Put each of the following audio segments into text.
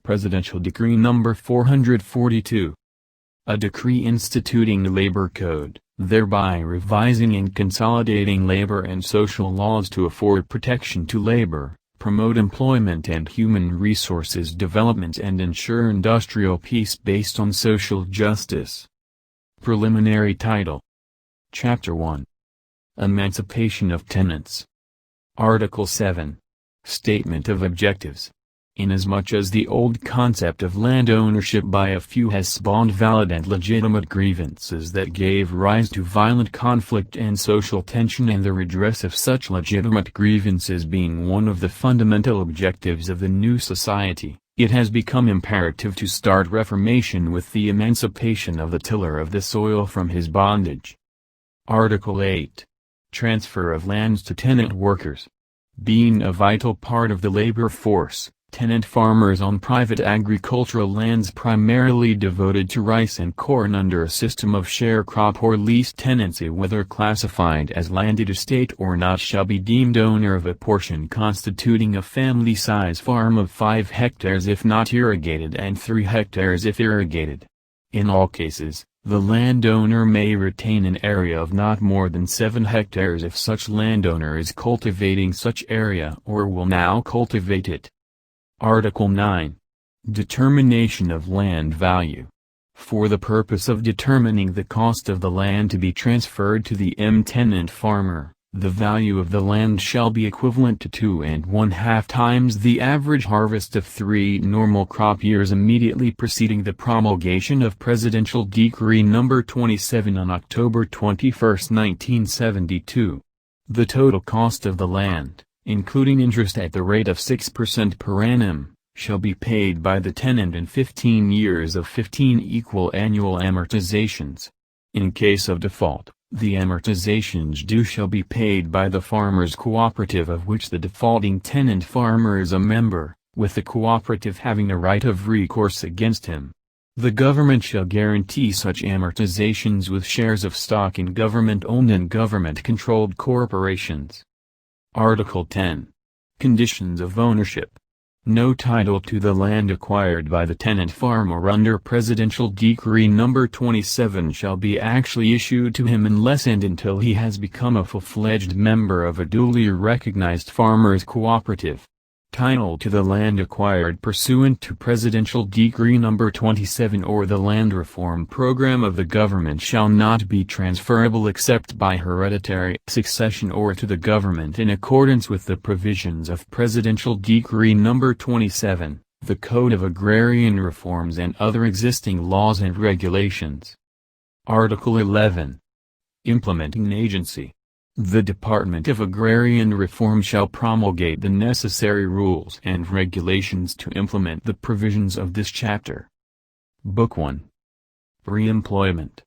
Presidential Decree No. 442. A decree instituting the Labor Code, thereby revising and consolidating labor and social laws to afford protection to labor, promote employment and human resources development and ensure industrial peace based on social justice. Preliminary title. Chapter 1. Emancipation of Tenants. Article 7. Statement of Objectives. Inasmuch as the old concept of land ownership by a few has spawned valid and legitimate grievances that gave rise to violent conflict and social tension, and the redress of such legitimate grievances being one of the fundamental objectives of the new society, it has become imperative to start reformation with the emancipation of the tiller of the soil from his bondage. Article 8. Transfer of lands to tenant workers. Being a vital part of the labor force, tenant farmers on private agricultural lands primarily devoted to rice and corn under a system of sharecrop or lease tenancy, whether classified as landed estate or not, shall be deemed owner of a portion constituting a family-size farm of 5 hectares if not irrigated and 3 hectares if irrigated. In all cases, the landowner may retain an area of not more than 7 hectares if such landowner is cultivating such area or will now cultivate it. Article 9. Determination of land value. For the purpose of determining the cost of the land to be transferred to the tenant farmer, the value of the land shall be equivalent to 2½ times the average harvest of 3 normal crop years immediately preceding the promulgation of Presidential Decree No. 27 on October 21, 1972. The total cost of the land, including interest at the rate of 6% per annum, shall be paid by the tenant in 15 years of 15 equal annual amortizations. In case of default, the amortizations due shall be paid by the farmers' cooperative of which the defaulting tenant farmer is a member, with the cooperative having a right of recourse against him. The government shall guarantee such amortizations with shares of stock in government-owned and government-controlled corporations. Article 10. Conditions of ownership. No title to the land acquired by the tenant farmer under Presidential Decree No. 27 shall be actually issued to him unless and until he has become a full-fledged member of a duly recognized farmers' cooperative. Title to the land acquired pursuant to Presidential Decree No. 27 or the land reform program of the government shall not be transferable except by hereditary succession or to the government in accordance with the provisions of Presidential Decree No. 27, the Code of Agrarian Reforms and other existing laws and regulations. Article 11. Implementing Agency. The Department of Agrarian Reform shall promulgate the necessary rules and regulations to implement the provisions of this chapter. Book 1. Re-employment.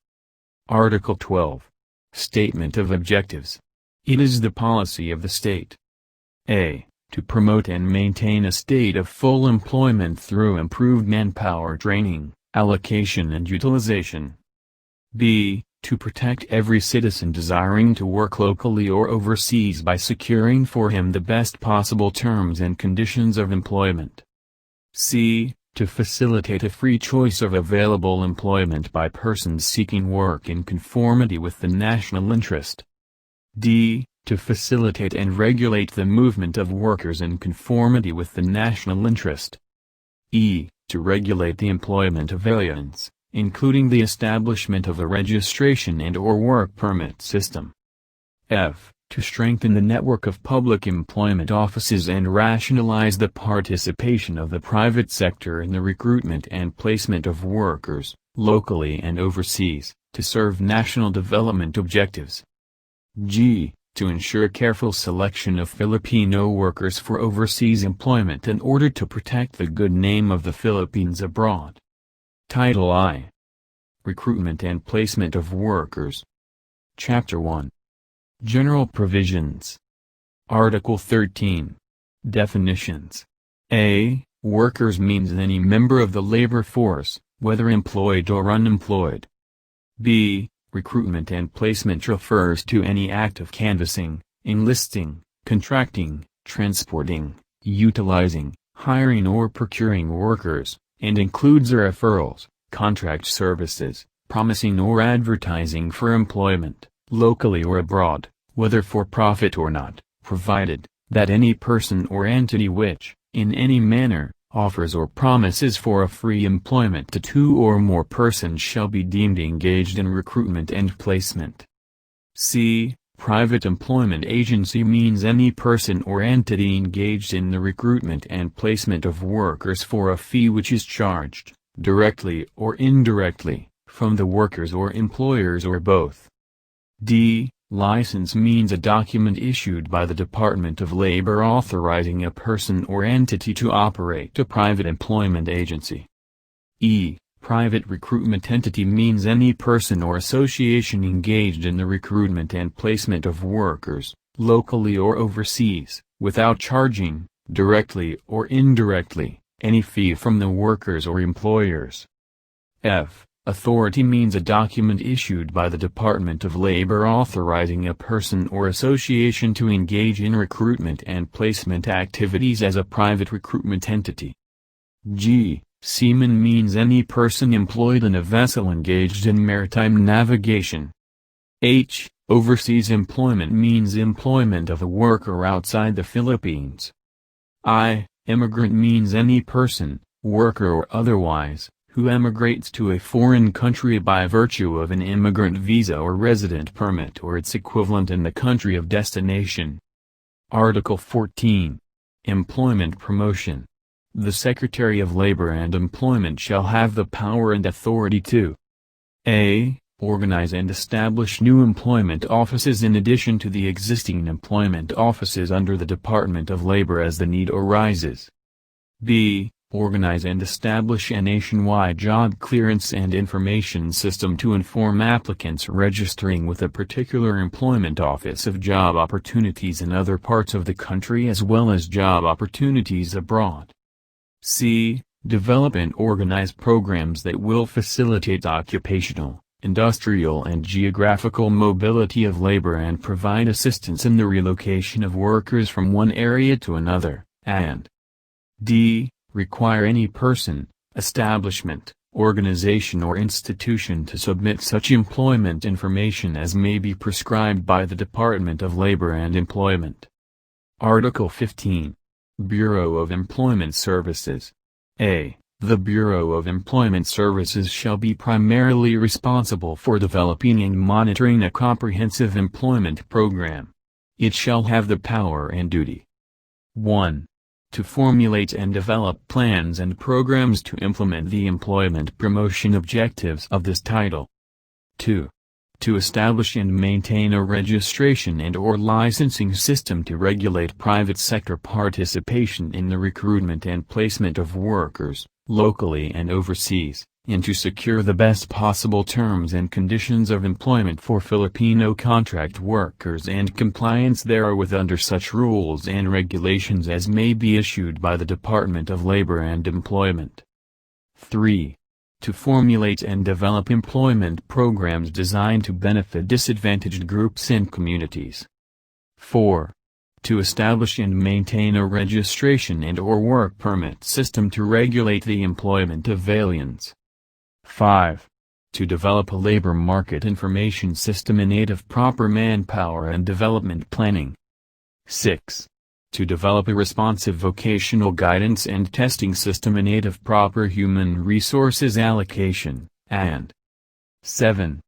Article 12. Statement of Objectives. It is the policy of the state a. To promote and maintain a state of full employment through improved manpower training, allocation and utilization. b. To protect every citizen desiring to work locally or overseas by securing for him the best possible terms and conditions of employment. c. To facilitate a free choice of available employment by persons seeking work in conformity with the national interest. d. To facilitate and regulate the movement of workers in conformity with the national interest. e. To regulate the employment of aliens, including the establishment of a registration and/or work permit system. f. To strengthen the network of public employment offices and rationalize the participation of the private sector in the recruitment and placement of workers, locally and overseas, to serve national development objectives. g. To ensure careful selection of Filipino workers for overseas employment in order to protect the good name of the Philippines abroad. Title I. Recruitment and Placement of Workers. Chapter 1. General Provisions. Article 13. Definitions. a. Workers means any member of the labor force, whether employed or unemployed. b. Recruitment and placement refers to any act of canvassing, enlisting, contracting, transporting, utilizing, hiring or procuring workers, and includes referrals, contract services, promising or advertising for employment, locally or abroad, whether for profit or not, provided that any person or entity which, in any manner, offers or promises for a free employment to two or more persons shall be deemed engaged in recruitment and placement. C. Private employment agency means any person or entity engaged in the recruitment and placement of workers for a fee which is charged, directly or indirectly, from the workers or employers or both. D. License means a document issued by the Department of Labor authorizing a person or entity to operate a private employment agency. E. Private recruitment entity means any person or association engaged in the recruitment and placement of workers, locally or overseas, without charging, directly or indirectly, any fee from the workers or employers. F. Authority means a document issued by the Department of Labor authorizing a person or association to engage in recruitment and placement activities as a private recruitment entity. G. Seaman means any person employed in a vessel engaged in maritime navigation. H. Overseas employment means employment of a worker outside the Philippines. I. Immigrant means any person, worker or otherwise, who emigrates to a foreign country by virtue of an immigrant visa or resident permit or its equivalent in the country of destination. Article 14. Employment promotion. The Secretary of Labor and Employment shall have the power and authority to a. Organize and establish new employment offices in addition to the existing employment offices under the Department of Labor as the need arises. b. Organize and establish a nationwide job clearance and information system to inform applicants registering with a particular employment office of job opportunities in other parts of the country as well as job opportunities abroad. c. Develop and organize programs that will facilitate occupational, industrial and geographical mobility of labor and provide assistance in the relocation of workers from one area to another, and d. Require any person, establishment, organization or institution to submit such employment information as may be prescribed by the Department of Labor and Employment. Article 15. Bureau of Employment Services. A. The Bureau of Employment Services shall be primarily responsible for developing and monitoring a comprehensive employment program. It shall have the power and duty 1. To formulate and develop plans and programs to implement the employment promotion objectives of this title. 2. To establish and maintain a registration and/or licensing system to regulate private sector participation in the recruitment and placement of workers, locally and overseas, and to secure the best possible terms and conditions of employment for Filipino contract workers and compliance therewith under such rules and regulations as may be issued by the Department of Labor and Employment. 3. To formulate and develop employment programs designed to benefit disadvantaged groups and communities. 4. To establish and maintain a registration and/or work permit system to regulate the employment of aliens. 5. To develop a labor market information system in aid of proper manpower and development planning. 6. To develop a responsive vocational guidance and testing system in aid of proper human resources allocation, and 7.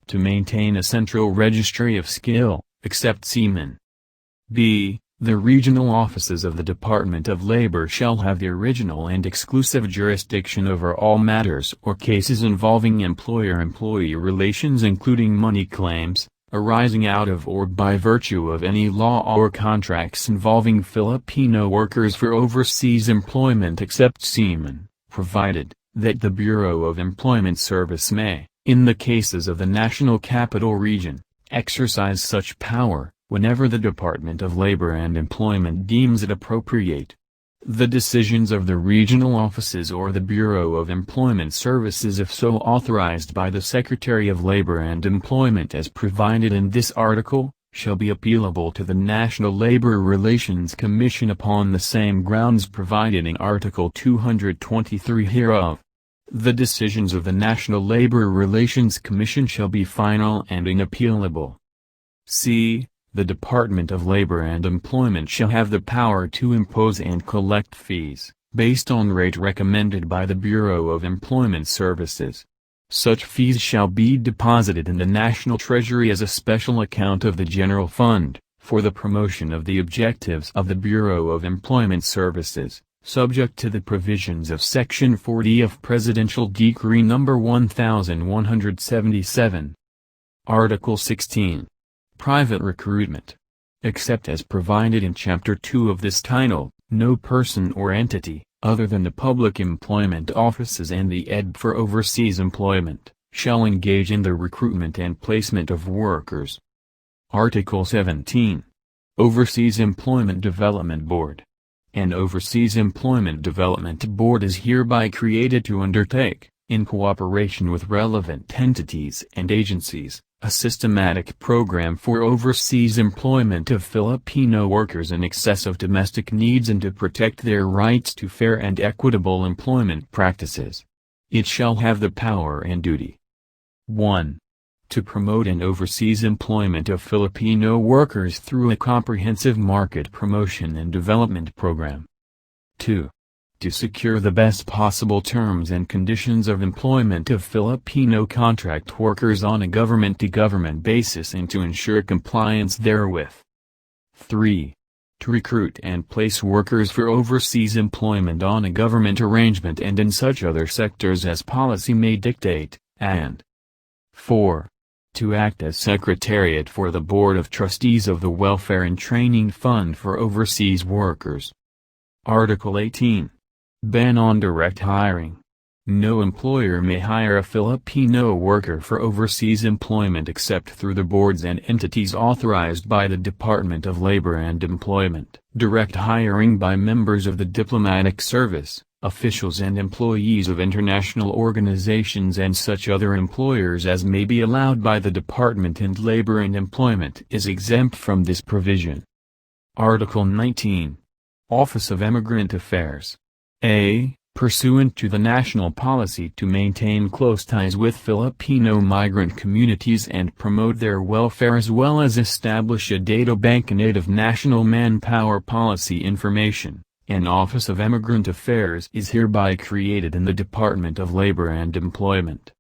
To maintain a central registry of skill, except seamen. b. The regional offices of the Department of Labor shall have the original and exclusive jurisdiction over all matters or cases involving employer-employee relations including money claims, arising out of or by virtue of any law or contracts involving Filipino workers for overseas employment except seamen, provided that the Bureau of Employment Service may, in the cases of the National Capital Region, exercise such power, whenever the Department of Labor and Employment deems it appropriate. The decisions of the regional offices or the Bureau of Employment Services if so authorized by the Secretary of Labor and Employment as provided in this article, shall be appealable to the National Labor Relations Commission upon the same grounds provided in Article 223 hereof. The decisions of the National Labor Relations Commission shall be final and inappealable. C. The Department of Labor and Employment shall have the power to impose and collect fees, based on rate recommended by the Bureau of Employment Services. Such fees shall be deposited in the National Treasury as a special account of the General Fund, for the promotion of the objectives of the Bureau of Employment Services, subject to the provisions of Section 40 of Presidential Decree No. 1177. Article 16. Private recruitment. Except as provided in Chapter 2 of this title, no person or entity, other than the public employment offices and the ED for overseas employment, shall engage in the recruitment and placement of workers. Article 17. Overseas Employment Development Board. An Overseas Employment Development Board is hereby created to undertake, in cooperation with relevant entities and agencies, a systematic program for overseas employment of Filipino workers in excess of domestic needs and to protect their rights to fair and equitable employment practices. It shall have the power and duty: 1. To promote an overseas employment of Filipino workers through a comprehensive market promotion and development program. 2. To secure the best possible terms and conditions of employment of Filipino contract workers on a government-to-government basis and to ensure compliance therewith. 3. To recruit and place workers for overseas employment on a government arrangement and in such other sectors as policy may dictate, and 4. To act as Secretariat for the Board of Trustees of the Welfare and Training Fund for Overseas Workers. Article 18. Ban on direct hiring. No employer may hire a Filipino worker for overseas employment except through the boards and entities authorized by the Department of Labor and Employment. Direct hiring by members of the diplomatic service, officials and employees of international organizations and such other employers as may be allowed by the Department of Labor and Employment is exempt from this provision. Article 19. Office of Immigrant Affairs. A. Pursuant to the national policy to maintain close ties with Filipino migrant communities and promote their welfare as well as establish a data bank in aid of national manpower policy information, an Office of Immigrant Affairs is hereby created in the Department of Labor and Employment.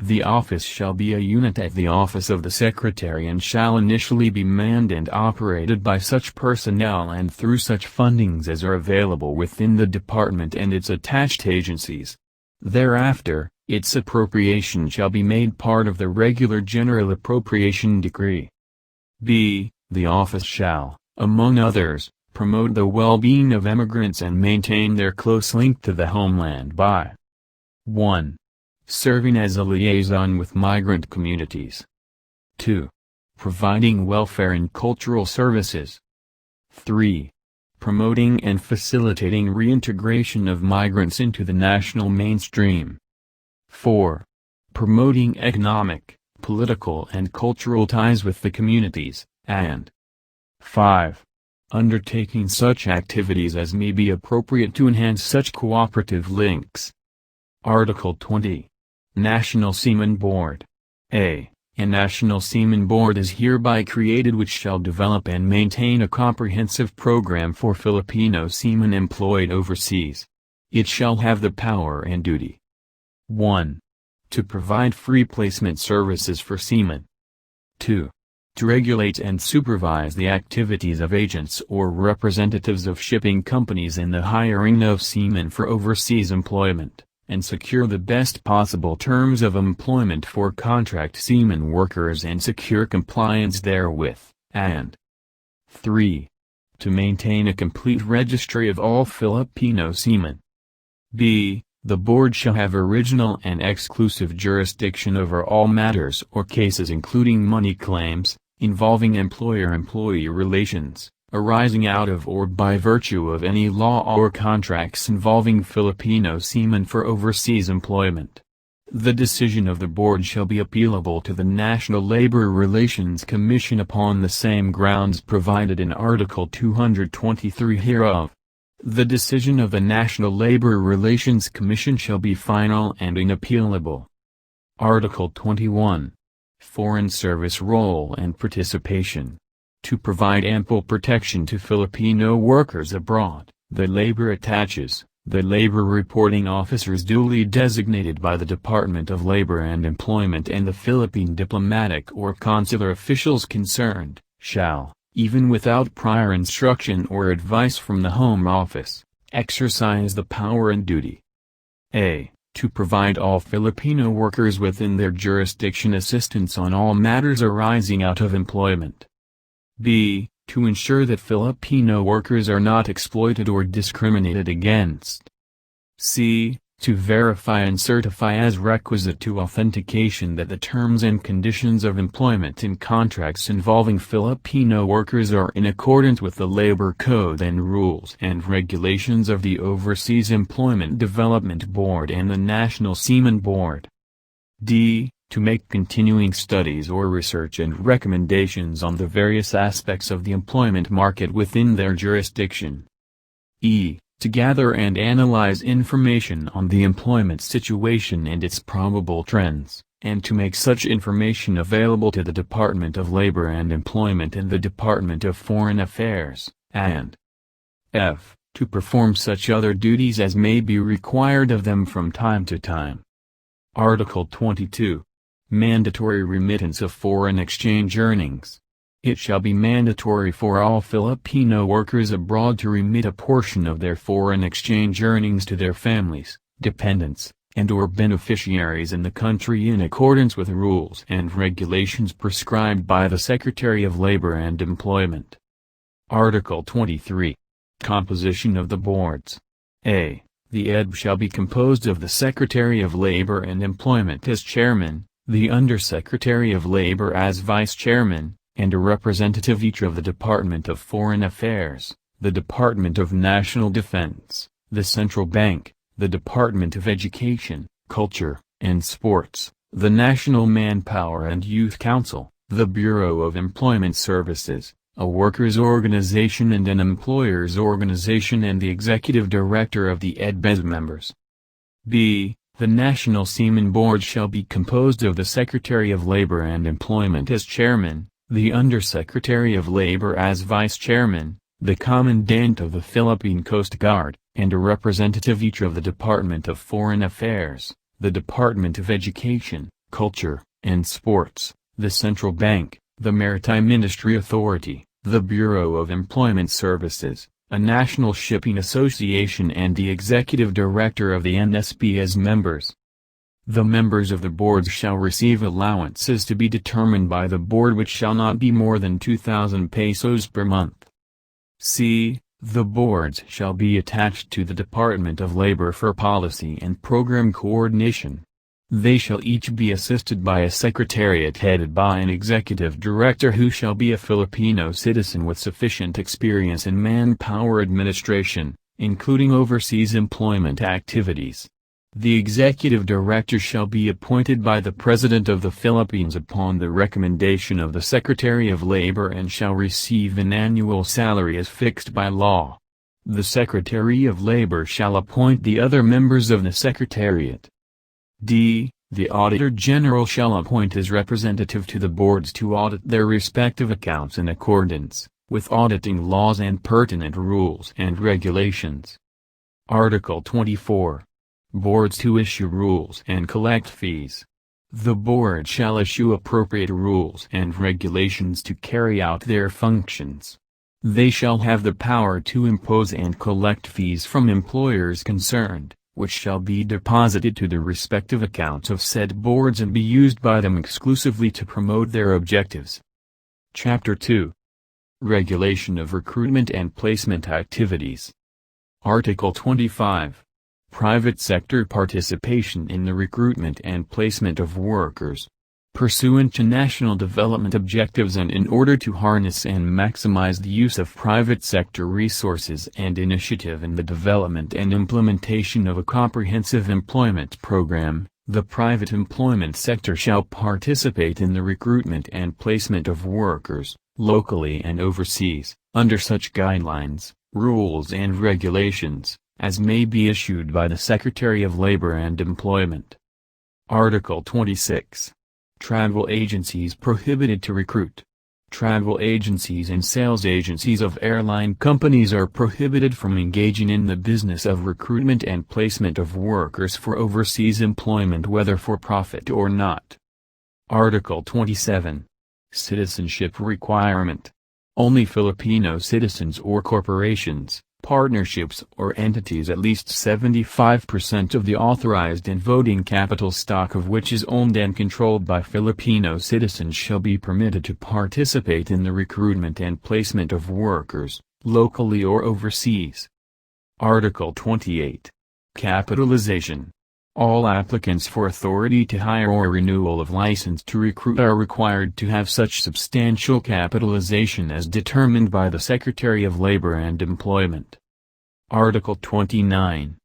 The office shall be a unit at the Office of the Secretary and shall initially be manned and operated by such personnel and through such fundings as are available within the department and its attached agencies. Thereafter, its appropriation shall be made part of the regular General Appropriation Decree. B. The office shall, among others, promote the well-being of immigrants and maintain their close link to the homeland by 1. Serving as a liaison with migrant communities. 2. Providing welfare and cultural services. 3. Promoting and facilitating reintegration of migrants into the national mainstream. 4. Promoting economic, political and cultural ties with the communities, and 5. Undertaking such activities as may be appropriate to enhance such cooperative links. Article 20. National Seaman Board. A. A National Seaman Board is hereby created which shall develop and maintain a comprehensive program for Filipino seamen employed overseas. It shall have the power and duty: 1. To provide free placement services for seamen. 2. To regulate and supervise the activities of agents or representatives of shipping companies in the hiring of seamen for overseas employment, and secure the best possible terms of employment for contract seamen workers and secure compliance therewith, and 3. To maintain a complete registry of all Filipino seamen. B. The board shall have original and exclusive jurisdiction over all matters or cases including money claims, involving employer-employee relations, arising out of or by virtue of any law or contracts involving Filipino seamen for overseas employment. The decision of the board shall be appealable to the National Labor Relations Commission upon the same grounds provided in Article 223 hereof. The decision of the National Labor Relations Commission shall be final and inappealable. Article 21. Foreign Service Role and Participation. To provide ample protection to Filipino workers abroad, the labor attaches, the labor reporting officers duly designated by the Department of Labor and Employment and the Philippine diplomatic or consular officials concerned, shall, even without prior instruction or advice from the Home Office, exercise the power and duty. A. To provide all Filipino workers within their jurisdiction assistance on all matters arising out of employment. B. To ensure that Filipino workers are not exploited or discriminated against. C. To verify and certify as requisite to authentication that the terms and conditions of employment in contracts involving Filipino workers are in accordance with the Labor Code and rules and regulations of the Overseas Employment Development Board and the National Seaman Board. D. To make continuing studies or research and recommendations on the various aspects of the employment market within their jurisdiction. E. To gather and analyze information on the employment situation and its probable trends, and to make such information available to the Department of Labor and Employment and the Department of Foreign Affairs, and F. To perform such other duties as may be required of them from time to time. Article 22. Mandatory remittance of foreign exchange earnings. It shall be mandatory for all Filipino workers abroad to remit a portion of their foreign exchange earnings to their families, dependents, and/or beneficiaries in the country in accordance with rules and regulations prescribed by the Secretary of Labor and Employment. Article 23. Composition of the boards. A. The EDB shall be composed of the Secretary of Labor and Employment as chairman, the Undersecretary of Labor as vice chairman, and a representative each of the Department of Foreign Affairs, the Department of National Defense, the Central Bank, the Department of Education, Culture, and Sports, the National Manpower and Youth Council, the Bureau of Employment Services, a workers' organization and an employers' organization, and the executive director of the EDB as members. B. The National Seaman Board shall be composed of the Secretary of Labor and Employment as chairman, the Undersecretary of Labor as vice chairman, the Commandant of the Philippine Coast Guard, and a representative each of the Department of Foreign Affairs, the Department of Education, Culture, and Sports, the Central Bank, the Maritime Industry Authority, the Bureau of Employment Services, a National Shipping Association, and the Executive Director of the NSB as members. The members of the boards shall receive allowances to be determined by the board which shall not be more than 2,000 pesos per month. C. The boards shall be attached to the Department of Labor for policy and program coordination. They shall each be assisted by a secretariat headed by an executive director who shall be a Filipino citizen with sufficient experience in manpower administration, including overseas employment activities. The executive director shall be appointed by the President of the Philippines upon the recommendation of the Secretary of Labor and shall receive an annual salary as fixed by law. The Secretary of Labor shall appoint the other members of the Secretariat. D. The Auditor General shall appoint his representative to the boards to audit their respective accounts in accordance with auditing laws and pertinent rules and regulations. Article 24. Boards to issue rules and collect fees. The board shall issue appropriate rules and regulations to carry out their functions. They shall have the power to impose and collect fees from employers concerned, which shall be deposited to the respective accounts of said boards and be used by them exclusively to promote their objectives. Chapter 2. Regulation of Recruitment and Placement Activities. Article 25. Private sector participation in the recruitment and placement of workers. Pursuant to national development objectives and in order to harness and maximize the use of private sector resources and initiative in the development and implementation of a comprehensive employment program, The private employment sector shall participate in the recruitment and placement of workers, locally and overseas, under such guidelines, rules and regulations, as may be issued by the Secretary of Labor and Employment. Article 26. Travel agencies prohibited to recruit. Travel agencies and sales agencies of airline companies are prohibited from engaging in the business of recruitment and placement of workers for overseas employment, whether for profit or not. Article 27. Citizenship requirement. Only Filipino citizens or corporations, partnerships or entities at least 75% of the authorized and voting capital stock of which is owned and controlled by Filipino citizens shall be permitted to participate in the recruitment and placement of workers, locally or overseas. Article 28. Capitalization. All applicants for authority to hire or renewal of license to recruit are required to have such substantial capitalization as determined by the Secretary of Labor and Employment. Article 29.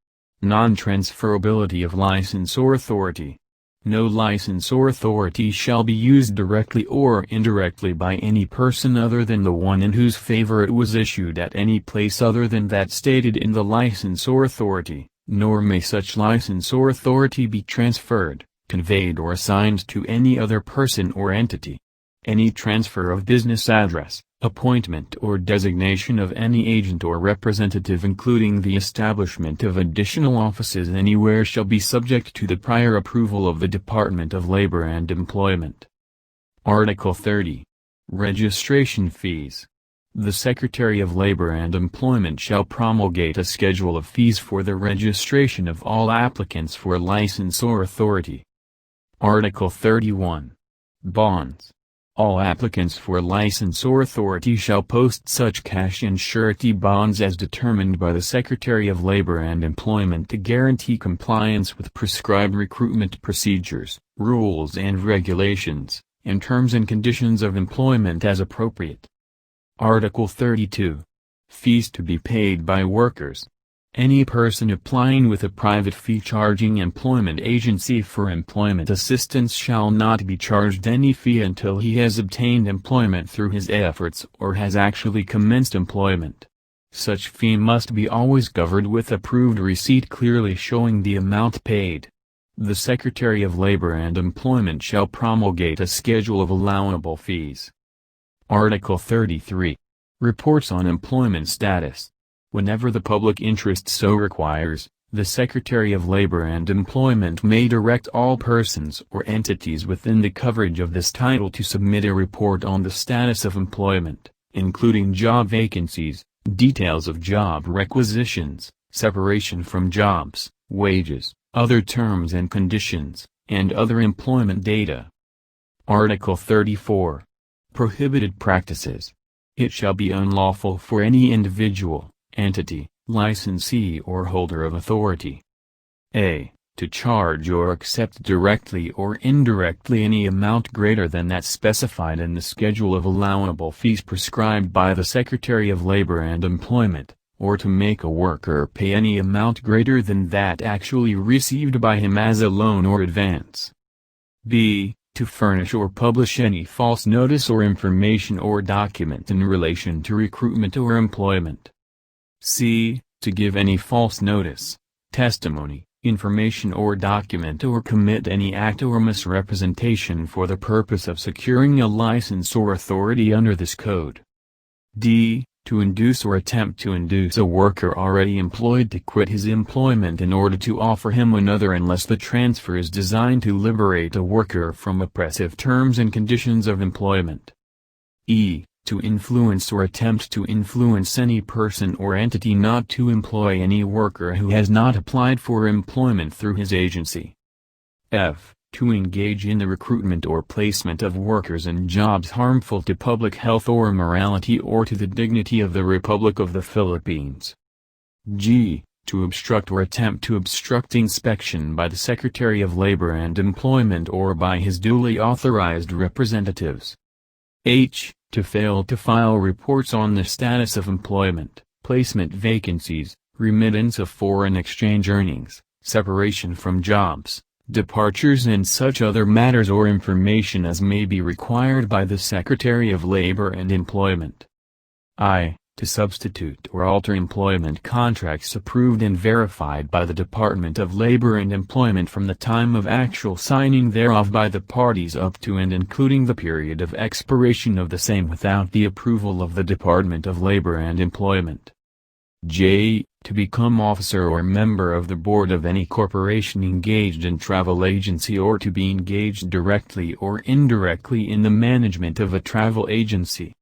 Non-transferability of license or authority. No license or authority shall be used directly or indirectly by any person other than the one in whose favor it was issued at any place other than that stated in the license or authority. Nor may such license or authority be transferred, conveyed or assigned to any other person or entity. Any transfer of business address, appointment or designation of any agent or representative, including the establishment of additional offices anywhere, shall be subject to the prior approval of the Department of Labor and Employment. Article 30. Registration fees. The Secretary of Labor and Employment shall promulgate a schedule of fees for the registration of all applicants for license or authority. Article 31. Bonds. All applicants for license or authority shall post such cash and surety bonds as determined by the Secretary of Labor and Employment to guarantee compliance with prescribed recruitment procedures, rules and regulations, and terms and conditions of employment as appropriate. Article 32. Fees to be paid by workers. Any person applying with a private fee-charging employment agency for employment assistance shall not be charged any fee until he has obtained employment through his efforts or has actually commenced employment. Such fee must be always covered with approved receipt clearly showing the amount paid. The Secretary of Labor and Employment shall promulgate a schedule of allowable fees. Article 33. Reports on employment status. Whenever the public interest so requires, the Secretary of Labor and Employment may direct all persons or entities within the coverage of this title to submit a report on the status of employment, including job vacancies, details of job requisitions, separation from jobs, wages, other terms and conditions, and other employment data. Article 34. Prohibited practices. It shall be unlawful for any individual, entity, licensee or holder of authority. A. To charge or accept directly or indirectly any amount greater than that specified in the schedule of allowable fees prescribed by the Secretary of Labor and Employment, or to make a worker pay any amount greater than that actually received by him as a loan or advance. B. To furnish or publish any false notice or information or document in relation to recruitment or employment. C. To give any false notice, testimony, information or document or commit any act or misrepresentation for the purpose of securing a license or authority under this code. D. To induce or attempt to induce a worker already employed to quit his employment in order to offer him another unless the transfer is designed to liberate a worker from oppressive terms and conditions of employment. E. To influence or attempt to influence any person or entity not to employ any worker who has not applied for employment through his agency. F. To engage in the recruitment or placement of workers in jobs harmful to public health or morality or to the dignity of the Republic of the Philippines. G. To obstruct or attempt to obstruct inspection by the Secretary of Labor and Employment or by his duly authorized representatives. H. To fail to file reports on the status of employment, placement vacancies, remittance of foreign exchange earnings, separation from jobs, departures and such other matters or information as may be required by the Secretary of Labor and Employment. I. To substitute or alter employment contracts approved and verified by the Department of Labor and Employment from the time of actual signing thereof by the parties up to and including the period of expiration of the same without the approval of the Department of Labor and Employment. J. To become officer or member of the board of any corporation engaged in travel agency or to be engaged directly or indirectly in the management of a travel agency.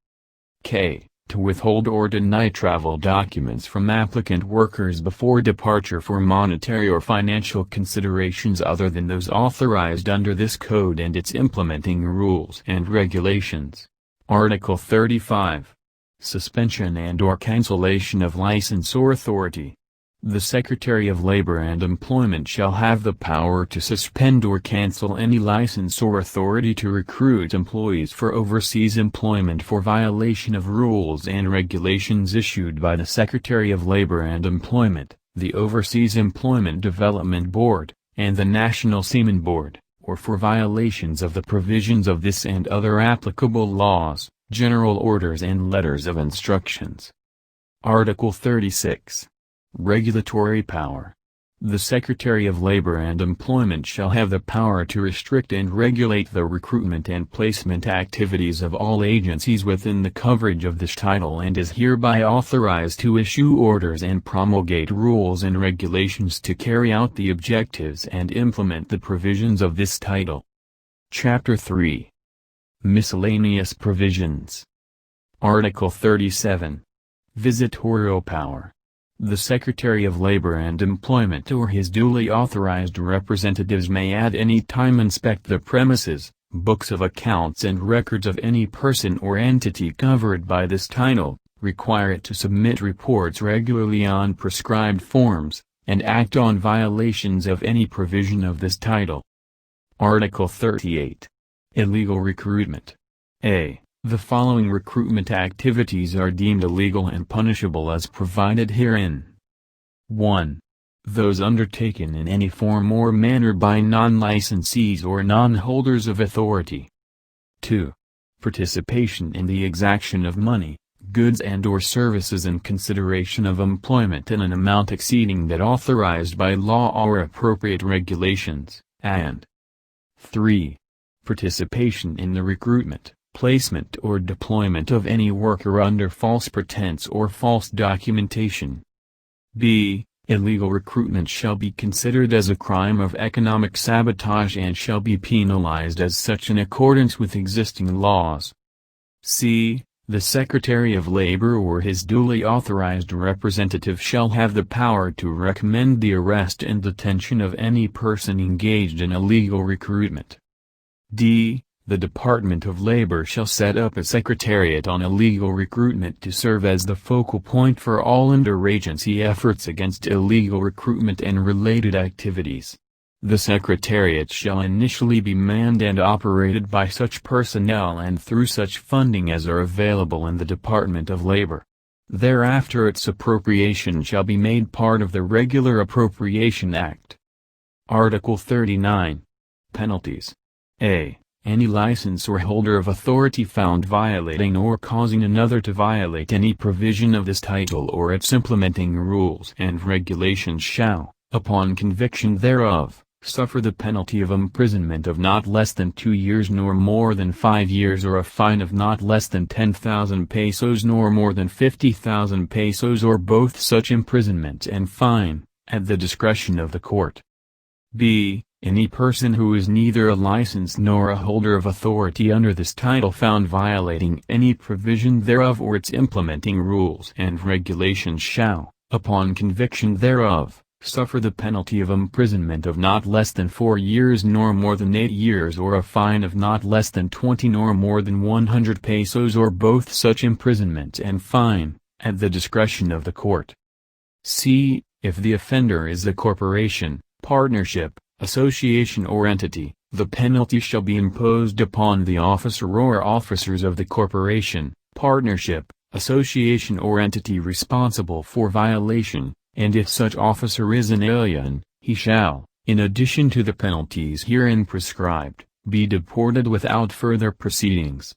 K. To withhold or deny travel documents from applicant workers before departure for monetary or financial considerations other than those authorized under this code and its implementing rules and regulations. Article 35. Suspension and/or cancellation of license or authority. The Secretary of Labor and Employment shall have the power to suspend or cancel any license or authority to recruit employees for overseas employment for violation of rules and regulations issued by the Secretary of Labor and Employment, the Overseas Employment Development Board, and the National Seamen Board, or for violations of the provisions of this and other applicable laws, general orders and letters of instructions. Article 36. Regulatory power. The Secretary of Labor and Employment shall have the power to restrict and regulate the recruitment and placement activities of all agencies within the coverage of this title and is hereby authorized to issue orders and promulgate rules and regulations to carry out the objectives and implement the provisions of this title. Chapter 3. Miscellaneous provisions. Article 37. Visitorial power. The Secretary of Labor and Employment or his duly authorized representatives may at any time inspect the premises, books of accounts and records of any person or entity covered by this title, require it to submit reports regularly on prescribed forms, and act on violations of any provision of this title. Article 38. Illegal recruitment. A. The following recruitment activities are deemed illegal and punishable as provided herein. 1. Those undertaken in any form or manner by non-licensees or non-holders of authority. 2. Participation in the exaction of money, goods and/or services in consideration of employment in an amount exceeding that authorized by law or appropriate regulations, and 3. Participation in the recruitment, placement or deployment of any worker under false pretense or false documentation. B. Illegal recruitment shall be considered as a crime of economic sabotage and shall be penalized as such in accordance with existing laws. C. The Secretary of Labor or his duly authorized representative shall have the power to recommend the arrest and detention of any person engaged in illegal recruitment. D. The Department of Labor shall set up a Secretariat on Illegal Recruitment to serve as the focal point for all interagency efforts against illegal recruitment and related activities. The Secretariat shall initially be manned and operated by such personnel and through such funding as are available in the Department of Labor. Thereafter its appropriation shall be made part of the Regular Appropriation Act. Article 39. Penalties. A. Any license or holder of authority found violating or causing another to violate any provision of this title or its implementing rules and regulations shall, upon conviction thereof, suffer the penalty of imprisonment of not less than 2 years nor more than 5 years or a fine of not less than 10,000 pesos nor more than 50,000 pesos or both such imprisonment and fine, at the discretion of the court. B. Any person who is neither a licensed nor a holder of authority under this title found violating any provision thereof or its implementing rules and regulations shall, upon conviction thereof, suffer the penalty of imprisonment of not less than 4 years nor more than 8 years or a fine of not less than 20 nor more than 100 pesos or both such imprisonment and fine, at the discretion of the court. C. If the offender is a corporation, partnership, association or entity, the penalty shall be imposed upon the officer or officers of the corporation, partnership, association or entity responsible for violation, and if such officer is an alien, he shall, in addition to the penalties herein prescribed, be deported without further proceedings.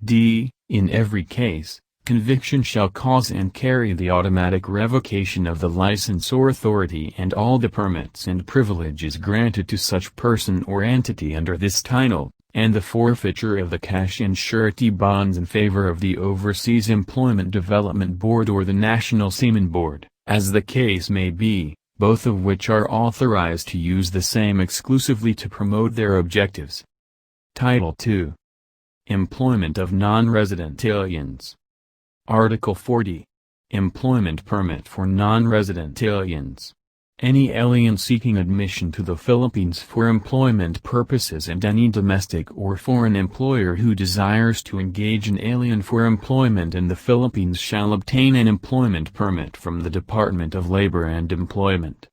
D. In every case, conviction shall cause and carry the automatic revocation of the license or authority and all the permits and privileges granted to such person or entity under this title, and the forfeiture of the cash and surety bonds in favor of the Overseas Employment Development Board or the National Seamen Board, as the case may be, both of which are authorized to use the same exclusively to promote their objectives. Title II. Employment of non-resident aliens. Article 40. Employment permit for non-resident aliens. Any alien seeking admission to the Philippines for employment purposes and any domestic or foreign employer who desires to engage an alien for employment in the Philippines shall obtain an employment permit from the Department of Labor and Employment.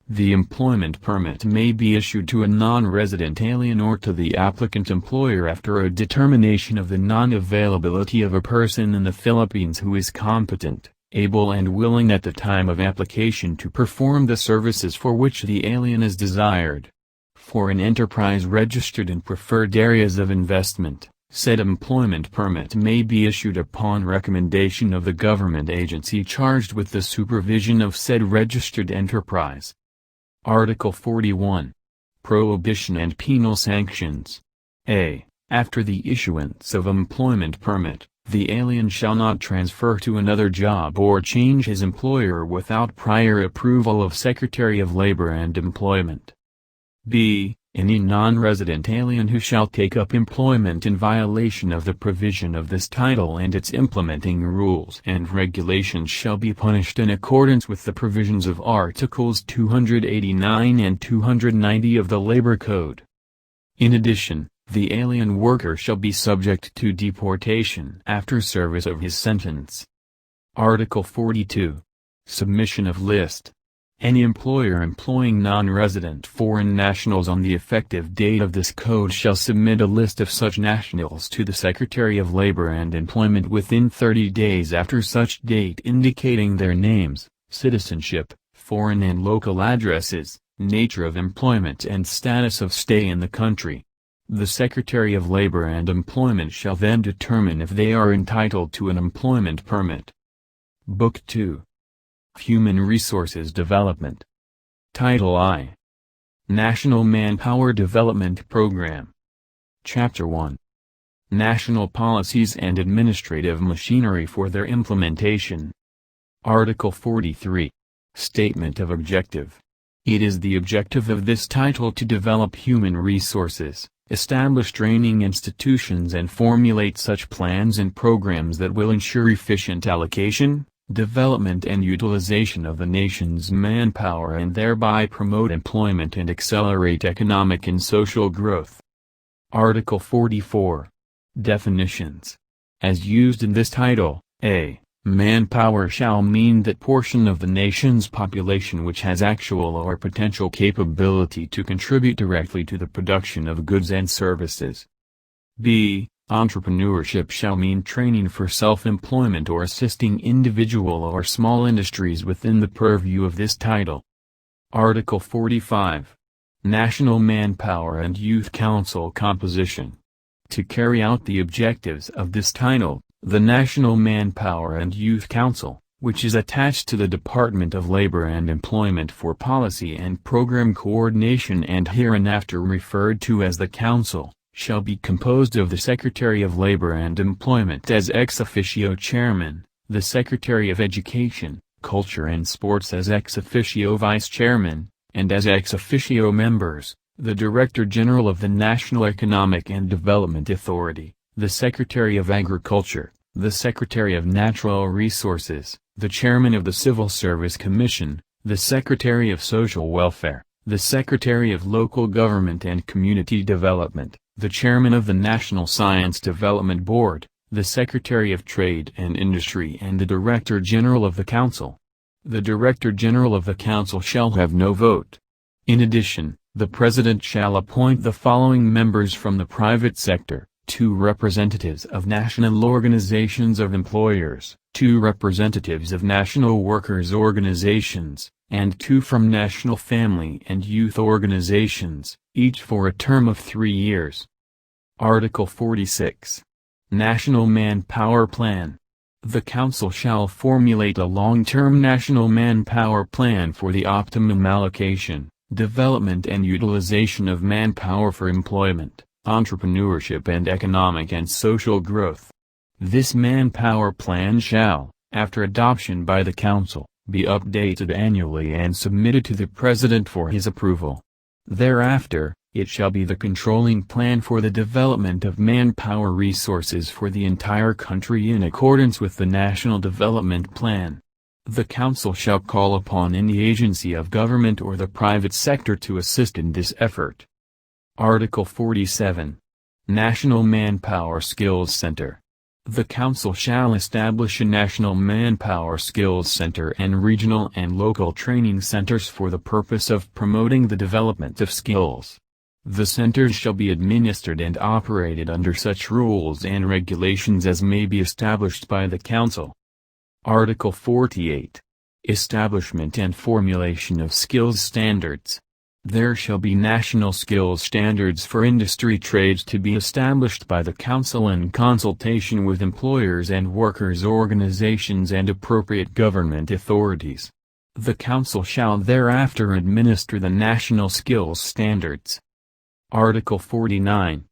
The employment permit may be issued to a non-resident alien or to the applicant employer after a determination of the non-availability of a person in the Philippines who is competent, able and willing at the time of application to perform the services for which the alien is desired. For an enterprise registered in preferred areas of investment, said employment permit may be issued upon recommendation of the government agency charged with the supervision of said registered enterprise. Article 41. Prohibition and penal sanctions. A. After the issuance of employment permit, the alien shall not transfer to another job or change his employer without prior approval of Secretary of Labor and Employment. B. Any non-resident alien who shall take up employment in violation of the provision of this title and its implementing rules and regulations shall be punished in accordance with the provisions of Articles 289 and 290 of the Labor Code. In addition, the alien worker shall be subject to deportation after service of his sentence. Article 42. Submission of list. Any employer employing non-resident foreign nationals on the effective date of this code shall submit a list of such nationals to the Secretary of Labor and Employment within 30 days after such date, indicating their names, citizenship, foreign and local addresses, nature of employment and status of stay in the country. The Secretary of Labor and Employment shall then determine if they are entitled to an employment permit. Book 2. Human Resources Development. Title I. National Manpower Development Program. Chapter 1. National Policies and Administrative Machinery for their Implementation. Article 43. Statement of Objective. It is the objective of this title to develop human resources, establish training institutions and formulate such plans and programs that will ensure efficient allocation, development and utilization of the nation's manpower and thereby promote employment and accelerate economic and social growth. Article 44. Definitions. As used in this title, A. Manpower shall mean that portion of the nation's population which has actual or potential capability to contribute directly to the production of goods and services. B. Entrepreneurship shall mean training for self-employment or assisting individual or small industries within the purview of this title. Article 45. National Manpower and Youth Council Composition. To carry out the objectives of this title, the National Manpower and Youth Council, which is attached to the Department of Labor and Employment for policy and program coordination and hereinafter referred to as the Council, shall be composed of the Secretary of Labor and Employment as ex officio chairman, the Secretary of Education, Culture and Sports as ex officio vice chairman, and as ex officio members, the Director General of the National Economic and Development Authority, the Secretary of Agriculture, the Secretary of Natural Resources, the Chairman of the Civil Service Commission, the Secretary of Social Welfare, the Secretary of Local Government and Community Development, the Chairman of the National Science Development Board, the Secretary of Trade and Industry and the Director General of the Council. The Director General of the Council shall have no vote. In addition, the President shall appoint the following members from the private sector, 2 representatives of national organizations of employers, 2 representatives of national workers' organizations, and 2 from national family and youth organizations, each for a term of 3 years. Article 46. National Manpower Plan. The Council shall formulate a long-term national manpower plan for the optimum allocation, development and utilization of manpower for employment, entrepreneurship and economic and social growth. This manpower plan shall, after adoption by the Council, be updated annually and submitted to the President for his approval. Thereafter, it shall be the controlling plan for the development of manpower resources for the entire country in accordance with the National Development Plan. The Council shall call upon any agency of government or the private sector to assist in this effort. Article 47. National Manpower Skills Center. The Council shall establish a National Manpower Skills Center and regional and local training centers for the purpose of promoting the development of skills. The centers shall be administered and operated under such rules and regulations as may be established by the Council. Article 48. Establishment and formulation of skills standards. There shall be national skills standards for industry trades to be established by the Council in consultation with employers and workers' organizations and appropriate government authorities. The Council shall thereafter administer the national skills standards. Article 49.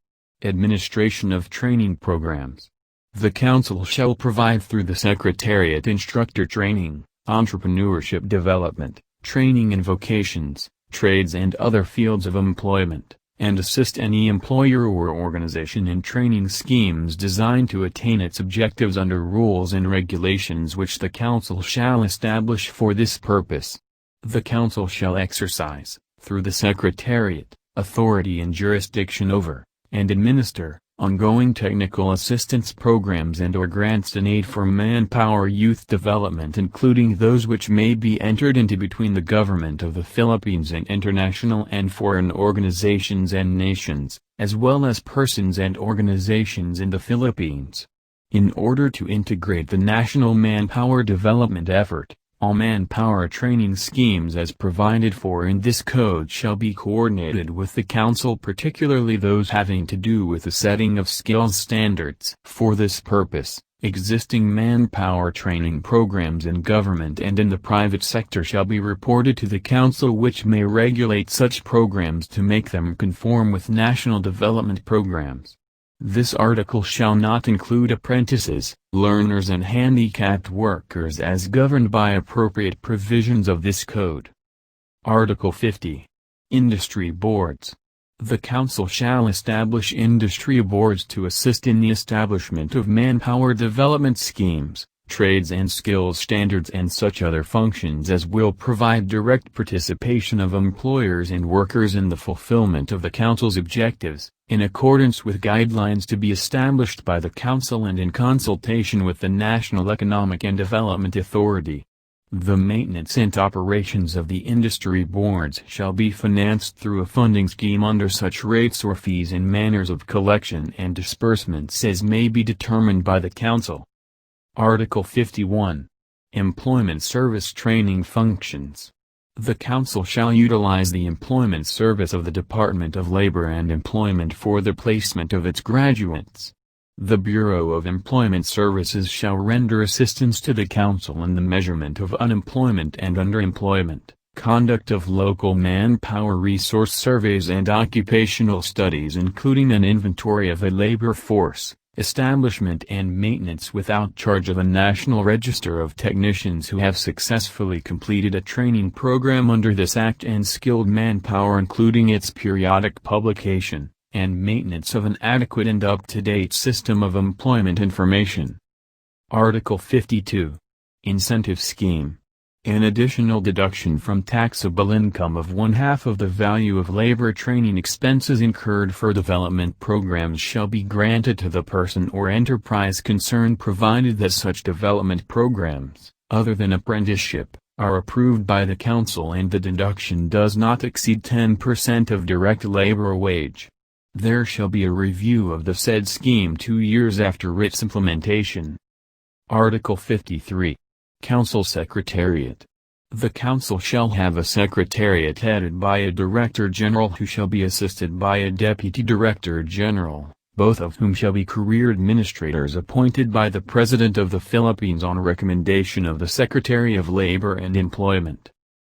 Administration of training programs. The Council shall provide through the Secretariat instructor training, entrepreneurship development, training in vocations, trades and other fields of employment, and assist any employer or organization in training schemes designed to attain its objectives under rules and regulations which the Council shall establish for this purpose. The Council shall exercise, through the Secretariat, authority and jurisdiction over, and administer, ongoing technical assistance programs and/or grants in aid for manpower youth development, including those which may be entered into between the Government of the Philippines and international and foreign organizations and nations, as well as persons and organizations in the Philippines. In order to integrate the national manpower development effort, all manpower training schemes as provided for in this code shall be coordinated with the Council, particularly those having to do with the setting of skills standards. For this purpose, existing manpower training programs in government and in the private sector shall be reported to the Council, which may regulate such programs to make them conform with national development programs. This article shall not include apprentices, learners and handicapped workers as governed by appropriate provisions of this code. Article 50. Industry boards. The Council shall establish industry boards to assist in the establishment of manpower development schemes, trades and skills standards and such other functions as will provide direct participation of employers and workers in the fulfillment of the Council's objectives, in accordance with guidelines to be established by the Council and in consultation with the National Economic and Development Authority. The maintenance and operations of the industry boards shall be financed through a funding scheme under such rates or fees and manners of collection and disbursements as may be determined by the Council. Article 51. Employment Service Training Functions. The Council shall utilize the employment service of the Department of Labor and Employment for the placement of its graduates. The Bureau of Employment Services shall render assistance to the Council in the measurement of unemployment and underemployment, conduct of local manpower resource surveys and occupational studies including an inventory of the labor force, establishment and maintenance without charge of a National Register of technicians who have successfully completed a training program under this Act and skilled manpower including its periodic publication, and maintenance of an adequate and up-to-date system of employment information. Article 52. Incentive Scheme. An additional deduction from taxable income of 1/2 of the value of labor training expenses incurred for development programs shall be granted to the person or enterprise concerned provided that such development programs, other than apprenticeship, are approved by the Council and the deduction does not exceed 10% of direct labor wage. There shall be a review of the said scheme 2 years after its implementation. Article 53. Council Secretariat. The Council shall have a Secretariat headed by a Director General who shall be assisted by a Deputy Director General, both of whom shall be career administrators appointed by the President of the Philippines on recommendation of the Secretary of Labor and Employment.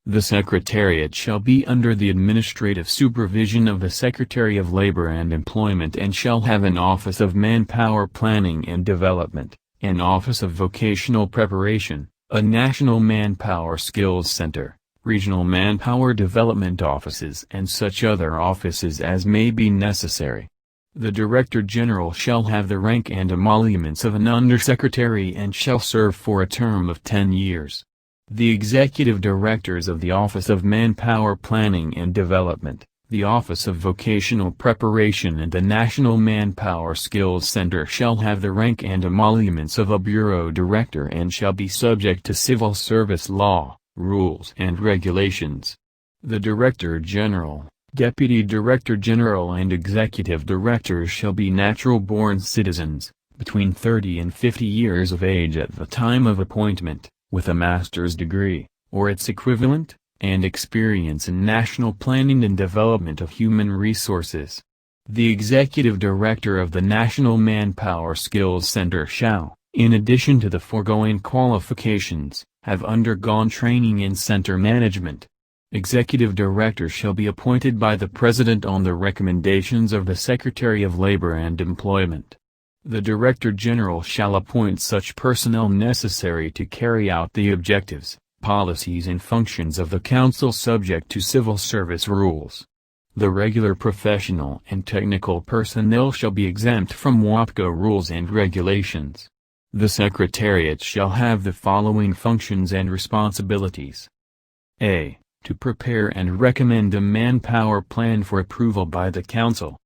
The Secretariat shall be under the administrative supervision of the Secretary of Labor and Employment and shall have an Office of Manpower Planning and Development, an Office of Vocational Preparation, a National Manpower Skills Center, regional manpower development offices and such other offices as may be necessary. The Director General shall have the rank and emoluments of an Undersecretary and shall serve for a term of 10 years. The Executive Directors of the Office of Manpower Planning and Development, the Office of Vocational Preparation and the National Manpower Skills Center shall have the rank and emoluments of a Bureau Director and shall be subject to civil service law, rules and regulations. The Director General, Deputy Director General and Executive Directors shall be natural-born citizens, between 30 and 50 years of age at the time of appointment, with a master's degree, or its equivalent, and experience in national planning and development of human resources. The Executive Director of the National Manpower Skills Center shall, in addition to the foregoing qualifications, have undergone training in center management. Executive Director shall be appointed by the President on the recommendations of the Secretary of Labor and Employment. The Director General shall appoint such personnel necessary to carry out the objectives, policies and functions of the Council subject to civil service rules. The regular professional and technical personnel shall be exempt from WAPCO rules and regulations. The Secretariat shall have the following functions and responsibilities. A. To prepare and recommend a manpower plan for approval by the Council.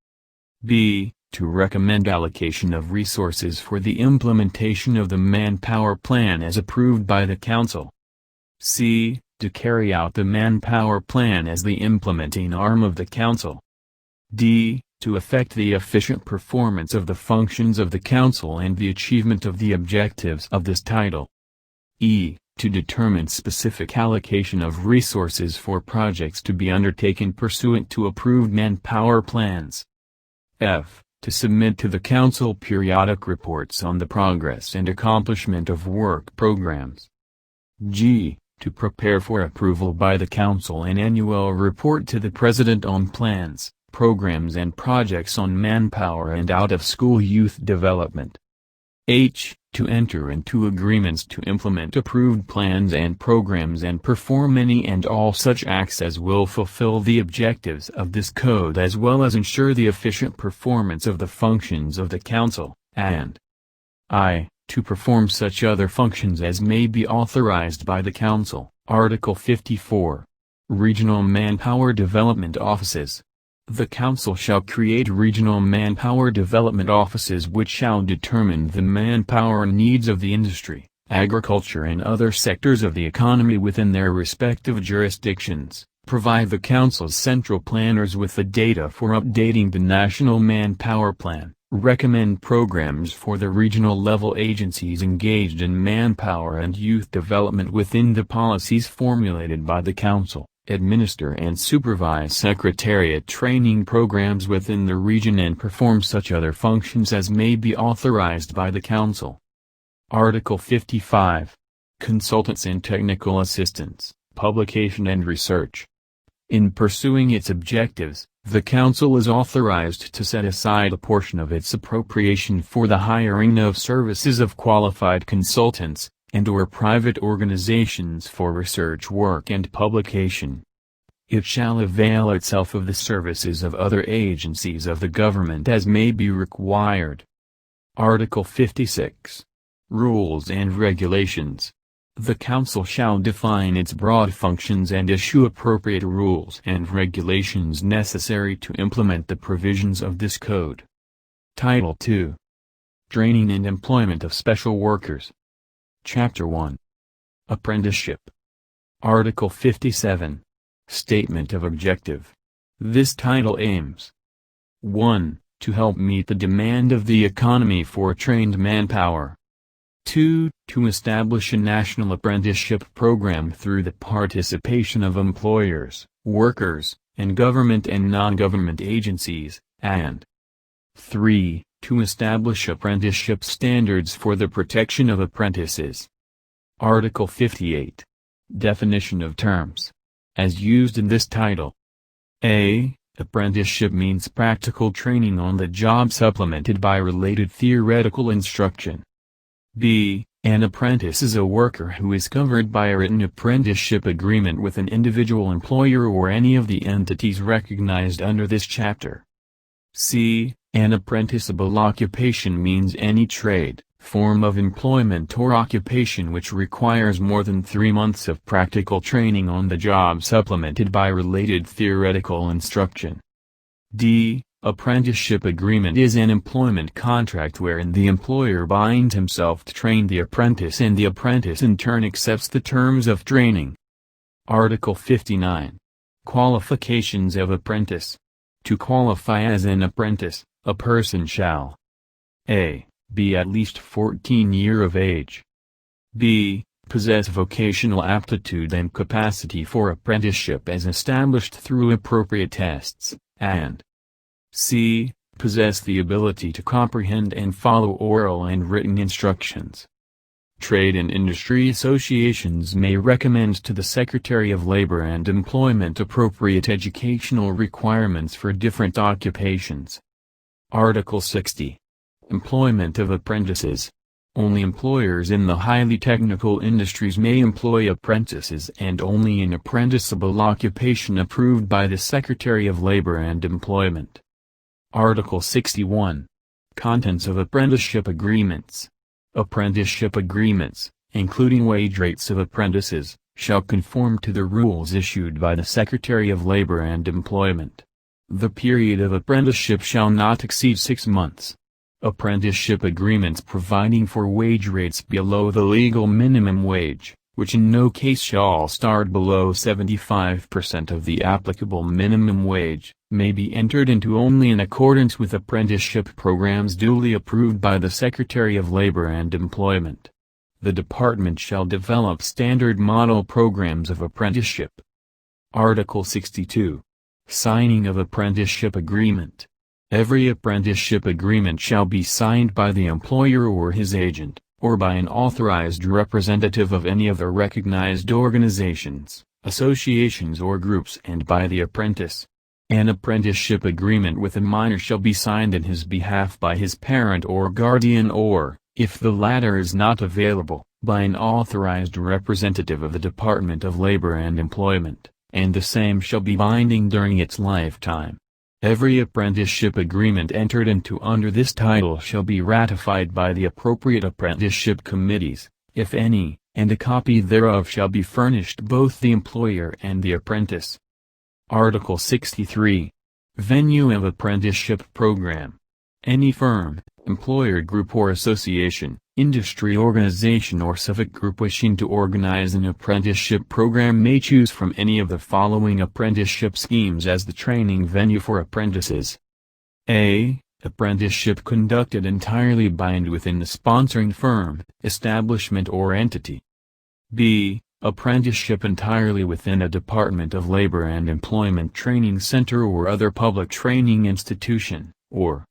B. To recommend allocation of resources for the implementation of the manpower plan as approved by the Council. C. To carry out the manpower plan as the implementing arm of the Council. D. To effect the efficient performance of the functions of the Council and the achievement of the objectives of this title. E. To determine specific allocation of resources for projects to be undertaken pursuant to approved manpower plans. F. To submit to the Council periodic reports on the progress and accomplishment of work programs. G. To prepare for approval by the Council an annual report to the President on plans, programs and projects on manpower and out-of-school youth development. H. To enter into agreements to implement approved plans and programs and perform any and all such acts as will fulfill the objectives of this code as well as ensure the efficient performance of the functions of the Council, and I. To perform such other functions as may be authorized by the Council. Article 54. Regional Manpower Development Offices. The Council shall create regional manpower development offices which shall determine the manpower needs of the industry, agriculture and other sectors of the economy within their respective jurisdictions, provide the Council's central planners with the data for updating the National Manpower Plan, recommend programs for the regional level agencies engaged in manpower and youth development within the policies formulated by the Council, administer and supervise Secretariat training programs within the region and perform such other functions as may be authorized by the Council. Article 55. Consultants and Technical Assistants, Publication and Research. In pursuing its objectives, the Council is authorized to set aside a portion of its appropriation for the hiring of services of qualified consultants, and/or private organizations for research work and publication. It shall avail itself of the services of other agencies of the government as may be required. Article 56. Rules and Regulations. The Council shall define its broad functions and issue appropriate rules and regulations necessary to implement the provisions of this code. Title II. Training and Employment of Special Workers. Chapter 1. Apprenticeship. Article 57. Statement of Objective. This title aims 1. To help meet the demand of the economy for trained manpower. 2. To establish a national apprenticeship program through the participation of employers, workers, and government and non-government agencies, and 3. To establish apprenticeship standards for the protection of apprentices. Article 58. Definition of terms. As used in this title. A. Apprenticeship means practical training on the job supplemented by related theoretical instruction. B. An apprentice is a worker who is covered by a written apprenticeship agreement with an individual employer or any of the entities recognized under this chapter. C. An apprenticeable occupation means any trade, form of employment or occupation which requires more than 3 months of practical training on the job supplemented by related theoretical instruction. D. Apprenticeship agreement is an employment contract wherein the employer binds himself to train the apprentice and the apprentice in turn accepts the terms of training. Article 59. Qualifications of apprentice. To qualify as an apprentice, a person shall a. Be at least 14 years of age. B. Possess vocational aptitude and capacity for apprenticeship as established through appropriate tests, and C. Possess the ability to comprehend and follow oral and written instructions. Trade and industry associations may recommend to the Secretary of Labor and Employment appropriate educational requirements for different occupations. Article 60. Employment of apprentices. Only employers in the highly technical industries may employ apprentices and only an apprenticeable occupation approved by the Secretary of Labor and Employment. Article 61. Contents of apprenticeship agreements. Apprenticeship agreements, including wage rates of apprentices, shall conform to the rules issued by the Secretary of Labor and Employment. The period of apprenticeship shall not exceed 6 months. Apprenticeship agreements providing for wage rates below the legal minimum wage, which in no case shall start below 75% of the applicable minimum wage, may be entered into only in accordance with apprenticeship programs duly approved by the Secretary of Labor and Employment. The department shall develop standard model programs of apprenticeship. Article 62. Signing of apprenticeship agreement. Every apprenticeship agreement shall be signed by the employer or his agent, or by an authorized representative of any of the recognized organizations, associations or groups and by the apprentice. An apprenticeship agreement with a minor shall be signed in his behalf by his parent or guardian or, if the latter is not available, by an authorized representative of the Department of Labor and Employment, and the same shall be binding during its lifetime. Every apprenticeship agreement entered into under this title shall be ratified by the appropriate apprenticeship committees, if any, and a copy thereof shall be furnished both the employer and the apprentice. Article 63. Venue of apprenticeship program. Any firm, employer group or association, industry organization or civic group wishing to organize an apprenticeship program may choose from any of the following apprenticeship schemes as the training venue for apprentices. A. Apprenticeship conducted entirely by and within the sponsoring firm, establishment or entity. B. Apprenticeship entirely within a Department of Labor and Employment training center or other public training institution, or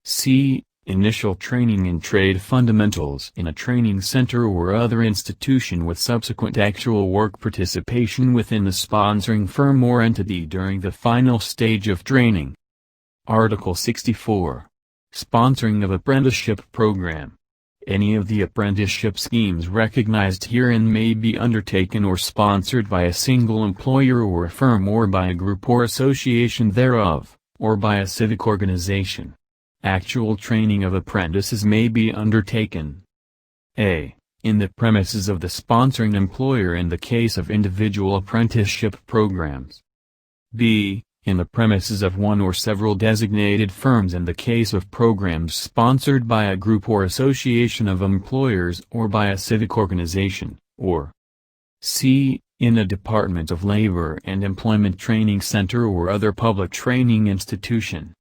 C. Initial training in trade fundamentals in a training center or other institution with subsequent actual work participation within the sponsoring firm or entity during the final stage of training. Article 64. Sponsoring of apprenticeship program. Any of the apprenticeship schemes recognized herein may be undertaken or sponsored by a single employer or a firm or by a group or association thereof, or by a civic organization. Actual training of apprentices may be undertaken a. in the premises of the sponsoring employer in the case of individual apprenticeship programs. B. in the premises of one or several designated firms in the case of programs sponsored by a group or association of employers or by a civic organization, or C. in a Department of Labor and Employment training center or other public training institution.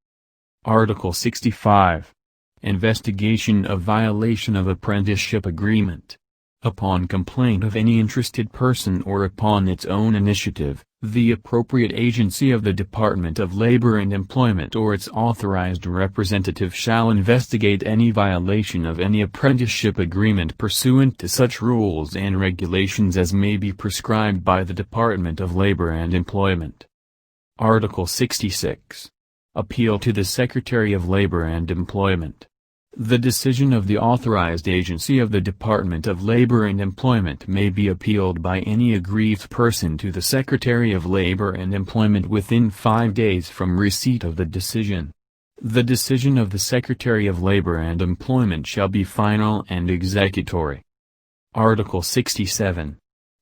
Article 65. Investigation of violation of apprenticeship agreement. Upon complaint of any interested person or upon its own initiative, the appropriate agency of the Department of Labor and Employment or its authorized representative shall investigate any violation of any apprenticeship agreement pursuant to such rules and regulations as may be prescribed by the Department of Labor and Employment. Article 66. Appeal to the Secretary of Labor and Employment. The decision of the authorized agency of the Department of Labor and Employment may be appealed by any aggrieved person to the Secretary of Labor and Employment within 5 days from receipt of the decision. The decision of the Secretary of Labor and Employment shall be final and executory. Article 67.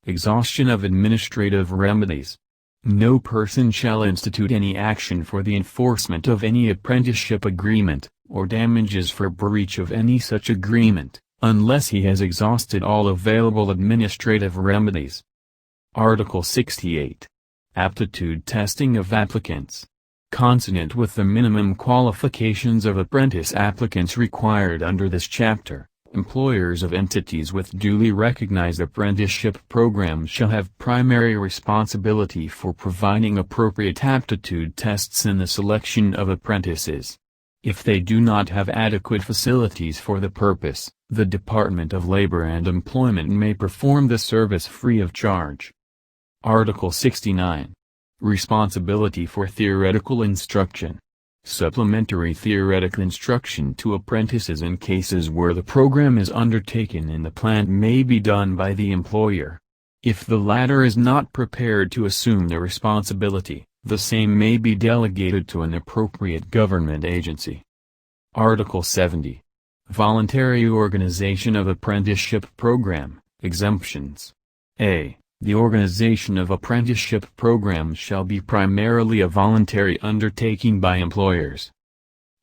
Exhaustion of administrative remedies. No person shall institute any action for the enforcement of any apprenticeship agreement, or damages for breach of any such agreement, unless he has exhausted all available administrative remedies. Article 68. Aptitude testing of applicants. Consonant with the minimum qualifications of apprentice applicants required under this chapter, employers of entities with duly recognized apprenticeship programs shall have primary responsibility for providing appropriate aptitude tests in the selection of apprentices. If they do not have adequate facilities for the purpose, the Department of Labor and Employment may perform the service free of charge. Article 69. Responsibility for theoretical instruction. Supplementary theoretical instruction to apprentices in cases where the program is undertaken in the plant may be done by the employer. If the latter is not prepared to assume the responsibility, the same may be delegated to an appropriate government agency. Article 70. Voluntary organization of apprenticeship program, exemptions. A. The organization of apprenticeship programs shall be primarily a voluntary undertaking by employers.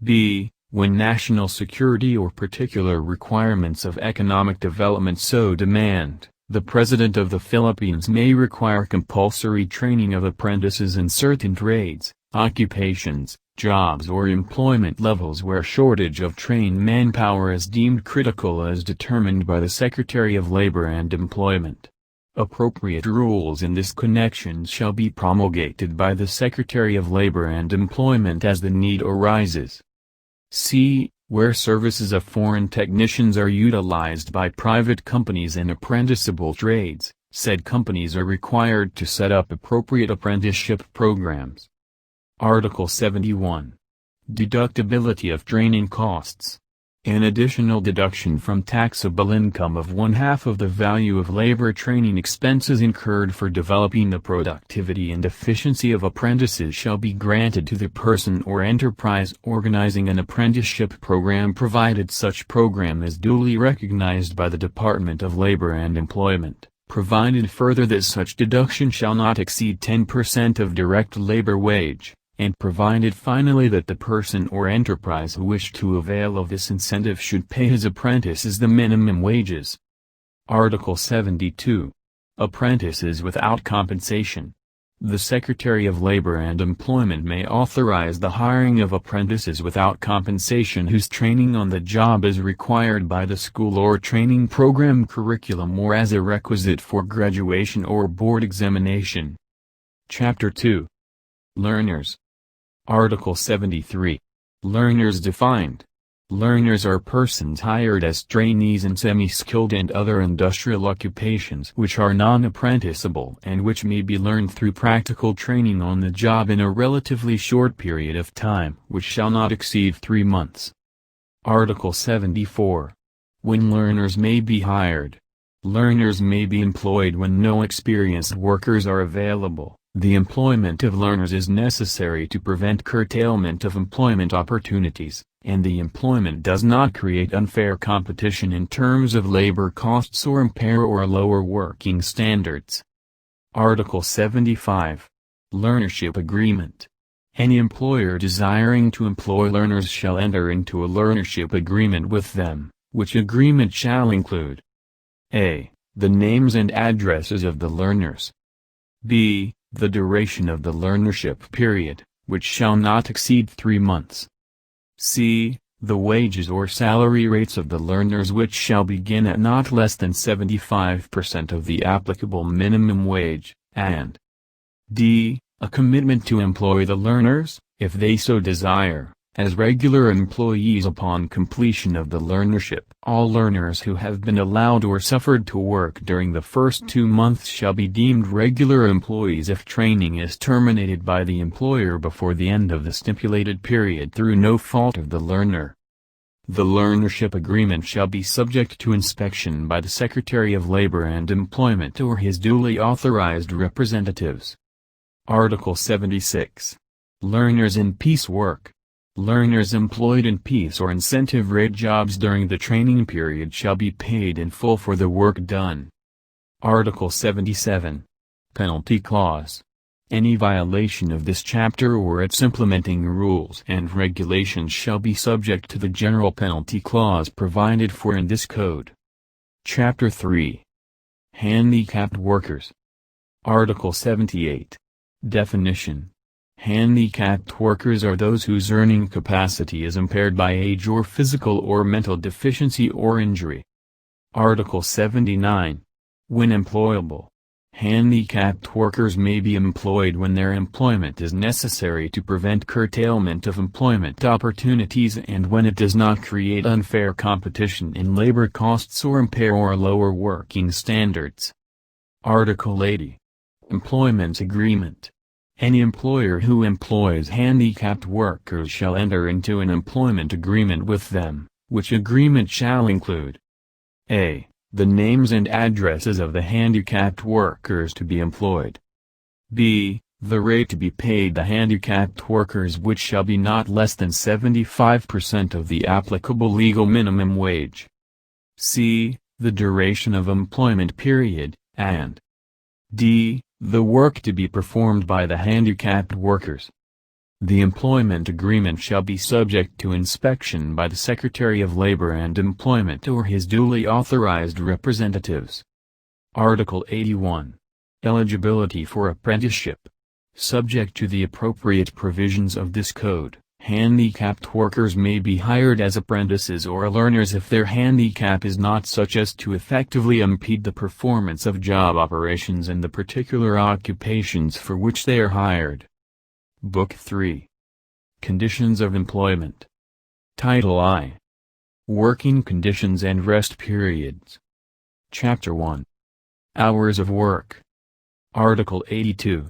B. When national security or particular requirements of economic development so demand, the President of the Philippines may require compulsory training of apprentices in certain trades, occupations, jobs or employment levels where shortage of trained manpower is deemed critical as determined by the Secretary of Labor and Employment. Appropriate rules in this connection shall be promulgated by the Secretary of Labor and Employment as the need arises. C. Where services of foreign technicians are utilized by private companies in apprenticeable trades, said companies are required to set up appropriate apprenticeship programs. Article 71. Deductibility of training costs. An additional deduction from taxable income of 1/2 of the value of labor training expenses incurred for developing the productivity and efficiency of apprentices shall be granted to the person or enterprise organizing an apprenticeship program provided such program is duly recognized by the Department of Labor and Employment, provided further that such deduction shall not exceed 10% of direct labor wage, and provided finally that the person or enterprise who wished to avail of this incentive should pay his apprentices the minimum wages. Article 72. Apprentices without compensation. The Secretary of Labor and Employment may authorize the hiring of apprentices without compensation whose training on the job is required by the school or training program curriculum or as a requisite for graduation or board examination. Chapter 2. Learners. Article 73. Learners defined. Learners are persons hired as trainees in semi-skilled and other industrial occupations which are non-apprenticeable and which may be learned through practical training on the job in a relatively short period of time which shall not exceed 3 months. Article 74. When learners may be hired. Learners may be employed when no experienced workers are available. The employment of learners is necessary to prevent curtailment of employment opportunities, and the employment does not create unfair competition in terms of labor costs or impair or lower working standards. Article 75. Learnership Agreement. Any employer desiring to employ learners shall enter into a learnership agreement with them, which agreement shall include a. The names and addresses of the learners. b. The duration of the learnership period, which shall not exceed 3 months. c. The wages or salary rates of the learners which shall begin at not less than 75% of the applicable minimum wage, and d. A commitment to employ the learners, if they so desire, as regular employees upon completion of the learnership. All learners who have been allowed or suffered to work during the first 2 months shall be deemed regular employees if training is terminated by the employer before the end of the stipulated period through no fault of the learner. The learnership agreement shall be subject to inspection by the Secretary of Labor and Employment or his duly authorized representatives. Article 76. Learners in piecework. Learners employed in piece or incentive rate jobs during the training period shall be paid in full for the work done. Article 77. Penalty Clause. Any violation of this chapter or its implementing rules and regulations shall be subject to the general penalty clause provided for in this code. Chapter 3. Handicapped workers. Article 78. Definition. Handicapped workers are those whose earning capacity is impaired by age or physical or mental deficiency or injury. Article 79. When employable. Handicapped workers may be employed when their employment is necessary to prevent curtailment of employment opportunities and when it does not create unfair competition in labor costs or impair or lower working standards. Article 80. Employment Agreement. Any employer who employs handicapped workers shall enter into an employment agreement with them, which agreement shall include a. The names and addresses of the handicapped workers to be employed. b. The rate to be paid the handicapped workers which shall be not less than 75% of the applicable legal minimum wage. c. The duration of employment period, and d. The work to be performed by the handicapped workers. The employment agreement shall be subject to inspection by the Secretary of Labor and Employment or his duly authorized representatives. Article 81. Eligibility for apprenticeship. Subject to the appropriate provisions of this code, handicapped workers may be hired as apprentices or learners if their handicap is not such as to effectively impede the performance of job operations in the particular occupations for which they are hired. Book 3. Conditions of Employment. Title I. Working Conditions and Rest Periods. Chapter 1. Hours of Work. Article 82.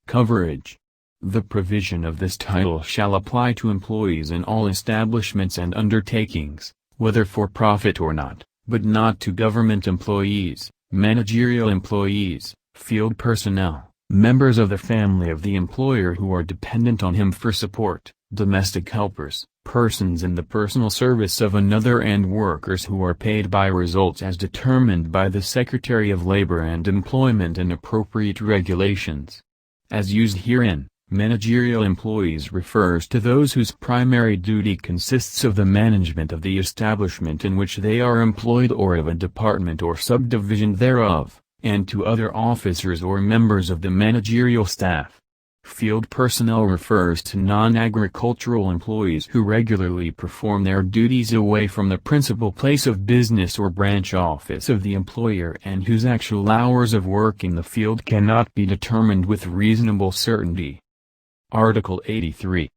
Coverage. The provision of this title shall apply to employees in all establishments and undertakings, whether for profit or not, but not to government employees, managerial employees, field personnel, members of the family of the employer who are dependent on him for support, domestic helpers, persons in the personal service of another and workers who are paid by results as determined by the Secretary of Labor and Employment and appropriate regulations. As used herein, managerial employees refers to those whose primary duty consists of the management of the establishment in which they are employed or of a department or subdivision thereof, and to other officers or members of the managerial staff. Field personnel refers to non-agricultural employees who regularly perform their duties away from the principal place of business or branch office of the employer and whose actual hours of work in the field cannot be determined with reasonable certainty. Article 83.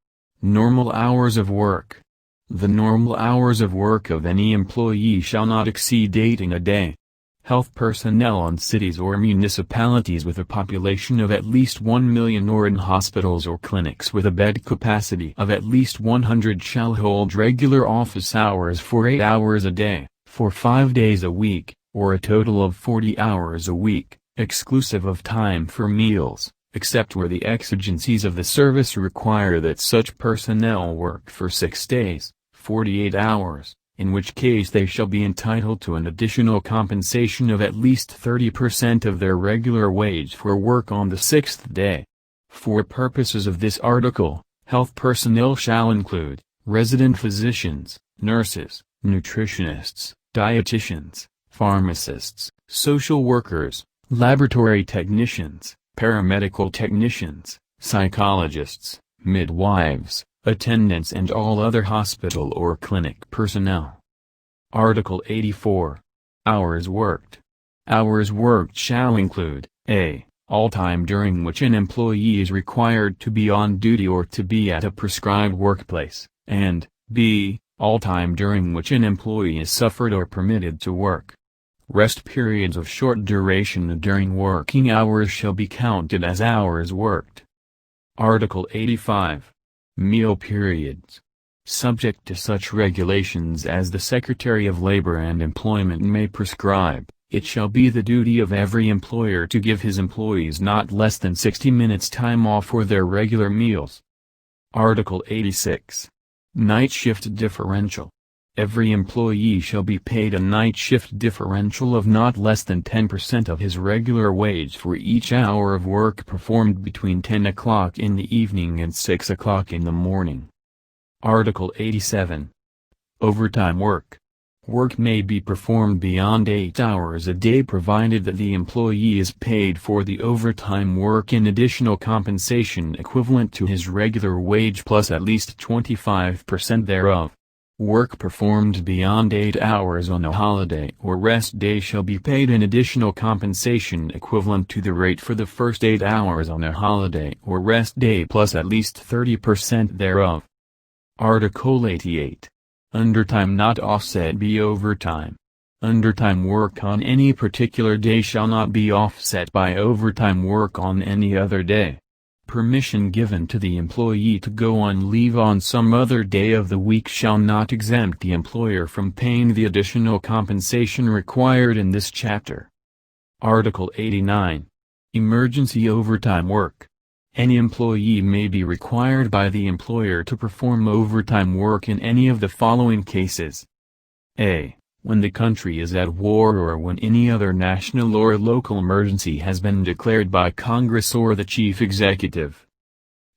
Normal hours of work. The normal hours of work of any employee shall not exceed 8 in a day. Health personnel in cities or municipalities with a population of at least 1 million or in hospitals or clinics with a bed capacity of at least 100 shall hold regular office hours for 8 hours a day, for 5 days a week, or a total of 40 hours a week, exclusive of time for meals, except where the exigencies of the service require that such personnel work for 6 days, 48 hours, in which case they shall be entitled to an additional compensation of at least 30% of their regular wage for work on the 6th day. For purposes of this article, health personnel shall include resident physicians, nurses, nutritionists, dietitians, pharmacists, social workers, laboratory technicians, paramedical technicians, psychologists, midwives, attendants and all other hospital or clinic personnel. Article 84. Hours worked. Hours worked shall include, a. all time during which an employee is required to be on duty or to be at a prescribed workplace, and, b. all time during which an employee is suffered or permitted to work. Rest periods of short duration during working hours shall be counted as hours worked. Article 85. Meal periods. Subject to such regulations as the Secretary of Labor and Employment may prescribe, it shall be the duty of every employer to give his employees not less than 60 minutes time off for their regular meals. Article 86. Night shift differential. Every employee shall be paid a night shift differential of not less than 10% of his regular wage for each hour of work performed between 10 o'clock in the evening and 6 o'clock in the morning. Article 87. Overtime work. Work may be performed beyond 8 hours a day provided that the employee is paid for the overtime work in additional compensation equivalent to his regular wage plus at least 25% thereof. Work performed beyond 8 hours on a holiday or rest day shall be paid an additional compensation equivalent to the rate for the first 8 hours on a holiday or rest day plus at least 30% thereof. Article 88. Undertime not offset by overtime. Undertime work on any particular day shall not be offset by overtime work on any other day. Permission given to the employee to go on leave on some other day of the week shall not exempt the employer from paying the additional compensation required in this chapter. Article 89. Emergency overtime work. Any employee may be required by the employer to perform overtime work in any of the following cases. A. When the country is at war or when any other national or local emergency has been declared by Congress or the Chief Executive.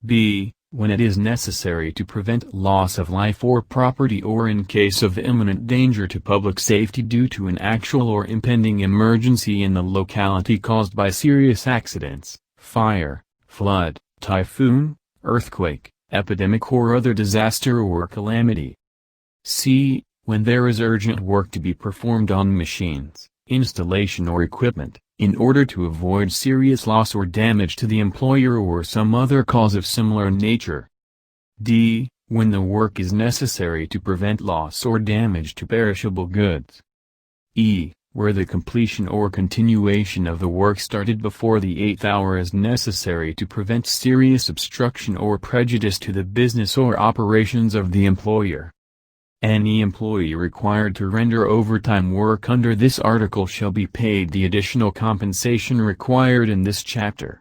B. When it is necessary to prevent loss of life or property or in case of imminent danger to public safety due to an actual or impending emergency in the locality caused by serious accidents, fire, flood, typhoon, earthquake, epidemic or other disaster or calamity. C. When there is urgent work to be performed on machines, installation or equipment, in order to avoid serious loss or damage to the employer or some other cause of similar nature. D. When the work is necessary to prevent loss or damage to perishable goods. E. Where the completion or continuation of the work started before the 8th hour is necessary to prevent serious obstruction or prejudice to the business or operations of the employer. Any employee required to render overtime work under this article shall be paid the additional compensation required in this chapter.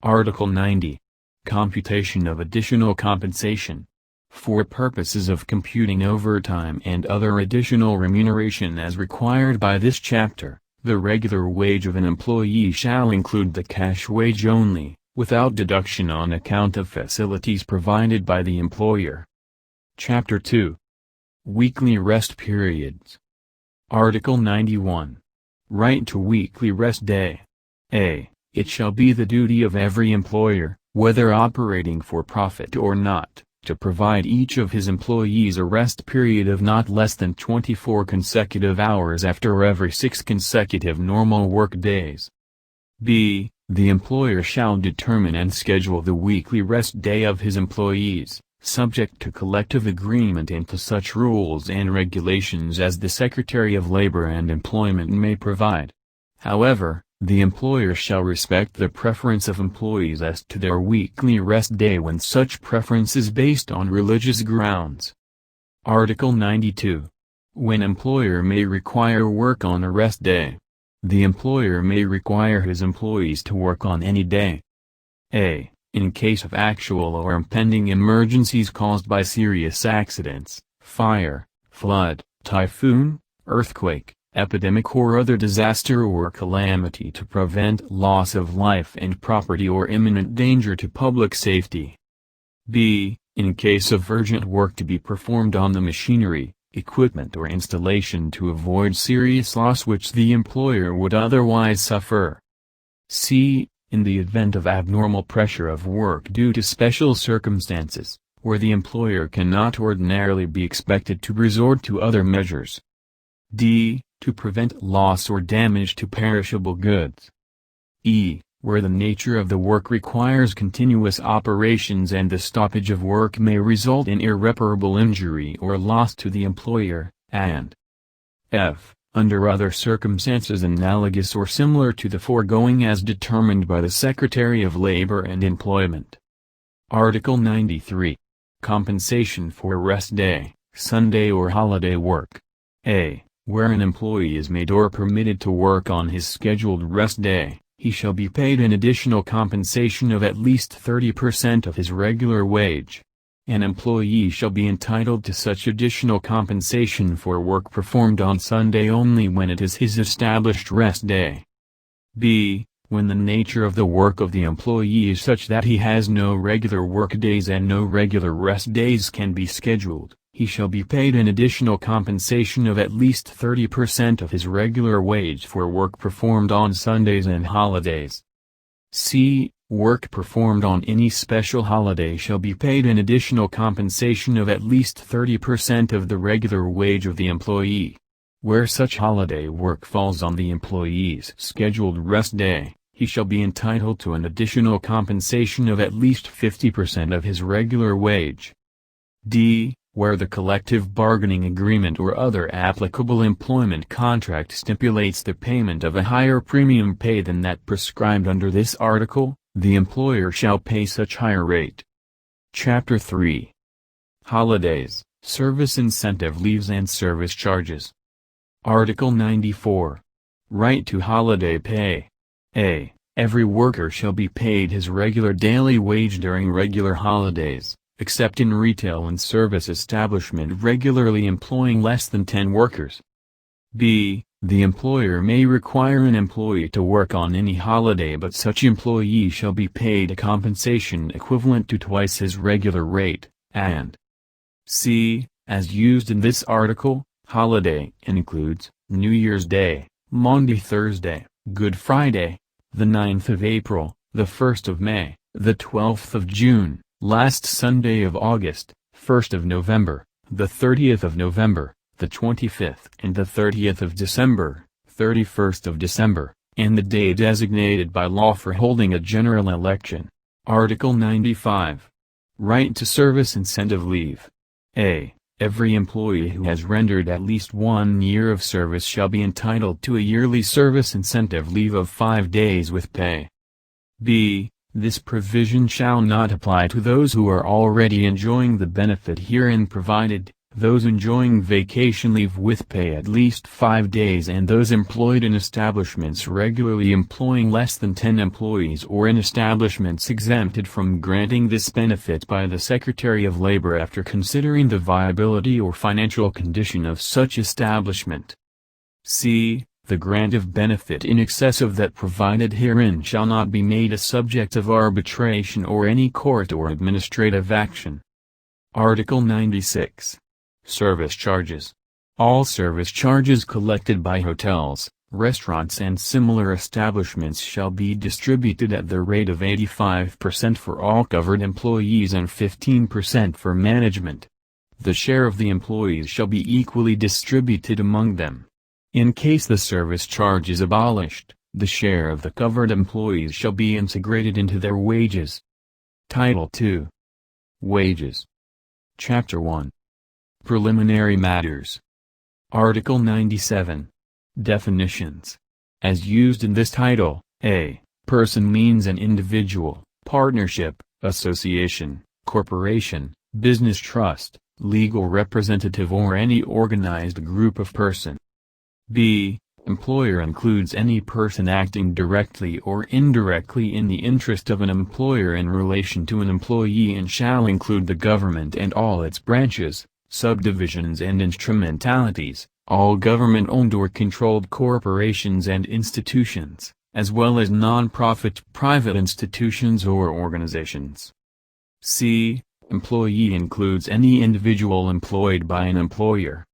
Article 90. Computation of additional compensation. For purposes of computing overtime and other additional remuneration as required by this chapter, the regular wage of an employee shall include the cash wage only, without deduction on account of facilities provided by the employer. Chapter 2. Weekly rest periods. Article 91. Right to weekly rest day. A. It shall be the duty of every employer, whether operating for profit or not, to provide each of his employees a rest period of not less than 24 consecutive hours after every 6 consecutive normal work days. B. The employer shall determine and schedule the weekly rest day of his employees, subject to collective agreement and to such rules and regulations as the Secretary of Labor and Employment may provide. However, the employer shall respect the preference of employees as to their weekly rest day when such preference is based on religious grounds. Article 92. When employer may require work on a rest day. The employer may require his employees to work on any day. A. In case of actual or impending emergencies caused by serious accidents, fire, flood, typhoon, earthquake, epidemic or other disaster or calamity to prevent loss of life and property or imminent danger to public safety. B. In case of urgent work to be performed on the machinery, equipment or installation to avoid serious loss which the employer would otherwise suffer. C. In the event of abnormal pressure of work due to special circumstances, where the employer cannot ordinarily be expected to resort to other measures. D. To prevent loss or damage to perishable goods. E. Where the nature of the work requires continuous operations and the stoppage of work may result in irreparable injury or loss to the employer, and F. Under other circumstances analogous or similar to the foregoing as determined by the Secretary of Labor and Employment. Article 93. Compensation for rest day, Sunday or holiday work. A. Where an employee is made or permitted to work on his scheduled rest day, he shall be paid an additional compensation of at least 30% of his regular wage. An employee shall be entitled to such additional compensation for work performed on Sunday only when it is his established rest day. B. When the nature of the work of the employee is such that he has no regular work days and no regular rest days can be scheduled, he shall be paid an additional compensation of at least 30% of his regular wage for work performed on Sundays and holidays. C. Work performed on any special holiday shall be paid an additional compensation of at least 30% of the regular wage of the employee. Where such holiday work falls on the employee's scheduled rest day, he shall be entitled to an additional compensation of at least 50% of his regular wage. D. Where the collective bargaining agreement or other applicable employment contract stipulates the payment of a higher premium pay than that prescribed under this article, the employer shall pay such higher rate. Chapter 3. Holidays, Service Incentive Leaves and Service Charges. Article 94. Right to holiday pay. A. Every worker shall be paid his regular daily wage during regular holidays, except in retail and service establishment regularly employing less than 10 workers. B. The employer may require an employee to work on any holiday, but such employee shall be paid a compensation equivalent to twice his regular rate, and C. As used in this article, holiday includes New Year's Day, Maundy Thursday, Good Friday, the 9th of April, the 1st of May, the 12th of June, last Sunday of August, 1st of November, the 30th of November, the 25th and the 30th of December, 31st of December, and the day designated by law for holding a general election. Article 95. Right to Service Incentive Leave. A. Every employee who has rendered at least 1 year of service shall be entitled to a yearly service incentive leave of 5 days with pay. B. This provision shall not apply to those who are already enjoying the benefit herein provided, those enjoying vacation leave with pay at least 5 days, and those employed in establishments regularly employing less than 10 employees or in establishments exempted from granting this benefit by the Secretary of Labor after considering the viability or financial condition of such establishment. C. The grant of benefit in excess of that provided herein shall not be made a subject of arbitration or any court or administrative action. Article 96. Service Charges. All service charges collected by hotels, restaurants and similar establishments shall be distributed at the rate of 85% for all covered employees and 15% for management. The share of the employees shall be equally distributed among them. In case the service charge is abolished, the share of the covered employees shall be integrated into their wages. Title II. Wages. Chapter 1. Preliminary Matters. Article 97. Definitions. As used in this title, a person means an individual, partnership, association, corporation, business trust, legal representative or any organized group of person. B. Employer includes any person acting directly or indirectly in the interest of an employer in relation to an employee, and shall include the government and all its branches, subdivisions and instrumentalities, all government-owned or controlled corporations and institutions, as well as non-profit private institutions or organizations. C. Employee includes any individual employed by an employer.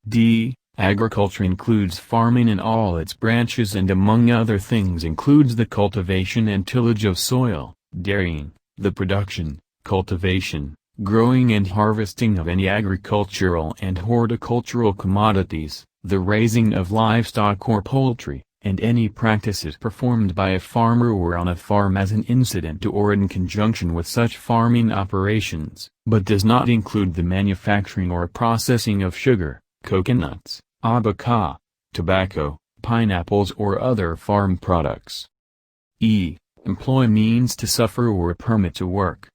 D. Agriculture includes farming in all its branches and among other things includes the cultivation and tillage of soil, dairying, the production, cultivation, growing and harvesting of any agricultural and horticultural commodities, the raising of livestock or poultry, and any practices performed by a farmer or on a farm as an incident to or in conjunction with such farming operations, but does not include the manufacturing or processing of sugar, coconuts, abaca, tobacco, pineapples or other farm products. Employ means to suffer or a permit to work.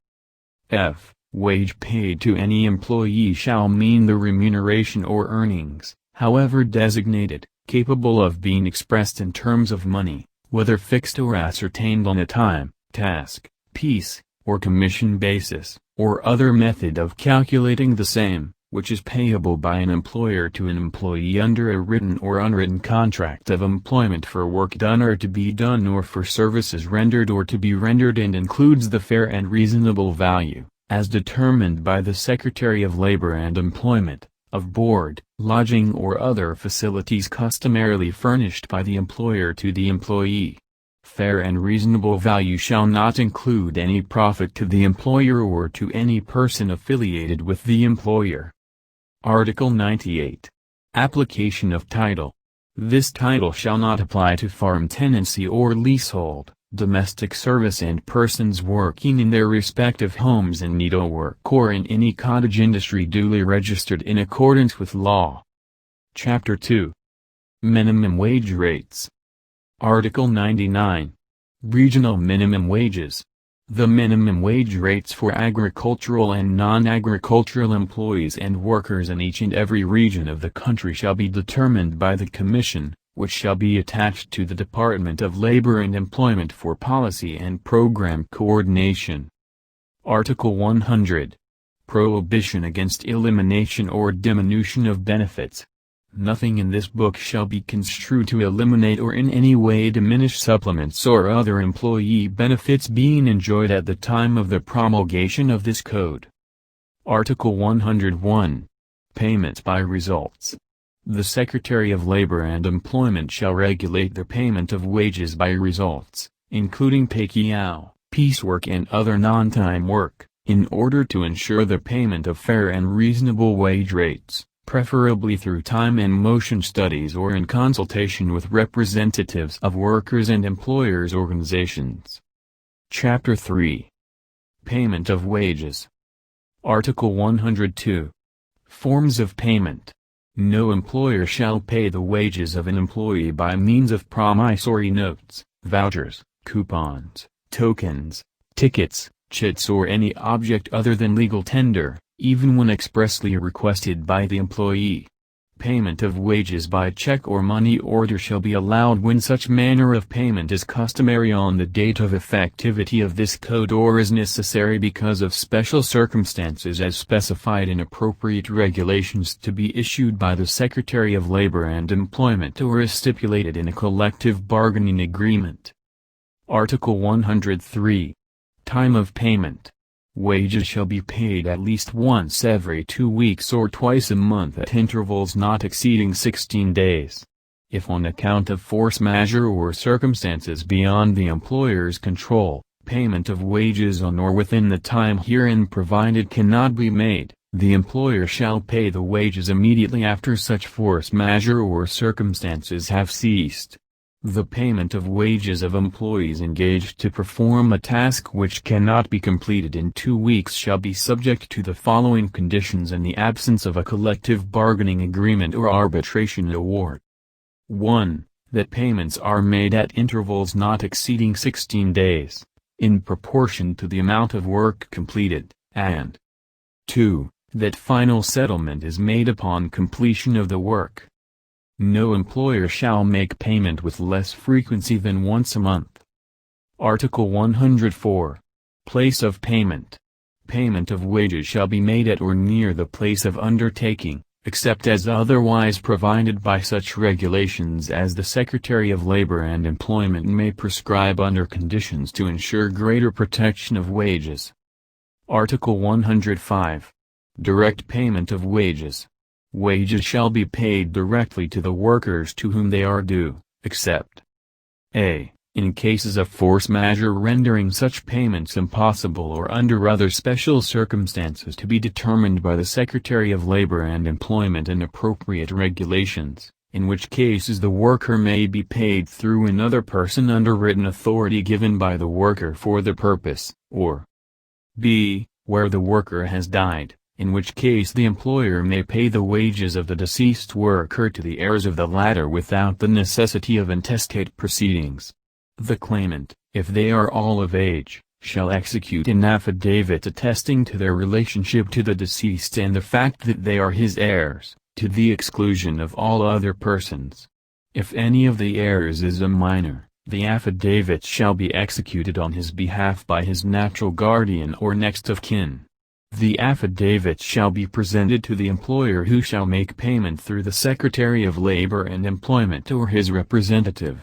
Wage paid to any employee shall mean the remuneration or earnings, however designated, capable of being expressed in terms of money, whether fixed or ascertained on a time, task, piece, or commission basis, or other method of calculating the same, which is payable by an employer to an employee under a written or unwritten contract of employment for work done or to be done or for services rendered or to be rendered, and includes the fair and reasonable value, as determined by the Secretary of Labor and Employment, of board, lodging or other facilities customarily furnished by the employer to the employee. Fair and reasonable value shall not include any profit to the employer or to any person affiliated with the employer. Article 98. Application of title. This title shall not apply to farm tenancy or leasehold, domestic service and persons working in their respective homes in needlework or in any cottage industry duly registered in accordance with law. Chapter 2. Minimum wage rates. Article 99. Regional minimum wages. The minimum wage rates for agricultural and non-agricultural employees and workers in each and every region of the country shall be determined by the Commission, which shall be attached to the Department of Labor and Employment for policy and program coordination. Article 100. Prohibition against elimination or diminution of benefits. Nothing in this book shall be construed to eliminate or in any way diminish supplements or other employee benefits being enjoyed at the time of the promulgation of this code. Article 101. Payment by results. The Secretary of Labor and Employment shall regulate the payment of wages by results, including pay-out, piecework and other non-time work, in order to ensure the payment of fair and reasonable wage rates, preferably through time and motion studies or in consultation with representatives of workers and employers' organizations. Chapter 3. Payment of wages. Article 102. Forms of payment. No employer shall pay the wages of an employee by means of promissory notes, vouchers, coupons, tokens, tickets, chits or any object other than legal tender, even when expressly requested by the employee. Payment of wages by check or money order shall be allowed when such manner of payment is customary on the date of effectivity of this code or is necessary because of special circumstances as specified in appropriate regulations to be issued by the Secretary of Labor and Employment or is stipulated in a collective bargaining agreement. Article 103. Time of payment. Wages shall be paid at least once every 2 weeks or twice a month at intervals not exceeding 16 days. If on account of force majeure or circumstances beyond the employer's control, payment of wages on or within the time herein provided cannot be made, the employer shall pay the wages immediately after such force majeure or circumstances have ceased. The payment of wages of employees engaged to perform a task which cannot be completed in 2 weeks shall be subject to the following conditions in the absence of a collective bargaining agreement or arbitration award. 1. That payments are made at intervals not exceeding 16 days, in proportion to the amount of work completed, and 2. That final settlement is made upon completion of the work. No employer shall make payment with less frequency than once a month. Article 104. Place of payment. Payment of wages shall be made at or near the place of undertaking, except as otherwise provided by such regulations as the Secretary of Labor and Employment may prescribe under conditions to ensure greater protection of wages. Article 105. Direct payment of wages. Wages shall be paid directly to the workers to whom they are due, except a. In cases of force majeure rendering such payments impossible or under other special circumstances to be determined by the Secretary of Labor and Employment and appropriate regulations, in which cases the worker may be paid through another person under written authority given by the worker for the purpose, or b. where the worker has died, in which case the employer may pay the wages of the deceased worker to the heirs of the latter without the necessity of intestate proceedings. The claimant, if they are all of age, shall execute an affidavit attesting to their relationship to the deceased and the fact that they are his heirs, to the exclusion of all other persons. If any of the heirs is a minor, the affidavit shall be executed on his behalf by his natural guardian or next of kin. The affidavit shall be presented to the employer who shall make payment through the Secretary of Labor and Employment or his representative.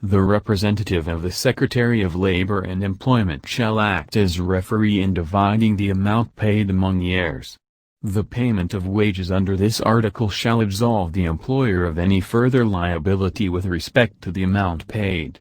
The representative of the Secretary of Labor and Employment shall act as referee in dividing the amount paid among the heirs. The payment of wages under this article shall absolve the employer of any further liability with respect to the amount paid.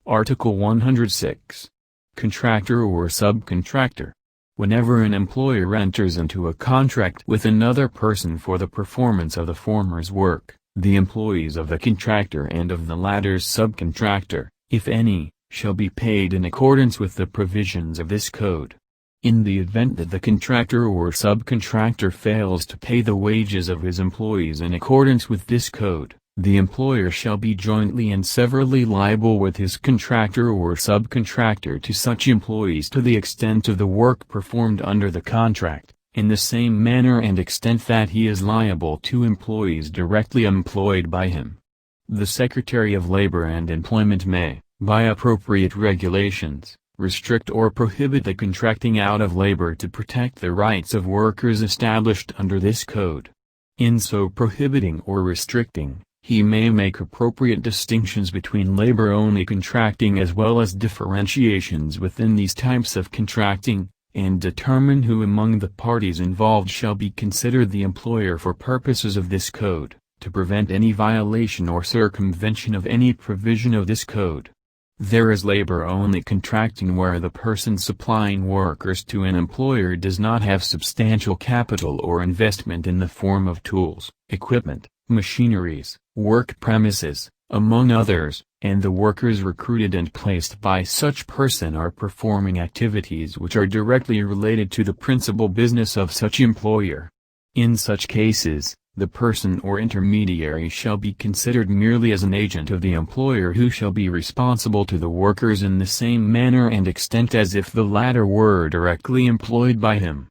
Article 106. Contractor or subcontractor. Whenever an employer enters into a contract with another person for the performance of the former's work, the employees of the contractor and of the latter's subcontractor, if any, shall be paid in accordance with the provisions of this code. In the event that the contractor or subcontractor fails to pay the wages of his employees in accordance with this code, the employer shall be jointly and severally liable with his contractor or subcontractor to such employees to the extent of the work performed under the contract, in the same manner and extent that he is liable to employees directly employed by him. The Secretary of Labor and Employment may, by appropriate regulations, restrict or prohibit the contracting out of labor to protect the rights of workers established under this code. In so prohibiting or restricting, he may make appropriate distinctions between labor-only contracting as well as differentiations within these types of contracting, and determine who among the parties involved shall be considered the employer for purposes of this code, to prevent any violation or circumvention of any provision of this code. There is labor-only contracting where the person supplying workers to an employer does not have substantial capital or investment in the form of tools, equipment, machineries, work premises, among others, and the workers recruited and placed by such person are performing activities which are directly related to the principal business of such employer. In such cases, the person or intermediary shall be considered merely as an agent of the employer who shall be responsible to the workers in the same manner and extent as if the latter were directly employed by him.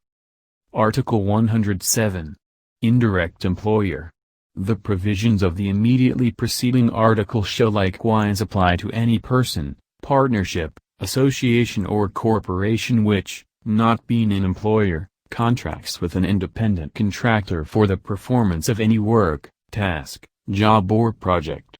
Article 107. Indirect employer. The provisions of the immediately preceding article shall likewise apply to any person, partnership, association or corporation which, not being an employer, contracts with an independent contractor for the performance of any work, task, job or project.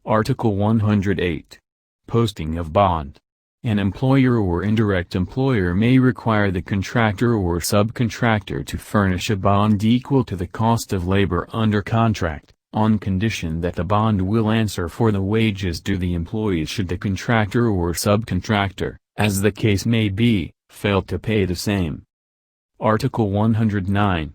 Article 108. Posting of bond. An employer or indirect employer may require the contractor or subcontractor to furnish a bond equal to the cost of labor under contract, on condition that the bond will answer for the wages due the employees should the contractor or subcontractor, as the case may be, fail to pay the same. Article 109.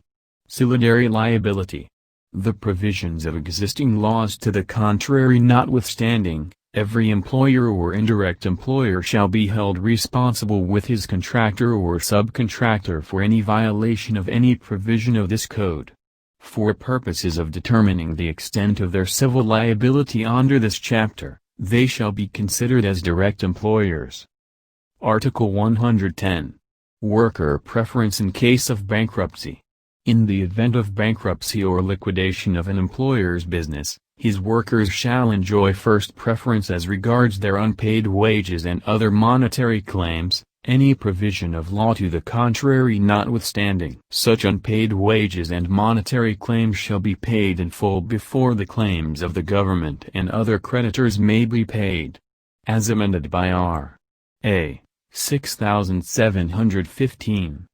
Solidary liability. The provisions of existing laws to the contrary notwithstanding, every employer or indirect employer shall be held responsible with his contractor or subcontractor for any violation of any provision of this code. For purposes of determining the extent of their civil liability under this chapter, they shall be considered as direct employers. Article 110. Worker preference in case of bankruptcy. In the event of bankruptcy or liquidation of an employer's business, his workers shall enjoy first preference as regards their unpaid wages and other monetary claims, any provision of law to the contrary notwithstanding. Such unpaid wages and monetary claims shall be paid in full before the claims of the government and other creditors may be paid. As amended by R.A. 6715.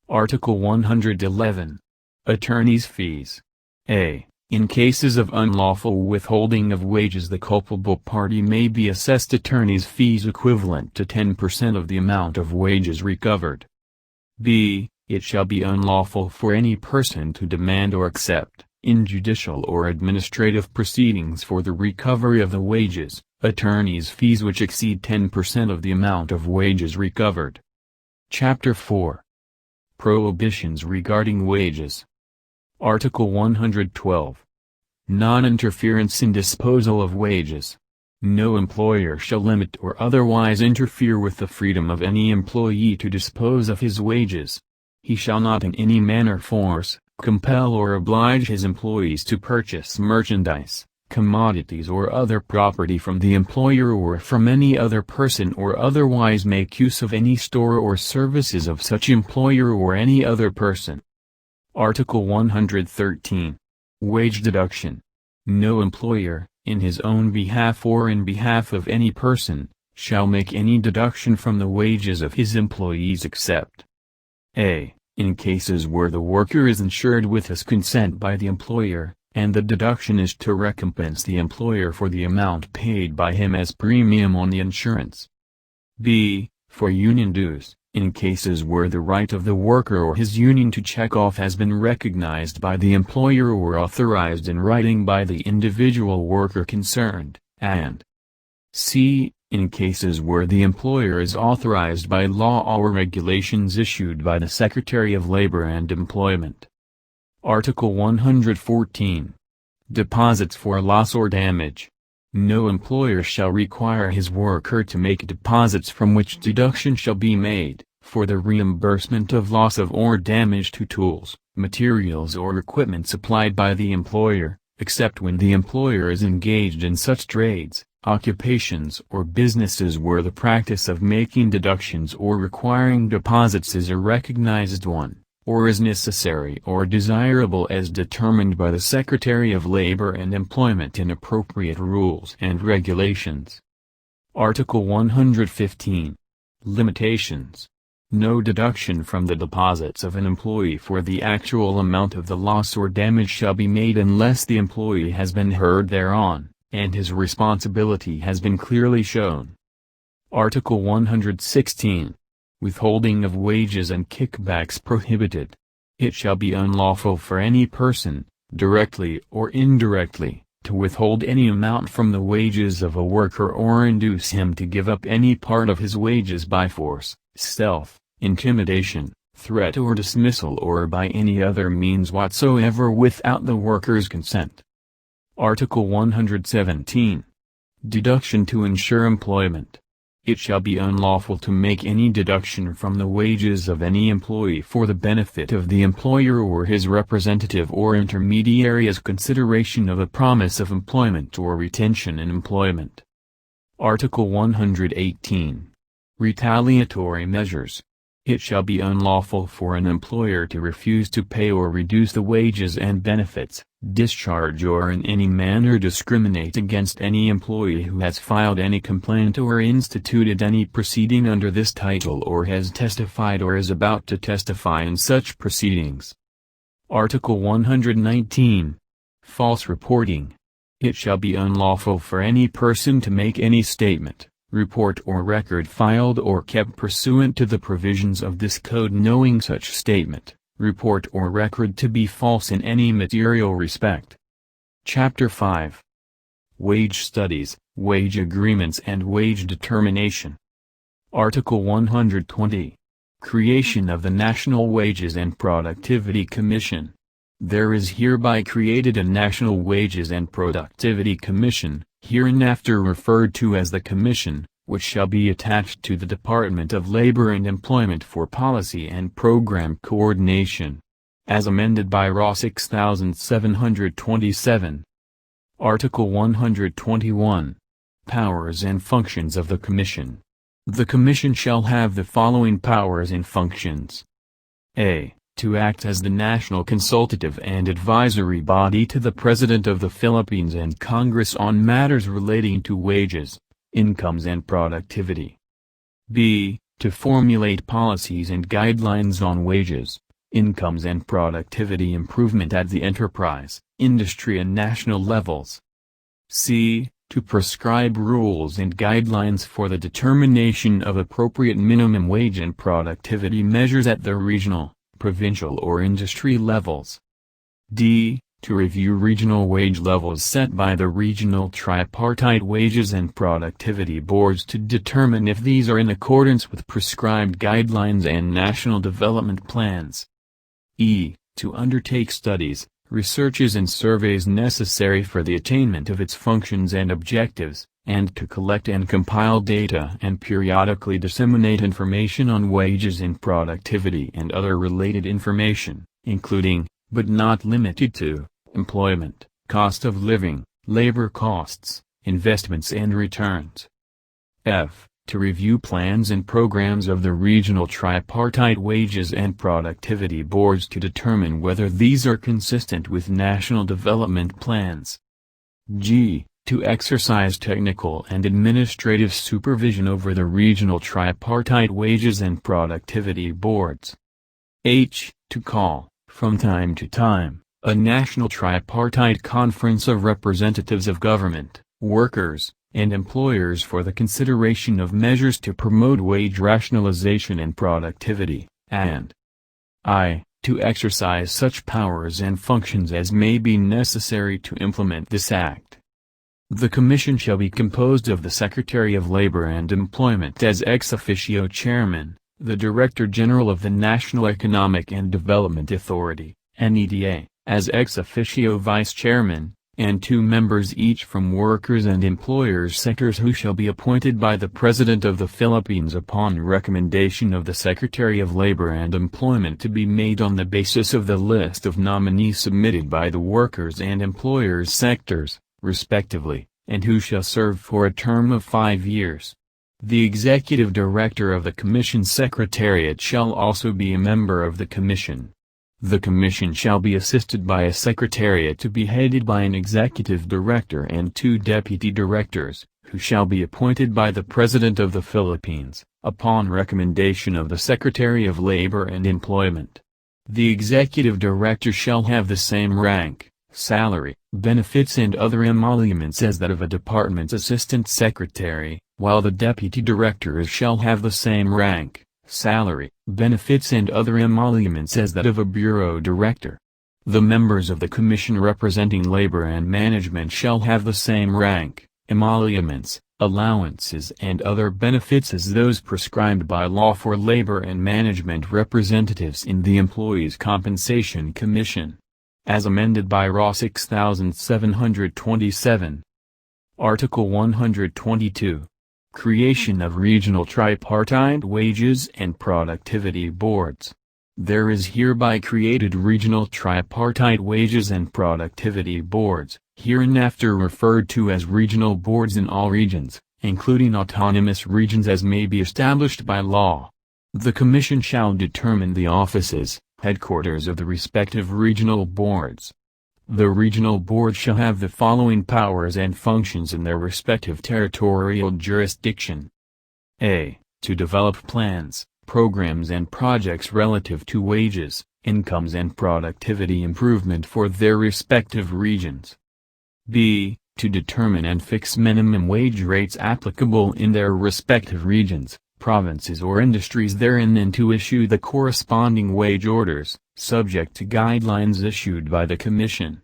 Article 111. Attorney's fees. A. In cases of unlawful withholding of wages, the culpable party may be assessed attorney's fees equivalent to 10% of the amount of wages recovered. b. It shall be unlawful for any person to demand or accept, in judicial or administrative proceedings for the recovery of the wages, attorney's fees which exceed 10% of the amount of wages recovered. Chapter 4. Prohibitions regarding wages. Article 112. Non-interference in disposal of wages. No employer shall limit or otherwise interfere with the freedom of any employee to dispose of his wages. He shall not in any manner force, compel or oblige his employees to purchase merchandise, commodities or other property from the employer or from any other person, or otherwise make use of any store or services of such employer or any other person. Article 113. Wage deduction. No employer, in his own behalf or in behalf of any person, shall make any deduction from the wages of his employees except a. In cases where the worker is insured with his consent by the employer, and the deduction is to recompense the employer for the amount paid by him as premium on the insurance. b. For union dues, in cases where the right of the worker or his union to check off has been recognized by the employer or authorized in writing by the individual worker concerned, and c. In cases where the employer is authorized by law or regulations issued by the Secretary of Labor and Employment. Article 114. Deposits for loss or damage. No employer shall require his worker to make deposits from which deduction shall be made, for the reimbursement of loss of or damage to tools, materials or equipment supplied by the employer, except when the employer is engaged in such trades, occupations or businesses where the practice of making deductions or requiring deposits is a recognized one, or is necessary or desirable as determined by the Secretary of Labor and Employment in appropriate rules and regulations. Article 115. Limitations. No deduction from the deposits of an employee for the actual amount of the loss or damage shall be made unless the employee has been heard thereon, and his responsibility has been clearly shown. Article 116. Withholding of wages and kickbacks prohibited. It shall be unlawful for any person, directly or indirectly, to withhold any amount from the wages of a worker or induce him to give up any part of his wages by force, stealth, intimidation, threat or dismissal, or by any other means whatsoever without the worker's consent. Article 117. Deduction to ensure employment. It shall be unlawful to make any deduction from the wages of any employee for the benefit of the employer or his representative or intermediary as consideration of a promise of employment or retention in employment. Article 118. Retaliatory measures. It shall be unlawful for an employer to refuse to pay or reduce the wages and benefits, discharge or in any manner discriminate against any employee who has filed any complaint or instituted any proceeding under this title or has testified or is about to testify in such proceedings. Article 119. False reporting. It shall be unlawful for any person to make any statement, report or record filed or kept pursuant to the provisions of this code knowing such statement, report or record to be false in any material respect. Chapter 5. Wage studies, wage agreements and wage determination. Article 120. Creation of the National Wages and Productivity Commission. There is hereby created a National Wages and Productivity Commission, hereinafter referred to as the Commission, which shall be attached to the Department of Labor and Employment for policy and program coordination. As amended by Raw 6727. Article 121. Powers and functions of the Commission. The Commission shall have the following powers and functions. A. To act as the national consultative and advisory body to the President of the Philippines and Congress on matters relating to wages, incomes and productivity. B. To formulate policies and guidelines on wages, incomes and productivity improvement at the enterprise, industry and national levels. C. To prescribe rules and guidelines for the determination of appropriate minimum wage and productivity measures at the regional, provincial or industry levels. D. To review regional wage levels set by the regional tripartite wages and productivity boards to determine if these are in accordance with prescribed guidelines and national development plans. E. To undertake studies, researches and surveys necessary for the attainment of its functions and objectives, and to collect and compile data and periodically disseminate information on wages and productivity and other related information, including, but not limited to, employment, cost of living, labor costs, investments and returns. F. To review plans and programs of the regional tripartite wages and productivity boards to determine whether these are consistent with national development plans. G. To exercise technical and administrative supervision over the regional tripartite wages and productivity boards. H. To call, from time to time, a national tripartite conference of representatives of government, workers, and employers for the consideration of measures to promote wage rationalization and productivity, and I. To exercise such powers and functions as may be necessary to implement this act. The Commission shall be composed of the Secretary of Labor and Employment as ex officio chairman, the Director General of the National Economic and Development Authority, NEDA, as ex officio vice chairman, and 2 members each from workers and employers sectors who shall be appointed by the President of the Philippines upon recommendation of the Secretary of Labor and Employment to be made on the basis of the list of nominees submitted by the workers and employers sectors, respectively, and who shall serve for a term of 5 years. The Executive Director of the Commission Secretariat shall also be a member of the Commission. The Commission shall be assisted by a Secretariat to be headed by an Executive Director and 2 Deputy Directors, who shall be appointed by the President of the Philippines, upon recommendation of the Secretary of Labor and Employment. The Executive Director shall have the same rank, salary, benefits and other emoluments as that of a Department's Assistant Secretary, while the Deputy Directors shall have the same rank, salary, benefits and other emoluments as that of a Bureau Director. The members of the Commission representing Labor and Management shall have the same rank, emoluments, allowances and other benefits as those prescribed by law for Labor and Management representatives in the Employees' Compensation Commission. As amended by RA 6727. Article 122. Creation of Regional Tripartite Wages and Productivity Boards. There is hereby created Regional Tripartite Wages and Productivity Boards, hereinafter referred to as regional boards in all regions, including autonomous regions as may be established by law. The Commission shall determine the offices, headquarters of the respective regional boards. The regional boards shall have the following powers and functions in their respective territorial jurisdiction. A. To develop plans, programs and projects relative to wages, incomes and productivity improvement for their respective regions. B. To determine and fix minimum wage rates applicable in their respective regions, provinces or industries therein and to issue the corresponding wage orders, subject to guidelines issued by the Commission.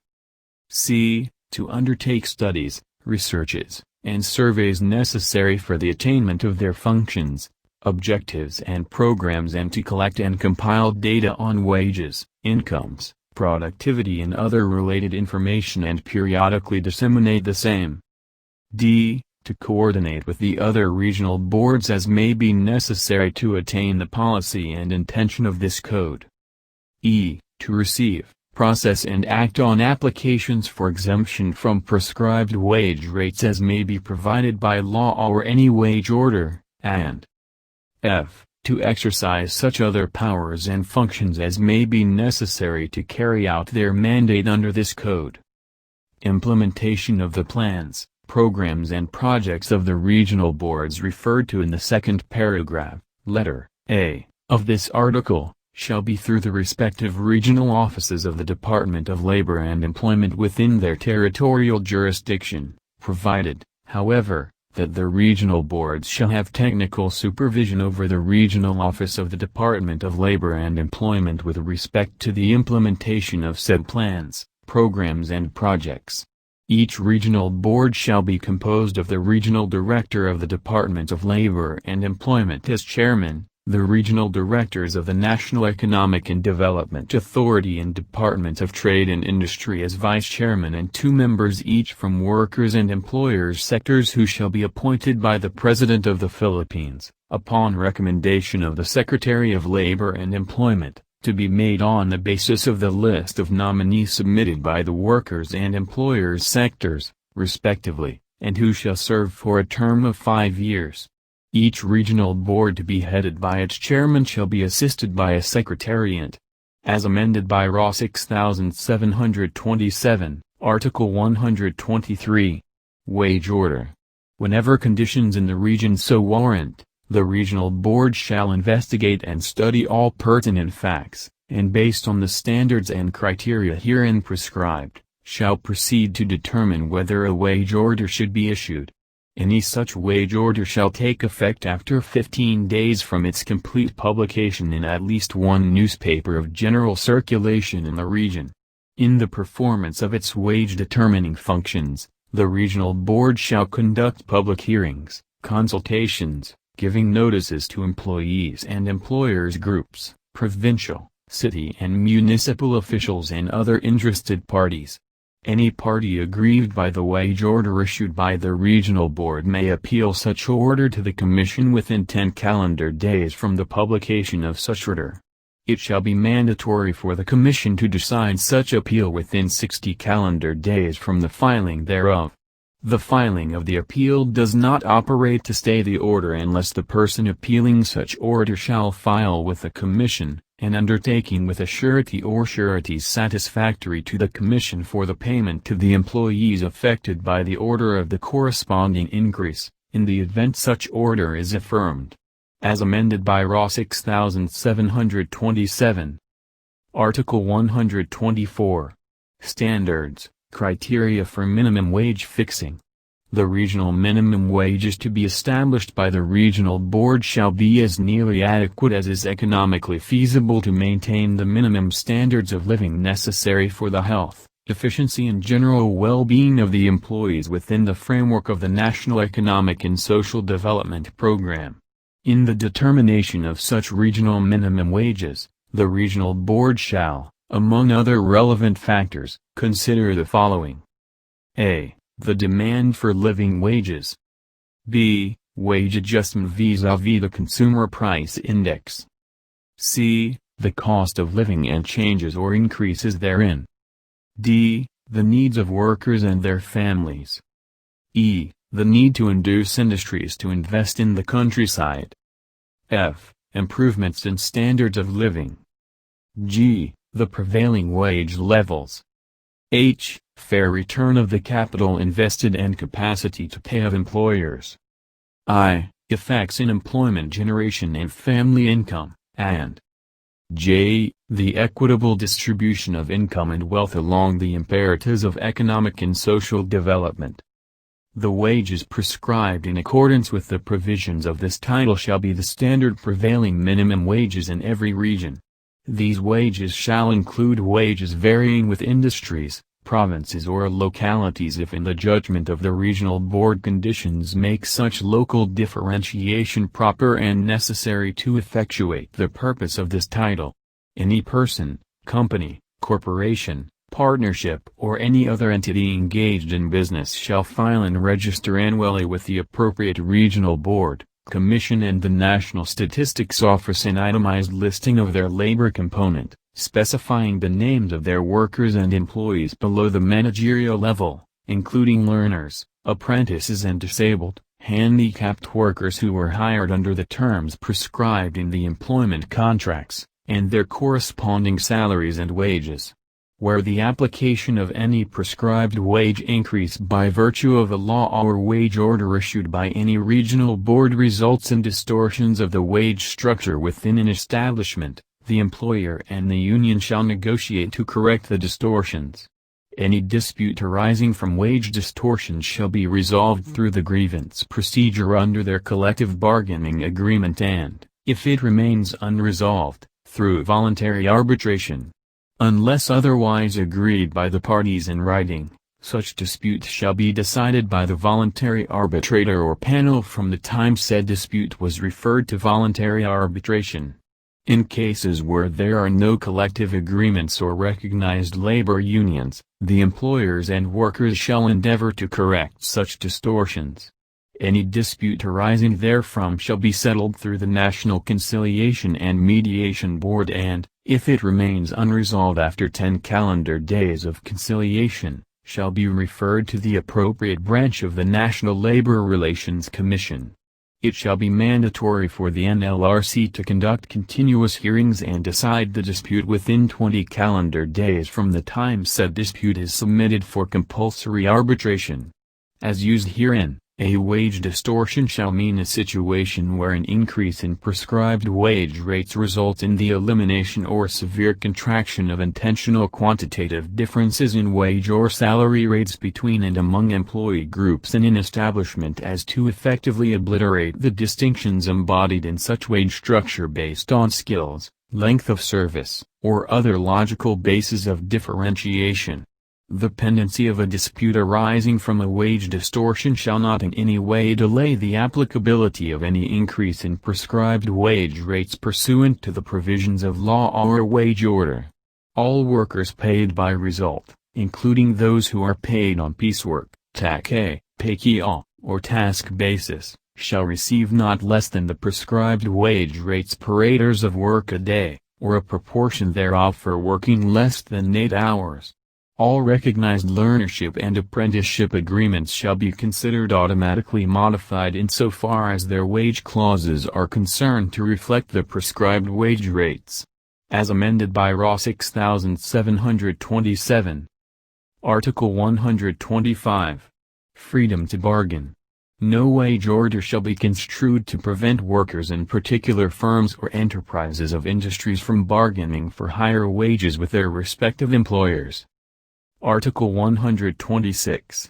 C. To undertake studies, researches, and surveys necessary for the attainment of their functions, objectives and programs and to collect and compile data on wages, incomes, productivity and other related information and periodically disseminate the same. D. To coordinate with the other regional boards as may be necessary to attain the policy and intention of this code. E. To receive, process and act on applications for exemption from prescribed wage rates as may be provided by law or any wage order, and F. To exercise such other powers and functions as may be necessary to carry out their mandate under this code. Implementation of the plans, programs and projects of the regional boards referred to in the second paragraph, letter A, of this article, shall be through the respective regional offices of the Department of Labor and Employment within their territorial jurisdiction, provided, however, that the regional boards shall have technical supervision over the regional office of the Department of Labor and Employment with respect to the implementation of said plans, programs and projects. Each regional board shall be composed of the regional director of the Department of Labor and Employment as chairman, the regional directors of the National Economic and Development Authority and Department of Trade and Industry as vice chairman, and 2 members each from workers' and employers' sectors who shall be appointed by the President of the Philippines, upon recommendation of the Secretary of Labor and Employment, to be made on the basis of the list of nominees submitted by the workers' and employers' sectors, respectively, and who shall serve for a term of 5 years. Each regional board to be headed by its chairman shall be assisted by a secretariat. As amended by RA 6727, Article 123. Wage Order. Whenever conditions in the region so warrant, the regional board shall investigate and study all pertinent facts, and based on the standards and criteria herein prescribed, shall proceed to determine whether a wage order should be issued. Any such wage order shall take effect after 15 days from its complete publication in at least one newspaper of general circulation in the region. In the performance of its wage-determining functions, the regional board shall conduct public hearings, consultations, giving notices to employees and employers groups, provincial, city and municipal officials and other interested parties. Any party aggrieved by the wage order issued by the regional board may appeal such order to the Commission within 10 calendar days from the publication of such order. It shall be mandatory for the Commission to decide such appeal within 60 calendar days from the filing thereof. The filing of the appeal does not operate to stay the order unless the person appealing such order shall file with the Commission an undertaking with a surety or sureties satisfactory to the Commission for the payment to the employees affected by the order of the corresponding increase, in the event such order is affirmed. As amended by RA 6727. Article 124. Standards, criteria for minimum wage fixing. The regional minimum wages to be established by the regional board shall be as nearly adequate as is economically feasible to maintain the minimum standards of living necessary for the health, efficiency and general well-being of the employees within the framework of the National Economic and Social Development Program. In the determination of such regional minimum wages, the regional board shall, among other relevant factors, consider the following. A. The demand for living wages. B. Wage adjustment vis-à-vis the Consumer Price Index. C. The cost of living and changes or increases therein. D. The needs of workers and their families. E. The need to induce industries to invest in the countryside. F. Improvements in standards of living. G. The prevailing wage levels. H. Fair return of the capital invested and capacity to pay of employers. I. Effects in employment generation and family income, and J. The equitable distribution of income and wealth along the imperatives of economic and social development. The wages prescribed in accordance with the provisions of this title shall be the standard prevailing minimum wages in every region. These wages shall include wages varying with industries, provinces or localities if in the judgment of the regional board conditions make such local differentiation proper and necessary to effectuate the purpose of this title. Any person, company, corporation, partnership or any other entity engaged in business shall file and register annually with the appropriate regional board, commission and the National Statistics Office an itemized listing of their labor component, specifying the names of their workers and employees below the managerial level, including learners, apprentices and disabled, handicapped workers who were hired under the terms prescribed in the employment contracts, and their corresponding salaries and wages. Where the application of any prescribed wage increase by virtue of a law or wage order issued by any regional board results in distortions of the wage structure within an establishment, the employer and the union shall negotiate to correct the distortions. Any dispute arising from wage distortions shall be resolved through the grievance procedure under their collective bargaining agreement and, if it remains unresolved, through voluntary arbitration. Unless otherwise agreed by the parties in writing, such dispute shall be decided by the voluntary arbitrator or panel from the time said dispute was referred to voluntary arbitration. In cases where there are no collective agreements or recognized labor unions, the employers and workers shall endeavor to correct such distortions. Any dispute arising therefrom shall be settled through the National Conciliation and Mediation Board and, if it remains unresolved after 10 calendar days of conciliation, shall be referred to the appropriate branch of the National Labor Relations Commission. It shall be mandatory for the NLRC to conduct continuous hearings and decide the dispute within 20 calendar days from the time said dispute is submitted for compulsory arbitration. As used herein, a wage distortion shall mean a situation where an increase in prescribed wage rates results in the elimination or severe contraction of intentional quantitative differences in wage or salary rates between and among employee groups in an establishment as to effectively obliterate the distinctions embodied in such wage structure based on skills, length of service, or other logical bases of differentiation. The pendency of a dispute arising from a wage distortion shall not in any way delay the applicability of any increase in prescribed wage rates pursuant to the provisions of law or wage order. All workers paid by result, including those who are paid on piecework, TAC-A, PAYKIA, or task basis, shall receive not less than the prescribed wage rates per 8 hours of work a day, or a proportion thereof for working less than 8 hours. All recognized learnership and apprenticeship agreements shall be considered automatically modified insofar as their wage clauses are concerned to reflect the prescribed wage rates. As amended by RA 6727. Article 125. Freedom to bargain. No wage order shall be construed to prevent workers in particular firms or enterprises of industries from bargaining for higher wages with their respective employers. Article 126.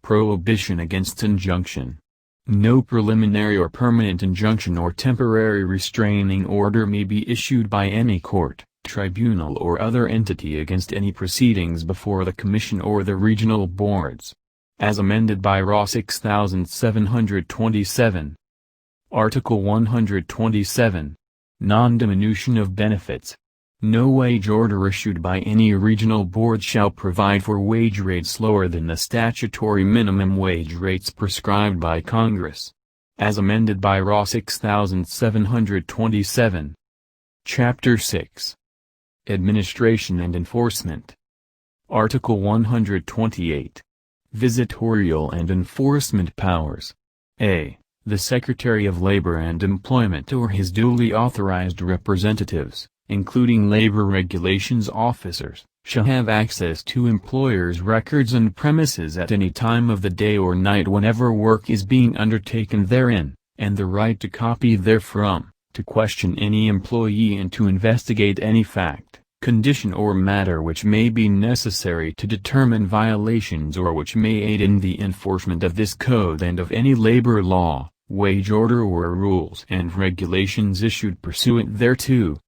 Prohibition against injunction. No preliminary or permanent injunction or temporary restraining order may be issued by any court, tribunal or other entity against any proceedings before the Commission or the regional boards. As amended by RA 6727. Article 127. Non-diminution of benefits. No wage order issued by any regional board shall provide for wage rates lower than the statutory minimum wage rates prescribed by Congress. As amended by RA 6727. Chapter 6. Administration and Enforcement. Article 128. Visitorial and Enforcement Powers. A. The Secretary of Labor and Employment or his duly authorized representatives, including labor regulations officers, shall have access to employers' records and premises at any time of the day or night whenever work is being undertaken therein, and the right to copy therefrom, to question any employee and to investigate any fact, condition or matter which may be necessary to determine violations or which may aid in the enforcement of this code and of any labor law, wage order or rules and regulations issued pursuant thereto.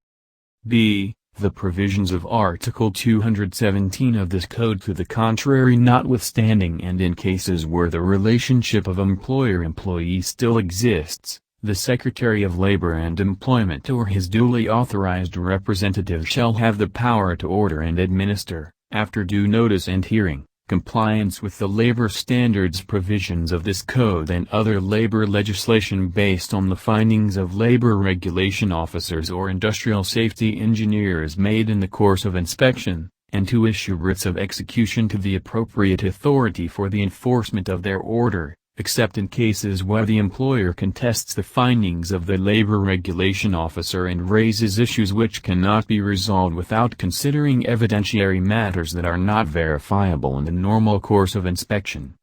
B. The provisions of Article 217 of this code to the contrary notwithstanding and in cases where the relationship of employer-employee still exists, the Secretary of Labor and Employment or his duly authorized representative shall have the power to order and administer, after due notice and hearing, compliance with the labor standards provisions of this code and other labor legislation based on the findings of labor regulation officers or industrial safety engineers made in the course of inspection, and to issue writs of execution to the appropriate authority for the enforcement of their order, except in cases where the employer contests the findings of the labor regulation officer and raises issues which cannot be resolved without considering evidentiary matters that are not verifiable in the normal course of inspection.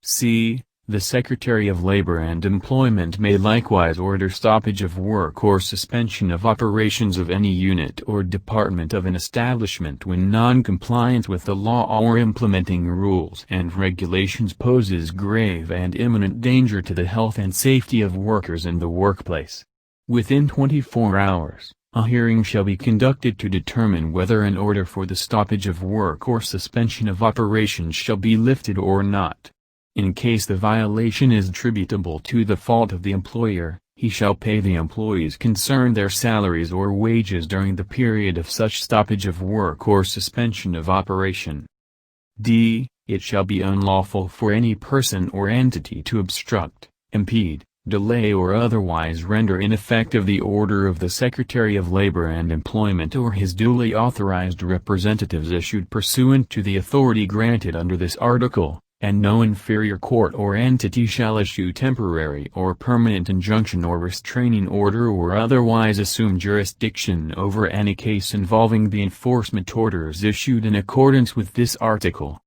C. The Secretary of Labor and Employment may likewise order stoppage of work or suspension of operations of any unit or department of an establishment when non-compliance with the law or implementing rules and regulations poses grave and imminent danger to the health and safety of workers in the workplace. Within 24 hours, a hearing shall be conducted to determine whether an order for the stoppage of work or suspension of operations shall be lifted or not. In case the violation is attributable to the fault of the employer, he shall pay the employees concerned their salaries or wages during the period of such stoppage of work or suspension of operation. D. It shall be unlawful for any person or entity to obstruct, impede, delay or otherwise render ineffective the order of the Secretary of Labor and Employment or his duly authorized representatives issued pursuant to the authority granted under this article, and no inferior court or entity shall issue temporary or permanent injunction or restraining order or otherwise assume jurisdiction over any case involving the enforcement orders issued in accordance with this article.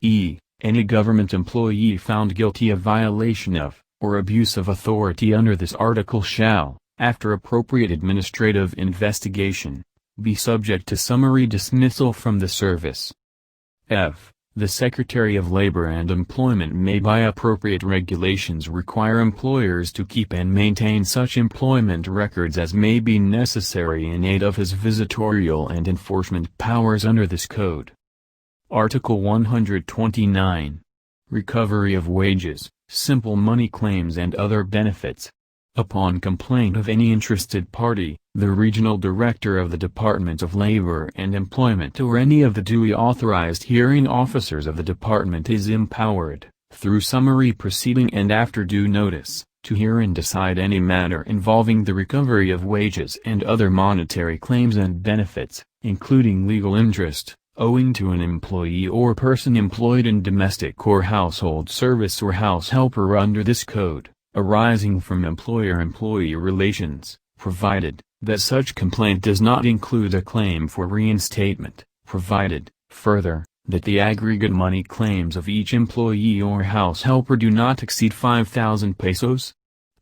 E. Any government employee found guilty of violation of, or abuse of authority under this article shall, after appropriate administrative investigation, be subject to summary dismissal from the service. F. The Secretary of Labor and Employment may by appropriate regulations require employers to keep and maintain such employment records as may be necessary in aid of his visitorial and enforcement powers under this code. Article 129. Recovery of wages, simple money claims and other benefits. Upon complaint of any interested party, the Regional Director of the Department of Labor and Employment or any of the duly authorized hearing officers of the department is empowered, through summary proceeding and after due notice, to hear and decide any matter involving the recovery of wages and other monetary claims and benefits, including legal interest, owing to an employee or person employed in domestic or household service or house helper under this code, arising from employer-employee relations, provided that such complaint does not include a claim for reinstatement, provided, further, that the aggregate money claims of each employee or house helper do not exceed 5,000 pesos.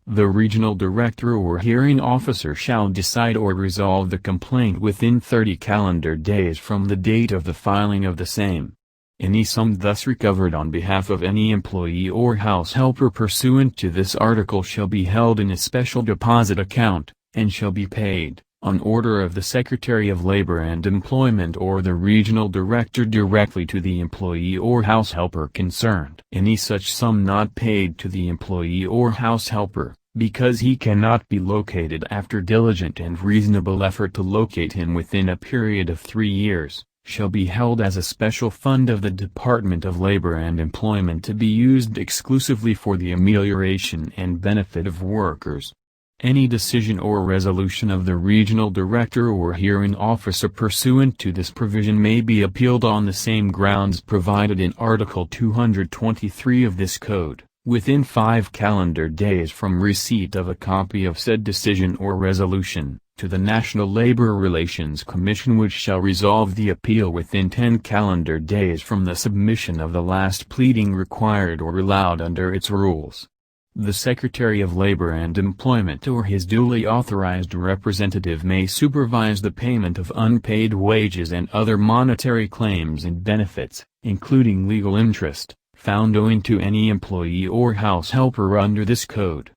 The regional director or hearing officer shall decide or resolve the complaint within 30 calendar days from the date of the filing of the same. Any sum thus recovered on behalf of any employee or house helper pursuant to this article shall be held in a special deposit account, and shall be paid, on order of the Secretary of Labor and Employment or the Regional Director directly to the employee or house helper concerned. Any such sum not paid to the employee or house helper, because he cannot be located after diligent and reasonable effort to locate him within a period of 3 years, shall be held as a special fund of the Department of Labor and Employment to be used exclusively for the amelioration and benefit of workers. Any decision or resolution of the regional director or hearing officer pursuant to this provision may be appealed on the same grounds provided in Article 223 of this code, within 5 calendar days from receipt of a copy of said decision or resolution, to the National Labor Relations Commission, which shall resolve the appeal within 10 calendar days from the submission of the last pleading required or allowed under its rules. The Secretary of Labor and Employment or his duly authorized representative may supervise the payment of unpaid wages and other monetary claims and benefits, including legal interest, found owing to any employee or house helper under this code.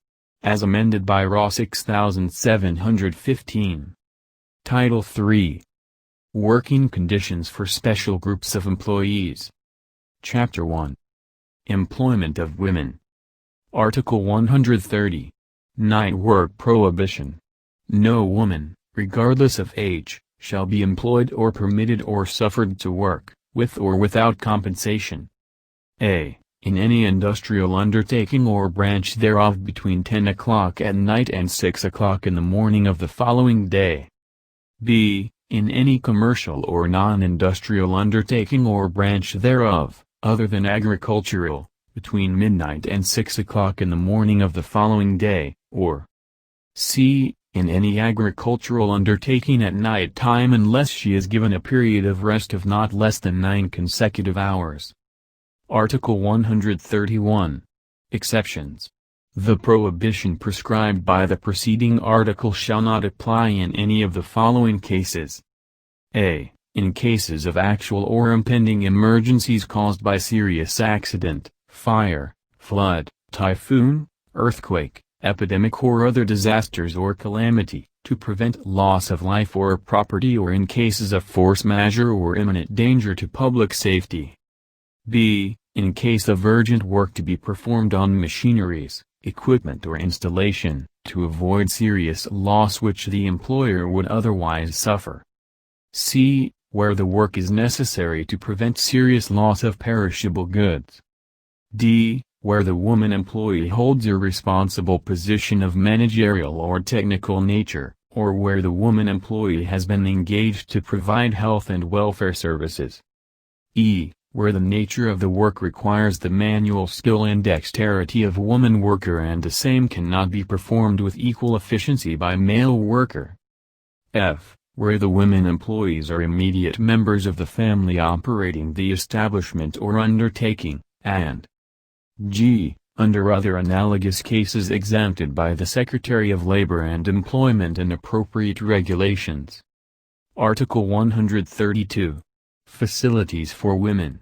As amended by RA 6715. Title III. Working Conditions for Special Groups of Employees. Chapter 1. Employment of Women. Article 130. Night Work Prohibition. No woman, regardless of age, shall be employed or permitted or suffered to work, with or without compensation. A. In any industrial undertaking or branch thereof between 10 o'clock at night and 6 o'clock in the morning of the following day. B. In any commercial or non-industrial undertaking or branch thereof, other than agricultural, between midnight and 6 o'clock in the morning of the following day, or C. In any agricultural undertaking at night time unless she is given a period of rest of not less than 9 consecutive hours. Article 131. Exceptions. The prohibition prescribed by the preceding article shall not apply in any of the following cases. A. In cases of actual or impending emergencies caused by serious accident, fire, flood, typhoon, earthquake, epidemic or other disasters or calamity, to prevent loss of life or property, or in cases of force majeure or imminent danger to public safety. B. In case of urgent work to be performed on machineries, equipment or installation, to avoid serious loss which the employer would otherwise suffer. C. Where the work is necessary to prevent serious loss of perishable goods. D. Where the woman employee holds a responsible position of managerial or technical nature, or where the woman employee has been engaged to provide health and welfare services. E. Where the nature of the work requires the manual skill and dexterity of a woman worker and the same cannot be performed with equal efficiency by male worker. F. Where the women employees are immediate members of the family operating the establishment or undertaking, and G. Under other analogous cases exempted by the Secretary of Labor and Employment and appropriate regulations. Article 132. Facilities for women.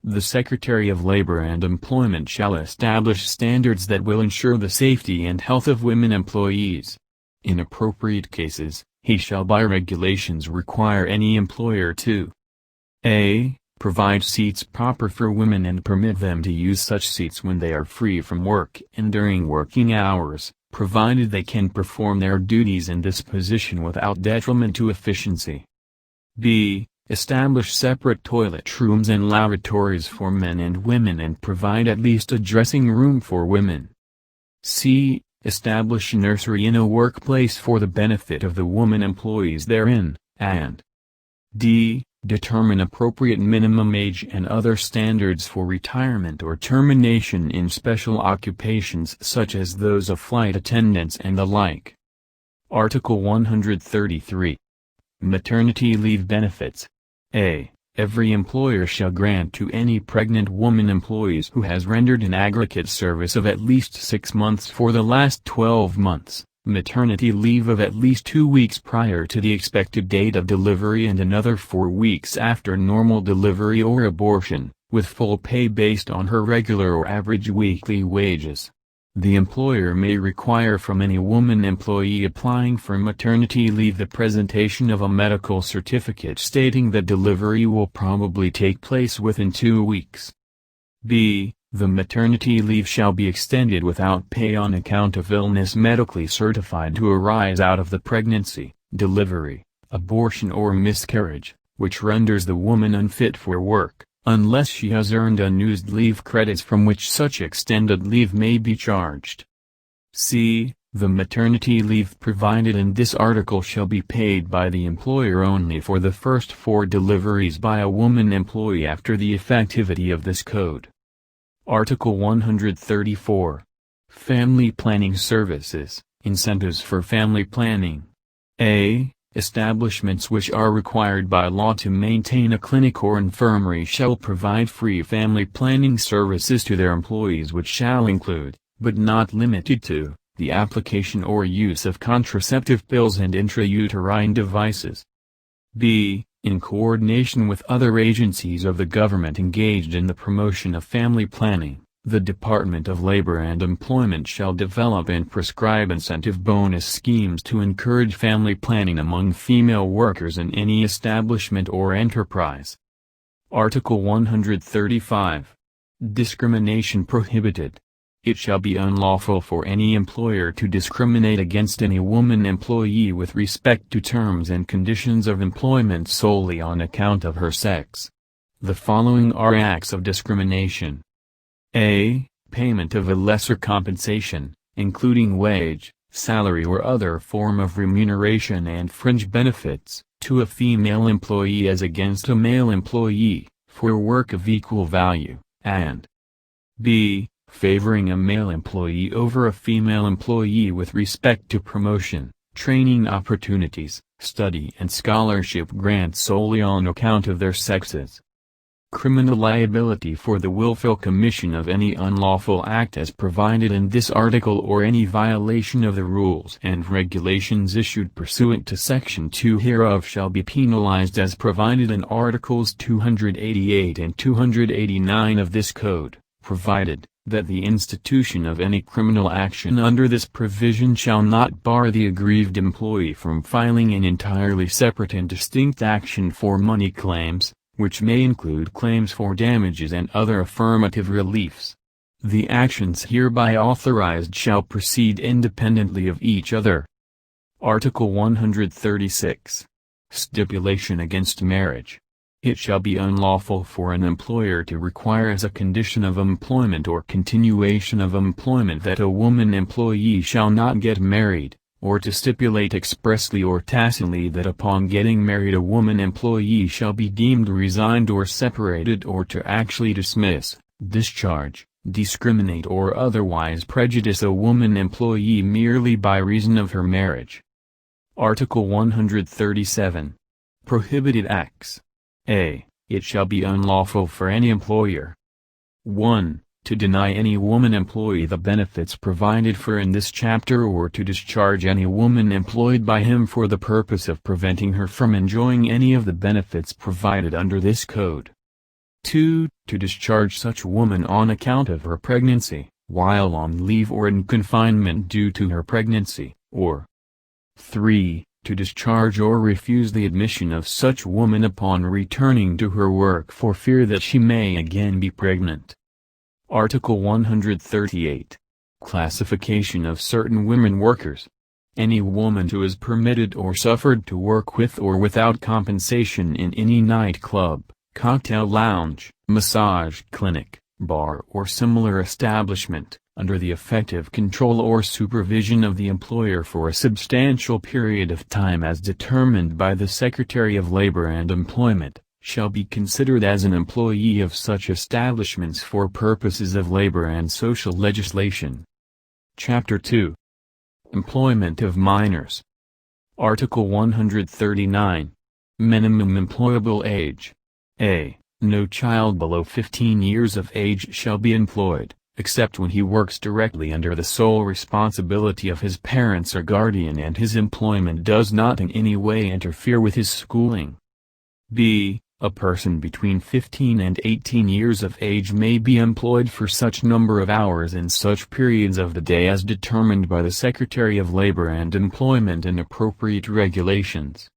The Secretary of Labor and Employment shall establish standards that will ensure the safety and health of women employees. In appropriate cases, he shall by regulations require any employer to a. Provide seats proper for women and permit them to use such seats when they are free from work and during working hours, provided they can perform their duties in this position without detriment to efficiency. B. Establish separate toilet rooms and lavatories for men and women and provide at least a dressing room for women. C. Establish a nursery in a workplace for the benefit of the woman employees therein, and D. Determine appropriate minimum age and other standards for retirement or termination in special occupations such as those of flight attendants and the like. Article 133. Maternity leave benefits. A. Every employer shall grant to any pregnant woman employees who has rendered an aggregate service of at least 6 months for the last 12 months, maternity leave of at least 2 weeks prior to the expected date of delivery and another 4 weeks after normal delivery or abortion, with full pay based on her regular or average weekly wages. The employer may require from any woman employee applying for maternity leave the presentation of a medical certificate stating that delivery will probably take place within 2 weeks. B. The maternity leave shall be extended without pay on account of illness medically certified to arise out of the pregnancy, delivery, abortion or miscarriage, which renders the woman unfit for work, unless she has earned unused leave credits from which such extended leave may be charged. C. The maternity leave provided in this article shall be paid by the employer only for the first 4 deliveries by a woman employee after the effectivity of this code. Article 134. Family Planning Services, Incentives for Family Planning. A. Establishments which are required by law to maintain a clinic or infirmary shall provide free family planning services to their employees, which shall include, but not limited to, the application or use of contraceptive pills and intrauterine devices. B. In coordination with other agencies of the government engaged in the promotion of family planning, the Department of Labor and Employment shall develop and prescribe incentive bonus schemes to encourage family planning among female workers in any establishment or enterprise. Article 135. Discrimination prohibited. It shall be unlawful for any employer to discriminate against any woman employee with respect to terms and conditions of employment solely on account of her sex. The following are acts of discrimination. A. Payment of a lesser compensation, including wage, salary or other form of remuneration and fringe benefits, to a female employee as against a male employee, for work of equal value, and B. Favoring a male employee over a female employee with respect to promotion, training opportunities, study and scholarship grants solely on account of their sexes. criminal liability for the willful commission of any unlawful act as provided in this article or any violation of the rules and regulations issued pursuant to Section 2 hereof shall be penalized as provided in Articles 288 and 289 of this Code, provided that the institution of any criminal action under this provision shall not bar the aggrieved employee from filing an entirely separate and distinct action for money claims, which may include claims for damages and other affirmative reliefs. The actions hereby authorized shall proceed independently of each other. Article 136. Stipulation against marriage. It shall be unlawful for an employer to require as a condition of employment or continuation of employment that a woman employee shall not get married, or to stipulate expressly or tacitly that upon getting married a woman employee shall be deemed resigned or separated, or to actually dismiss, discharge, discriminate or otherwise prejudice a woman employee merely by reason of her marriage. Article 137. Prohibited Acts. A. It shall be unlawful for any employer 1. To deny any woman employee the benefits provided for in this chapter, or to discharge any woman employed by him for the purpose of preventing her from enjoying any of the benefits provided under this Code. 2. To discharge such woman on account of her pregnancy, while on leave or in confinement due to her pregnancy, or 3. To discharge or refuse the admission of such woman upon returning to her work for fear that she may again be pregnant. Article 138. Classification of certain women workers. Any woman who is permitted or suffered to work with or without compensation in any night club, cocktail lounge, massage clinic, bar or similar establishment, under the effective control or supervision of the employer for a substantial period of time as determined by the Secretary of Labor and Employment, shall be considered as an employee of such establishments for purposes of labor and social legislation. Chapter 2. Employment of Minors. Article 139. Minimum employable age. A. No child below 15 years of age shall be employed, except when he works directly under the sole responsibility of his parents or guardian and his employment does not in any way interfere with his schooling. B. A person between 15 and 18 years of age may be employed for such number of hours in such periods of the day as determined by the Secretary of Labor and Employment in appropriate regulations.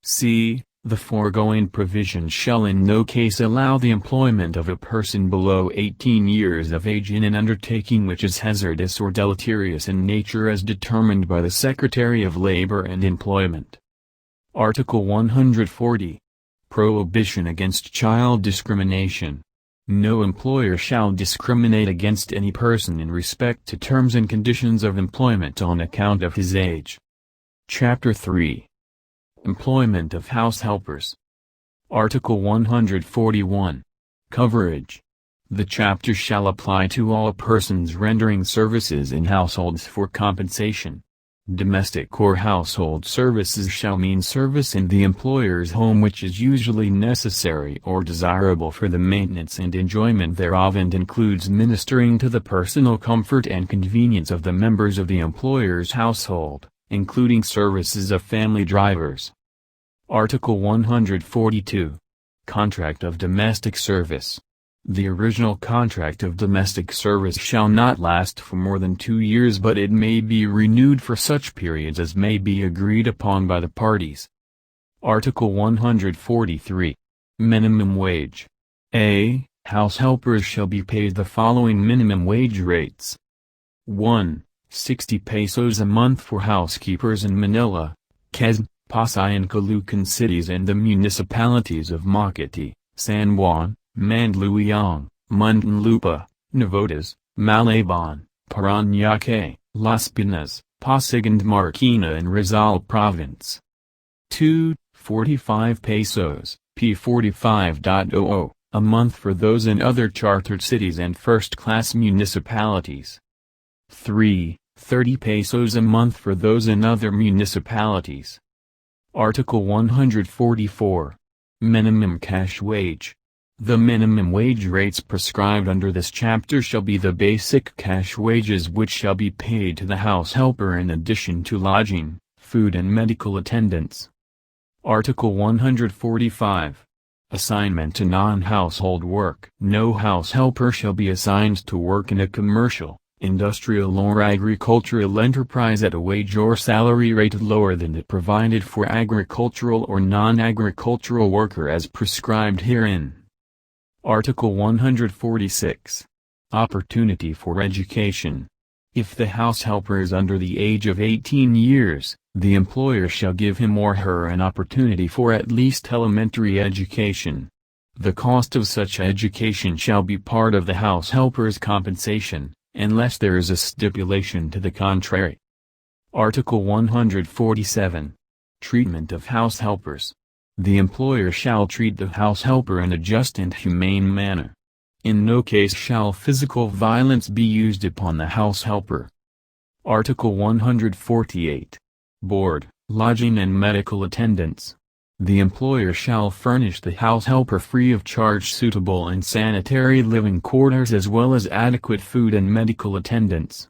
C. The foregoing provision shall in no case allow the employment of a person below 18 years of age in an undertaking which is hazardous or deleterious in nature as determined by the Secretary of Labor and Employment. Article 140. Prohibition against child discrimination. No employer shall discriminate against any person in respect to terms and conditions of employment on account of his age. Chapter 3. Employment of house helpers. Article 141. Coverage. The chapter shall apply to all persons rendering services in households for compensation. Domestic or household services shall mean service in the employer's home which is usually necessary or desirable for the maintenance and enjoyment thereof and includes ministering to the personal comfort and convenience of the members of the employer's household, including services of family drivers. Article 142. Contract of domestic service. The original contract of domestic service shall not last for more than 2 years, but it may be renewed for such periods as may be agreed upon by the parties. Article 143. Minimum wage. A. House helpers shall be paid the following minimum wage rates. 1. 60 pesos a month for housekeepers in Manila, Quezon, Pasay and Caloocan cities and the municipalities of Makati, San Juan, Mandaluyong, Muntinlupa, Navotas, Malabon, Parañaque, Las Piñas, Pasig and Marikina in Rizal Province. 2. 45 pesos, P45.00, a month for those in other chartered cities and first-class municipalities. 3. 30 pesos a month for those in other municipalities. Article 144. Minimum cash wage. The minimum wage rates prescribed under this chapter shall be the basic cash wages which shall be paid to the house helper in addition to lodging, food and medical attendance. Article 145. Assignment to non-household work. No house helper shall be assigned to work in a commercial, industrial or agricultural enterprise at a wage or salary rate lower than that provided for agricultural or non-agricultural worker as prescribed herein. Article 146. Opportunity for education. If the house helper is under the age of 18 years, the employer shall give him or her an opportunity for at least elementary education. The cost of such education shall be part of the house helper's compensation, unless there is a stipulation to the contrary. Article 147. Treatment of house helpers. The employer shall treat the house helper in a just and humane manner. In no case shall physical violence be used upon the house helper. Article 148. Board, lodging and medical attendance. The employer shall furnish the house helper free of charge suitable and sanitary living quarters as well as adequate food and medical attendance.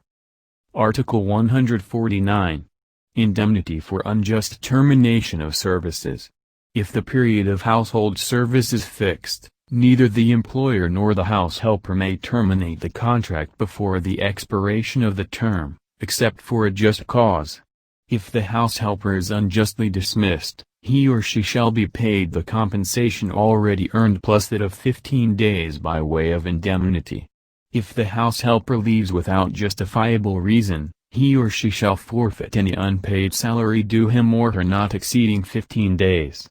Article 149. Indemnity for unjust termination of services. If the period of household service is fixed, neither the employer nor the house helper may terminate the contract before the expiration of the term, except for a just cause. If the house helper is unjustly dismissed, he or she shall be paid the compensation already earned plus that of 15 days by way of indemnity. If the house helper leaves without justifiable reason, he or she shall forfeit any unpaid salary due him or her not exceeding 15 days.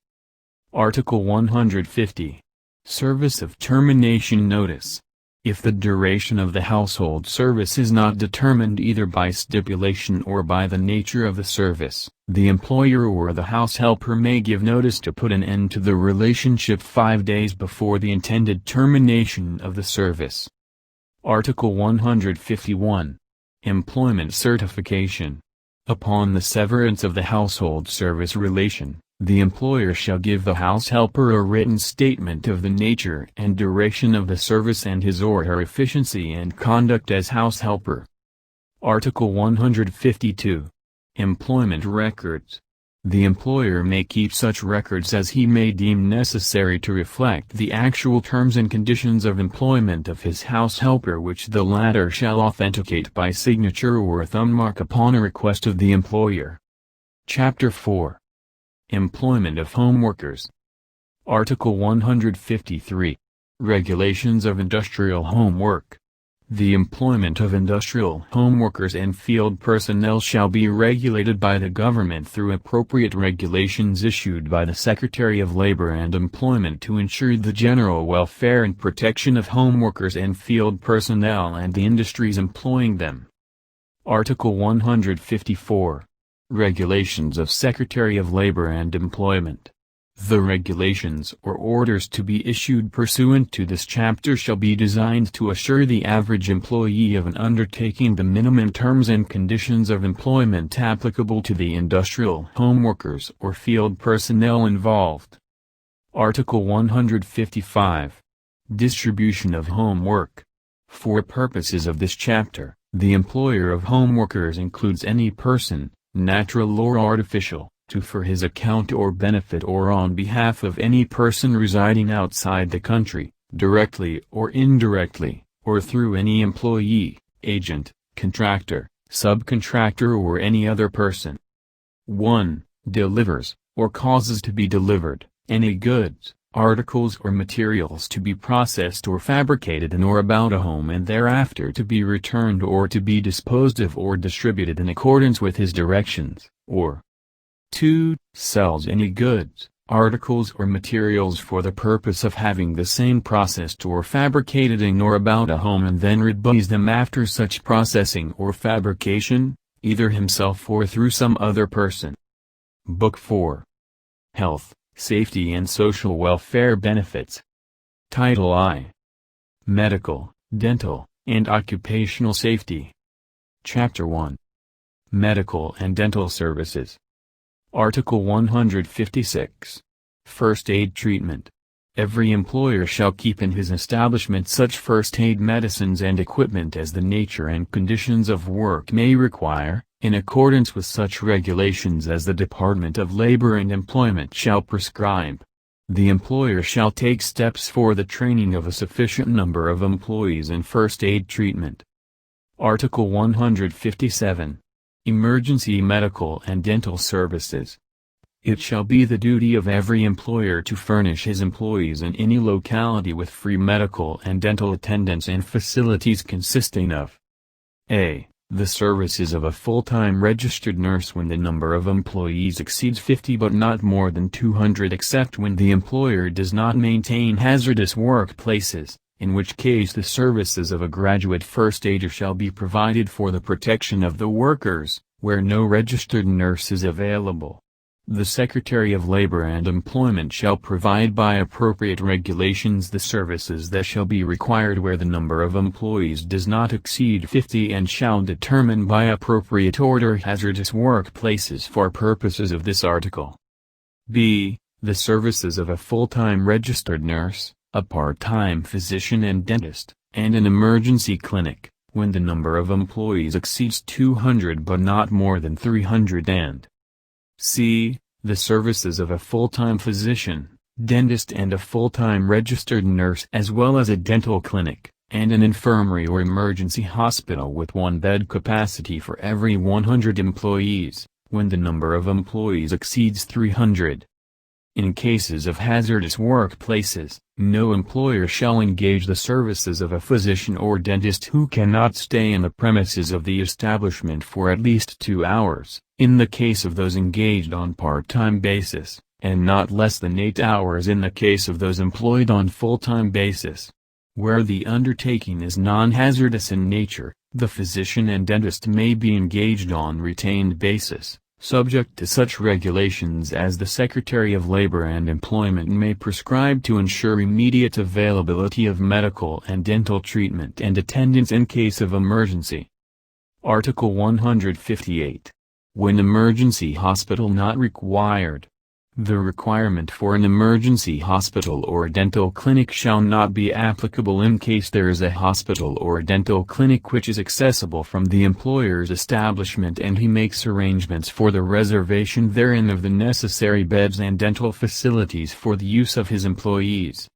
Article 150. Service of termination notice. If the duration of the household service is not determined either by stipulation or by the nature of the service, the employer or the house helper may give notice to put an end to the relationship 5 days before the intended termination of the service. Article 151. Employment certification. Upon the severance of the household service relation, the employer shall give the house helper a written statement of the nature and duration of the service and his or her efficiency and conduct as house helper. Article 152. Employment records. The employer may keep such records as he may deem necessary to reflect the actual terms and conditions of employment of his house helper, which the latter shall authenticate by signature or thumb mark upon a request of the employer. Chapter 4. Employment of home workers. Article 153. Regulations of industrial home work. The employment of industrial home workers and field personnel shall be regulated by the government through appropriate regulations issued by the Secretary of Labor and Employment to ensure the general welfare and protection of home workers and field personnel and the industries employing them. Article 154. Regulations of Secretary of Labor and Employment. The regulations or orders to be issued pursuant to this chapter shall be designed to assure the average employee of an undertaking the minimum terms and conditions of employment applicable to the industrial home workers or field personnel involved. Article 155. Distribution of home work. For purposes of this chapter, the employer of home workers includes any person, natural or artificial, for his account or benefit or on behalf of any person residing outside the country, directly or indirectly, or through any employee, agent, contractor, subcontractor or any other person. 1. Delivers, or causes to be delivered, any goods, articles or materials to be processed or fabricated in or about a home and thereafter to be returned or to be disposed of or distributed in accordance with his directions, or 2. Sells any goods, articles or materials for the purpose of having the same processed or fabricated in or about a home and then rebuys them after such processing or fabrication, either himself or through some other person. Book 4. Health, Safety and Social Welfare Benefits. Title I. Medical, Dental, and Occupational Safety. Chapter 1. Medical and Dental Services. Article 156. First aid treatment. Every employer shall keep in his establishment such first aid medicines and equipment as the nature and conditions of work may require, in accordance with such regulations as the Department of Labor and Employment shall prescribe. The employer shall take steps for the training of a sufficient number of employees in first aid treatment. Article 157. Emergency medical and dental services. It shall be the duty of every employer to furnish his employees in any locality with free medical and dental attendance and facilities consisting of a. The services of a full-time registered nurse when the number of employees exceeds 50 but not more than 200 except when the employer does not maintain hazardous workplaces, in which case the services of a graduate first aider shall be provided for the protection of the workers, where no registered nurse is available. The Secretary of Labor and Employment shall provide by appropriate regulations the services that shall be required where the number of employees does not exceed 50 and shall determine by appropriate order hazardous workplaces for purposes of this article. b. The services of a full-time registered nurse, a part-time physician and dentist, and an emergency clinic, when the number of employees exceeds 200 but not more than 300 and c. The services of a full-time physician, dentist and a full-time registered nurse as well as a dental clinic, and an infirmary or emergency hospital with one bed capacity for every 100 employees, when the number of employees exceeds 300. In cases of hazardous workplaces, no employer shall engage the services of a physician or dentist who cannot stay in the premises of the establishment for at least 2 hours, in the case of those engaged on part-time basis, and not less than 8 hours in the case of those employed on full-time basis. Where the undertaking is non-hazardous in nature, the physician and dentist may be engaged on retained basis, subject to such regulations as the Secretary of Labor and Employment may prescribe to ensure immediate availability of medical and dental treatment and attendance in case of emergency. Article 158. When emergency hospital not required. The requirement for an emergency hospital or dental clinic shall not be applicable in case there is a hospital or dental clinic which is accessible from the employer's establishment and he makes arrangements for the reservation therein of the necessary beds and dental facilities for the use of his employees.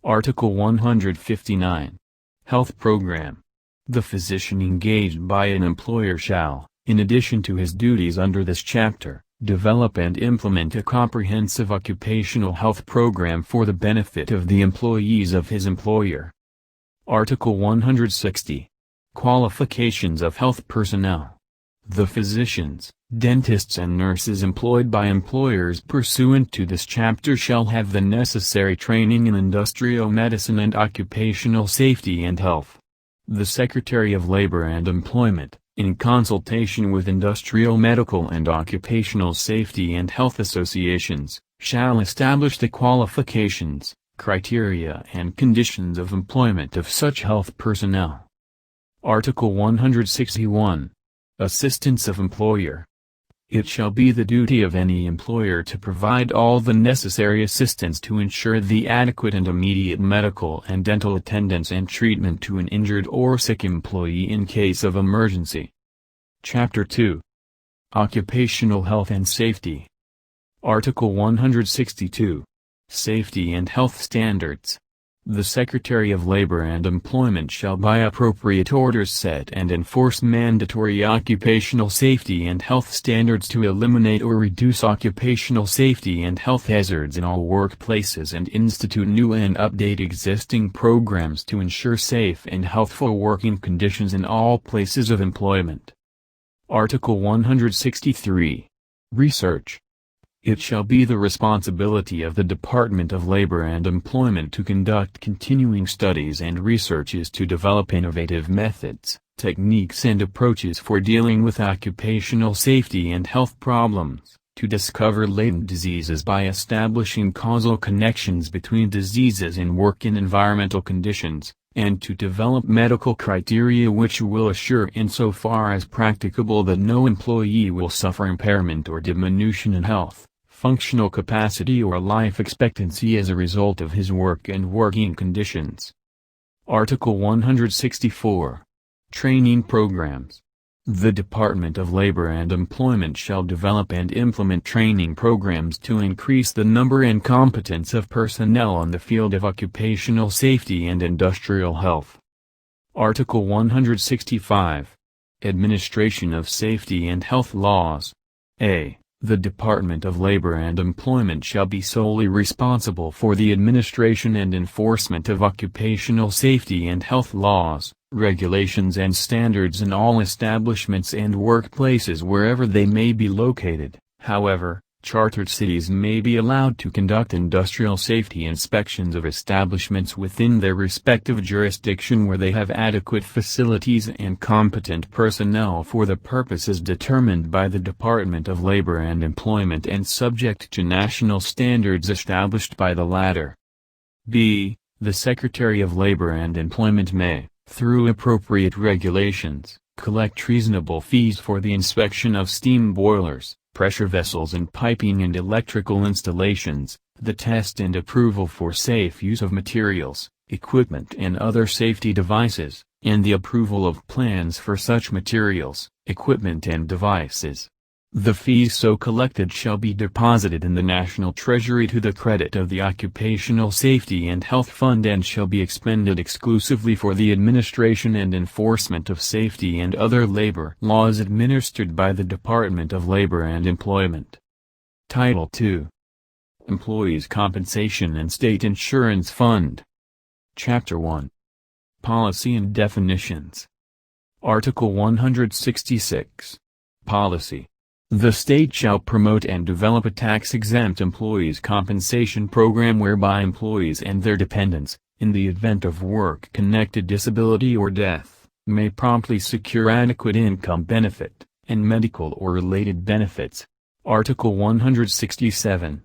Article 159. Health Program. The physician engaged by an employer shall, in addition to his duties under this chapter, develop and implement a comprehensive occupational health program for the benefit of the employees of his employer. Article 160. Qualifications of health personnel. The physicians, dentists and nurses employed by employers pursuant to this chapter shall have the necessary training in industrial medicine and occupational safety and health. The Secretary of Labor and Employment, in consultation with industrial medical and occupational safety and health associations, shall establish the qualifications, criteria and conditions of employment of such health personnel. Article 161. Assistance of employer. It shall be the duty of any employer to provide all the necessary assistance to ensure the adequate and immediate medical and dental attendance and treatment to an injured or sick employee in case of emergency. Chapter 2. Occupational Health and Safety. Article 162. Safety and Health Standards. The Secretary of Labor and Employment shall by appropriate orders set and enforce mandatory occupational safety and health standards to eliminate or reduce occupational safety and health hazards in all workplaces and institute new and update existing programs to ensure safe and healthful working conditions in all places of employment. Article 163. Research. It shall be the responsibility of the Department of Labor and Employment to conduct continuing studies and researches to develop innovative methods, techniques and approaches for dealing with occupational safety and health problems, to discover latent diseases by establishing causal connections between diseases in work and environmental conditions, and to develop medical criteria which will assure insofar as practicable that no employee will suffer impairment or diminution in health, functional capacity or life expectancy as a result of his work and working conditions. Article 164. Training Programs. The Department of Labor and Employment shall develop and implement training programs to increase the number and competence of personnel on the field of occupational safety and industrial health. Article 165. Administration of Safety and Health Laws. A. The Department of Labor and Employment shall be solely responsible for the administration and enforcement of occupational safety and health laws, regulations and standards in all establishments and workplaces wherever they may be located. However, chartered cities may be allowed to conduct industrial safety inspections of establishments within their respective jurisdiction where they have adequate facilities and competent personnel for the purposes determined by the Department of Labor and Employment and subject to national standards established by the latter. B. The Secretary of Labor and Employment may, through appropriate regulations, collect reasonable fees for the inspection of steam boilers, pressure vessels and piping and electrical installations, the test and approval for safe use of materials, equipment and other safety devices, and the approval of plans for such materials, equipment and devices. The fees so collected shall be deposited in the National Treasury to the credit of the Occupational Safety and Health Fund and shall be expended exclusively for the administration and enforcement of safety and other labor laws administered by the Department of Labor and Employment. Title II. Employees' Compensation and State Insurance Fund. Chapter 1. Policy and Definitions. Article 166. Policy. The state shall promote and develop a tax-exempt employees' compensation program whereby employees and their dependents, in the event of work-connected disability or death, may promptly secure adequate income benefit, and medical or related benefits. Article 167.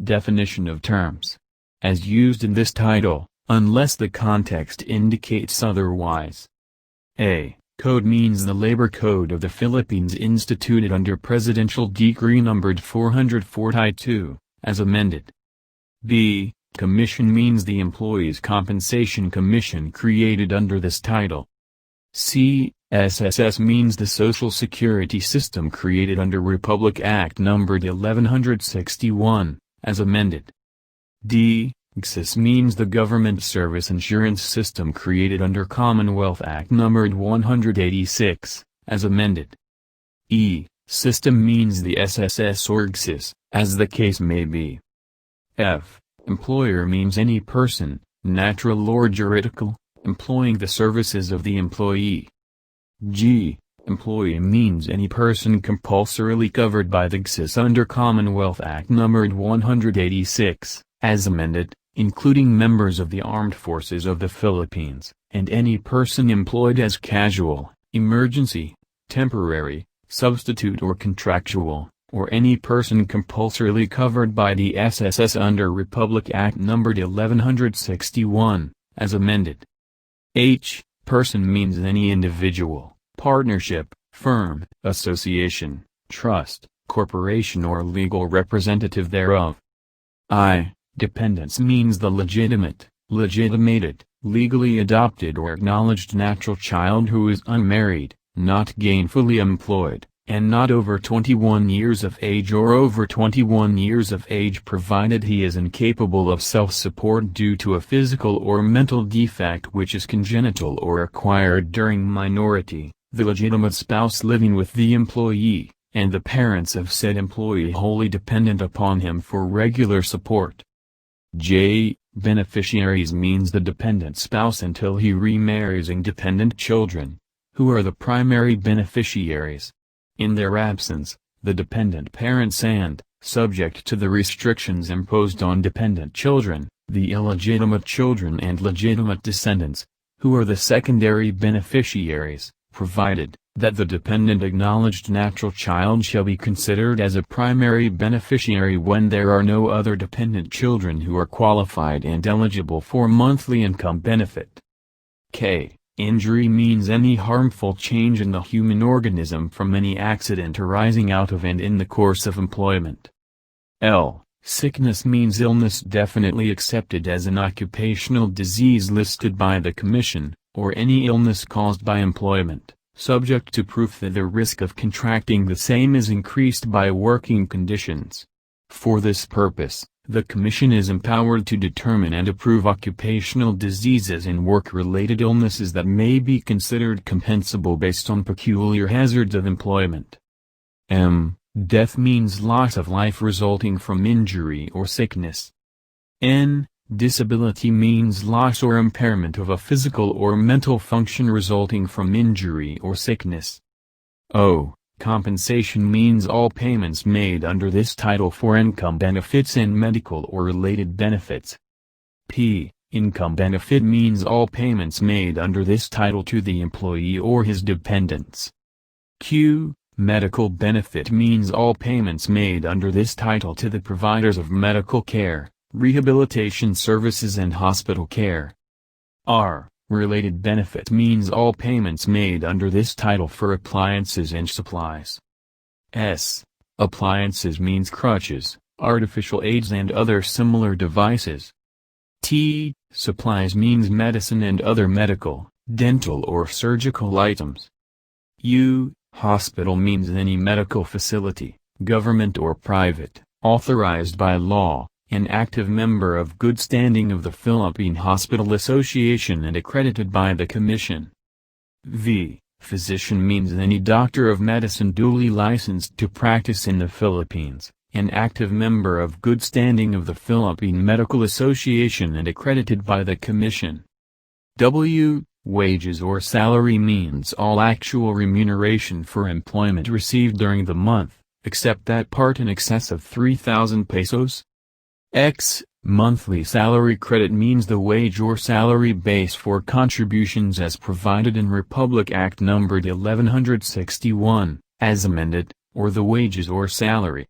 Definition of terms. As used in this title, unless the context indicates otherwise. A. Code means the Labor Code of the Philippines instituted under Presidential Decree numbered 442, as amended. B. Commission means the Employees' Compensation Commission created under this title. C. SSS means the Social Security System created under Republic Act numbered 1161, as amended. D. GSIS means the Government Service Insurance System created under Commonwealth Act numbered 186, as amended. E. System means the SSS or GSIS, as the case may be. F. Employer means any person, natural or juridical, employing the services of the employee. G. Employee means any person compulsorily covered by the GSIS under Commonwealth Act numbered 186, as amended, including members of the Armed Forces of the Philippines, and any person employed as casual, emergency, temporary, substitute or contractual, or any person compulsorily covered by the SSS under Republic Act numbered 1161, as amended. H. Person means any individual, partnership, firm, association, trust, corporation or legal representative thereof. I. Dependents means the legitimate, legitimated, legally adopted or acknowledged natural child who is unmarried, not gainfully employed, and not over 21 years of age or over 21 years of age provided he is incapable of self-support due to a physical or mental defect which is congenital or acquired during minority, the legitimate spouse living with the employee, and the parents of said employee wholly dependent upon him for regular support. J. Beneficiaries means the dependent spouse until he remarries and dependent children, who are the primary beneficiaries. In their absence, the dependent parents and, subject to the restrictions imposed on dependent children, the illegitimate children and legitimate descendants, who are the secondary beneficiaries, provided that the dependent acknowledged natural child shall be considered as a primary beneficiary when there are no other dependent children who are qualified and eligible for monthly income benefit. K. Injury means any harmful change in the human organism from any accident arising out of and in the course of employment. L. Sickness means illness definitely accepted as an occupational disease listed by the Commission, or any illness caused by employment, subject to proof that the risk of contracting the same is increased by working conditions. For this purpose, the Commission is empowered to determine and approve occupational diseases and work-related illnesses that may be considered compensable based on peculiar hazards of employment. M. Death means loss of life resulting from injury or sickness. N. Disability means loss or impairment of a physical or mental function resulting from injury or sickness. O. Compensation means all payments made under this title for income benefits and medical or related benefits. P. Income benefit means all payments made under this title to the employee or his dependents. Q. Medical benefit means all payments made under this title to the providers of medical care, rehabilitation services and hospital care. R. Related benefit means all payments made under this title for appliances and supplies. S. Appliances means crutches, artificial aids and other similar devices. T. Supplies means medicine and other medical, dental or surgical items. U. Hospital means any medical facility, government or private, authorized by law, an active member of good standing of the Philippine Hospital Association and accredited by the Commission. V. Physician means any doctor of medicine duly licensed to practice in the Philippines, an active member of good standing of the Philippine Medical Association and accredited by the Commission. W. Wages or salary means all actual remuneration for employment received during the month, except that part in excess of 3,000 pesos. X. Monthly salary credit means the wage or salary base for contributions as provided in Republic Act No. 1161, as amended, or the wages or salary.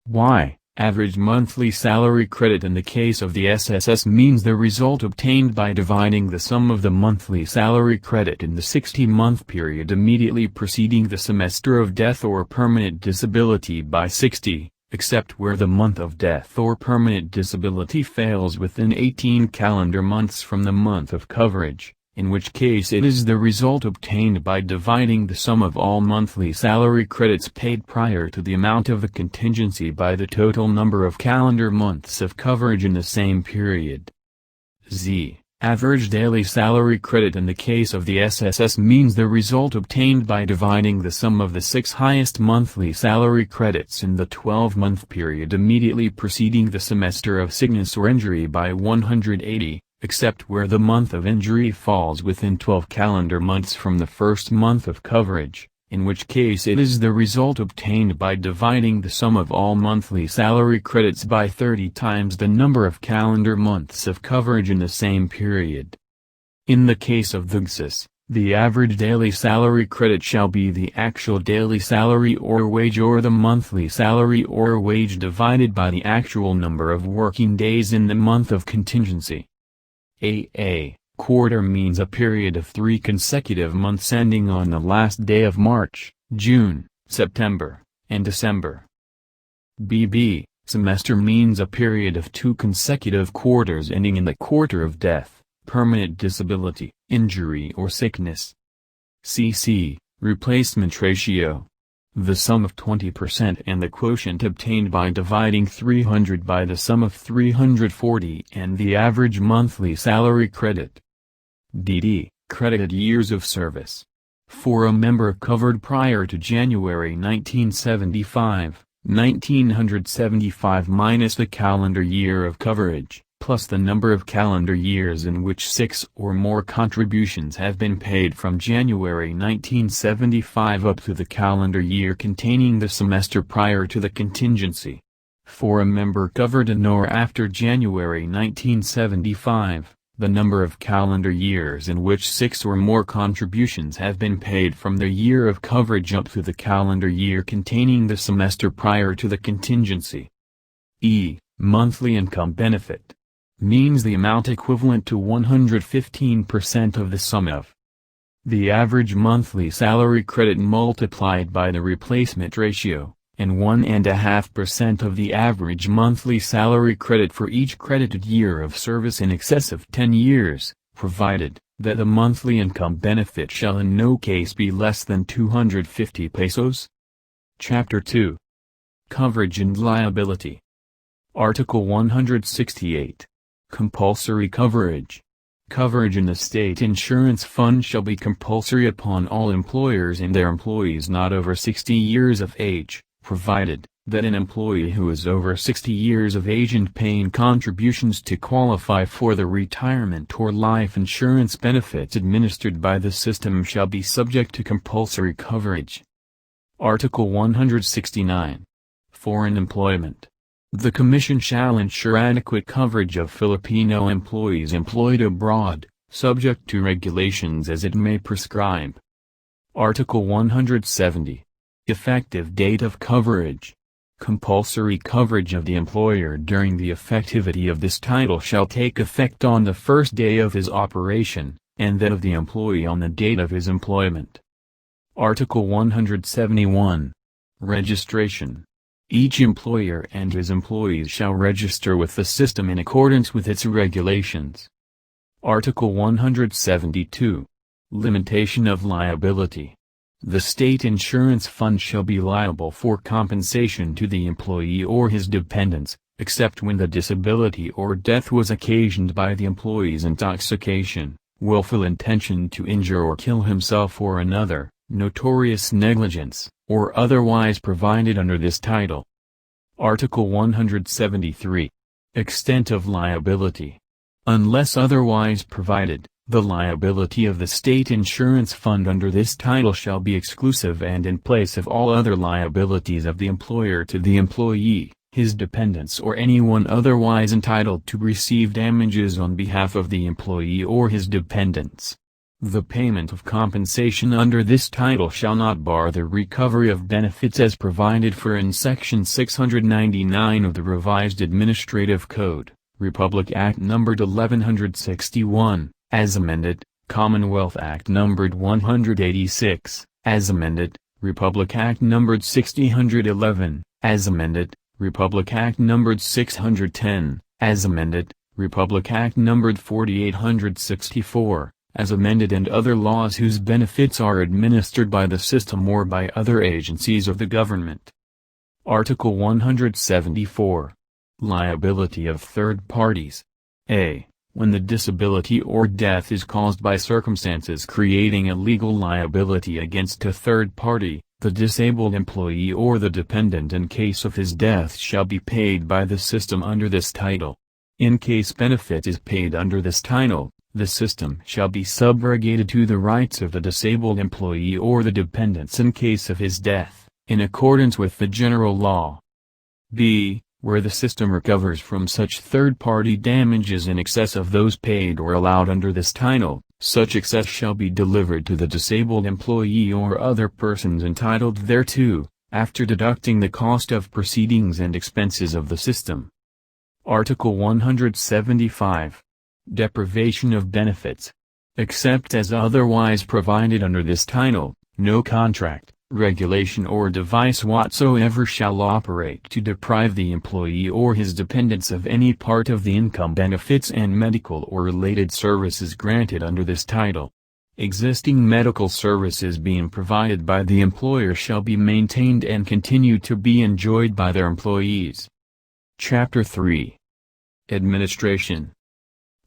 Y. Average monthly salary credit in the case of the SSS means the result obtained by dividing the sum of the monthly salary credit in the 60-month period immediately preceding the semester of death or permanent disability by 60, except where the month of death or permanent disability fails within 18 calendar months from the month of coverage, in which case it is the result obtained by dividing the sum of all monthly salary credits paid prior to the amount of the contingency by the total number of calendar months of coverage in the same period. Z. Average daily salary credit in the case of the SSS means the result obtained by dividing the sum of the 6 highest monthly salary credits in the 12-month period immediately preceding the semester of sickness or injury by 180. Except where the month of injury falls within 12 calendar months from the first month of coverage, in which case it is the result obtained by dividing the sum of all monthly salary credits by 30 times the number of calendar months of coverage in the same period. In the case of the GSS, the average daily salary credit shall be the actual daily salary or wage or the monthly salary or wage divided by the actual number of working days in the month of contingency. A. Quarter means a period of 3 consecutive months ending on the last day of March, June, September, and December. B. Semester means a period of 2 consecutive quarters ending in the quarter of death, permanent disability, injury or sickness. C. Replacement ratio. The sum of 20% and the quotient obtained by dividing 300 by the sum of 340 and the average monthly salary credit. D. Credited years of service. For a member covered prior to January 1975, 1975 minus the calendar year of coverage, plus the number of calendar years in which 6 or more contributions have been paid from January 1975 up to the calendar year containing the semester prior to the contingency. For a member covered in or after January 1975, the number of calendar years in which 6 or more contributions have been paid from the year of coverage up to the calendar year containing the semester prior to the contingency. E. Monthly income benefit. Means the amount equivalent to 115% of the sum of the average monthly salary credit multiplied by the replacement ratio, and 1.5% of the average monthly salary credit for each credited year of service in excess of 10 years, provided that the monthly income benefit shall in no case be less than 250 pesos. Chapter 2. Coverage and Liability. Article 168. Compulsory coverage. Coverage in the state insurance fund shall be compulsory upon all employers and their employees not over 60 years of age, provided that an employee who is over 60 years of age and paying contributions to qualify for the retirement or life insurance benefits administered by the system shall be subject to compulsory coverage. Article 169. Foreign employment. The Commission shall ensure adequate coverage of Filipino employees employed abroad, subject to regulations as it may prescribe. Article 170. Effective date of coverage. Compulsory coverage of the employer during the effectivity of this title shall take effect on the first day of his operation, and that of the employee on the date of his employment. Article 171. Registration. Each employer and his employees shall register with the system in accordance with its regulations. Article 172. Limitation of liability. The state insurance fund shall be liable for compensation to the employee or his dependents, except when the disability or death was occasioned by the employee's intoxication, willful intention to injure or kill himself or another, notorious negligence, or otherwise provided under this title. Article 173. Extent of liability. Unless otherwise provided, the liability of the state insurance fund under this title shall be exclusive and in place of all other liabilities of the employer to the employee, his dependents or anyone otherwise entitled to receive damages on behalf of the employee or his dependents. The payment of compensation under this title shall not bar the recovery of benefits as provided for in Section 699 of the Revised Administrative Code, Republic Act numbered 1161, as amended, Commonwealth Act numbered 186, as amended, Republic Act numbered 6011, as amended, Republic Act numbered 610, as amended, Republic Act numbered 4864, as amended, and other laws whose benefits are administered by the system or by other agencies of the government. Article 174. Liability of third parties. A. When the disability or death is caused by circumstances creating a legal liability against a third party, the disabled employee or the dependent in case of his death shall be paid by the system under this title. In case benefit is paid under this title, the system shall be subrogated to the rights of the disabled employee or the dependents in case of his death, in accordance with the general law. B. Where the system recovers from such third-party damages in excess of those paid or allowed under this title, such excess shall be delivered to the disabled employee or other persons entitled thereto, after deducting the cost of proceedings and expenses of the system. Article 175. Deprivation of benefits. Except as otherwise provided under this title, no contract, regulation or device whatsoever shall operate to deprive the employee or his dependents of any part of the income benefits and medical or related services granted under this title. Existing medical services being provided by the employer shall be maintained and continue to be enjoyed by their employees. Chapter 3. Administration.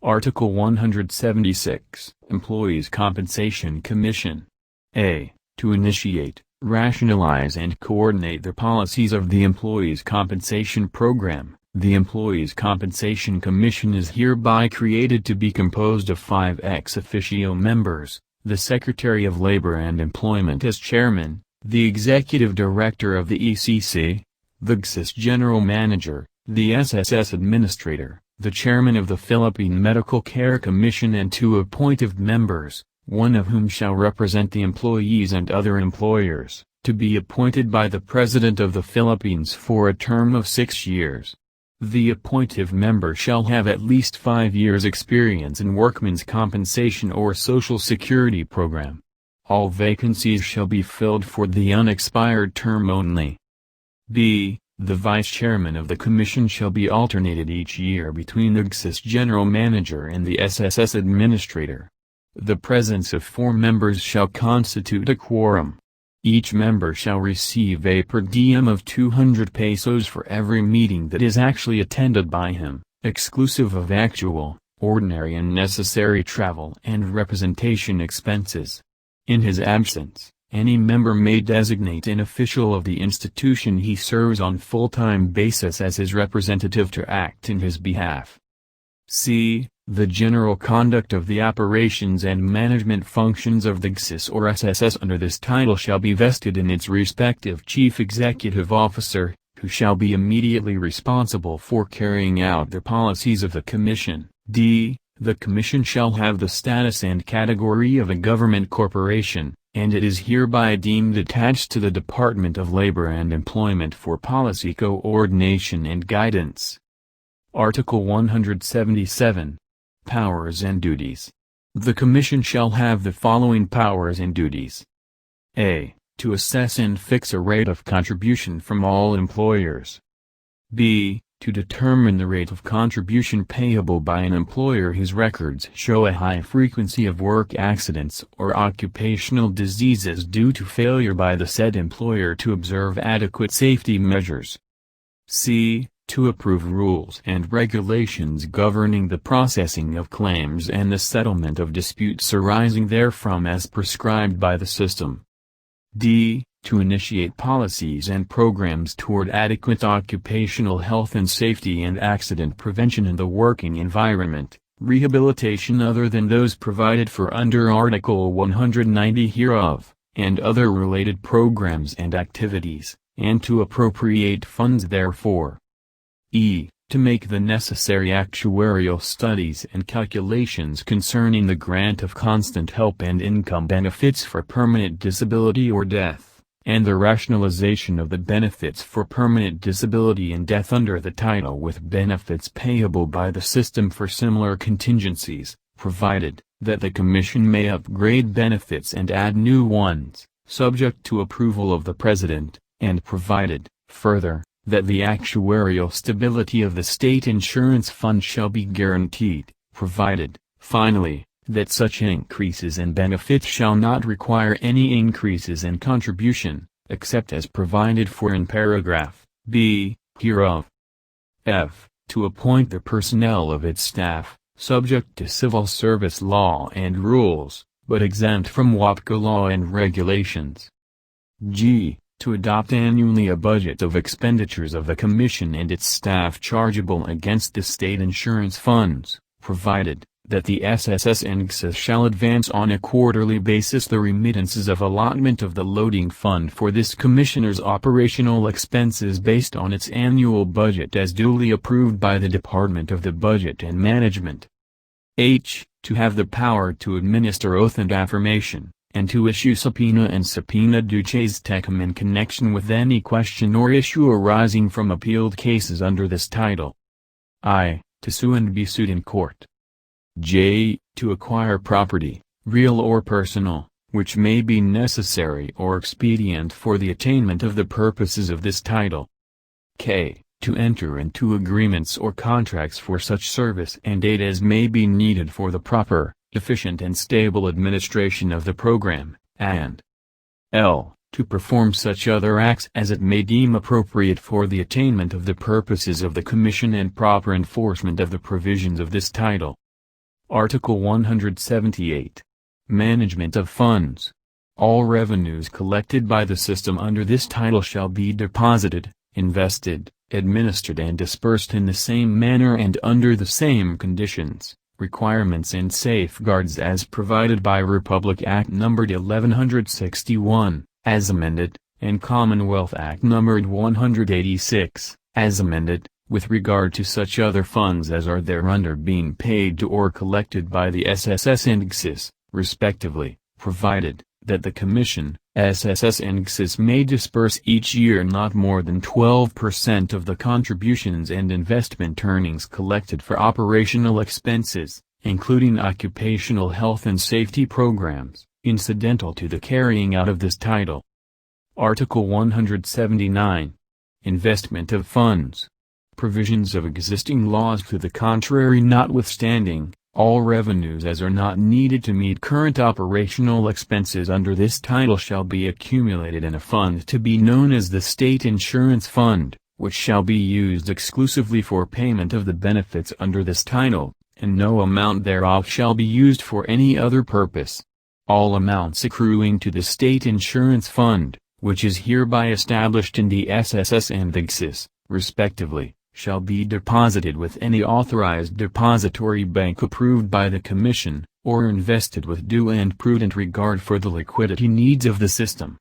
Article 176. Employees' Compensation Commission. A. To initiate, rationalize and coordinate the policies of the Employees' Compensation Program, the Employees' Compensation Commission is hereby created to be composed of 5 ex officio members, the Secretary of Labor and Employment as chairman, the Executive Director of the ECC, the GSIS General Manager, the SSS Administrator, the Chairman of the Philippine Medical Care Commission, and 2 appointive members, one of whom shall represent the employees and other employers, to be appointed by the President of the Philippines for a term of 6 years. The appointive member shall have at least 5 years' experience in workmen's compensation or Social Security program. All vacancies shall be filled for the unexpired term only. b. The vice chairman of the commission shall be alternated each year between the GSIS general manager and the SSS administrator. The presence of 4 members shall constitute a quorum. Each member shall receive a per diem of 200 pesos for every meeting that is actually attended by him, exclusive of actual, ordinary and necessary travel and representation expenses. In his absence, any member may designate an official of the institution he serves on full-time basis as his representative to act in his behalf. c. The general conduct of the operations and management functions of the GSIS or SSS under this title shall be vested in its respective chief executive officer, who shall be immediately responsible for carrying out the policies of the commission. d. The commission shall have the status and category of a government corporation, and it is hereby deemed attached to the Department of Labor and Employment for policy coordination and guidance. Article 177. Powers and Duties. The Commission shall have the following powers and duties. A. To assess and fix a rate of contribution from all employers. B. To determine the rate of contribution payable by an employer whose records show a high frequency of work accidents or occupational diseases due to failure by the said employer to observe adequate safety measures. C. To approve rules and regulations governing the processing of claims and the settlement of disputes arising therefrom as prescribed by the system. D. To initiate policies and programs toward adequate occupational health and safety and accident prevention in the working environment, rehabilitation other than those provided for under Article 190 hereof, and other related programs and activities, and to appropriate funds therefor. E. To make the necessary actuarial studies and calculations concerning the grant of constant help and income benefits for permanent disability or death, and the rationalization of the benefits for permanent disability and death under the title with benefits payable by the system for similar contingencies, provided that the Commission may upgrade benefits and add new ones, subject to approval of the President, and provided, further, that the actuarial stability of the state insurance fund shall be guaranteed, provided, finally, that such increases in benefits shall not require any increases in contribution, except as provided for in paragraph B hereof. F. To appoint the personnel of its staff, subject to civil service law and rules, but exempt from WAPCO law and regulations. G. To adopt annually a budget of expenditures of the Commission and its staff chargeable against the state insurance funds, provided that the SSS and GSIS shall advance on a quarterly basis the remittances of allotment of the loading fund for this Commissioner's operational expenses based on its annual budget as duly approved by the Department of the Budget and Management. H. To have the power to administer oath and affirmation, and to issue subpoena and subpoena duces tecum in connection with any question or issue arising from appealed cases under this title. I. To sue and be sued in court. J. To acquire property, real or personal, which may be necessary or expedient for the attainment of the purposes of this title. K. To enter into agreements or contracts for such service and aid as may be needed for the proper, efficient and stable administration of the program, and L. To perform such other acts as it may deem appropriate for the attainment of the purposes of the Commission and proper enforcement of the provisions of this title. Article 178. Management of Funds. All revenues collected by the system under this title shall be deposited, invested, administered and dispersed in the same manner and under the same conditions, requirements and safeguards as provided by Republic Act No. 1161, as amended, and Commonwealth Act No. 186, as amended, with regard to such other funds as are thereunder being paid to or collected by the SSS and GSIS, respectively, provided that the Commission, SSS and GSIS may disperse each year not more than 12% of the contributions and investment earnings collected for operational expenses, including occupational health and safety programs, incidental to the carrying out of this title. Article 179. investment of funds. Provisions of existing laws to the contrary notwithstanding, all revenues as are not needed to meet current operational expenses under this title shall be accumulated in a fund to be known as the State Insurance Fund, which shall be used exclusively for payment of the benefits under this title, and no amount thereof shall be used for any other purpose. All amounts accruing to the State Insurance Fund, which is hereby established in the SSS and the GSIS, respectively, shall be deposited with any authorized depository bank approved by the Commission, or invested with due and prudent regard for the liquidity needs of the system.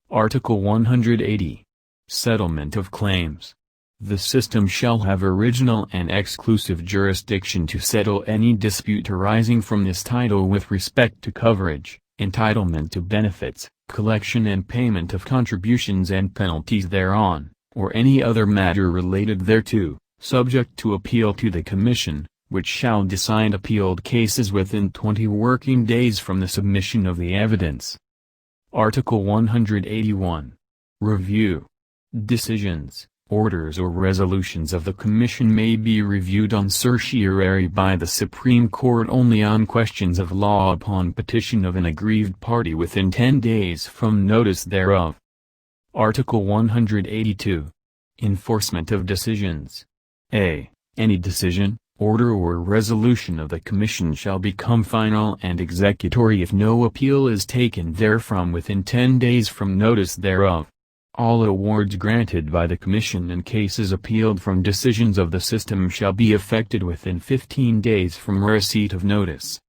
Article 180. Settlement of claims. The system shall have original and exclusive jurisdiction to settle any dispute arising from this title with respect to coverage, entitlement to benefits, collection and payment of contributions and penalties thereon, or any other matter related thereto, subject to appeal to the Commission, which shall decide appealed cases within 20 working days from the submission of the evidence. Article 181. Review. Decisions, orders or resolutions of the Commission may be reviewed on certiorari by the Supreme Court only on questions of law upon petition of an aggrieved party within 10 days from notice thereof. Article 182. Enforcement of decisions. A. Any decision, order or resolution of the Commission shall become final and executory if no appeal is taken therefrom within 10 days from notice thereof. All awards granted by the Commission and cases appealed from decisions of the system shall be effected within 15 days from receipt of notice.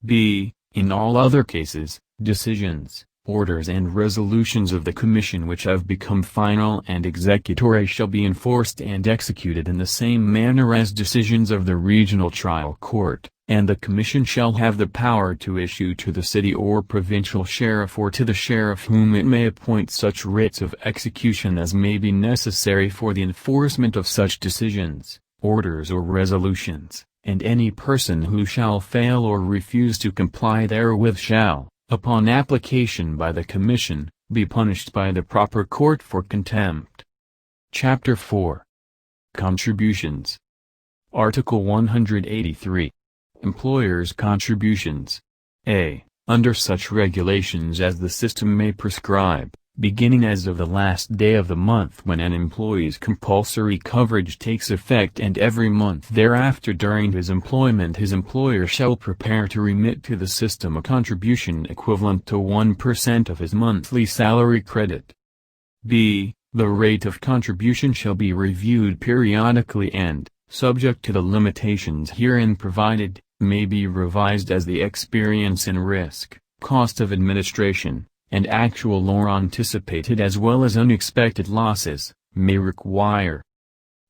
B. In all other cases, decisions, orders and resolutions of the Commission which have become final and executory shall be enforced and executed in the same manner as decisions of the Regional Trial Court, and the Commission shall have the power to issue to the city or provincial sheriff or to the sheriff whom it may appoint such writs of execution as may be necessary for the enforcement of such decisions, orders or resolutions, and any person who shall fail or refuse to comply therewith shall, upon application by the Commission, be punished by the proper court for contempt. Chapter 4. Contributions. Article 183. Employers' contributions. A. Under such regulations as the system may prescribe, beginning as of the last day of the month when an employee's compulsory coverage takes effect and every month thereafter during his employment his employer shall prepare to remit to the system a contribution equivalent to 1% of his monthly salary credit. B. The rate of contribution shall be reviewed periodically and, subject to the limitations herein provided, may be revised as the experience in risk, cost of administration, and actual or anticipated as well as unexpected losses, may require.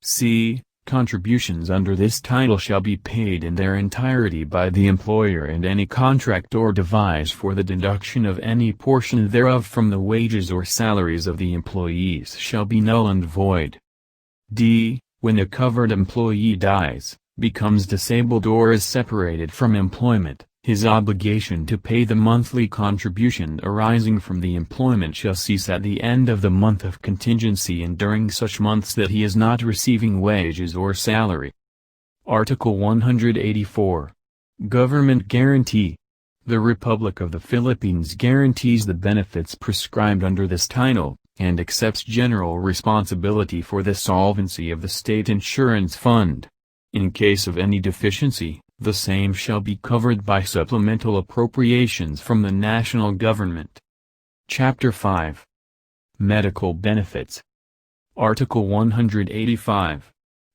C. Contributions under this title shall be paid in their entirety by the employer and any contract or devise for the deduction of any portion thereof from the wages or salaries of the employees shall be null and void. D. When a covered employee dies, becomes disabled or is separated from employment, his obligation to pay the monthly contribution arising from the employment shall cease at the end of the month of contingency and during such months that he is not receiving wages or salary. Article 184. Government guarantee. The Republic of the Philippines guarantees the benefits prescribed under this title, and accepts general responsibility for the solvency of the State Insurance Fund. In case of any deficiency, the same shall be covered by supplemental appropriations from the national government. Chapter 5. Medical benefits. Article 185.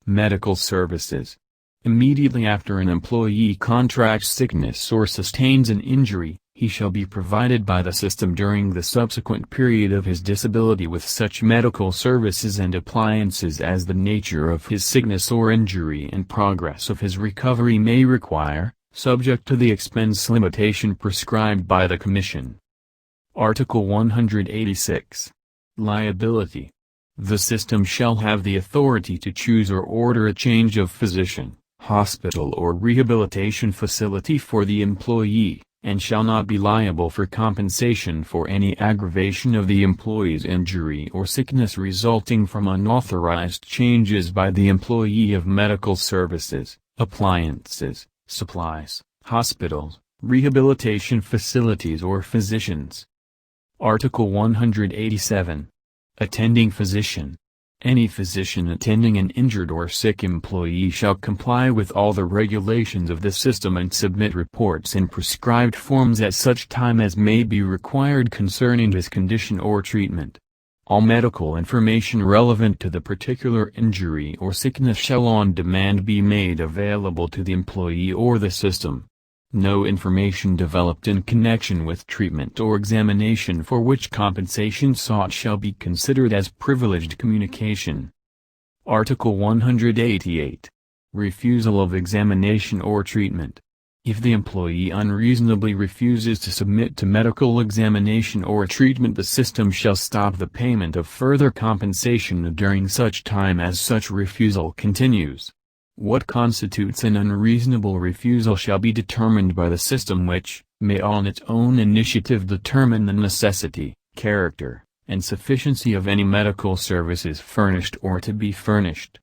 Medical services. Immediately after an employee contracts sickness or sustains an injury, he shall be provided by the system during the subsequent period of his disability with such medical services and appliances as the nature of his sickness or injury and progress of his recovery may require, subject to the expense limitation prescribed by the Commission. Article 186. Liability. The system shall have the authority to choose or order a change of physician, hospital or rehabilitation facility for the employee, and shall not be liable for compensation for any aggravation of the employee's injury or sickness resulting from unauthorized changes by the employee of medical services, appliances, supplies, hospitals, rehabilitation facilities or physicians. Article 187. Attending physician. Any physician attending an injured or sick employee shall comply with all the regulations of the system and submit reports in prescribed forms at such time as may be required concerning his condition or treatment. All medical information relevant to the particular injury or sickness shall on demand be made available to the employee or the system. No information developed in connection with treatment or examination for which compensation sought shall be considered as privileged communication. Article 188. Refusal of examination or treatment. If the employee unreasonably refuses to submit to medical examination or treatment, the system shall stop the payment of further compensation during such time as such refusal continues. What constitutes an unreasonable refusal shall be determined by the system, which may on its own initiative determine the necessity, character, and sufficiency of any medical services furnished or to be furnished.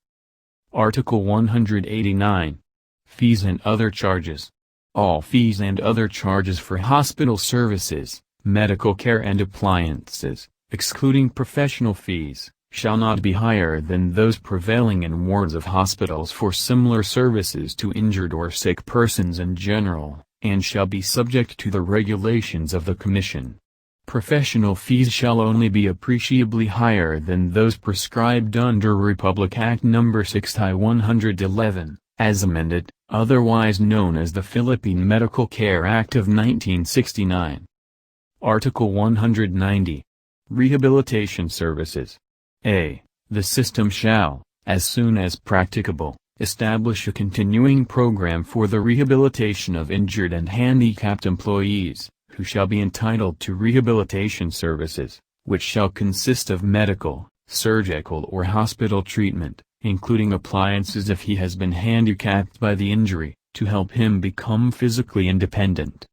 Article 189. Fees and other charges. All fees and other charges for hospital services, medical care and appliances, excluding professional fees, shall not be higher than those prevailing in wards of hospitals for similar services to injured or sick persons in general, and shall be subject to the regulations of the Commission. Professional fees shall only be appreciably higher than those prescribed under Republic Act No. 6/111, as amended, otherwise known as the Philippine Medical Care Act of 1969. Article 190. Rehabilitation services. A. The system shall, as soon as practicable, establish a continuing program for the rehabilitation of injured and handicapped employees, who shall be entitled to rehabilitation services, which shall consist of medical, surgical or hospital treatment, including appliances if he has been handicapped by the injury, to help him become physically independent.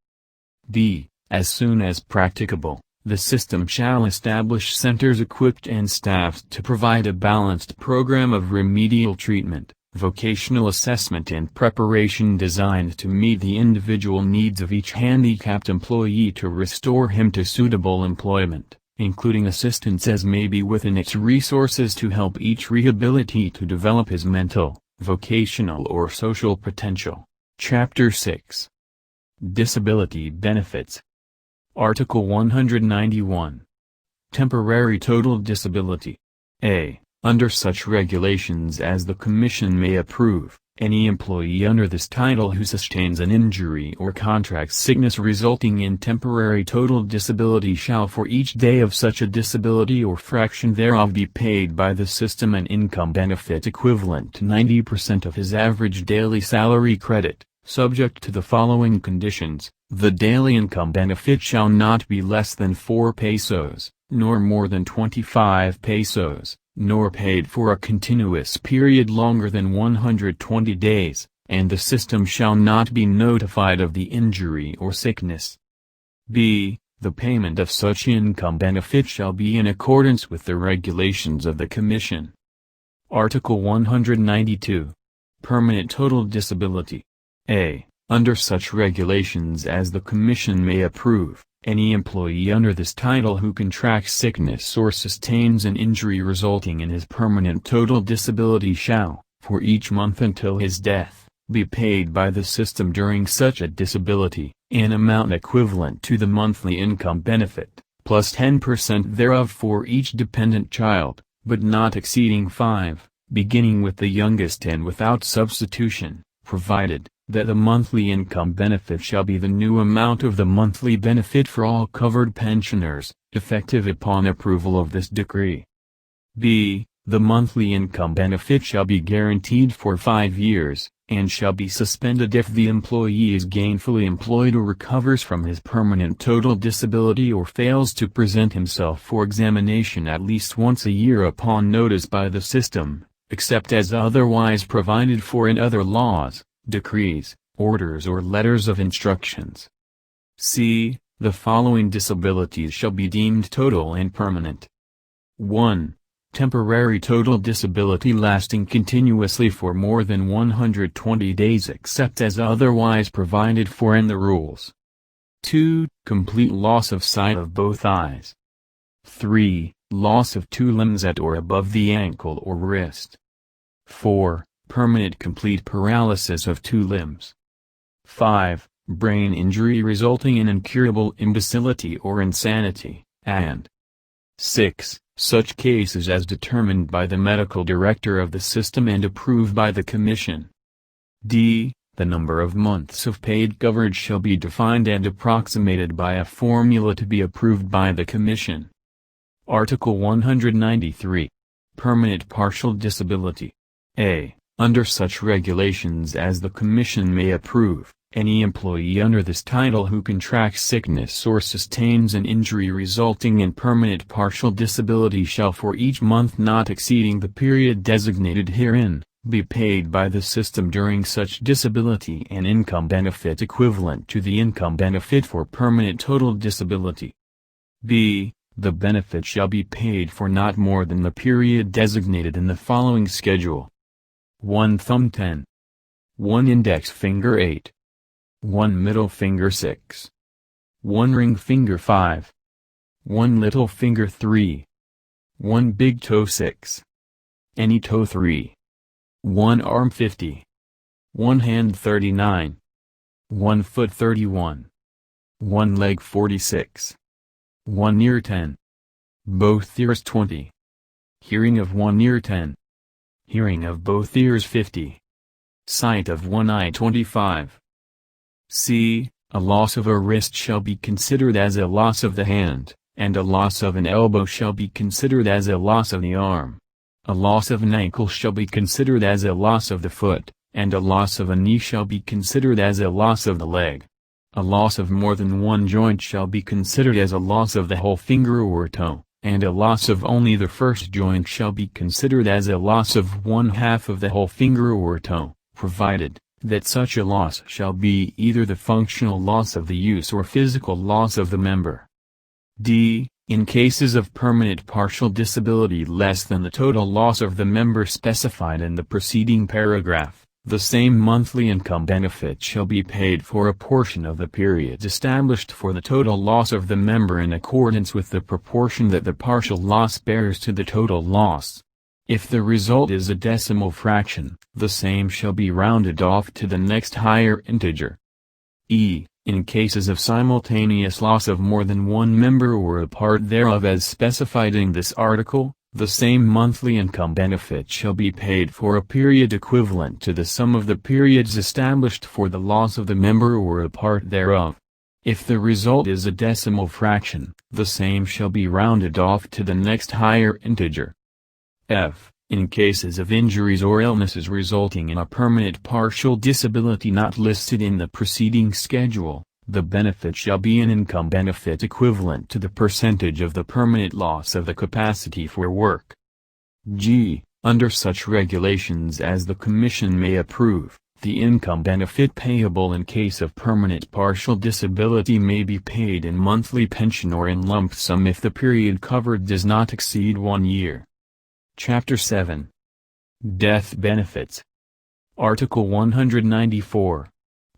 B. As soon as practicable, the system shall establish centers equipped and staffed to provide a balanced program of remedial treatment, vocational assessment and preparation designed to meet the individual needs of each handicapped employee to restore him to suitable employment, including assistance as may be within its resources to help each rehabilitatee to develop his mental, vocational or social potential. Chapter 6. Disability benefits. Article 191. Temporary total disability. A. Under such regulations as the Commission may approve, any employee under this title who sustains an injury or contracts sickness resulting in temporary total disability shall for each day of such a disability or fraction thereof be paid by the system an income benefit equivalent to 90% of his average daily salary credit, subject to the following conditions. The daily income benefit shall not be less than 4 pesos, nor more than 25 pesos, nor paid for a continuous period longer than 120 days, and the system shall not be notified of the injury or sickness. B. The payment of such income benefit shall be in accordance with the regulations of the Commission. Article 192. Permanent total disability. A. Under such regulations as the Commission may approve, any employee under this title who contracts sickness or sustains an injury resulting in his permanent total disability shall, for each month until his death, be paid by the system during such a disability, an amount equivalent to the monthly income benefit, plus 10% thereof for each dependent child, but not exceeding 5, beginning with the youngest and without substitution, provided that the monthly income benefit shall be the new amount of the monthly benefit for all covered pensioners, effective upon approval of this decree. B. The monthly income benefit shall be guaranteed for 5 years, and shall be suspended if the employee is gainfully employed or recovers from his permanent total disability or fails to present himself for examination at least once a year upon notice by the system, except as otherwise provided for in other laws, decrees, orders or letters of instructions. C. The following disabilities shall be deemed total and permanent. 1. Temporary total disability lasting continuously for more than 120 days except as otherwise provided for in the rules. 2. Complete loss of sight of both eyes. 3. Loss of 2 limbs at or above the ankle or wrist. 4. Permanent complete paralysis of 2 limbs. 5. Brain injury resulting in incurable imbecility or insanity, and 6. Such cases as determined by the medical director of the system and approved by the Commission. D. The number of months of paid coverage shall be defined and approximated by a formula to be approved by the Commission. Article 193. Permanent partial disability. A. Under such regulations as the Commission may approve, any employee under this title who contracts sickness or sustains an injury resulting in permanent partial disability shall for each month not exceeding the period designated herein, be paid by the system during such disability an income benefit equivalent to the income benefit for permanent total disability. B. The benefit shall be paid for not more than the period designated in the following schedule. 1 thumb 10. 1 index finger 8. 1 middle finger 6. 1 ring finger 5. 1 little finger 3. 1 big toe 6. Any toe 3. 1 arm 50. 1 hand 39. 1 foot 31. 1 leg 46. 1 ear 10. Both ears 20. Hearing of 1 ear 10. Hearing of both ears 50. Sight of 1 eye 25. C. A loss of a wrist shall be considered as a loss of the hand, and a loss of an elbow shall be considered as a loss of the arm. A loss of an ankle shall be considered as a loss of the foot, and a loss of a knee shall be considered as a loss of the leg. A loss of more than one joint shall be considered as a loss of the whole finger or toe, and a loss of only the first joint shall be considered as a loss of 1/2 of the whole finger or toe, provided that such a loss shall be either the functional loss of the use or physical loss of the member. D. In cases of permanent partial disability less than the total loss of the member specified in the preceding paragraph, the same monthly income benefit shall be paid for a portion of the periods established for the total loss of the member in accordance with the proportion that the partial loss bears to the total loss. If the result is a decimal fraction, the same shall be rounded off to the next higher integer. E. In cases of simultaneous loss of more than one member or a part thereof as specified in this article, the same monthly income benefit shall be paid for a period equivalent to the sum of the periods established for the loss of the member or a part thereof. If the result is a decimal fraction, the same shall be rounded off to the next higher integer. F. In cases of injuries or illnesses resulting in a permanent partial disability not listed in the preceding schedule, the benefit shall be an income benefit equivalent to the percentage of the permanent loss of the capacity for work. G. Under such regulations as the Commission may approve, the income benefit payable in case of permanent partial disability may be paid in monthly pension or in lump sum if the period covered does not exceed 1 year. Chapter 7. Death Benefits. Article 194.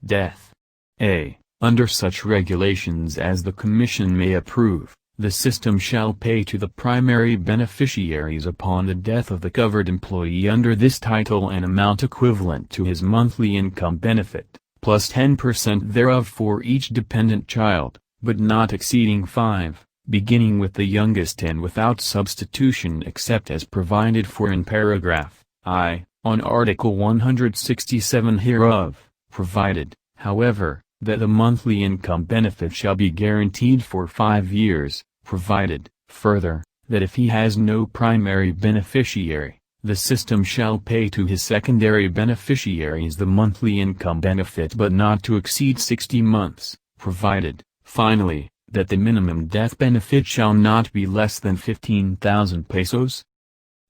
Death. A. Under such regulations as the Commission may approve, the system shall pay to the primary beneficiaries upon the death of the covered employee under this title an amount equivalent to his monthly income benefit, plus 10% thereof for each dependent child, but not exceeding 5. Beginning with the youngest and without substitution except as provided for in paragraph I, on Article 167 hereof, provided, however, that the monthly income benefit shall be guaranteed for 5 years, provided, further, that if he has no primary beneficiary, the system shall pay to his secondary beneficiaries the monthly income benefit but not to exceed 60 months, provided, finally, that the minimum death benefit shall not be less than 15,000 pesos.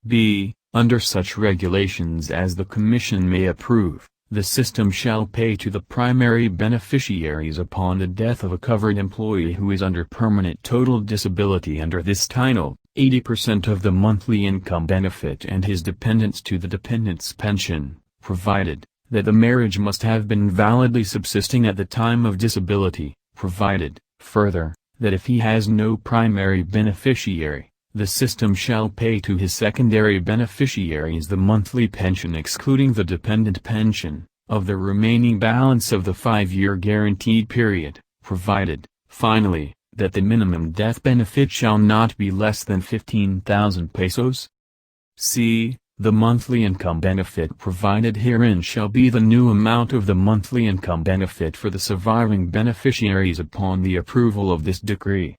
B. Under such regulations as the Commission may approve, the system shall pay to the primary beneficiaries upon the death of a covered employee who is under permanent total disability under this title, 80% of the monthly income benefit and his dependents to the dependent's pension, provided that the marriage must have been validly subsisting at the time of disability, provided, further, that if he has no primary beneficiary, the system shall pay to his secondary beneficiaries the monthly pension excluding the dependent pension, of the remaining balance of the 5-year guaranteed period, provided, finally, that the minimum death benefit shall not be less than 15,000 pesos. C. The monthly income benefit provided herein shall be the new amount of the monthly income benefit for the surviving beneficiaries upon the approval of this decree.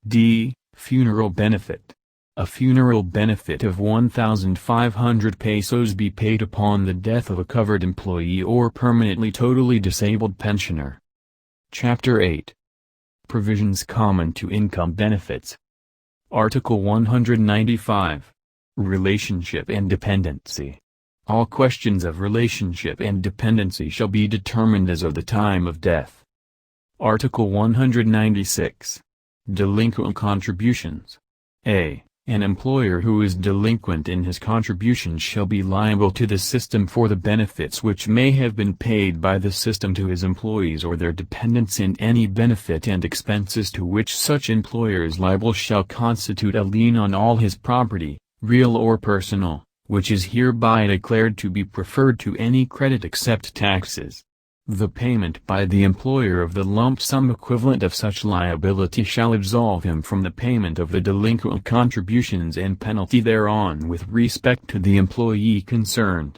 D. Funeral benefit. A funeral benefit of 1,500 pesos be paid upon the death of a covered employee or permanently totally disabled pensioner. Chapter 8. Provisions common to income benefits. Article 195. Relationship and dependency. All questions of relationship and dependency shall be determined as of the time of death. Article 196. Delinquent contributions. A. An employer who is delinquent in his contributions shall be liable to the system for the benefits which may have been paid by the system to his employees or their dependents, and any benefit and expenses to which such employer is liable shall constitute a lien on all his property, real or personal, which is hereby declared to be preferred to any credit except taxes. The payment by the employer of the lump sum equivalent of such liability shall absolve him from the payment of the delinquent contributions and penalty thereon with respect to the employee concerned.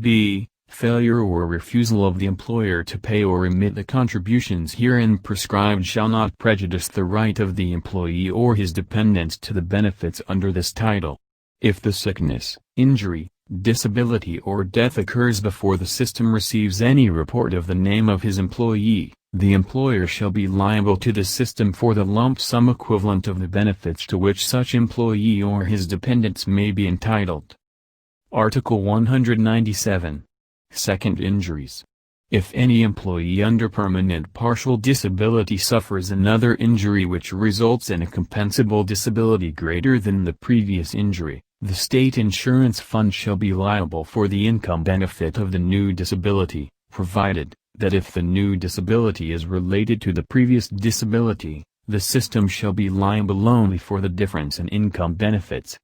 B. Failure or refusal of the employer to pay or remit the contributions herein prescribed shall not prejudice the right of the employee or his dependents to the benefits under this title. If the sickness, injury, disability or death occurs before the system receives any report of the name of his employee, the employer shall be liable to the system for the lump sum equivalent of the benefits to which such employee or his dependents may be entitled. Article 197. Second injuries. If any employee under permanent partial disability suffers another injury which results in a compensable disability greater than the previous injury, the state insurance fund shall be liable for the income benefit of the new disability, provided that if the new disability is related to the previous disability, the system shall be liable only for the difference in income benefits.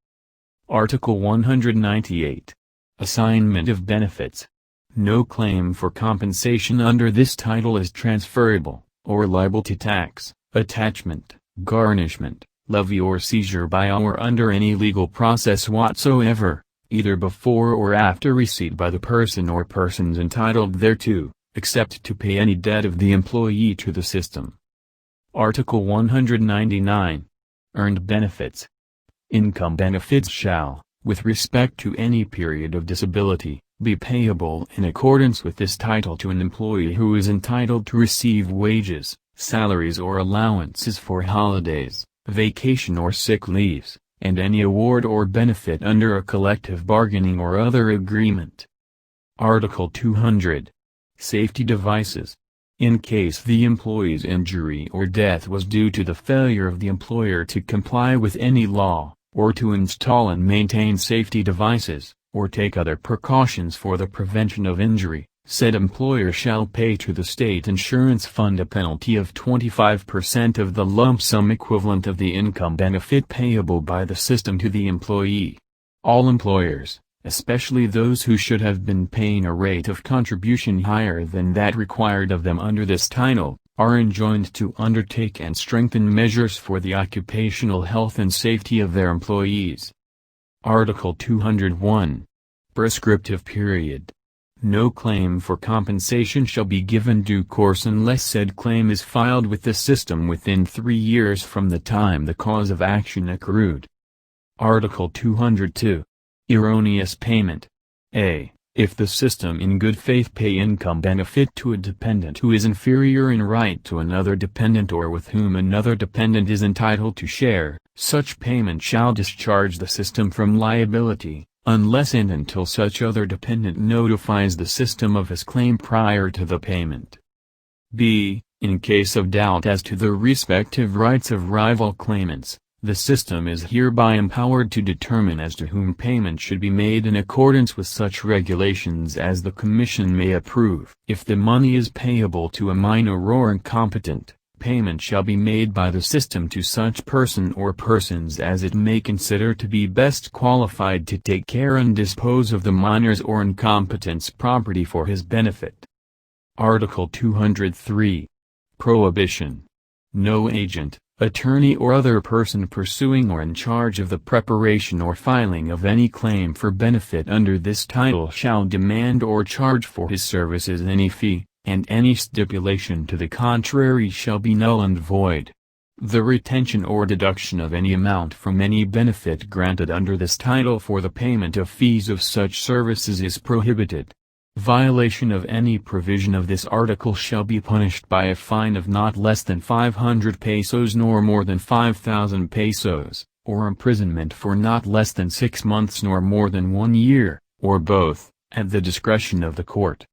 Article 198. Assignment of benefits. No claim for compensation under this title is transferable, or liable to tax, attachment, garnishment, levy or seizure by or under any legal process whatsoever, either before or after receipt by the person or persons entitled thereto, except to pay any debt of the employee to the system. Article 199. Earned benefits. Income benefits shall, with respect to any period of disability, be payable in accordance with this title to an employee who is entitled to receive wages, salaries or allowances for holidays, vacation or sick leaves, and any award or benefit under a collective bargaining or other agreement. Article 200. Safety devices. In case the employee's injury or death was due to the failure of the employer to comply with any law, or to install and maintain safety devices, or take other precautions for the prevention of injury, said employer shall pay to the state insurance fund a penalty of 25% of the lump sum equivalent of the income benefit payable by the system to the employee. All employers, especially those who should have been paying a rate of contribution higher than that required of them under this title, are enjoined to undertake and strengthen measures for the occupational health and safety of their employees. Article 201. Prescriptive period. No claim for compensation shall be given due course unless said claim is filed with the system within 3 years from the time the cause of action accrued. Article 202. Erroneous payment. A. If the system in good faith pay income benefit to a dependent who is inferior in right to another dependent or with whom another dependent is entitled to share, such payment shall discharge the system from liability, unless and until such other dependent notifies the system of his claim prior to the payment. b. In case of doubt as to the respective rights of rival claimants, the system is hereby empowered to determine as to whom payment should be made in accordance with such regulations as the Commission may approve. If the money is payable to a minor or incompetent, payment shall be made by the system to such person or persons as it may consider to be best qualified to take care and dispose of the minor's or incompetent's property for his benefit. Article 203. Prohibition. No agent, attorney or other person pursuing or in charge of the preparation or filing of any claim for benefit under this title shall demand or charge for his services any fee, and any stipulation to the contrary shall be null and void. The retention or deduction of any amount from any benefit granted under this title for the payment of fees of such services is prohibited. Violation of any provision of this article shall be punished by a fine of not less than 500 pesos nor more than 5,000 pesos, or imprisonment for not less than 6 months nor more than 1 year, or both, at the discretion of the court.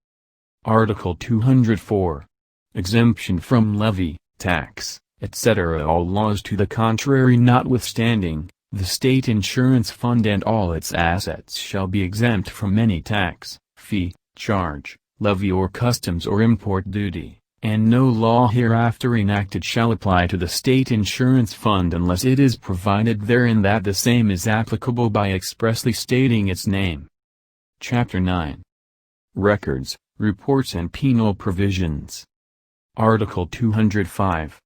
Article 204. Exemption from levy, tax, etc. All laws to the contrary notwithstanding, the state insurance fund and all its assets shall be exempt from any tax, fee, charge, levy or customs or import duty, and no law hereafter enacted shall apply to the state insurance fund unless it is provided therein that the same is applicable by expressly stating its name. Chapter 9. Records, Reports and Penal Provisions. Article 205.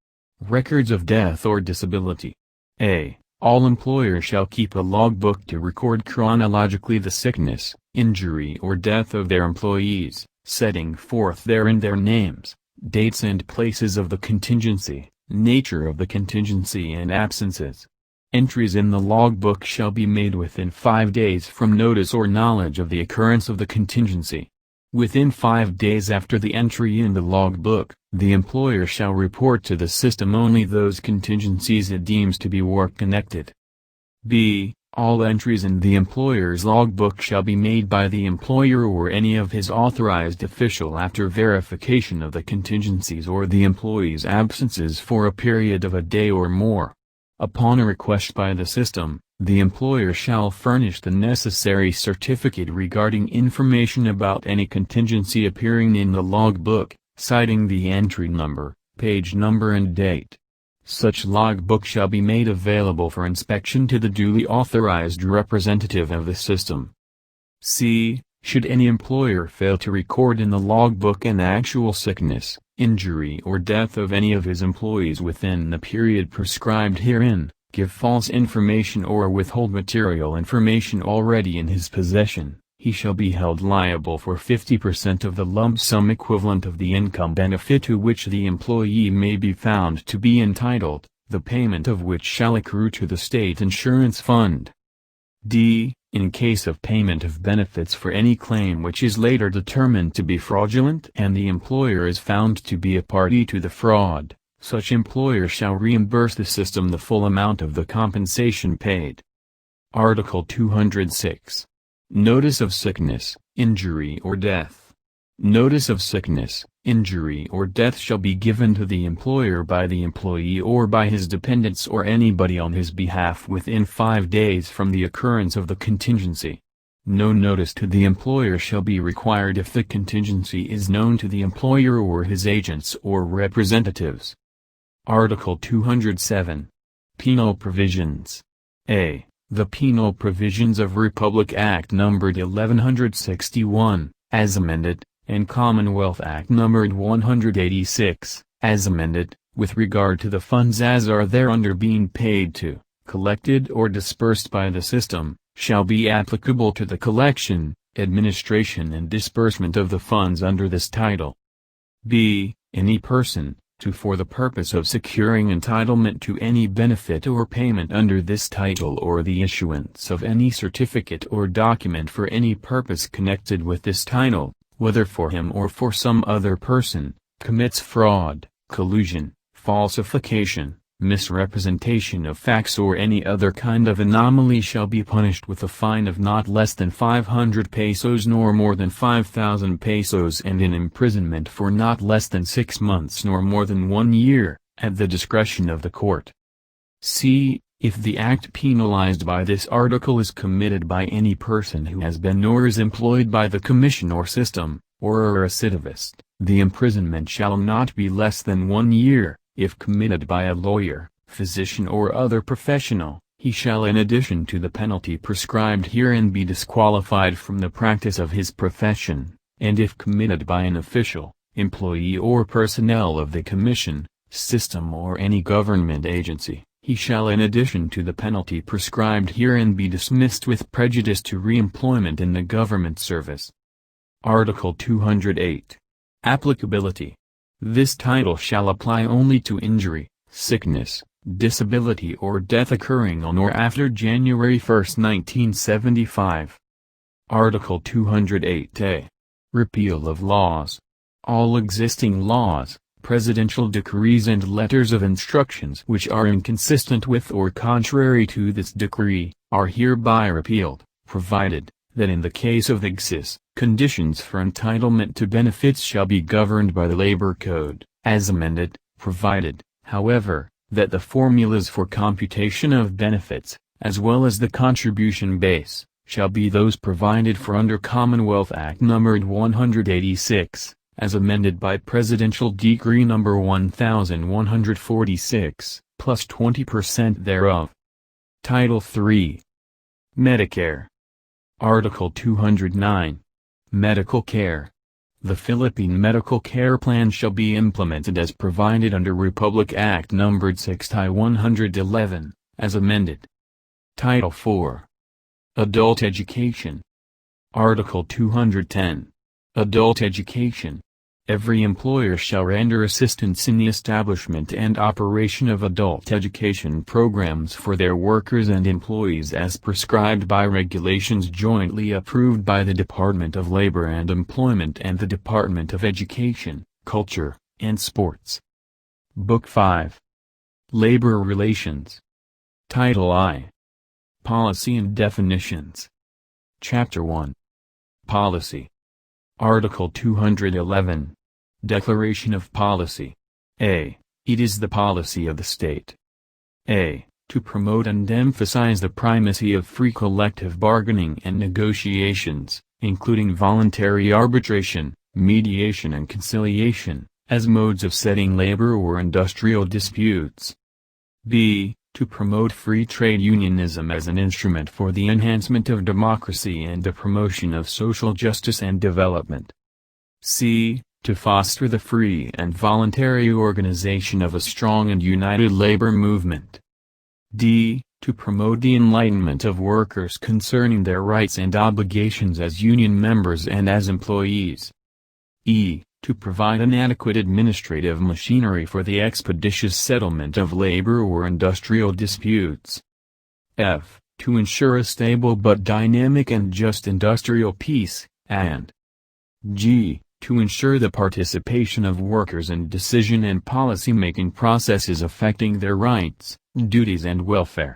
Records of death or disability. A. All employers shall keep a logbook to record chronologically the sickness, injury or death of their employees, setting forth therein their names, dates and places of the contingency, nature of the contingency and absences. Entries in the logbook shall be made within 5 days from notice or knowledge of the occurrence of the contingency. Within 5 days after the entry in the logbook, the employer shall report to the system only those contingencies it deems to be work-connected. b. All entries in the employer's logbook shall be made by the employer or any of his authorized official after verification of the contingencies or the employee's absences for a period of a day or more. Upon a request by the system, the employer shall furnish the necessary certificate regarding information about any contingency appearing in the logbook, citing the entry number, page number and date. Such logbook shall be made available for inspection to the duly authorized representative of the system. c. Should any employer fail to record in the logbook an actual sickness, injury or death of any of his employees within the period prescribed herein, give false information or withhold material information already in his possession, he shall be held liable for 50% of the lump sum equivalent of the income benefit to which the employee may be found to be entitled, the payment of which shall accrue to the state insurance fund. d. In case of payment of benefits for any claim which is later determined to be fraudulent and the employer is found to be a party to the fraud, such employer shall reimburse the system the full amount of the compensation paid. Article 206. Notice of sickness, injury or death. Notice of sickness, injury or death shall be given to the employer by the employee or by his dependents or anybody on his behalf within 5 days from the occurrence of the contingency. No notice to the employer shall be required if the contingency is known to the employer or his agents or representatives. Article 207. Penal Provisions. A. The Penal Provisions of Republic Act numbered 1161, as amended, and Commonwealth Act numbered 186, as amended, with regard to the funds as are thereunder being paid to, collected or disbursed by the system, shall be applicable to the collection, administration and disbursement of the funds under this title. b. Any person, for the purpose of securing entitlement to any benefit or payment under this title or the issuance of any certificate or document for any purpose connected with this title, whether for him or for some other person, commits fraud, collusion, falsification, misrepresentation of facts or any other kind of anomaly shall be punished with a fine of not less than 500 pesos nor more than 5,000 pesos and an imprisonment for not less than 6 months nor more than 1 year, at the discretion of the court. C. If the act penalized by this article is committed by any person who has been or is employed by the commission or system, or a recidivist, the imprisonment shall not be less than 1 year. If committed by a lawyer, physician or other professional, he shall in addition to the penalty prescribed herein be disqualified from the practice of his profession, and if committed by an official, employee or personnel of the commission, system or any government agency, he shall in addition to the penalty prescribed herein be dismissed with prejudice to re-employment in the government service. Article 208. Applicability. This title shall apply only to injury, sickness, disability or death occurring on or after January 1, 1975. Article 208a. Repeal of laws. All existing laws, presidential decrees and letters of instructions which are inconsistent with or contrary to this decree, are hereby repealed, provided, that in the case of excess, conditions for entitlement to benefits shall be governed by the Labor Code, as amended, provided, however, that the formulas for computation of benefits, as well as the contribution base, shall be those provided for under Commonwealth Act numbered 186, as amended by Presidential Decree number 1146, plus 20% thereof. Title III. Medicare. Article 209. Medical care. The Philippine Medical Care Plan shall be implemented as provided under Republic Act numbered 6/111, as amended. Title IV. Adult Education. Article 210. Adult Education. Every employer shall render assistance in the establishment and operation of adult education programs for their workers and employees as prescribed by regulations jointly approved by the Department of Labor and Employment and the Department of Education, Culture, and Sports. Book 5. Labor Relations. Title I. Policy and Definitions. Chapter 1. Policy. Article 211. Declaration of Policy. A. It is the policy of the state. A. To promote and emphasize the primacy of free collective bargaining and negotiations, including voluntary arbitration, mediation and conciliation, as modes of settling labor or industrial disputes. B. To promote free trade unionism as an instrument for the enhancement of democracy and the promotion of social justice and development. C. To foster the free and voluntary organization of a strong and united labor movement. D. To promote the enlightenment of workers concerning their rights and obligations as union members and as employees. E. To provide an adequate administrative machinery for the expeditious settlement of labor or industrial disputes. F. To ensure a stable but dynamic and just industrial peace, and G. To ensure the participation of workers in decision and policy-making processes affecting their rights, duties and welfare.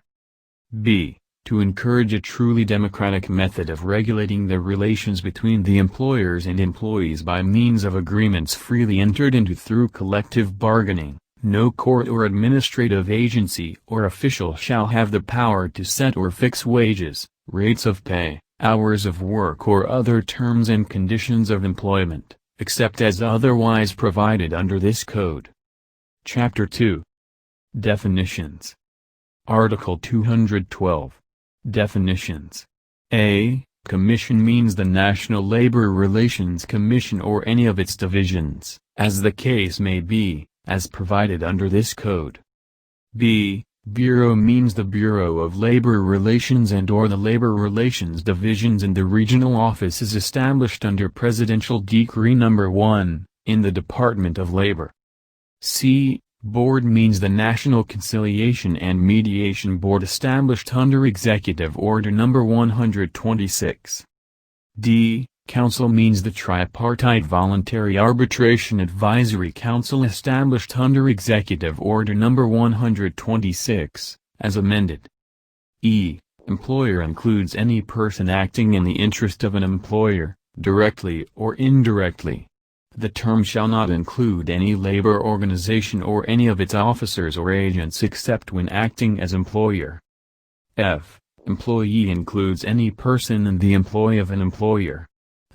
B. To encourage a truly democratic method of regulating the relations between the employers and employees by means of agreements freely entered into through collective bargaining. No court or administrative agency or official shall have the power to set or fix wages, rates of pay, hours of work or other terms and conditions of employment, except as otherwise provided under this code. Chapter 2. Definitions. Article 212. Definitions. A. Commission means the National Labor Relations Commission or any of its divisions, as the case may be, as provided under this code. B. Bureau means the Bureau of Labor Relations and/or the Labor Relations Divisions in the regional offices established under Presidential Decree No. 1, in the Department of Labor. C. Board means the National Conciliation and Mediation Board established under Executive Order No. 126. D. Council means the tripartite voluntary arbitration advisory council established under Executive Order No. 126, as amended. Employer includes any person acting in the interest of an employer, directly or indirectly. The term shall not include any labor organization or any of its officers or agents except when acting as employer. Employee includes any person in the employ of an employer.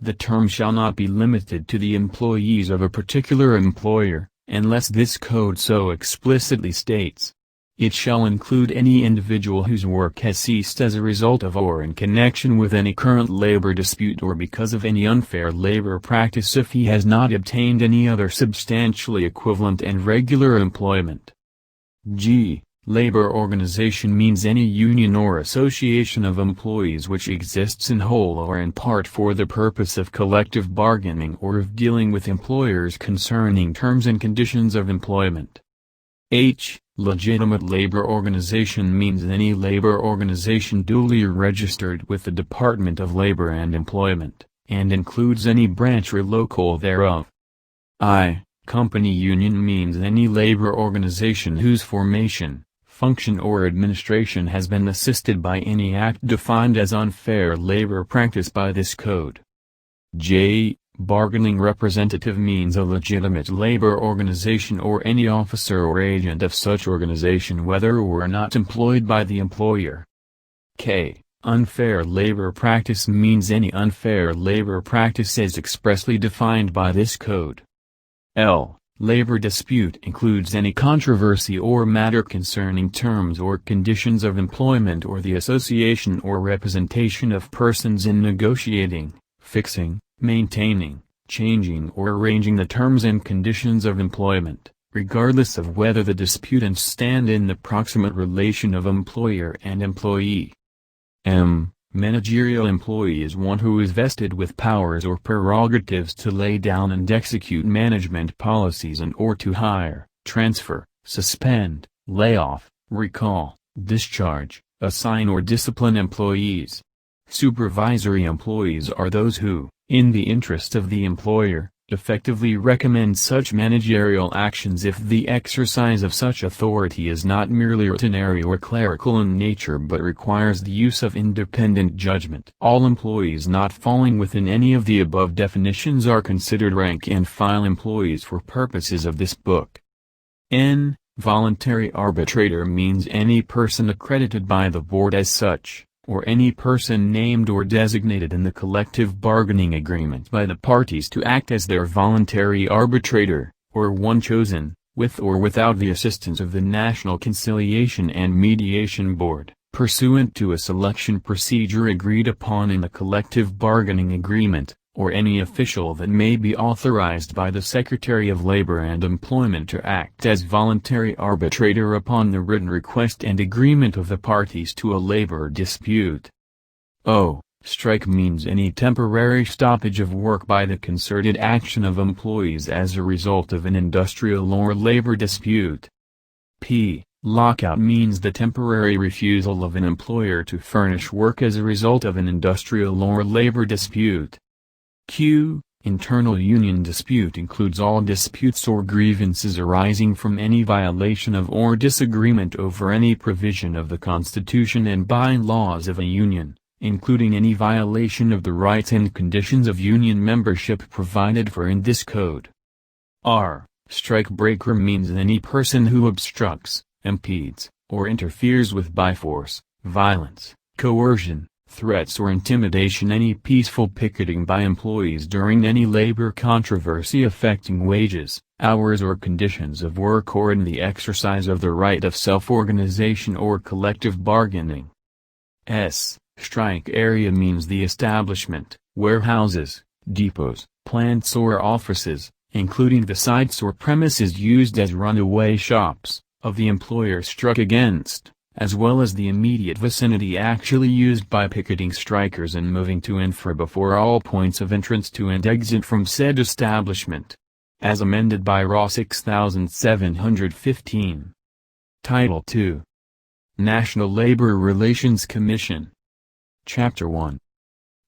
The term shall not be limited to the employees of a particular employer, unless this code so explicitly states. It shall include any individual whose work has ceased as a result of or in connection with any current labor dispute or because of any unfair labor practice if he has not obtained any other substantially equivalent and regular employment. Labor organization means any union or association of employees which exists in whole or in part for the purpose of collective bargaining or of dealing with employers concerning terms and conditions of employment. Legitimate labor organization means any labor organization duly registered with the Department of Labor and Employment, and includes any branch or local thereof. Company union means any labor organization whose formation, function or administration has been assisted by any act defined as unfair labor practice by this code. Bargaining representative means a legitimate labor organization or any officer or agent of such organization whether or not employed by the employer. Unfair labor practice means any unfair labor practice as expressly defined by this code. Labor dispute includes any controversy or matter concerning terms or conditions of employment or the association or representation of persons in negotiating, fixing, maintaining, changing or arranging the terms and conditions of employment, regardless of whether the disputants stand in the proximate relation of employer and employee. Managerial employee is one who is vested with powers or prerogatives to lay down and execute management policies and or to hire, transfer, suspend, lay off, recall, discharge, assign or discipline employees. Supervisory employees are those who, in the interest of the employer, effectively recommend such managerial actions if the exercise of such authority is not merely routinary or clerical in nature but requires the use of independent judgment. All employees not falling within any of the above definitions are considered rank-and-file employees for purposes of this book. Voluntary arbitrator means any person accredited by the board as such, or any person named or designated in the collective bargaining agreement by the parties to act as their voluntary arbitrator, or one chosen, with or without the assistance of the National Conciliation and Mediation Board, pursuant to a selection procedure agreed upon in the collective bargaining agreement, or any official that may be authorized by the Secretary of Labor and Employment to act as voluntary arbitrator upon the written request and agreement of the parties to a labor dispute. Strike means any temporary stoppage of work by the concerted action of employees as a result of an industrial or labor dispute. Lockout means the temporary refusal of an employer to furnish work as a result of an industrial or labor dispute. Internal union dispute includes all disputes or grievances arising from any violation of or disagreement over any provision of the Constitution and bylaws of a union, including any violation of the rights and conditions of union membership provided for in this code. Strike breaker means any person who obstructs, impedes, or interferes with by force, violence, coercion, threats or intimidation any peaceful picketing by employees during any labor controversy affecting wages, hours or conditions of work or in the exercise of the right of self-organization or collective bargaining. Strike area means the establishment, warehouses, depots, plants or offices, including the sites or premises used as runaway shops, of the employer struck against, as well as the immediate vicinity actually used by picketing strikers in moving to and fro before all points of entrance to and exit from said establishment. As amended by RA 6715. Title II. National Labor Relations Commission. Chapter 1.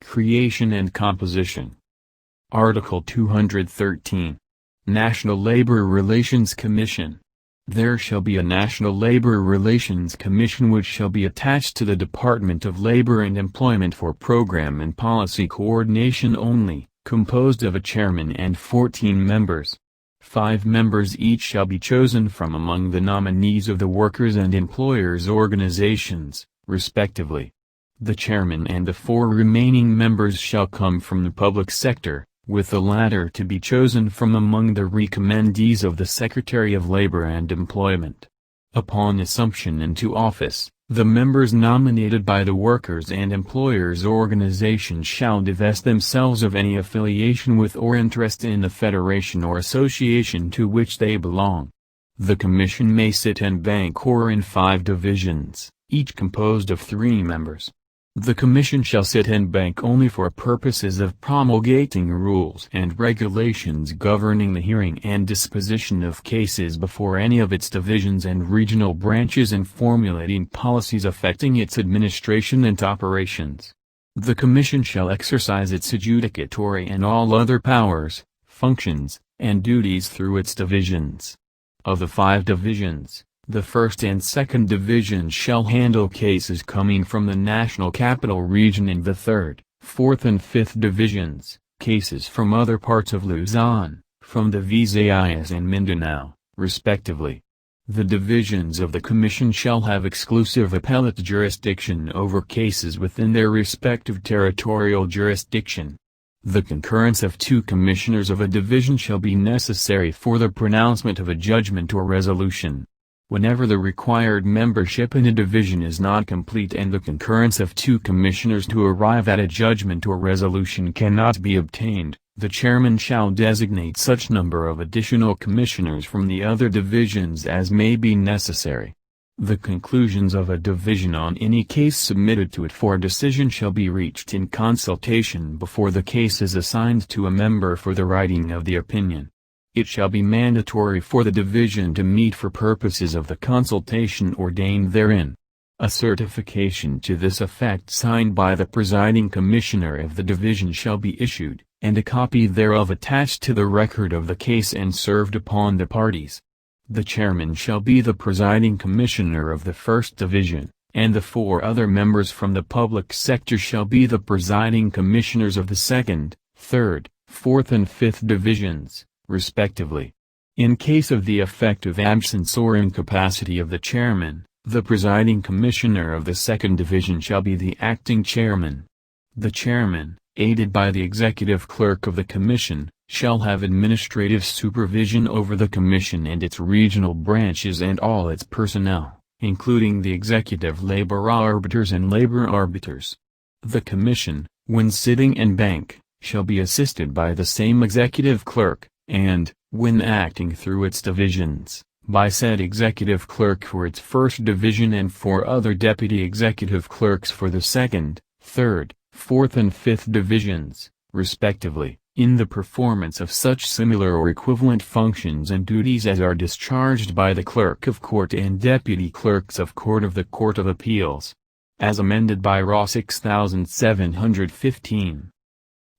Creation and Composition. Article 213. National Labor Relations Commission. There shall be a National Labor Relations Commission which shall be attached to the Department of Labor and Employment for program and policy coordination only, composed of a chairman and 14 members. 5 members each shall be chosen from among the nominees of the workers' and employers' organizations, respectively. The chairman and the 4 remaining members shall come from the public sector, with the latter to be chosen from among the recommendees of the Secretary of Labor and Employment. Upon assumption into office, the members nominated by the workers' and employers' organizations shall divest themselves of any affiliation with or interest in the federation or association to which they belong. The Commission may sit en banc or in 5 divisions, each composed of 3 members. The Commission shall sit en banc only for purposes of promulgating rules and regulations governing the hearing and disposition of cases before any of its divisions and regional branches and formulating policies affecting its administration and operations. The Commission shall exercise its adjudicatory and all other powers, functions, and duties through its divisions. Of the 5 divisions, the 1st and 2nd divisions shall handle cases coming from the National Capital Region and the 3rd, 4th and 5th divisions, cases from other parts of Luzon, from the Visayas and Mindanao, respectively. The divisions of the Commission shall have exclusive appellate jurisdiction over cases within their respective territorial jurisdiction. The concurrence of 2 commissioners of a division shall be necessary for the pronouncement of a judgment or resolution. Whenever the required membership in a division is not complete and the concurrence of 2 commissioners to arrive at a judgment or resolution cannot be obtained, the chairman shall designate such number of additional commissioners from the other divisions as may be necessary. The conclusions of a division on any case submitted to it for decision shall be reached in consultation before the case is assigned to a member for the writing of the opinion. It shall be mandatory for the division to meet for purposes of the consultation ordained therein. A certification to this effect signed by the presiding commissioner of the division shall be issued, and a copy thereof attached to the record of the case and served upon the parties. The chairman shall be the presiding commissioner of the 1st division, and the 4 other members from the public sector shall be the presiding commissioners of the 2nd, 3rd, 4th and 5th divisions, respectively. In case of the effective absence or incapacity of the chairman, the presiding commissioner of the 2nd division shall be the acting chairman. The chairman, aided by the executive clerk of the commission, shall have administrative supervision over the commission and its regional branches and all its personnel, including the executive labor arbiters and labor arbiters. The commission, when sitting en banc, shall be assisted by the same executive clerk, and, when acting through its divisions, by said executive clerk for its 1st division and 4 other deputy executive clerks for the 2nd, 3rd, 4th and 5th divisions, respectively, in the performance of such similar or equivalent functions and duties as are discharged by the clerk of court and deputy clerks of court of the Court of Appeals. As amended by RA 6715.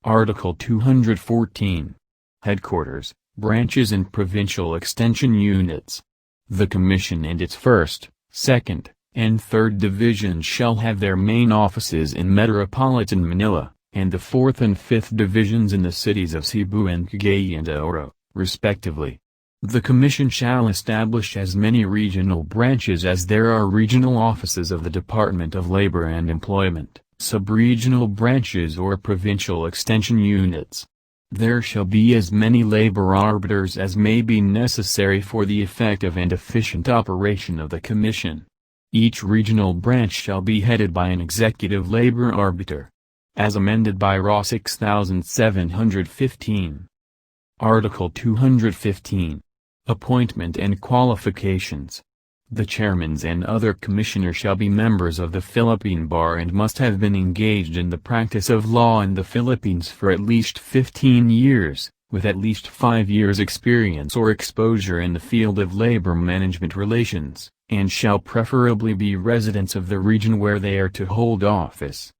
Article 214. Headquarters, branches and provincial extension units. The Commission and its 1st, 2nd, and 3rd divisions shall have their main offices in Metropolitan Manila, and the 4th and 5th divisions in the cities of Cebu and Cagayan de Oro, respectively. The Commission shall establish as many regional branches as there are regional offices of the Department of Labor and Employment, sub-regional branches or provincial extension units. There shall be as many labor arbiters as may be necessary for the effective and efficient operation of the Commission. Each regional branch shall be headed by an executive labor arbiter. As amended by RA 6715. Article 215. Appointment and Qualifications. The chairmen and other commissioners shall be members of the Philippine Bar and must have been engaged in the practice of law in the Philippines for at least 15 years, with at least 5 years' experience or exposure in the field of labor management relations, and shall preferably be residents of the region where they are to hold office.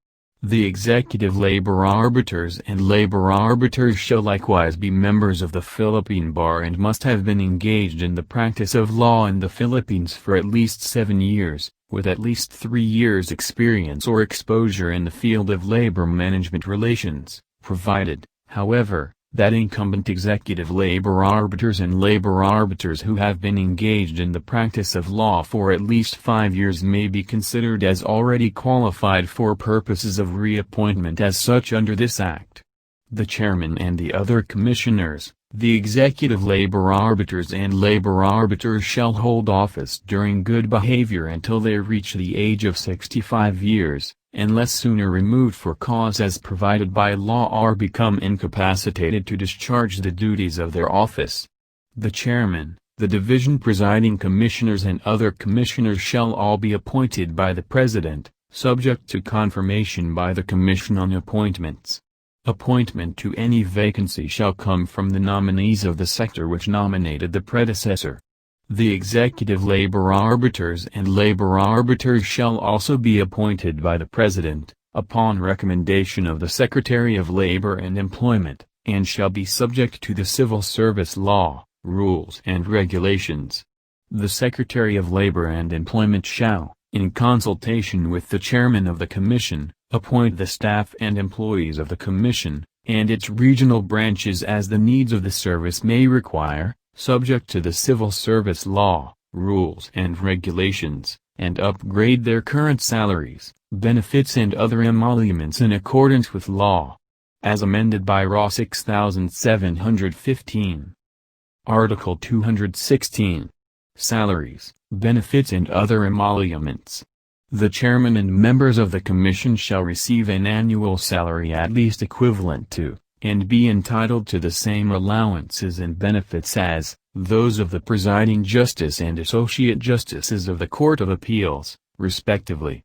The executive labor arbiters and labor arbiters shall likewise be members of the Philippine Bar and must have been engaged in the practice of law in the Philippines for at least 7 years, with at least 3 years' experience or exposure in the field of labor management relations, provided, however, that incumbent executive labor arbiters and labor arbiters who have been engaged in the practice of law for at least 5 years may be considered as already qualified for purposes of reappointment as such under this Act. The chairman and the other commissioners, the executive labor arbiters and labor arbiters shall hold office during good behavior until they reach the age of 65 years, unless sooner removed for cause as provided by law or become incapacitated to discharge the duties of their office. The chairman, the division presiding commissioners and other commissioners shall all be appointed by the President, subject to confirmation by the Commission on Appointments. Appointment to any vacancy shall come from the nominees of the sector which nominated the predecessor. The executive labor arbiters and labor arbiters shall also be appointed by the President, upon recommendation of the Secretary of Labor and Employment, and shall be subject to the civil service law, rules and regulations. The Secretary of Labor and Employment shall, in consultation with the Chairman of the Commission, appoint the staff and employees of the Commission, and its regional branches as the needs of the service may require, subject to the civil service law, rules and regulations, and upgrade their current salaries, benefits and other emoluments in accordance with law. As amended by RA 6715. Article 216. Salaries, benefits and other emoluments. The chairman and members of the commission shall receive an annual salary at least equivalent to, and be entitled to the same allowances and benefits as, those of the presiding justice and associate justices of the Court of Appeals, respectively.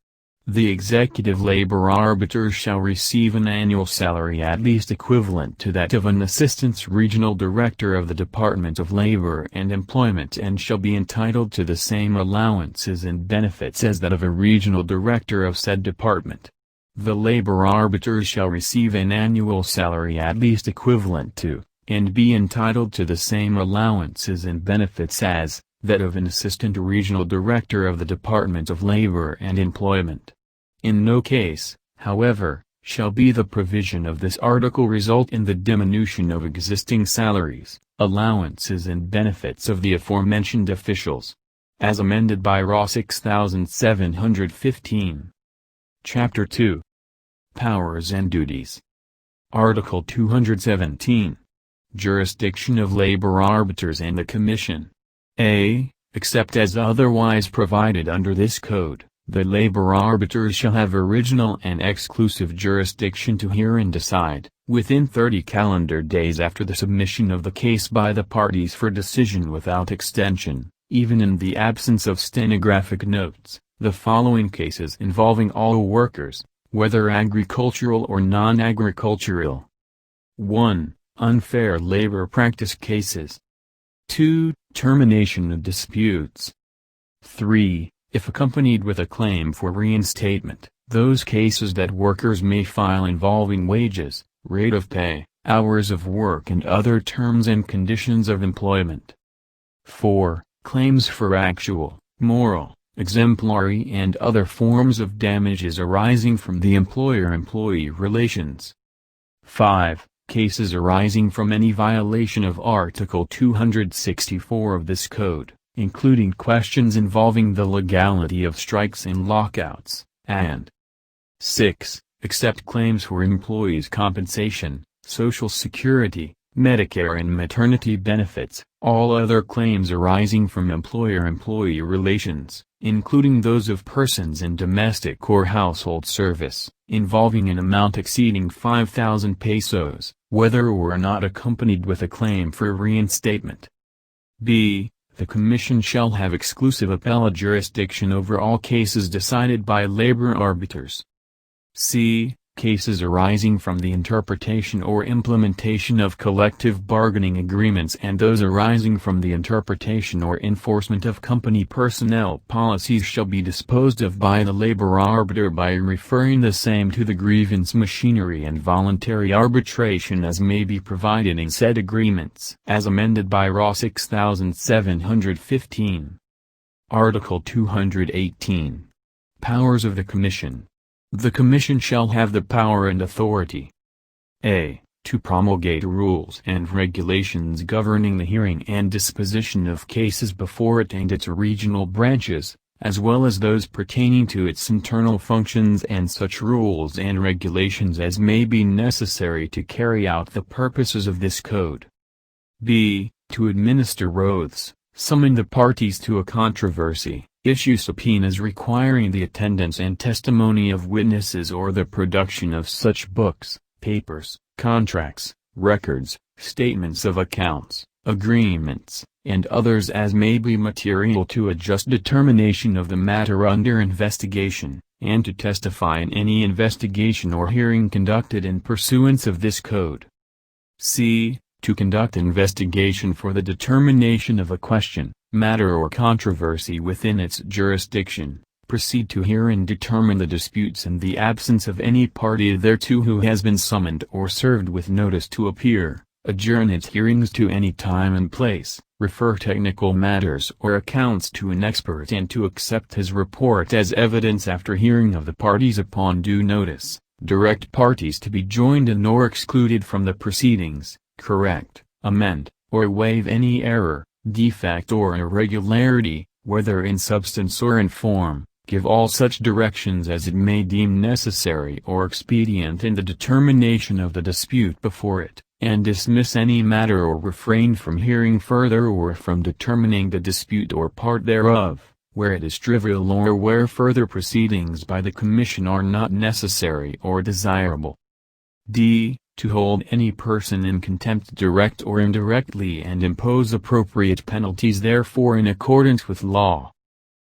The executive labor arbiters shall receive an annual salary at least equivalent to that of an assistant regional director of the Department of Labor and Employment and shall be entitled to the same allowances and benefits as that of a regional director of said department. The labor arbiters shall receive an annual salary at least equivalent to, and be entitled to the same allowances and benefits as, that of an assistant regional director of the Department of Labor and Employment. In no case, however, shall be the provision of this article result in the diminution of existing salaries, allowances and benefits of the aforementioned officials. As amended by RA 6715. Chapter 2. Powers and Duties. Article 217. Jurisdiction of labor arbiters and the Commission. A. Except as otherwise provided under this code, the labor arbiters shall have original and exclusive jurisdiction to hear and decide, within 30 calendar days after the submission of the case by the parties for decision without extension, even in the absence of stenographic notes, the following cases involving all workers, whether agricultural or non-agricultural. 1. Unfair labor practice cases. 2. Termination of disputes. 3. If accompanied with a claim for reinstatement, those cases that workers may file involving wages, rate of pay, hours of work and other terms and conditions of employment. 4. Claims for actual, moral, exemplary and other forms of damages arising from the employer-employee relations. 5. Cases arising from any violation of Article 264 of this code, including questions involving the legality of strikes and lockouts, and 6. Except claims for employees' compensation, Social Security, Medicare and maternity benefits, all other claims arising from employer-employee relations, including those of persons in domestic or household service, involving an amount exceeding 5,000 pesos, whether or not accompanied with a claim for reinstatement. B. The Commission shall have exclusive appellate jurisdiction over all cases decided by labor arbiters. C. cases arising from the interpretation or implementation of collective bargaining agreements and those arising from the interpretation or enforcement of company personnel policies shall be disposed of by the labor arbiter by referring the same to the grievance machinery and voluntary arbitration as may be provided in said agreements. As amended by RA 6715. Article 218. Powers of the Commission. The Commission shall have the power and authority a. To promulgate rules and regulations governing the hearing and disposition of cases before it and its regional branches, as well as those pertaining to its internal functions and such rules and regulations as may be necessary to carry out the purposes of this code. b. To administer oaths, summon the parties to a controversy, issue subpoenas requiring the attendance and testimony of witnesses or the production of such books, papers, contracts, records, statements of accounts, agreements, and others as may be material to a just determination of the matter under investigation, and to testify in any investigation or hearing conducted in pursuance of this code. c. To conduct investigation for the determination of a question, matter or controversy within its jurisdiction, proceed to hear and determine the disputes in the absence of any party thereto who has been summoned or served with notice to appear, adjourn its hearings to any time and place, refer technical matters or accounts to an expert and to accept his report as evidence after hearing of the parties upon due notice, direct parties to be joined in or excluded from the proceedings, correct, amend, or waive any error, defect or irregularity, whether in substance or in form, give all such directions as it may deem necessary or expedient in the determination of the dispute before it, and dismiss any matter or refrain from hearing further or from determining the dispute or part thereof, where it is trivial or where further proceedings by the Commission are not necessary or desirable. d. To hold any person in contempt direct or indirectly and impose appropriate penalties therefor in accordance with law.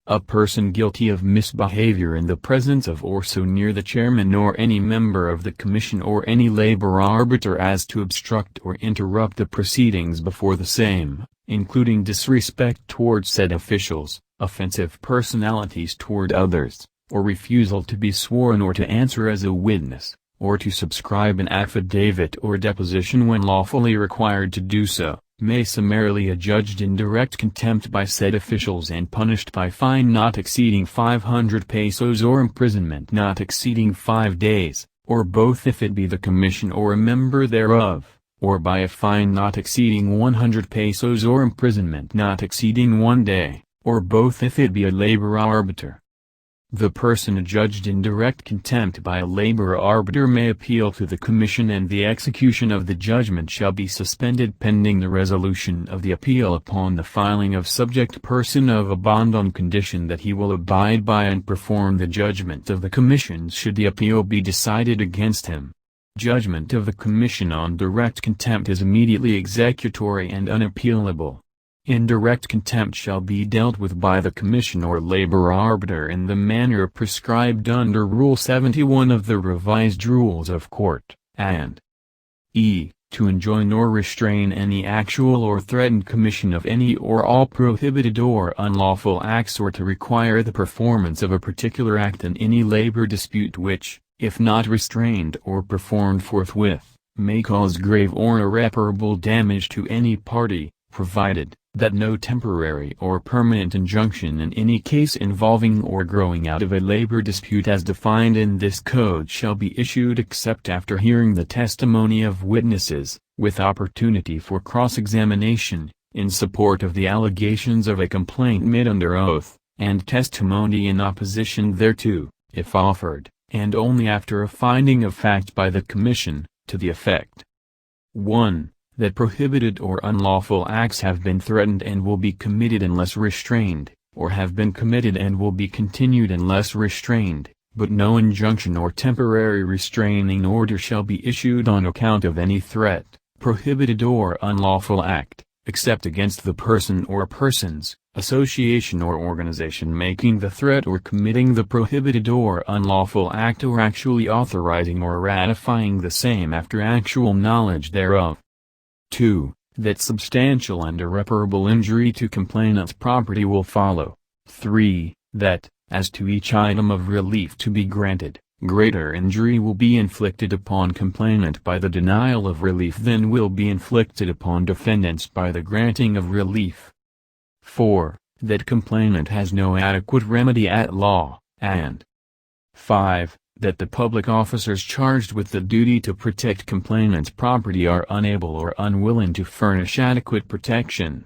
A person guilty of misbehavior in the presence of or so near the chairman or any member of the Commission or any labor arbiter as to obstruct or interrupt the proceedings before the same, including disrespect toward said officials, offensive personalities toward others, or refusal to be sworn or to answer as a witness, or to subscribe an affidavit or deposition when lawfully required to do so, may summarily adjudged in direct contempt by said officials and punished by fine not exceeding 500 pesos or imprisonment not exceeding 5 days, or both if it be the Commission or a member thereof, or by a fine not exceeding 100 pesos or imprisonment not exceeding 1 day, or both if it be a labor arbiter. The person adjudged in direct contempt by a labor arbiter may appeal to the Commission and the execution of the judgment shall be suspended pending the resolution of the appeal upon the filing of subject person of a bond on condition that he will abide by and perform the judgment of the Commission should the appeal be decided against him. Judgment of the Commission on direct contempt is immediately executory and unappealable. Indirect contempt shall be dealt with by the Commission or labor arbiter in the manner prescribed under Rule 71 of the Revised Rules of Court, and e. To enjoin or restrain any actual or threatened commission of any or all prohibited or unlawful acts or to require the performance of a particular act in any labor dispute which, if not restrained or performed forthwith, may cause grave or irreparable damage to any party, provided that no temporary or permanent injunction in any case involving or growing out of a labor dispute as defined in this code shall be issued except after hearing the testimony of witnesses, with opportunity for cross-examination, in support of the allegations of a complaint made under oath, and testimony in opposition thereto, if offered, and only after a finding of fact by the Commission, to the effect 1. That prohibited or unlawful acts have been threatened and will be committed unless restrained, or have been committed and will be continued unless restrained, but no injunction or temporary restraining order shall be issued on account of any threat, prohibited or unlawful act, except against the person or persons, association or organization making the threat or committing the prohibited or unlawful act or actually authorizing or ratifying the same after actual knowledge thereof. 2. That substantial and irreparable injury to complainant's property will follow. 3. That, as to each item of relief to be granted, greater injury will be inflicted upon complainant by the denial of relief than will be inflicted upon defendants by the granting of relief. 4. That complainant has no adequate remedy at law, and 5. That the public officers charged with the duty to protect complainant's property are unable or unwilling to furnish adequate protection.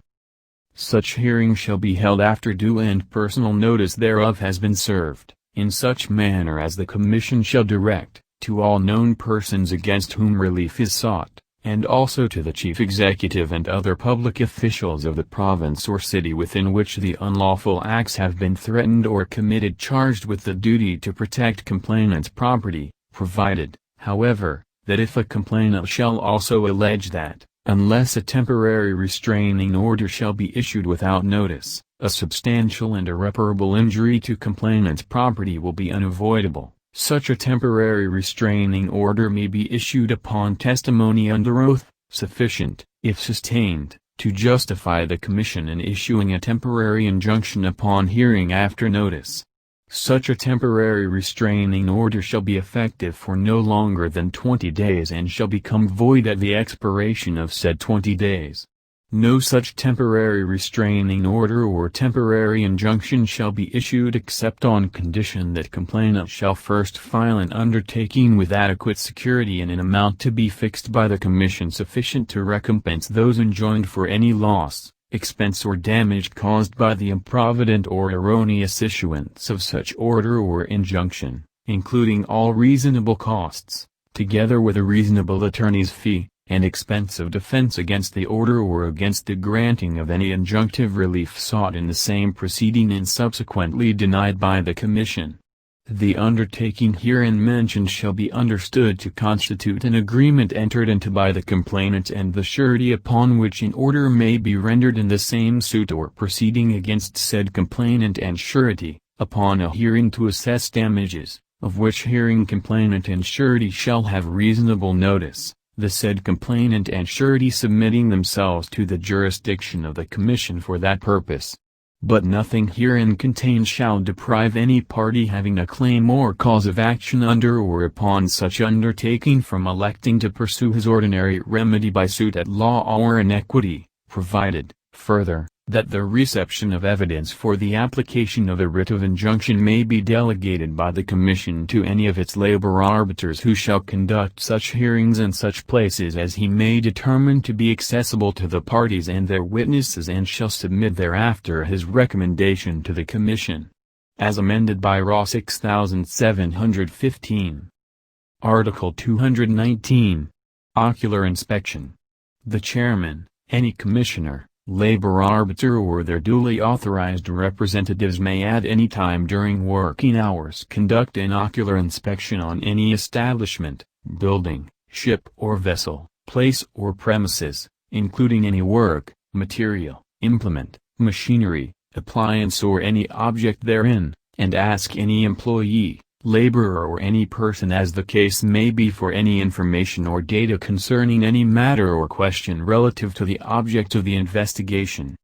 Such hearing shall be held after due and personal notice thereof has been served, in such manner as the Commission shall direct, to all known persons against whom relief is sought, and also to the Chief Executive and other public officials of the province or city within which the unlawful acts have been threatened or committed charged with the duty to protect complainant's property, provided, however, that if a complainant shall also allege that, unless a temporary restraining order shall be issued without notice, a substantial and irreparable injury to complainant's property will be unavoidable, such a temporary restraining order may be issued upon testimony under oath, sufficient, if sustained, to justify the Commission in issuing a temporary injunction upon hearing after notice. Such a temporary restraining order shall be effective for no longer than 20 days and shall become void at the expiration of said 20 days. No such temporary restraining order or temporary injunction shall be issued except on condition that complainant shall first file an undertaking with adequate security in an amount to be fixed by the Commission sufficient to recompense those enjoined for any loss, expense or damage caused by the improvident or erroneous issuance of such order or injunction, including all reasonable costs, together with a reasonable attorney's fee, and expense of defense against the order or against the granting of any injunctive relief sought in the same proceeding and subsequently denied by the Commission. The undertaking herein mentioned shall be understood to constitute an agreement entered into by the complainant and the surety upon which an order may be rendered in the same suit or proceeding against said complainant and surety, upon a hearing to assess damages, of which hearing complainant and surety shall have reasonable notice, the said complainant and surety submitting themselves to the jurisdiction of the Commission for that purpose. But nothing herein contained shall deprive any party having a claim or cause of action under or upon such undertaking from electing to pursue his ordinary remedy by suit at law or in equity, provided, further, that the reception of evidence for the application of a writ of injunction may be delegated by the Commission to any of its labor arbiters who shall conduct such hearings in such places as he may determine to be accessible to the parties and their witnesses and shall submit thereafter his recommendation to the Commission. As amended by Raw 6715. Article 219. Ocular inspection. The chairman, any commissioner, labor arbiter or their duly authorized representatives may at any time during working hours conduct an ocular inspection on any establishment, building, ship or vessel, place or premises, including any work, material, implement, machinery, appliance or any object therein, and ask any employee, laborer or any person as the case may be for any information or data concerning any matter or question relative to the object of the investigation.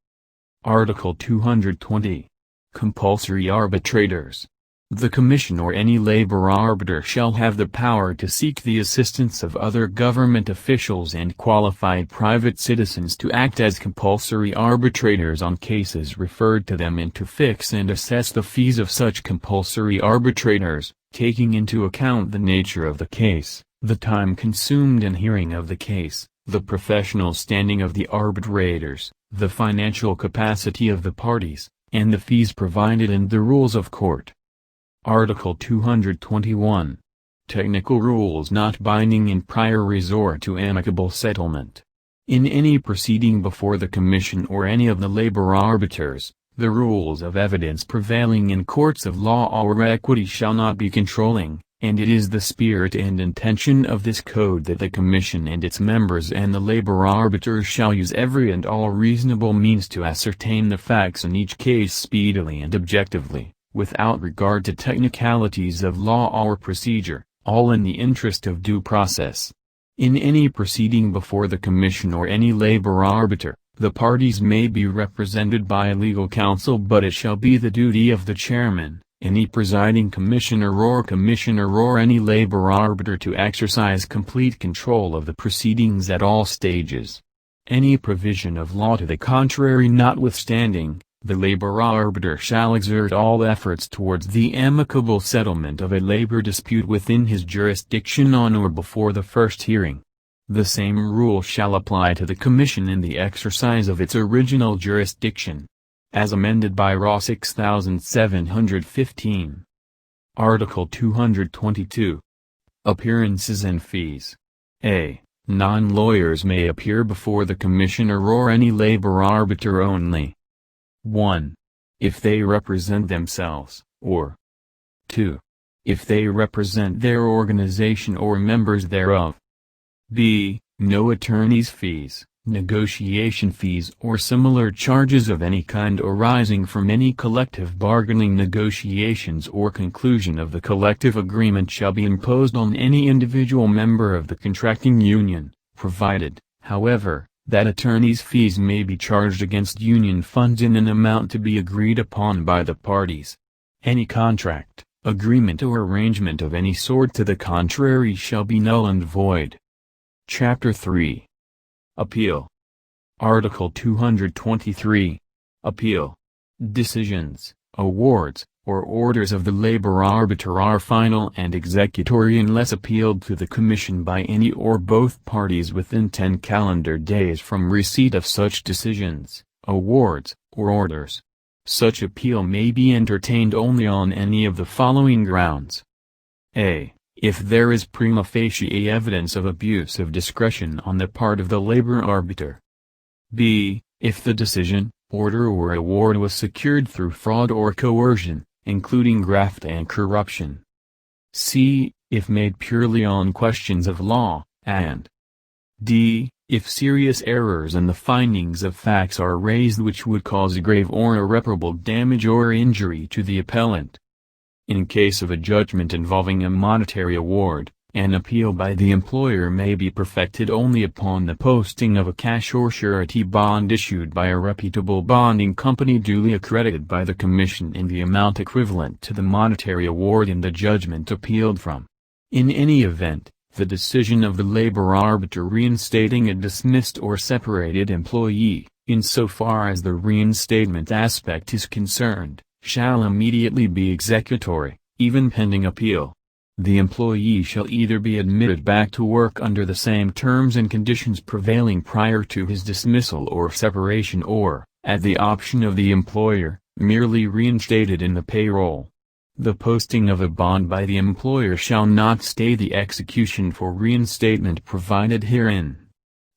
Article 220. Compulsory arbitrators. The Commission or any labor arbiter shall have the power to seek the assistance of other government officials and qualified private citizens to act as compulsory arbitrators on cases referred to them and to fix and assess the fees of such compulsory arbitrators, taking into account the nature of the case, the time consumed in hearing of the case, the professional standing of the arbitrators, the financial capacity of the parties, and the fees provided in the rules of court. Article 221. Technical rules not binding in prior resort to amicable settlement. In any proceeding before the Commission or any of the labor arbiters, the rules of evidence prevailing in courts of law or equity shall not be controlling, and it is the spirit and intention of this code that the Commission and its members and the labor arbiters shall use every and all reasonable means to ascertain the facts in each case speedily and objectively, without regard to technicalities of law or procedure, all in the interest of due process. In any proceeding before the Commission or any labor arbiter, the parties may be represented by legal counsel, but it shall be the duty of the chairman, any presiding commissioner or any labor arbiter to exercise complete control of the proceedings at all stages. Any provision of law to the contrary notwithstanding, the labor arbiter shall exert all efforts towards the amicable settlement of a labor dispute within his jurisdiction on or before the first hearing. The same rule shall apply to the Commission in the exercise of its original jurisdiction. As amended by Raw 6715. Article 222. Appearances and fees. A. Non-lawyers may appear before the Commissioner or any labor arbiter only. 1. If they represent themselves, or 2. If they represent their organization or members thereof. B. No attorney's fees, negotiation fees or similar charges of any kind arising from any collective bargaining negotiations or conclusion of the collective agreement shall be imposed on any individual member of the contracting union, provided, however, that attorney's fees may be charged against union funds in an amount to be agreed upon by the parties. Any contract, agreement or arrangement of any sort to the contrary shall be null and void. Chapter 3. Appeal. Article 223. Appeal. Decisions, awards, or orders of the labor arbiter are final and executory unless appealed to the Commission by any or both parties within 10 calendar days from receipt of such decisions, awards, or orders. Such appeal may be entertained only on any of the following grounds. A. If there is prima facie evidence of abuse of discretion on the part of the labor arbiter. B. If the decision, order or award was secured through fraud or coercion, including graft and corruption. C. If made purely on questions of law, and D. If serious errors in the findings of facts are raised which would cause grave or irreparable damage or injury to the appellant. In case of a judgment involving a monetary award, an appeal by the employer may be perfected only upon the posting of a cash or surety bond issued by a reputable bonding company duly accredited by the Commission in the amount equivalent to the monetary award in the judgment appealed from. In any event, the decision of the labor arbiter reinstating a dismissed or separated employee, insofar as the reinstatement aspect is concerned, shall immediately be executory, even pending appeal. The employee shall either be admitted back to work under the same terms and conditions prevailing prior to his dismissal or separation or, at the option of the employer, merely reinstated in the payroll. The posting of a bond by the employer shall not stay the execution for reinstatement provided herein.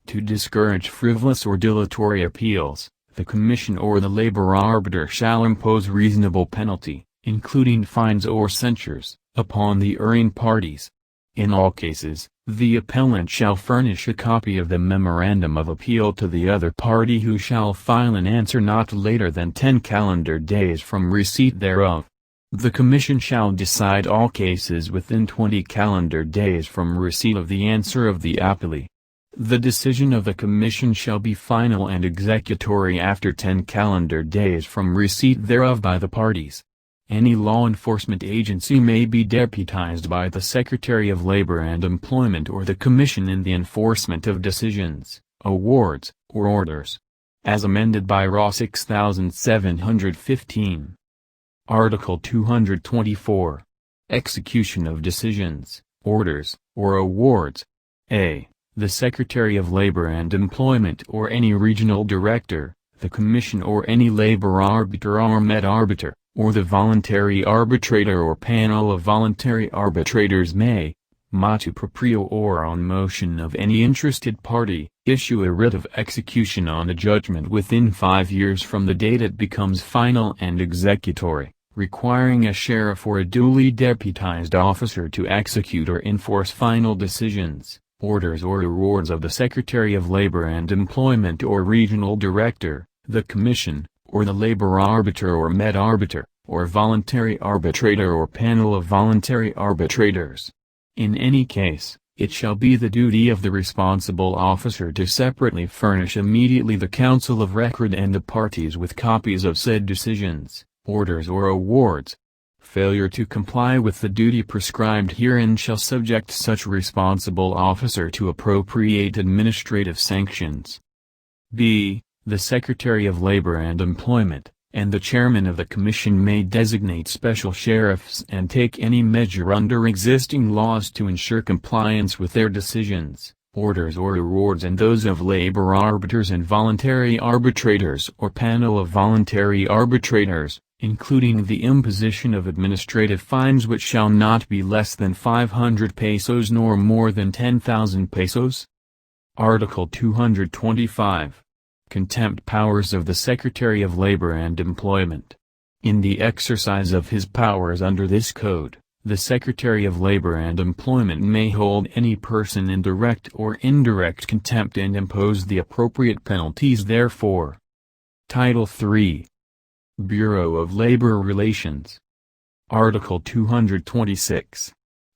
To discourage frivolous or dilatory appeals, the Commission or the labor arbiter shall impose reasonable penalty, including fines or censures, upon the erring parties. In all cases, the appellant shall furnish a copy of the memorandum of appeal to the other party, who shall file an answer not later than 10 calendar days from receipt thereof. The Commission shall decide all cases within 20 calendar days from receipt of the answer of the appellee. The decision of the Commission shall be final and executory after 10 calendar days from receipt thereof by the parties. Any law enforcement agency may be deputized by the Secretary of Labor and Employment or the Commission in the enforcement of decisions, awards, or orders. As amended by Raw 6715. Article 224. Execution of decisions, orders, or awards. A. The Secretary of Labor and Employment or any regional director, the Commission or any labor arbiter or med arbiter, or the voluntary arbitrator or panel of voluntary arbitrators may, motu proprio or on motion of any interested party, issue a writ of execution on a judgment within 5 years from the date it becomes final and executory, requiring a sheriff or a duly deputized officer to execute or enforce final decisions, orders or awards of the Secretary of Labor and Employment or Regional Director, the Commission, or the Labor Arbiter or Med-Arbiter, or Voluntary Arbitrator or Panel of Voluntary Arbitrators. In any case, it shall be the duty of the responsible officer to separately furnish immediately the Council of Record and the parties with copies of said decisions, orders or awards. Failure to comply with the duty prescribed herein shall subject such responsible officer to appropriate administrative sanctions. b. The Secretary of Labor and Employment, and the Chairman of the Commission may designate special sheriffs and take any measure under existing laws to ensure compliance with their decisions, orders or awards and those of labor arbiters and voluntary arbitrators or panel of voluntary arbitrators, including the imposition of administrative fines which shall not be less than 500 pesos nor more than 10,000 pesos. Article 225. Contempt powers of the Secretary of Labor and Employment. In the exercise of his powers under this code, the Secretary of Labor and Employment may hold any person in direct or indirect contempt and impose the appropriate penalties therefor. Title III. Bureau of Labor Relations. Article 226.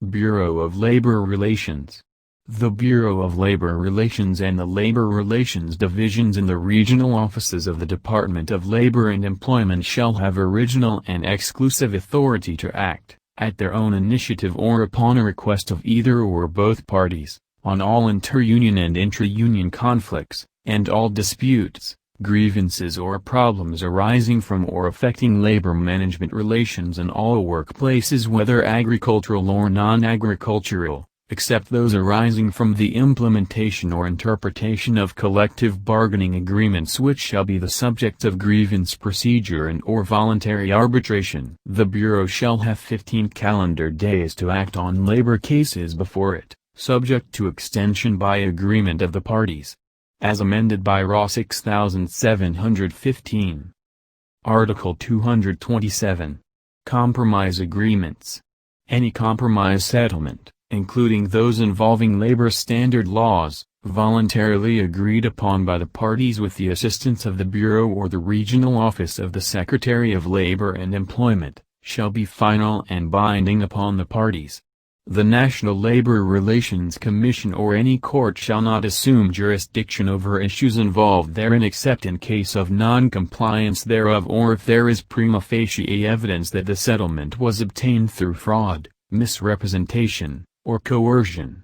Bureau of Labor Relations. The Bureau of Labor Relations and the Labor Relations Divisions in the regional offices of the Department of Labor and Employment shall have original and exclusive authority to act, at their own initiative or upon a request of either or both parties, on all inter-union and intra-union conflicts, and all disputes, grievances or problems arising from or affecting labor management relations in all workplaces whether agricultural or non-agricultural, except those arising from the implementation or interpretation of collective bargaining agreements which shall be the subject of grievance procedure and/or voluntary arbitration. The Bureau shall have 15 calendar days to act on labor cases before it, subject to extension by agreement of the parties. As amended by RA 6715. Article 227. Compromise agreements. Any compromise settlement, including those involving labor standard laws, voluntarily agreed upon by the parties with the assistance of the Bureau or the Regional Office of the Secretary of Labor and Employment, shall be final and binding upon the parties. The National Labor Relations Commission or any court shall not assume jurisdiction over issues involved therein except in case of non-compliance thereof or if there is prima facie evidence that the settlement was obtained through fraud, misrepresentation, or coercion.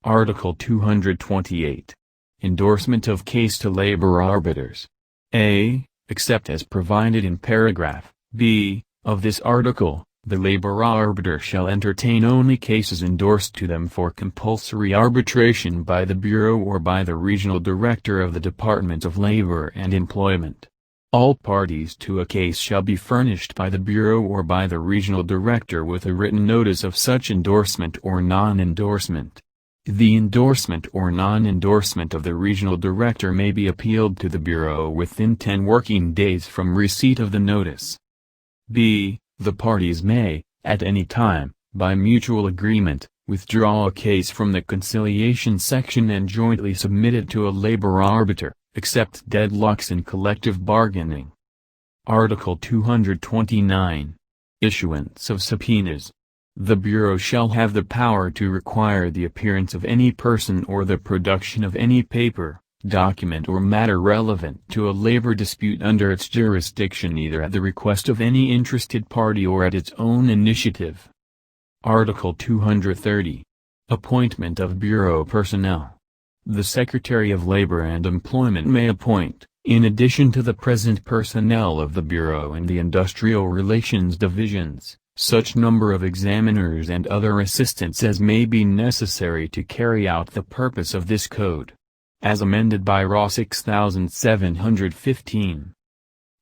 Article 228. Endorsement of case to labor arbiters. A. Except as provided in paragraph B of this article, the labor arbiter shall entertain only cases endorsed to them for compulsory arbitration by the Bureau or by the Regional Director of the Department of Labor and Employment. All parties to a case shall be furnished by the Bureau or by the Regional Director with a written notice of such endorsement or non-endorsement. The endorsement or non-endorsement of the Regional Director may be appealed to the Bureau within 10 working days from receipt of the notice. b. The parties may, at any time, by mutual agreement, withdraw a case from the conciliation section and jointly submit it to a labor arbiter, except deadlocks in collective bargaining. Article 229. Issuance of subpoenas. The Bureau shall have the power to require the appearance of any person or the production of any paper, document or matter relevant to a labor dispute under its jurisdiction either at the request of any interested party or at its own initiative. Article 230. Appointment of Bureau personnel. The Secretary of Labor and Employment may appoint, in addition to the present personnel of the Bureau and the Industrial Relations Divisions, such number of examiners and other assistants as may be necessary to carry out the purpose of this code. As amended by RA 6715.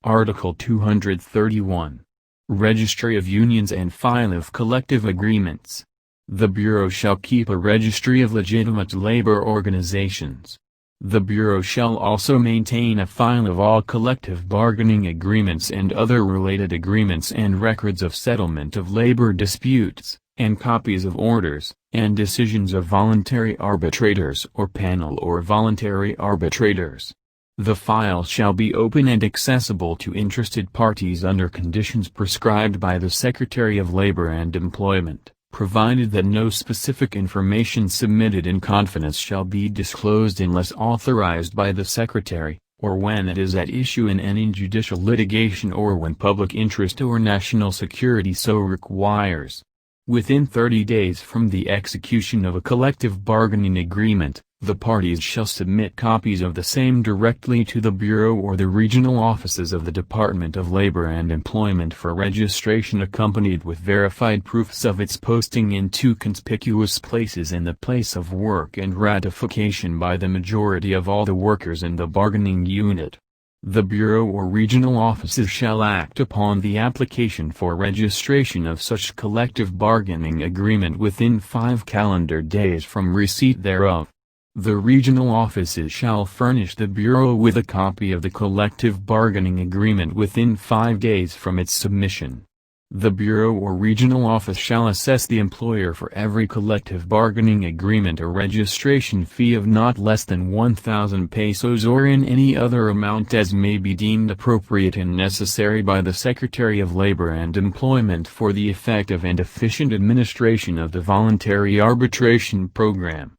Article 231. Registry of Unions and File of Collective Agreements. The Bureau shall keep a registry of legitimate labor organizations. The Bureau shall also maintain a file of all collective bargaining agreements and other related agreements and records of settlement of labor disputes, and copies of orders, and decisions of voluntary arbitrators or panel or voluntary arbitrators. The file shall be open and accessible to interested parties under conditions prescribed by the Secretary of Labor and Employment, provided that no specific information submitted in confidence shall be disclosed unless authorized by the Secretary, or when it is at issue in any judicial litigation or when public interest or national security so requires. Within 30 days from the execution of a collective bargaining agreement, the parties shall submit copies of the same directly to the Bureau or the regional offices of the Department of Labor and Employment for registration, accompanied with verified proofs of its posting in 2 conspicuous places in the place of work and ratification by the majority of all the workers in the bargaining unit. The Bureau or regional offices shall act upon the application for registration of such collective bargaining agreement within 5 calendar days from receipt thereof. The regional offices shall furnish the Bureau with a copy of the collective bargaining agreement within 5 days from its submission. The Bureau or regional office shall assess the employer for every collective bargaining agreement a registration fee of not less than 1,000 pesos or in any other amount as may be deemed appropriate and necessary by the Secretary of Labor and Employment for the effective and efficient administration of the voluntary arbitration program.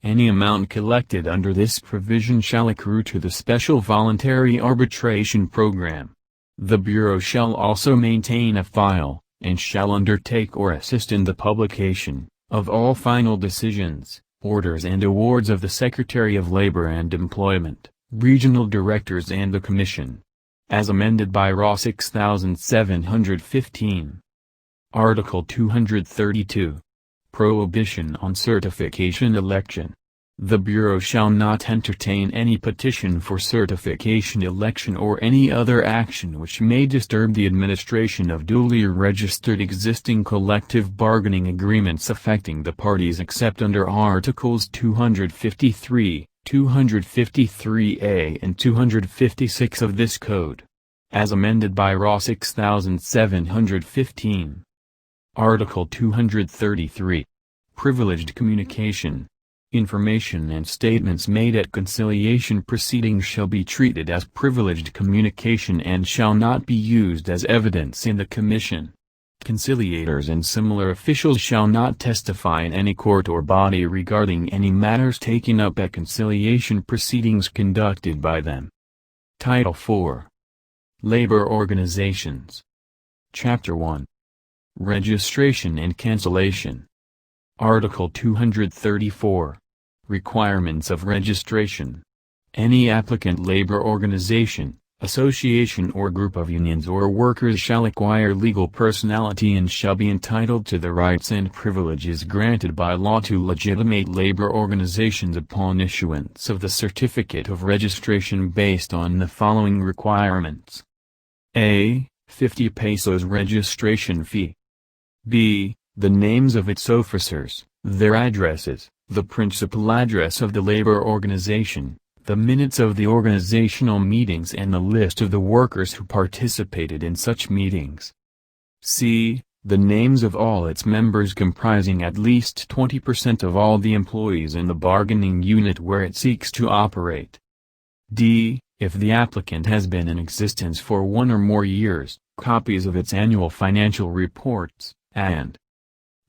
Any amount collected under this provision shall accrue to the Special Voluntary Arbitration Program. The Bureau shall also maintain a file, and shall undertake or assist in the publication, of all final decisions, orders and awards of the Secretary of Labor and Employment, regional directors and the Commission. As amended by RA 6715. Article 232. Prohibition on certification election. The Bureau shall not entertain any petition for certification election or any other action which may disturb the administration of duly registered existing collective bargaining agreements affecting the parties except under Articles 253, 253A and 256 of this Code. As amended by RA 6715. Article 233. Privileged communication. Information and statements made at conciliation proceedings shall be treated as privileged communication and shall not be used as evidence in the Commission. Conciliators and similar officials shall not testify in any court or body regarding any matters taken up at conciliation proceedings conducted by them. Title 4. Labor Organizations. Chapter 1. Registration and Cancellation. Article 234. Requirements of registration. Any applicant labor organization, association or group of unions or workers shall acquire legal personality and shall be entitled to the rights and privileges granted by law to legitimate labor organizations upon issuance of the certificate of registration based on the following requirements. A. 50 pesos registration fee. B. The names of its officers, their addresses, the principal address of the labor organization, the minutes of the organizational meetings and the list of the workers who participated in such meetings. C. The names of all its members comprising at least 20% of all the employees in the bargaining unit where it seeks to operate. D. If the applicant has been in existence for 1 or more years, copies of its annual financial reports, and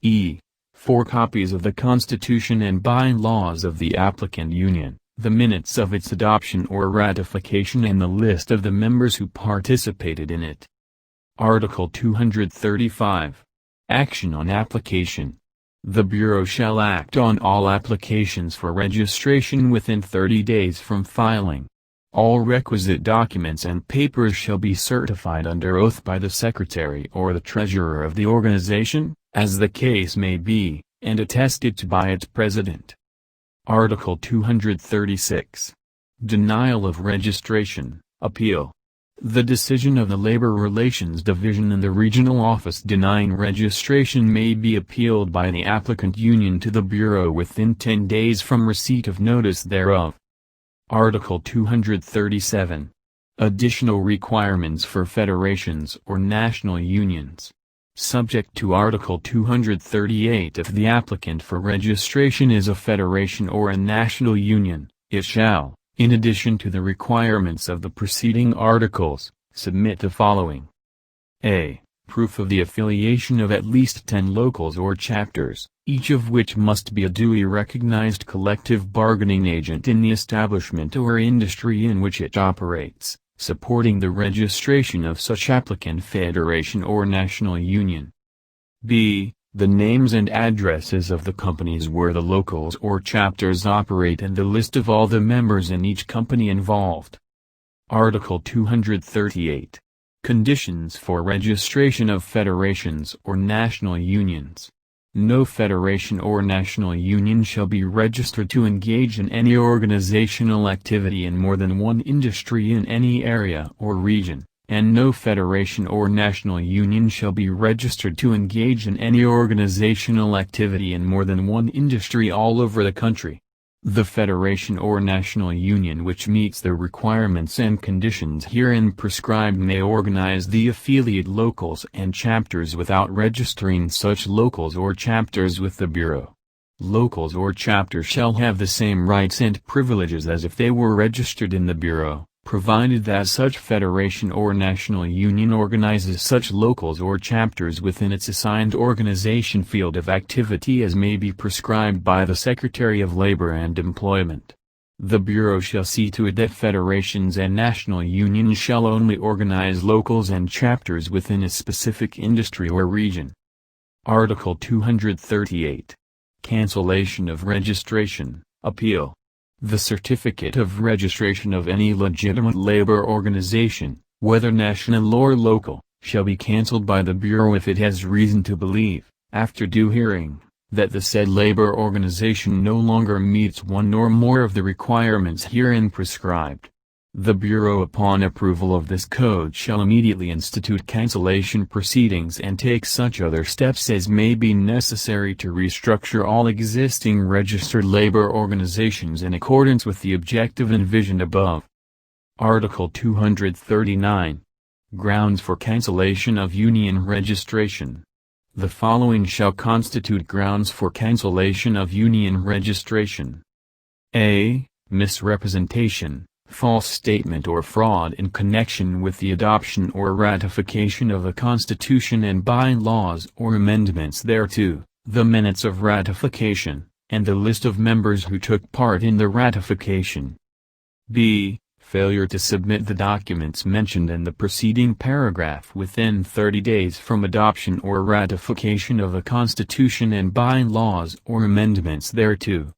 E. 4 copies of the Constitution and bylaws of the applicant union, the minutes of its adoption or ratification and the list of the members who participated in it. Article 235. Action on application. The Bureau shall act on all applications for registration within 30 days from filing. All requisite documents and papers shall be certified under oath by the Secretary or the Treasurer of the organization, as the case may be, and attested to by its President. Article 236. Denial of registration, appeal. The decision of the Labor Relations Division in the regional office denying registration may be appealed by the applicant union to the Bureau within 10 days from receipt of notice thereof. Article 237. Additional requirements for federations or national unions. Subject to Article 238. If the applicant for registration is a federation or a national union, it shall, in addition to the requirements of the preceding articles, submit the following. A. Proof of the affiliation of at least 10 locals or chapters, each of which must be a duly recognized collective bargaining agent in the establishment or industry in which it operates, supporting the registration of such applicant federation or national union. B. The names and addresses of the companies where the locals or chapters operate and the list of all the members in each company involved. Article 238. Conditions for registration of federations or national unions. No federation or national union shall be registered to engage in any organizational activity in more than one industry in any area or region, and no federation or national union shall be registered to engage in any organizational activity in more than one industry all over the country. The federation or national union which meets the requirements and conditions herein prescribed may organize the affiliate locals and chapters without registering such locals or chapters with the Bureau. Locals or chapters shall have the same rights and privileges as if they were registered in the Bureau, provided that such federation or national union organizes such locals or chapters within its assigned organization field of activity as may be prescribed by the Secretary of Labor and Employment. The Bureau shall see to it that federations and national unions shall only organize locals and chapters within a specific industry or region. Article 238. Cancellation of registration, appeal. The certificate of registration of any legitimate labor organization, whether national or local, shall be cancelled by the Bureau if it has reason to believe, after due hearing, that the said labor organization no longer meets one or more of the requirements herein prescribed. The Bureau upon approval of this code shall immediately institute cancellation proceedings and take such other steps as may be necessary to restructure all existing registered labor organizations in accordance with the objective envisioned above. Article 239. Grounds for cancellation of union registration. The following shall constitute grounds for cancellation of union registration. A. Misrepresentation, false statement or fraud in connection with the adoption or ratification of a constitution and by-laws or amendments thereto, the minutes of ratification, and the list of members who took part in the ratification. B. Failure to submit the documents mentioned in the preceding paragraph within 30 days from adoption or ratification of a constitution and by-laws or amendments thereto.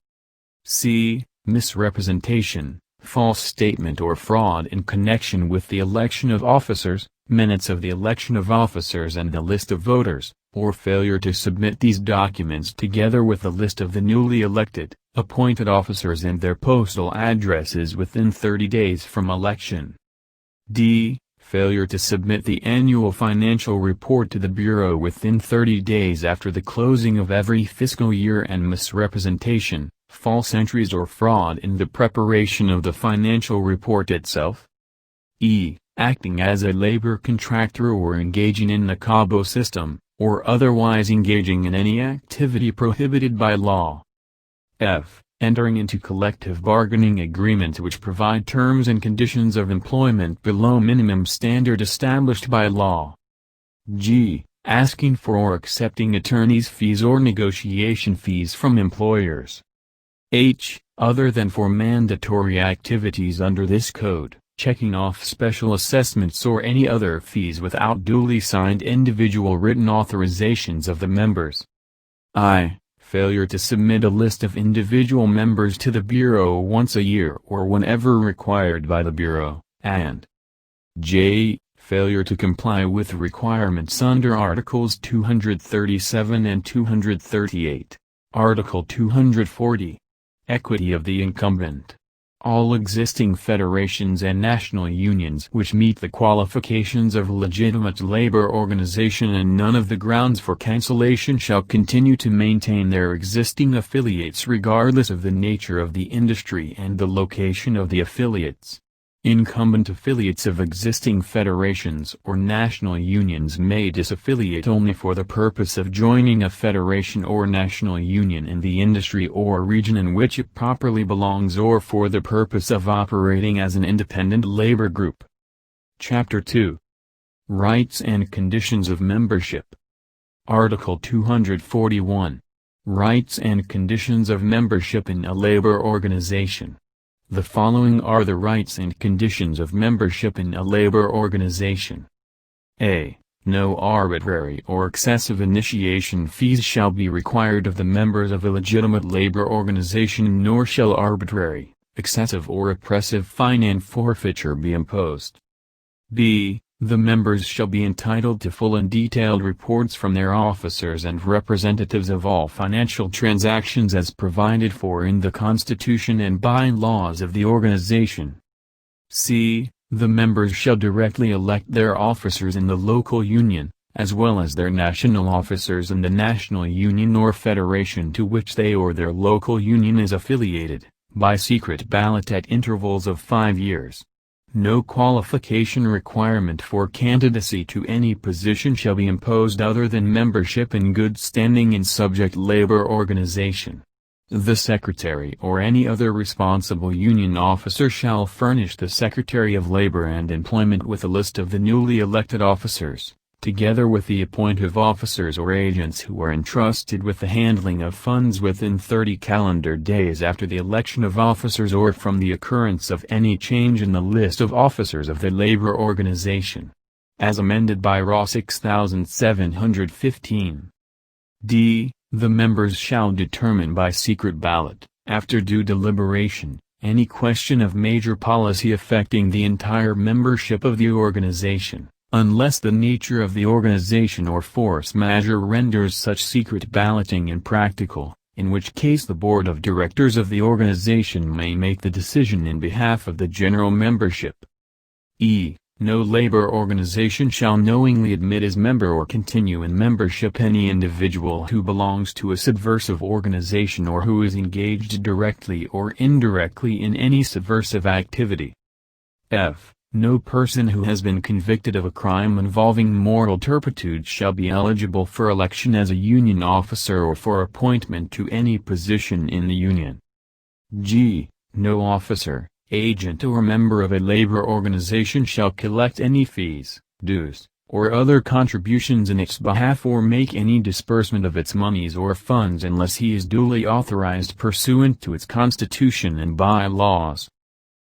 C. Misrepresentation, false statement or fraud in connection with the election of officers, minutes of the election of officers and the list of voters, or failure to submit these documents together with the list of the newly elected, appointed officers and their postal addresses within 30 days from election. D. Failure to submit the annual financial report to the Bureau within 30 days after the closing of every fiscal year and misrepresentation, false entries or fraud in the preparation of the financial report itself. E. Acting as a labor contractor or engaging in the CABO system, or otherwise engaging in any activity prohibited by law. F. Entering into collective bargaining agreements which provide terms and conditions of employment below minimum standard established by law. G. Asking for or accepting attorney's fees or negotiation fees from employers. H. Other than for mandatory activities under this code, checking off special assessments or any other fees without duly signed individual written authorizations of the members. I. Failure to submit a list of individual members to the Bureau once a year or whenever required by the Bureau, and J. Failure to comply with requirements under Articles 237 and 238. Article 240. Equity of the incumbent. All existing federations and national unions which meet the qualifications of a legitimate labor organization and none of the grounds for cancellation shall continue to maintain their existing affiliates regardless of the nature of the industry and the location of the affiliates. Incumbent affiliates of existing federations or national unions may disaffiliate only for the purpose of joining a federation or national union in the industry or region in which it properly belongs or for the purpose of operating as an independent labor group. Chapter 2. Rights and Conditions of Membership. Article 241. Rights and Conditions of Membership in a Labor Organization. The following are the rights and conditions of membership in a labor organization. A. No arbitrary or excessive initiation fees shall be required of the members of a legitimate labor organization, nor shall arbitrary, excessive or oppressive fine and forfeiture be imposed. B. The members shall be entitled to full and detailed reports from their officers and representatives of all financial transactions as provided for in the Constitution and by laws of the organization. C. The members shall directly elect their officers in the local union, as well as their national officers in the national union or federation to which they or their local union is affiliated, by secret ballot at intervals of 5 years. No qualification requirement for candidacy to any position shall be imposed other than membership in good standing in subject labor organization. The Secretary or any other responsible union officer shall furnish the Secretary of Labor and Employment with a list of the newly elected officers, together with the appointive officers or agents who are entrusted with the handling of funds within 30 calendar days after the election of officers or from the occurrence of any change in the list of officers of the labor organization. As amended by Raw 6715. D. The members shall determine by secret ballot, after due deliberation, any question of major policy affecting the entire membership of the organization, unless the nature of the organization or force majeure renders such secret balloting impractical, in which case the board of directors of the organization may make the decision in behalf of the general membership. E. No labor organization shall knowingly admit as member or continue in membership any individual who belongs to a subversive organization or who is engaged directly or indirectly in any subversive activity. F. No person who has been convicted of a crime involving moral turpitude shall be eligible for election as a union officer or for appointment to any position in the union. G. No officer, agent or member of a labor organization shall collect any fees, dues, or other contributions in its behalf or make any disbursement of its monies or funds unless he is duly authorized pursuant to its constitution and by laws.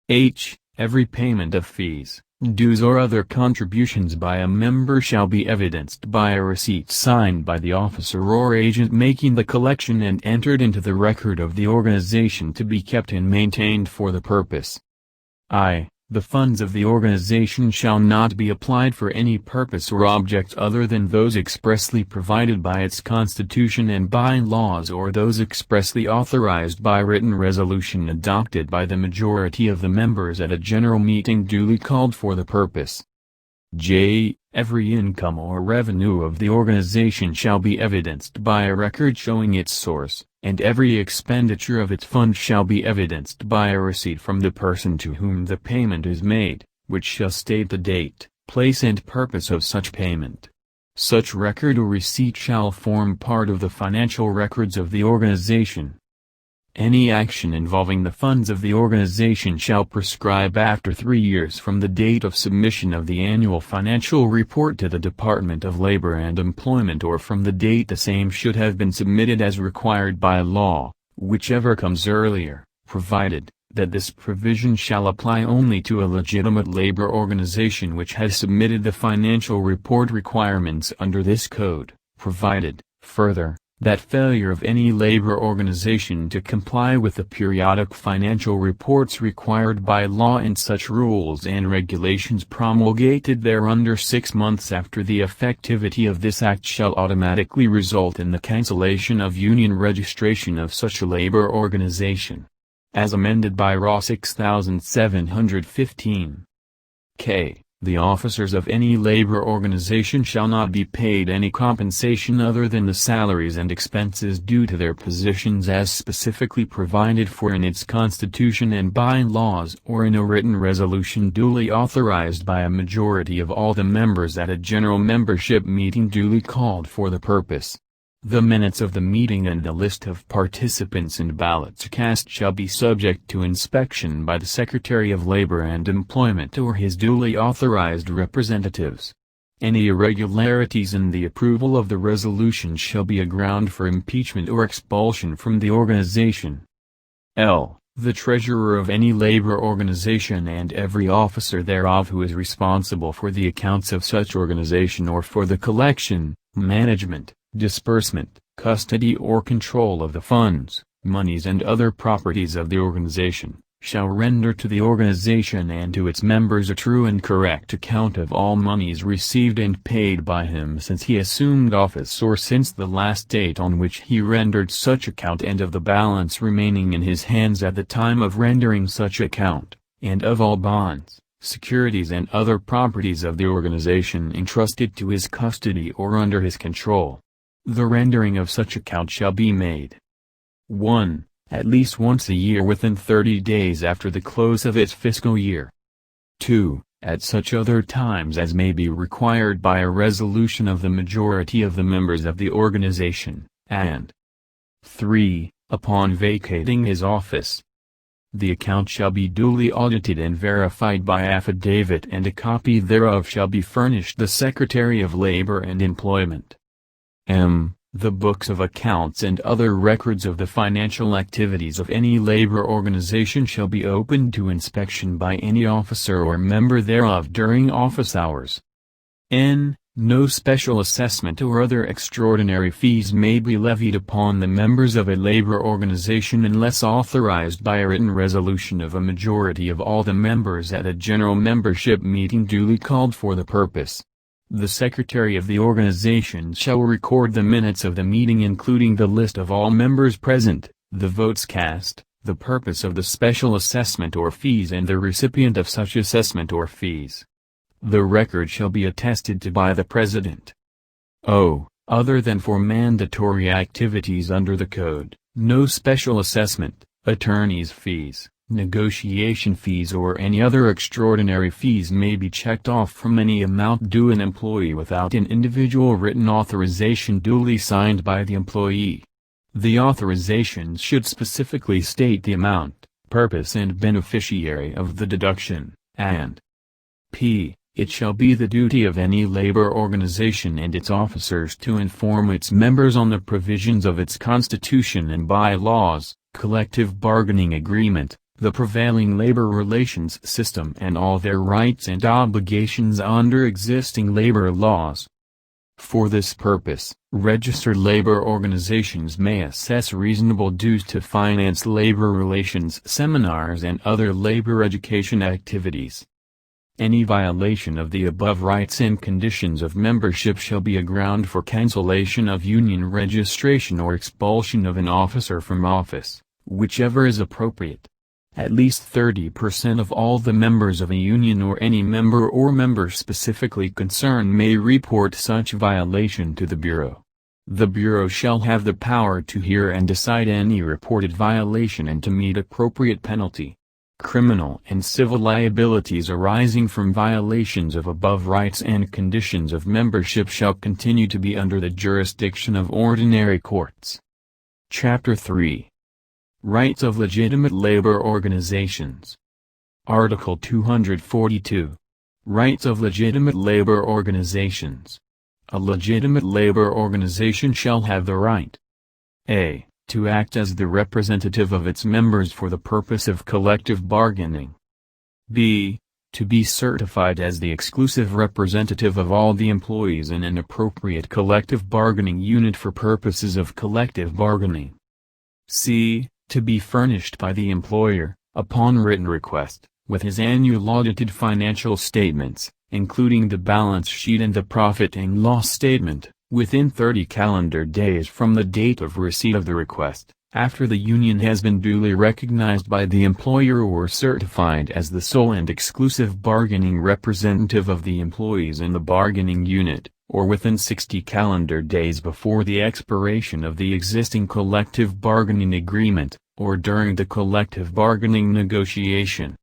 H. Every payment of fees, dues or other contributions by a member shall be evidenced by a receipt signed by the officer or agent making the collection and entered into the record of the organization to be kept and maintained for the purpose. I. The funds of the organization shall not be applied for any purpose or object other than those expressly provided by its constitution and by laws or those expressly authorized by written resolution adopted by the majority of the members at a general meeting duly called for the purpose. J. Every income or revenue of the organization shall be evidenced by a record showing its source, and every expenditure of its funds shall be evidenced by a receipt from the person to whom the payment is made, which shall state the date, place and purpose of such payment. Such record or receipt shall form part of the financial records of the organization. Any action involving the funds of the organization shall prescribe after 3 years from the date of submission of the annual financial report to the Department of Labor and Employment or from the date the same should have been submitted as required by law, whichever comes earlier, provided that this provision shall apply only to a legitimate labor organization which has submitted the financial report requirements under this code, provided, further, that failure of any labor organization to comply with the periodic financial reports required by law and such rules and regulations promulgated thereunder 6 months after the effectivity of this act shall automatically result in the cancellation of union registration of such a labor organization. as amended by RA 6715. K. The officers of any labor organization shall not be paid any compensation other than the salaries and expenses due to their positions as specifically provided for in its constitution and by laws or in a written resolution duly authorized by a majority of all the members at a general membership meeting duly called for the purpose. The minutes of the meeting and the list of participants and ballots cast shall be subject to inspection by the Secretary of Labor and Employment or his duly authorized representatives. Any irregularities in the approval of the resolution shall be a ground for impeachment or expulsion from the organization. L. The treasurer of any labor organization and every officer thereof who is responsible for the accounts of such organization or for the collection, management, disbursement, custody or control of the funds, monies and other properties of the organization, shall render to the organization and to its members a true and correct account of all monies received and paid by him since he assumed office or since the last date on which he rendered such account and of the balance remaining in his hands at the time of rendering such account, and of all bonds, securities and other properties of the organization entrusted to his custody or under his control. The rendering of such account shall be made 1. At least once a year within 30 days after the close of its fiscal year. 2. At such other times as may be required by a resolution of the majority of the members of the organization, and 3. Upon vacating his office. The account shall be duly audited and verified by affidavit and a copy thereof shall be furnished the Secretary of Labor and Employment. M. The books of accounts and other records of the financial activities of any labor organization shall be opened to inspection by any officer or member thereof during office hours. N. No special assessment or other extraordinary fees may be levied upon the members of a labor organization unless authorized by a written resolution of a majority of all the members at a general membership meeting duly called for the purpose. The Secretary of the organization shall record the minutes of the meeting including the list of all members present, the votes cast, the purpose of the special assessment or fees and the recipient of such assessment or fees. The record shall be attested to by the President. O. Other than for mandatory activities under the Code, no special assessment, attorney's fees, negotiation fees or any other extraordinary fees may be checked off from any amount due an employee without an individual written authorization duly signed by the employee. The authorization should specifically state the amount, purpose and beneficiary of the deduction, and p. It shall be the duty of any labor organization and its officers to inform its members on the provisions of its constitution and bylaws, collective bargaining agreement, the prevailing labor relations system and all their rights and obligations under existing labor laws. For this purpose, registered labor organizations may assess reasonable dues to finance labor relations seminars and other labor education activities. Any violation of the above rights and conditions of membership shall be a ground for cancellation of union registration or expulsion of an officer from office, whichever is appropriate. At least 30% of all the members of a union or any member or members specifically concerned may report such violation to the Bureau. The Bureau shall have the power to hear and decide any reported violation and to meet appropriate penalty. Criminal and civil liabilities arising from violations of above rights and conditions of membership shall continue to be under the jurisdiction of ordinary courts. Chapter 3. Rights of Legitimate Labor Organizations. Article 242. Rights of Legitimate Labor Organizations. A legitimate labor organization shall have the right a. To act as the representative of its members for the purpose of collective bargaining. b. To be certified as the exclusive representative of all the employees in an appropriate collective bargaining unit for purposes of collective bargaining. c. To be furnished by the employer, upon written request, with his annual audited financial statements, including the balance sheet and the profit and loss statement, within 30 calendar days from the date of receipt of the request, after the union has been duly recognized by the employer or certified as the sole and exclusive bargaining representative of the employees in the bargaining unit, or within 60 calendar days before the expiration of the existing collective bargaining agreement, or during the collective bargaining negotiation.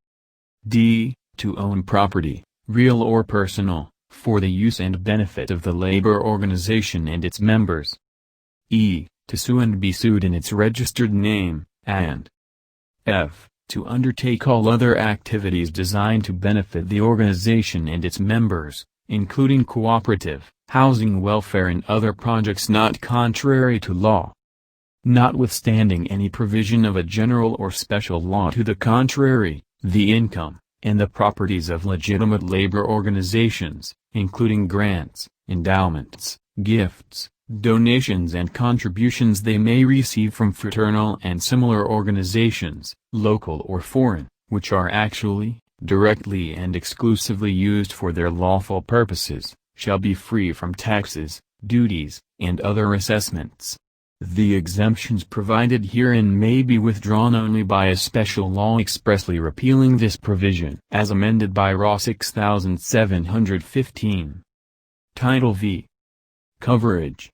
D. To own property, real or personal, for the use and benefit of the labor organization and its members. E. To sue and be sued in its registered name, and F. To undertake all other activities designed to benefit the organization and its members, including cooperative, housing welfare and other projects not contrary to law. Notwithstanding any provision of a general or special law to the contrary, the income, and the properties of legitimate labor organizations, including grants, endowments, gifts, donations and contributions they may receive from fraternal and similar organizations, local or foreign, which are actually, directly and exclusively used for their lawful purposes, shall be free from taxes, duties, and other assessments. The exemptions provided herein may be withdrawn only by a special law expressly repealing this provision, as amended by Raw 6715. Title V. Coverage.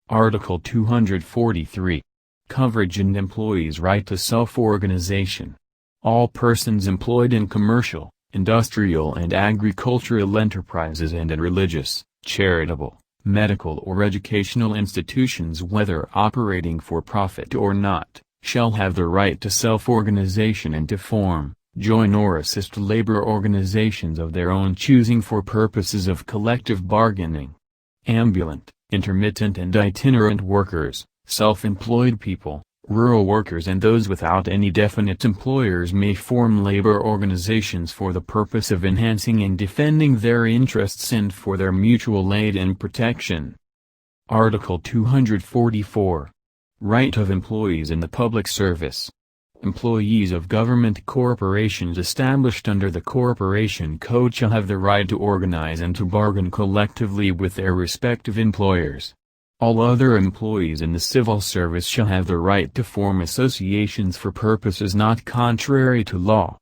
Article 243. Coverage and employees' right to self-organization. All persons employed in commercial, industrial and agricultural enterprises and in religious, charitable, medical or educational institutions whether operating for profit or not, shall have the right to self-organization and to form, join or assist labor organizations of their own choosing for purposes of collective bargaining. Ambulant, intermittent and itinerant workers, self-employed people, rural workers and those without any definite employers may form labor organizations for the purpose of enhancing and defending their interests and for their mutual aid and protection. Article 244. Right of employees in the public service. Employees of government corporations established under the Corporation Code shall have the right to organize and to bargain collectively with their respective employers. All other employees in the civil service shall have the right to form associations for purposes not contrary to law.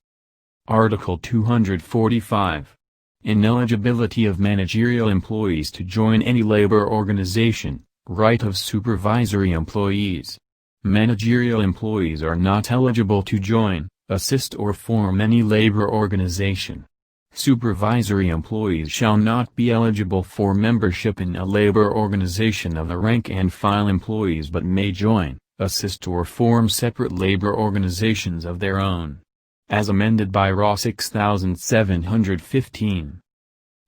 Article 245. Ineligibility of managerial employees to join any labor organization. Right of supervisory employees. Managerial employees are not eligible to join, assist or form any labor organization. Supervisory employees shall not be eligible for membership in a labor organization of the rank and file employees but may join, assist or form separate labor organizations of their own. As amended by Raw 6715.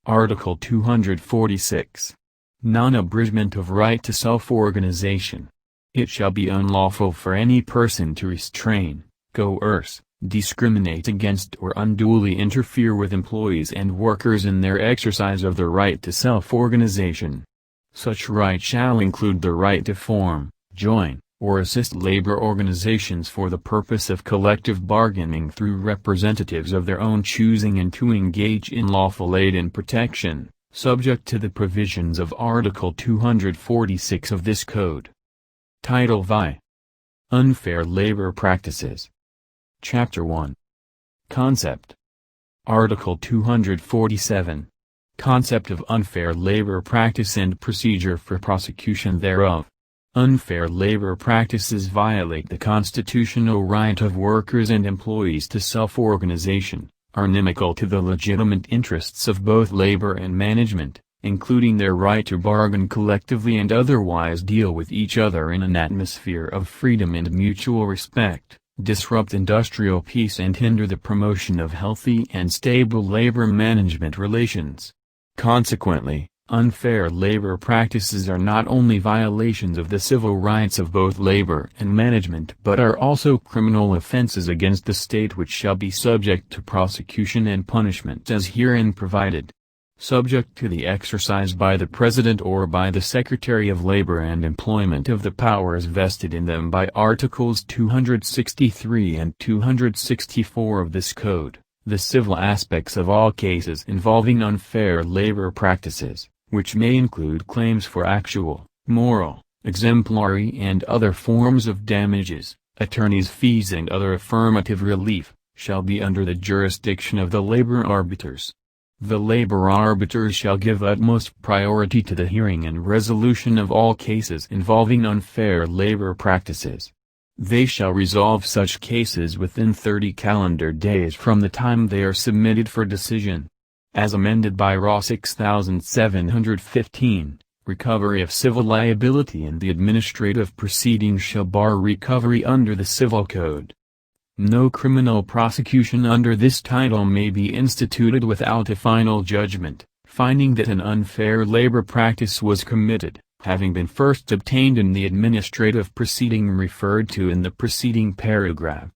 Article 246. Non-abridgment of right to self-organization. It shall be unlawful for any person to restrain, coerce, discriminate against or unduly interfere with employees and workers in their exercise of the right to self-organization. Such right shall include the right to form, join, or assist labor organizations for the purpose of collective bargaining through representatives of their own choosing and to engage in lawful aid and protection, subject to the provisions of Article 246 of this Code. Title V. Unfair Labor Practices. Chapter 1. Concept. Article 247. Concept of unfair labor practice and procedure for prosecution thereof. Unfair labor practices violate the constitutional right of workers and employees to self-organization, are inimical to the legitimate interests of both labor and management, including their right to bargain collectively and otherwise deal with each other in an atmosphere of freedom and mutual respect, disrupt industrial peace and hinder the promotion of healthy and stable labor management relations. Consequently, unfair labor practices are not only violations of the civil rights of both labor and management but are also criminal offenses against the state which shall be subject to prosecution and punishment as herein provided. Subject to the exercise by the President or by the Secretary of Labor and Employment of the powers vested in them by Articles 263 and 264 of this Code, the civil aspects of all cases involving unfair labor practices, which may include claims for actual, moral, exemplary and other forms of damages, attorneys' fees and other affirmative relief, shall be under the jurisdiction of the labor arbiters. The labor arbiters shall give utmost priority to the hearing and resolution of all cases involving unfair labor practices. They shall resolve such cases within 30 calendar days from the time they are submitted for decision. As amended by Raw 6715, recovery of civil liability in the administrative proceedings shall bar recovery under the Civil Code. No criminal prosecution under this title may be instituted without a final judgment, finding that an unfair labor practice was committed, having been first obtained in the administrative proceeding referred to in the preceding paragraph.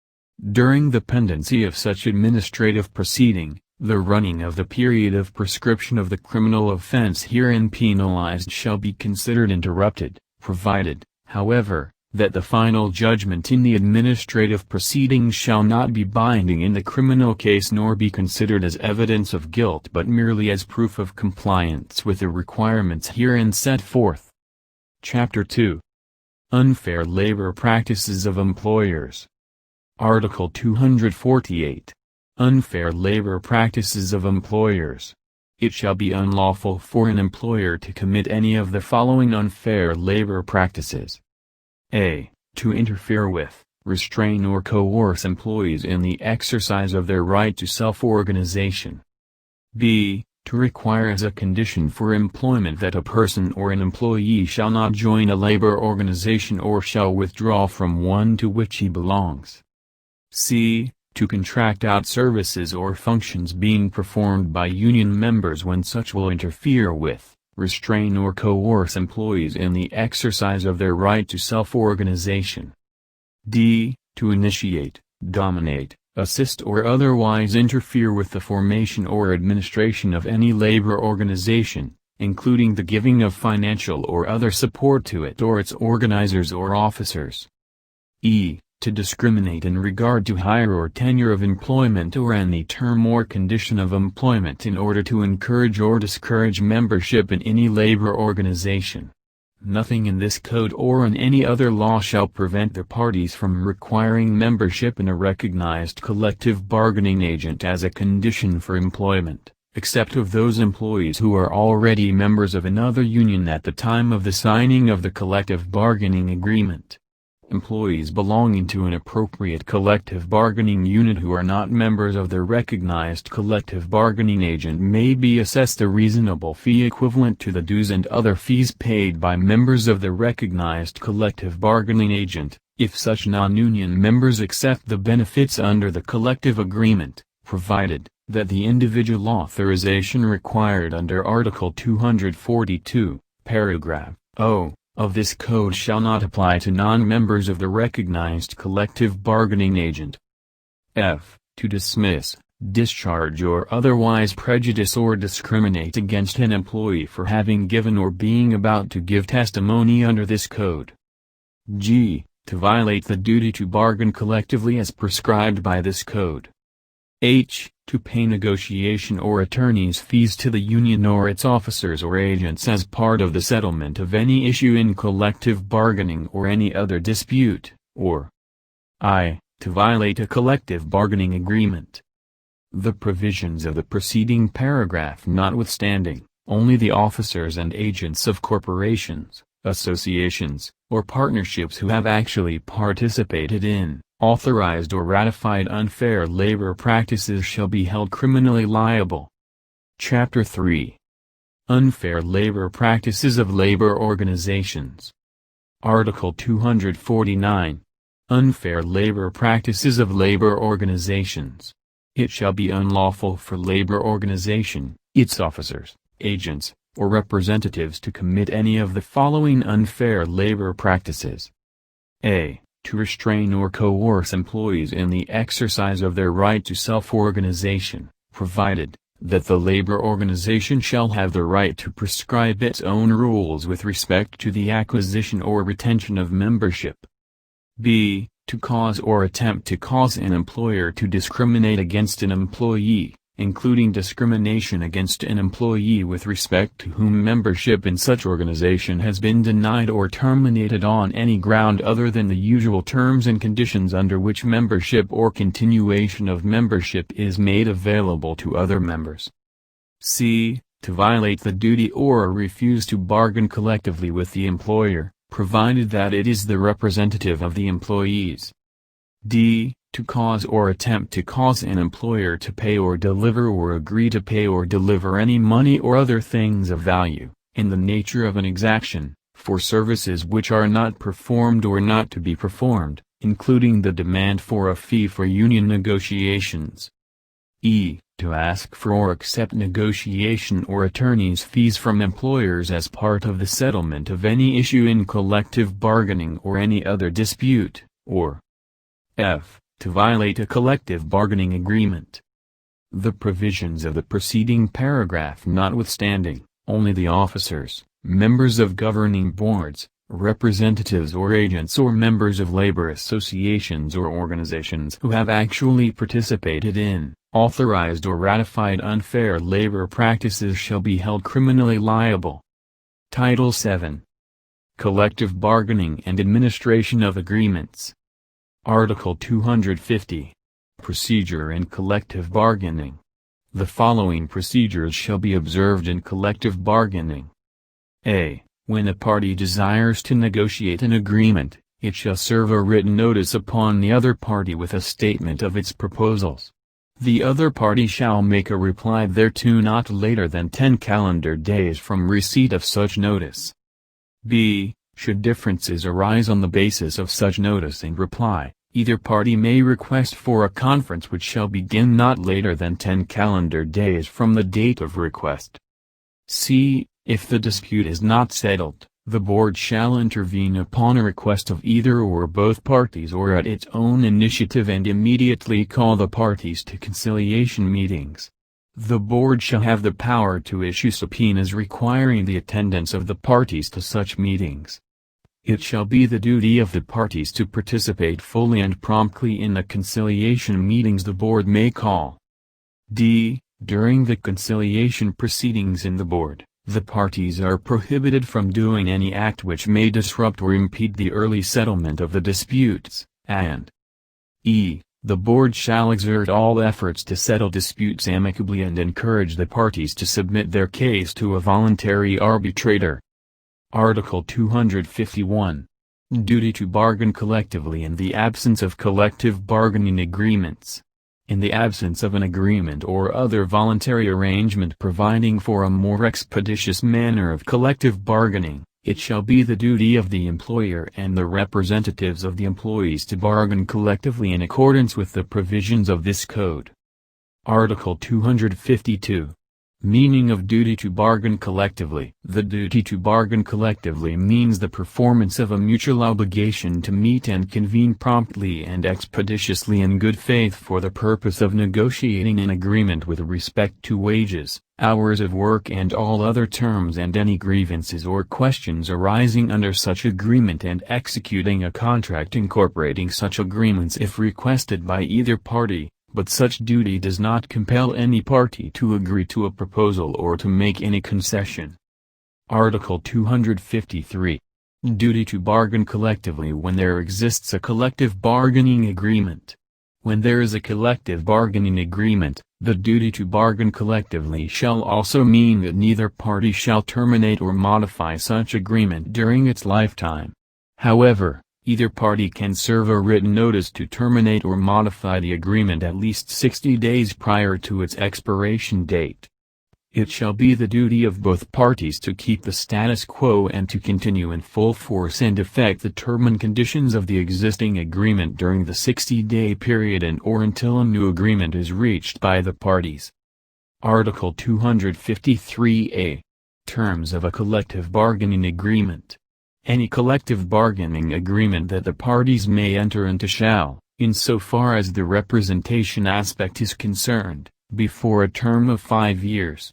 During the pendency of such administrative proceeding, the running of the period of prescription of the criminal offense herein penalized shall be considered interrupted, provided, however, that the final judgment in the administrative proceedings shall not be binding in the criminal case nor be considered as evidence of guilt but merely as proof of compliance with the requirements herein set forth. Chapter 2. Unfair Labor Practices of Employers. Article 248. Unfair Labor Practices of Employers. It shall be unlawful for an employer to commit any of the following unfair labor practices. A. To interfere with, restrain or coerce employees in the exercise of their right to self-organization. B. To require as a condition for employment that a person or an employee shall not join a labor organization or shall withdraw from one to which he belongs. C. To contract out services or functions being performed by union members when such will interfere with, restrain or coerce employees in the exercise of their right to self-organization. D. To initiate, dominate, assist or otherwise interfere with the formation or administration of any labor organization, including the giving of financial or other support to it or its organizers or officers. E. To discriminate in regard to hire or tenure of employment or any term or condition of employment in order to encourage or discourage membership in any labor organization. Nothing in this code or in any other law shall prevent the parties from requiring membership in a recognized collective bargaining agent as a condition for employment, except of those employees who are already members of another union at the time of the signing of the collective bargaining agreement. Employees belonging to an appropriate collective bargaining unit who are not members of the recognized collective bargaining agent may be assessed a reasonable fee equivalent to the dues and other fees paid by members of the recognized collective bargaining agent, if such non-union members accept the benefits under the collective agreement, provided that the individual authorization required under Article 242, paragraph O. of this code shall not apply to non-members of the recognized collective bargaining agent. F. To dismiss, discharge or otherwise prejudice or discriminate against an employee for having given or being about to give testimony under this code. G. To violate the duty to bargain collectively as prescribed by this code. H. To pay negotiation or attorney's fees to the union or its officers or agents as part of the settlement of any issue in collective bargaining or any other dispute, or I. To violate a collective bargaining agreement. The provisions of the preceding paragraph notwithstanding, only the officers and agents of corporations, associations, or partnerships who have actually participated in, authorized or ratified unfair labor practices shall be held criminally liable. Chapter 3. Unfair Labor Practices of Labor Organizations. Article 249. Unfair Labor Practices of Labor Organizations. It shall be unlawful for labor organization, its officers, agents, or representatives to commit any of the following unfair labor practices. A. To restrain or coerce employees in the exercise of their right to self-organization, provided that the labor organization shall have the right to prescribe its own rules with respect to the acquisition or retention of membership. B. To cause or attempt to cause an employer to discriminate against an employee, including discrimination against an employee with respect to whom membership in such organization has been denied or terminated on any ground other than the usual terms and conditions under which membership or continuation of membership is made available to other members. C. To violate the duty or refuse to bargain collectively with the employer, provided that it is the representative of the employees. D. To cause or attempt to cause an employer to pay or deliver or agree to pay or deliver any money or other things of value, in the nature of an exaction, for services which are not performed or not to be performed, including the demand for a fee for union negotiations. E. To ask for or accept negotiation or attorney's fees from employers as part of the settlement of any issue in collective bargaining or any other dispute, or F. To violate a collective bargaining agreement. The provisions of the preceding paragraph notwithstanding, only the officers, members of governing boards, representatives or agents or members of labor associations or organizations who have actually participated in, authorized or ratified unfair labor practices shall be held criminally liable. Title VII. Collective Bargaining and Administration of Agreements. Article 250. Procedure in collective bargaining. The following procedures shall be observed in collective bargaining. A. When a party desires to negotiate an agreement, it shall serve a written notice upon the other party with a statement of its proposals. The other party shall make a reply thereto not later than 10 calendar days from receipt of such notice. B. Should differences arise on the basis of such notice and reply, either party may request for a conference which shall begin not later than 10 calendar days from the date of request. C. If the dispute is not settled, the board shall intervene upon a request of either or both parties or at its own initiative and immediately call the parties to conciliation meetings. The board shall have the power to issue subpoenas requiring the attendance of the parties to such meetings. It shall be the duty of the parties to participate fully and promptly in the conciliation meetings the board may call. D. During the conciliation proceedings in the board, the parties are prohibited from doing any act which may disrupt or impede the early settlement of the disputes, and E. The board shall exert all efforts to settle disputes amicably and encourage the parties to submit their case to a voluntary arbitrator. Article 251. Duty to bargain collectively in the absence of collective bargaining agreements. In the absence of an agreement or other voluntary arrangement providing for a more expeditious manner of collective bargaining, it shall be the duty of the employer and the representatives of the employees to bargain collectively in accordance with the provisions of this code. Article 252. Meaning of duty to bargain collectively. The duty to bargain collectively means the performance of a mutual obligation to meet and convene promptly and expeditiously in good faith for the purpose of negotiating an agreement with respect to wages, hours of work and all other terms and any grievances or questions arising under such agreement and executing a contract incorporating such agreements if requested by either party. But such duty does not compel any party to agree to a proposal or to make any concession. Article 253. Duty to bargain collectively when there exists a collective bargaining agreement. When there is a collective bargaining agreement, the duty to bargain collectively shall also mean that neither party shall terminate or modify such agreement during its lifetime. However, either party can serve a written notice to terminate or modify the agreement at least 60 days prior to its expiration date. It shall be the duty of both parties to keep the status quo and to continue in full force and effect the term and conditions of the existing agreement during the 60-day period and or until a new agreement is reached by the parties. Article 253A. Terms of a collective bargaining agreement. Any collective bargaining agreement that the parties may enter into shall, insofar as the representation aspect is concerned, be for a term of 5 years.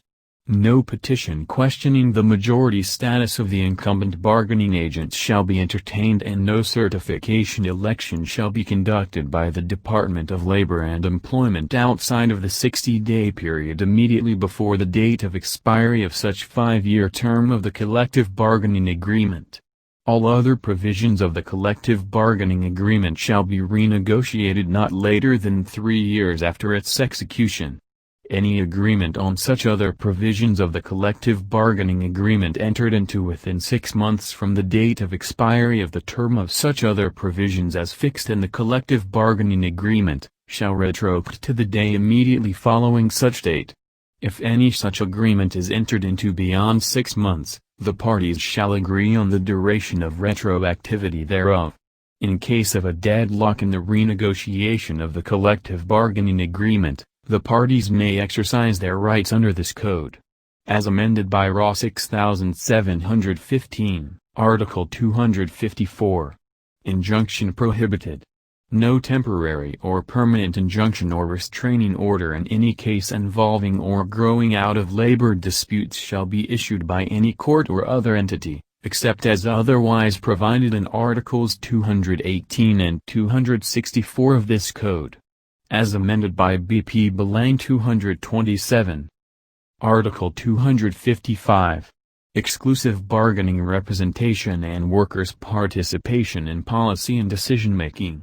No petition questioning the majority status of the incumbent bargaining agent shall be entertained, and no certification election shall be conducted by the Department of Labor and Employment outside of the 60-day period immediately before the date of expiry of such 5-year term of the collective bargaining agreement. All other provisions of the collective bargaining agreement shall be renegotiated not later than 3 years after its execution. Any agreement on such other provisions of the collective bargaining agreement entered into within 6 months from the date of expiry of the term of such other provisions as fixed in the collective bargaining agreement, shall retroact to the day immediately following such date. If any such agreement is entered into beyond 6 months, the parties shall agree on the duration of retroactivity thereof. In case of a deadlock in the renegotiation of the collective bargaining agreement, the parties may exercise their rights under this code. As amended by RA 6715, Article 254. Injunction prohibited. No temporary or permanent injunction or restraining order in any case involving or growing out of labor disputes shall be issued by any court or other entity, except as otherwise provided in Articles 218 and 264 of this code. As amended by BP Belang 227. Article 255. Exclusive bargaining representation and workers' participation in policy and decision-making.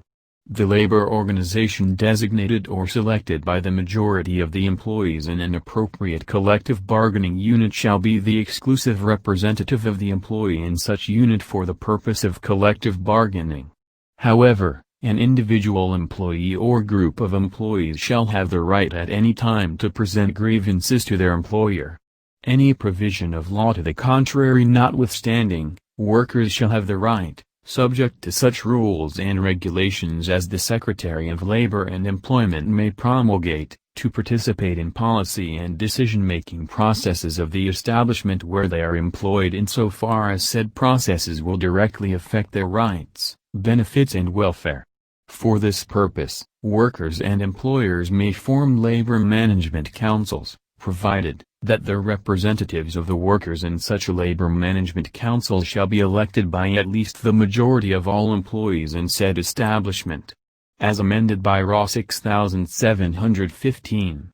The labor organization designated or selected by the majority of the employees in an appropriate collective bargaining unit shall be the exclusive representative of the employee in such unit for the purpose of collective bargaining. However, an individual employee or group of employees shall have the right at any time to present grievances to their employer. Any provision of law to the contrary notwithstanding, workers shall have the right, subject to such rules and regulations as the Secretary of Labor and Employment may promulgate, to participate in policy and decision-making processes of the establishment where they are employed insofar as said processes will directly affect their rights, benefits and welfare. For this purpose, workers and employers may form labor management councils, provided that the representatives of the workers in such a labor management council shall be elected by at least the majority of all employees in said establishment. As amended by RA 6715.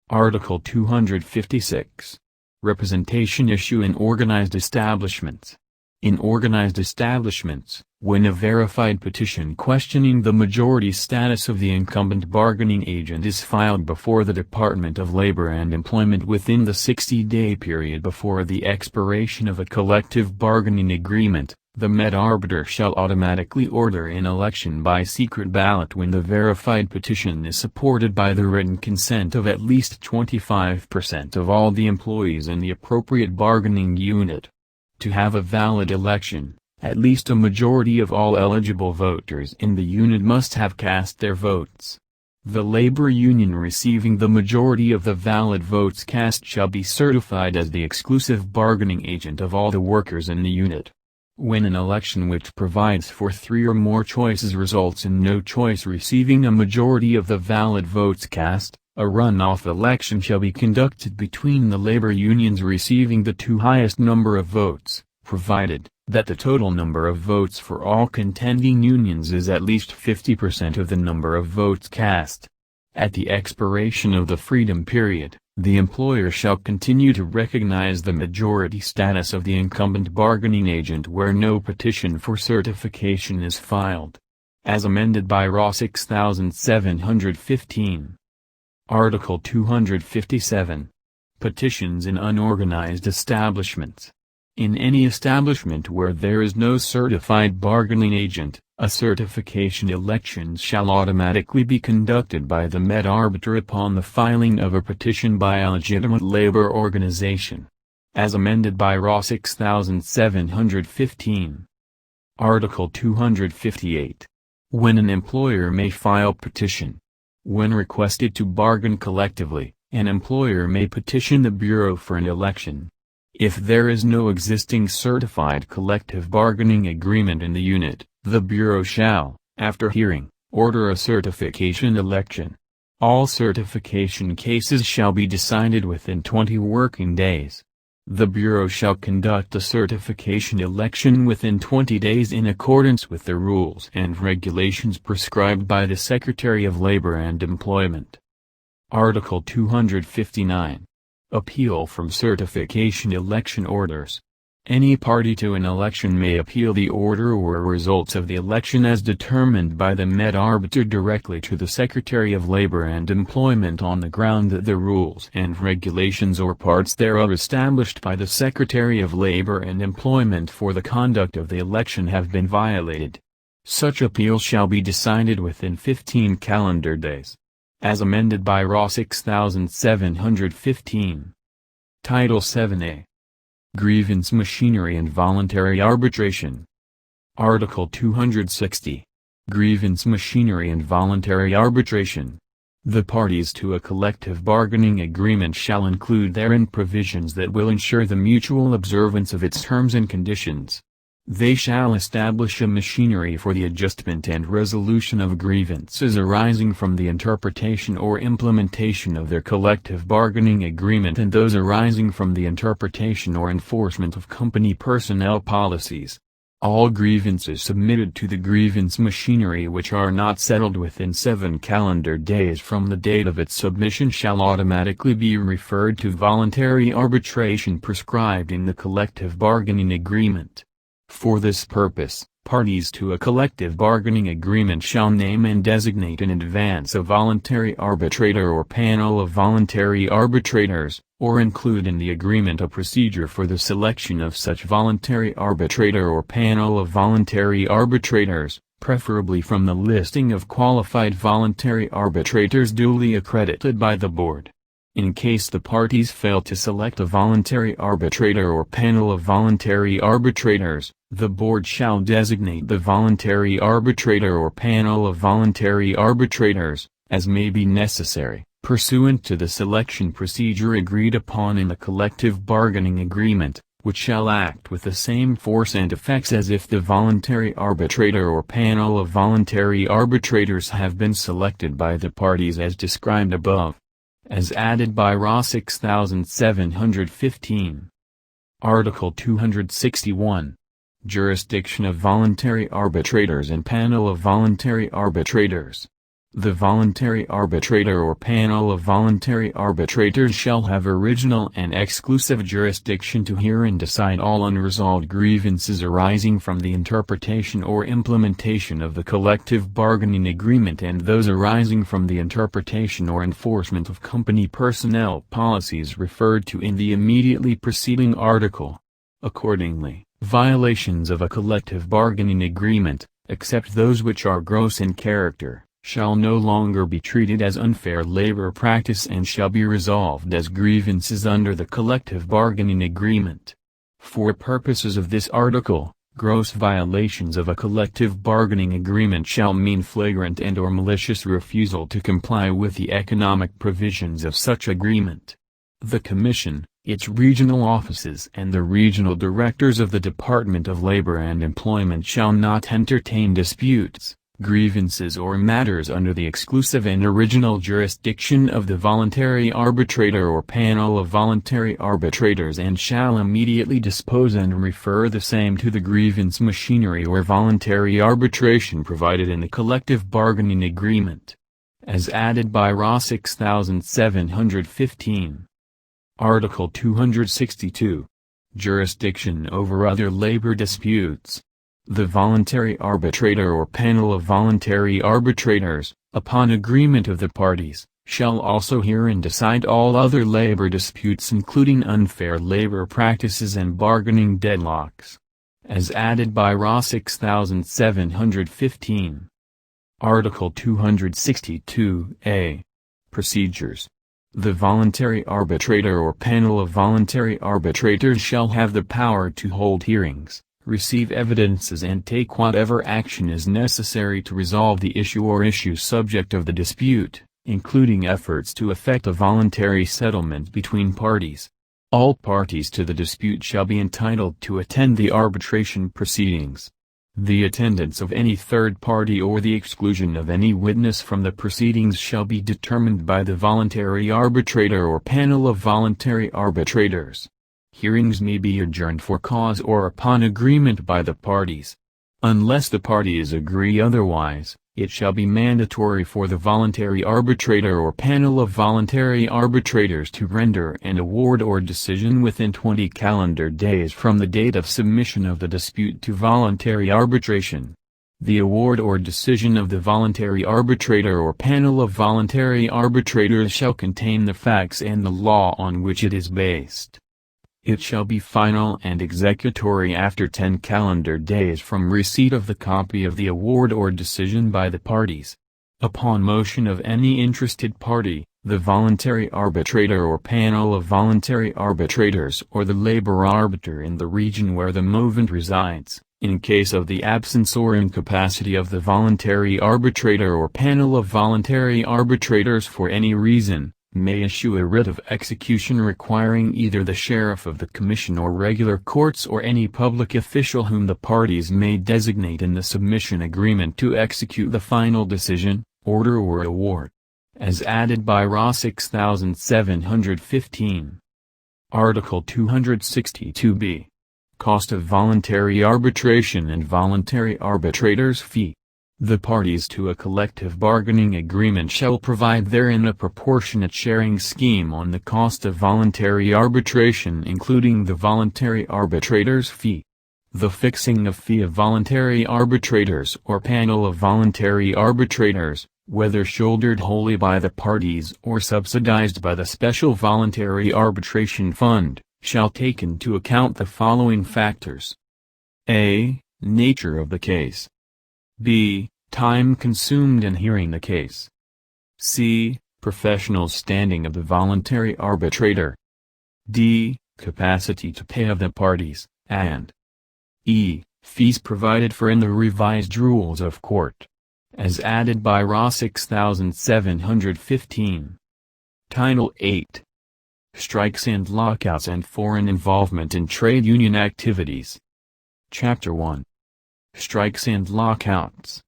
Article 256. Representation issue in organized establishments. In organized establishments, when a verified petition questioning the majority status of the incumbent bargaining agent is filed before the Department of Labor and Employment within the 60-day period before the expiration of a collective bargaining agreement, the Met Arbiter shall automatically order an election by secret ballot when the verified petition is supported by the written consent of at least 25% of all the employees in the appropriate bargaining unit. To have a valid election, at least a majority of all eligible voters in the unit must have cast their votes. The labor union receiving the majority of the valid votes cast shall be certified as the exclusive bargaining agent of all the workers in the unit. When an election which provides for 3 or more choices results in no choice receiving a majority of the valid votes cast, a runoff election shall be conducted between the labor unions receiving the 2 highest number of votes, provided that the total number of votes for all contending unions is at least 50% of the number of votes cast. At the expiration of the freedom period, the employer shall continue to recognize the majority status of the incumbent bargaining agent where no petition for certification is filed. As amended by RA 6715. Article 257. Petitions in unorganized establishments. In any establishment where there is no certified bargaining agent, a certification election shall automatically be conducted by the Met Arbiter upon the filing of a petition by a legitimate labor organization. As amended by RA 6715. Article 258. When an employer may file petition. When requested to bargain collectively, an employer may petition the Bureau for an election. If there is no existing certified collective bargaining agreement in the unit, the Bureau shall, after hearing, order a certification election. All certification cases shall be decided within 20 working days. The Bureau shall conduct a certification election within 20 days in accordance with the rules and regulations prescribed by the Secretary of Labor and Employment. Article 259. Appeal from certification election orders. Any party to an election may appeal the order or results of the election as determined by the Met Arbiter directly to the Secretary of Labor and Employment on the ground that the rules and regulations or parts thereof established by the Secretary of Labor and Employment for the conduct of the election have been violated. Such appeal shall be decided within 15 calendar days. As amended by RA 6715. Title 7a. Grievance machinery and voluntary arbitration. Article 260. Grievance machinery and voluntary arbitration. The parties to a collective bargaining agreement shall include therein provisions that will ensure the mutual observance of its terms and conditions. They shall establish a machinery for the adjustment and resolution of grievances arising from the interpretation or implementation of their collective bargaining agreement and those arising from the interpretation or enforcement of company personnel policies. All grievances submitted to the grievance machinery which are not settled within 7 calendar days from the date of its submission shall automatically be referred to voluntary arbitration prescribed in the collective bargaining agreement. For this purpose, parties to a collective bargaining agreement shall name and designate in advance a voluntary arbitrator or panel of voluntary arbitrators, or include in the agreement a procedure for the selection of such voluntary arbitrator or panel of voluntary arbitrators, preferably from the listing of qualified voluntary arbitrators duly accredited by the board. In case the parties fail to select a voluntary arbitrator or panel of voluntary arbitrators, the board shall designate the voluntary arbitrator or panel of voluntary arbitrators, as may be necessary, pursuant to the selection procedure agreed upon in the collective bargaining agreement, which shall act with the same force and effects as if the voluntary arbitrator or panel of voluntary arbitrators have been selected by the parties as described above. As added by RA 6715. Article 261. Jurisdiction of voluntary arbitrators and panel of voluntary arbitrators. The voluntary arbitrator or panel of voluntary arbitrators shall have original and exclusive jurisdiction to hear and decide all unresolved grievances arising from the interpretation or implementation of the collective bargaining agreement and those arising from the interpretation or enforcement of company personnel policies referred to in the immediately preceding article. Accordingly, violations of a collective bargaining agreement, except those which are gross in character, shall no longer be treated as unfair labor practice and shall be resolved as grievances under the collective bargaining agreement. For purposes of this article, gross violations of a collective bargaining agreement shall mean flagrant and/or malicious refusal to comply with the economic provisions of such agreement. The Commission, its regional offices and the regional directors of the Department of Labor and Employment shall not entertain disputes, grievances or matters under the exclusive and original jurisdiction of the voluntary arbitrator or panel of voluntary arbitrators and shall immediately dispose and refer the same to the grievance machinery or voluntary arbitration provided in the collective bargaining agreement. As added by RA 6715. Article 262. Jurisdiction over other labor disputes. The voluntary arbitrator or panel of voluntary arbitrators, upon agreement of the parties, shall also hear and decide all other labor disputes including unfair labor practices and bargaining deadlocks. As added by RA 6715. Article 262a. Procedures. The voluntary arbitrator or panel of voluntary arbitrators shall have the power to hold hearings, receive evidences and take whatever action is necessary to resolve the issue or issues subject of the dispute, including efforts to effect a voluntary settlement between parties. All parties to the dispute shall be entitled to attend the arbitration proceedings. The attendance of any third party or the exclusion of any witness from the proceedings shall be determined by the voluntary arbitrator or panel of voluntary arbitrators. Hearings may be adjourned for cause or upon agreement by the parties. Unless the parties agree otherwise, it shall be mandatory for the voluntary arbitrator or panel of voluntary arbitrators to render an award or decision within 20 calendar days from the date of submission of the dispute to voluntary arbitration. The award or decision of the voluntary arbitrator or panel of voluntary arbitrators shall contain the facts and the law on which it is based. It shall be final and executory after 10 calendar days from receipt of the copy of the award or decision by the parties. Upon motion of any interested party, the voluntary arbitrator or panel of voluntary arbitrators or the labor arbiter in the region where the movant resides, in case of the absence or incapacity of the voluntary arbitrator or panel of voluntary arbitrators for any reason, may issue a writ of execution requiring either the sheriff of the commission or regular courts or any public official whom the parties may designate in the submission agreement to execute the final decision, order or award. As added by RA 6715. Article 262b. Cost of voluntary arbitration and voluntary arbitrator's fee. The parties to a collective bargaining agreement shall provide therein a proportionate sharing scheme on the cost of voluntary arbitration including the voluntary arbitrator's fee. The fixing of fee of voluntary arbitrators or panel of voluntary arbitrators, whether shouldered wholly by the parties or subsidized by the Special Voluntary Arbitration Fund, shall take into account the following factors. A. Nature of the case. B. Time consumed in hearing the case. C. Professional standing of the voluntary arbitrator. D. Capacity to pay of the parties, and E. Fees provided for in the revised rules of court. As added by RA 6715. Title 8. Strikes and lockouts and foreign involvement in trade union activities. Chapter 1. Strikes and lockouts.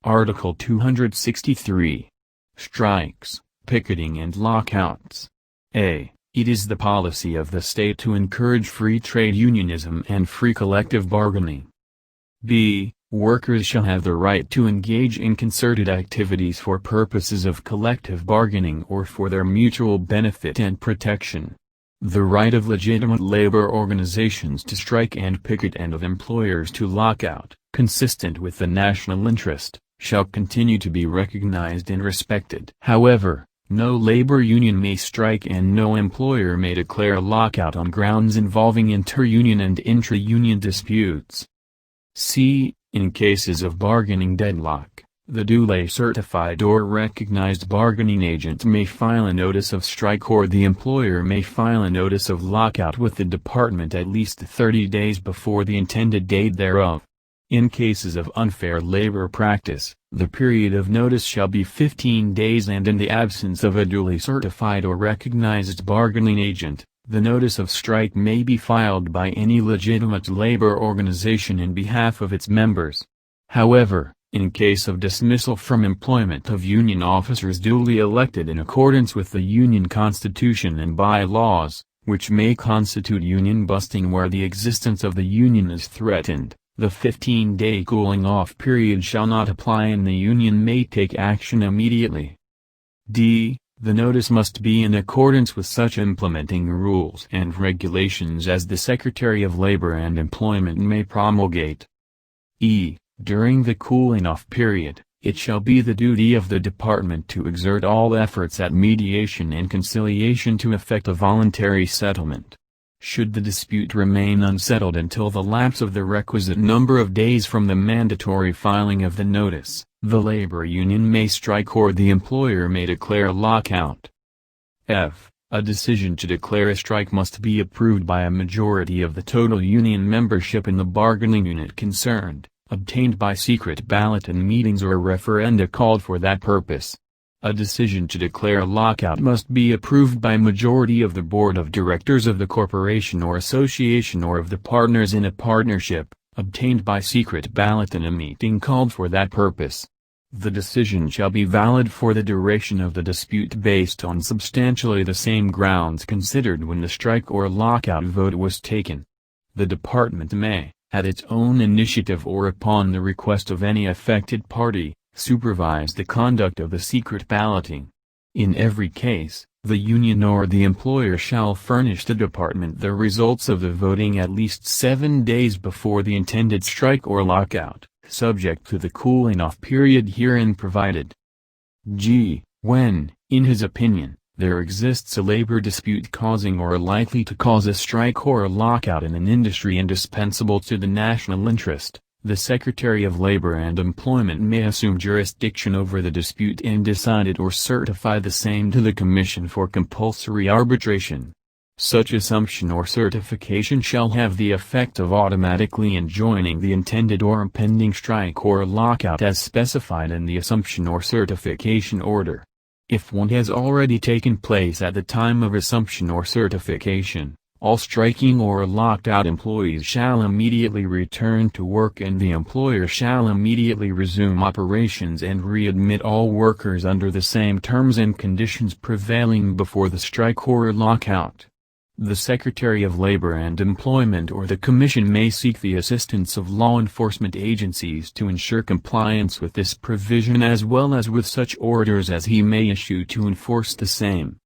Article 263. Strikes, picketing and lockouts. A. It is the policy of the state to encourage free trade unionism and free collective bargaining. B. Workers shall have the right to engage in concerted activities for purposes of collective bargaining or for their mutual benefit and protection. The right of legitimate labor organizations to strike and picket and of employers to lock out, consistent with the national interest, shall continue to be recognized and respected. However, no labor union may strike and no employer may declare a lockout on grounds involving inter-union and intra-union disputes. C. In cases of bargaining deadlock, the duly certified or recognized bargaining agent may file a notice of strike or the employer may file a notice of lockout with the department at least 30 days before the intended date thereof. In cases of unfair labor practice, the period of notice shall be 15 days and in the absence of a duly certified or recognized bargaining agent, the notice of strike may be filed by any legitimate labor organization in behalf of its members. However, in case of dismissal from employment of union officers duly elected in accordance with the union constitution and bylaws, which may constitute union busting where the existence of the union is threatened, the 15-day cooling-off period shall not apply and the union may take action immediately. D. The notice must be in accordance with such implementing rules and regulations as the Secretary of Labor and Employment may promulgate. E. During the cooling-off period, it shall be the duty of the department to exert all efforts at mediation and conciliation to effect a voluntary settlement. Should the dispute remain unsettled until the lapse of the requisite number of days from the mandatory filing of the notice, the labor union may strike or the employer may declare a lockout. F. A decision to declare a strike must be approved by a majority of the total union membership in the bargaining unit concerned, obtained by secret ballot in meetings or referenda called for that purpose. A decision to declare a lockout must be approved by a majority of the board of directors of the corporation or association or of the partners in a partnership, obtained by secret ballot in a meeting called for that purpose. The decision shall be valid for the duration of the dispute based on substantially the same grounds considered when the strike or lockout vote was taken. The department may, at its own initiative or upon the request of any affected party, supervise the conduct of the secret balloting. In every case, the union or the employer shall furnish the department the results of the voting at least 7 days before the intended strike or lockout, subject to the cooling-off period herein provided. G. When, in his opinion, there exists a labor dispute causing or likely to cause a strike or a lockout in an industry indispensable to the national interest, the Secretary of Labor and Employment may assume jurisdiction over the dispute and decide it or certify the same to the Commission for compulsory arbitration. Such assumption or certification shall have the effect of automatically enjoining the intended or impending strike or lockout as specified in the assumption or certification order. If one has already taken place at the time of assumption or certification, all striking or locked-out employees shall immediately return to work and the employer shall immediately resume operations and readmit all workers under the same terms and conditions prevailing before the strike or lockout. The Secretary of Labor and Employment or the Commission may seek the assistance of law enforcement agencies to ensure compliance with this provision as well as with such orders as he may issue to enforce the same.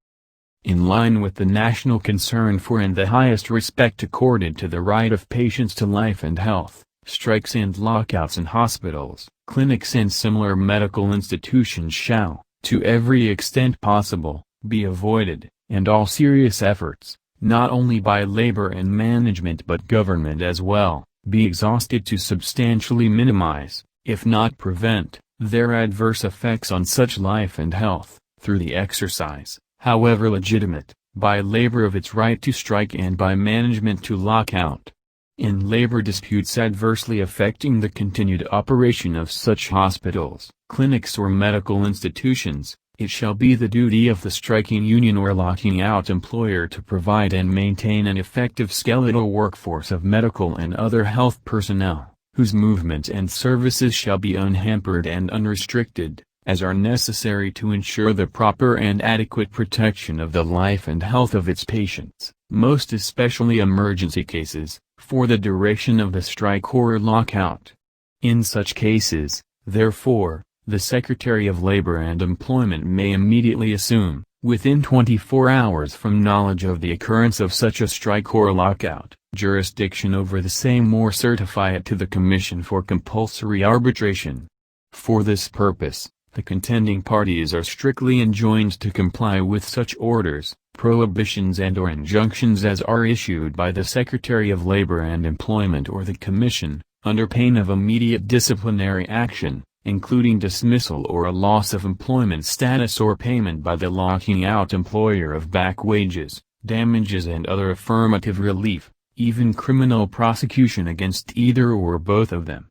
In line with the national concern for and the highest respect accorded to the right of patients to life and health, strikes and lockouts in hospitals, clinics and similar medical institutions shall, to every extent possible, be avoided, and all serious efforts, not only by labor and management but government as well, be exhausted to substantially minimize, if not prevent, their adverse effects on such life and health, through the exercise, however legitimate, by labor of its right to strike and by management to lock out. In labor disputes adversely affecting the continued operation of such hospitals, clinics or medical institutions, it shall be the duty of the striking union or locking out employer to provide and maintain an effective skeletal workforce of medical and other health personnel, whose movements and services shall be unhampered and unrestricted, as are necessary to ensure the proper and adequate protection of the life and health of its patients, most especially emergency cases, for the duration of the strike or lockout. In such cases, therefore, the Secretary of Labor and Employment may immediately assume, within 24 hours from knowledge of the occurrence of such a strike or lockout, jurisdiction over the same or certify it to the Commission for compulsory arbitration. For this purpose, the contending parties are strictly enjoined to comply with such orders, prohibitions and/or injunctions as are issued by the Secretary of Labor and Employment or the Commission, under pain of immediate disciplinary action, including dismissal or a loss of employment status or payment by the locking out employer of back wages, damages and other affirmative relief, even criminal prosecution against either or both of them.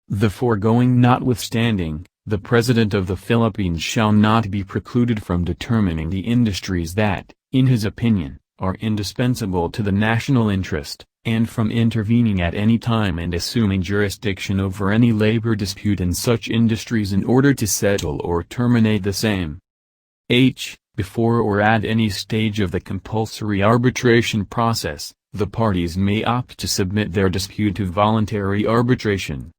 The foregoing notwithstanding, the President of the Philippines shall not be precluded from determining the industries that, in his opinion, are indispensable to the national interest, and from intervening at any time and assuming jurisdiction over any labor dispute in such industries in order to settle or terminate the same. H. Before or at any stage of the compulsory arbitration process, the parties may opt to submit their dispute to voluntary arbitration.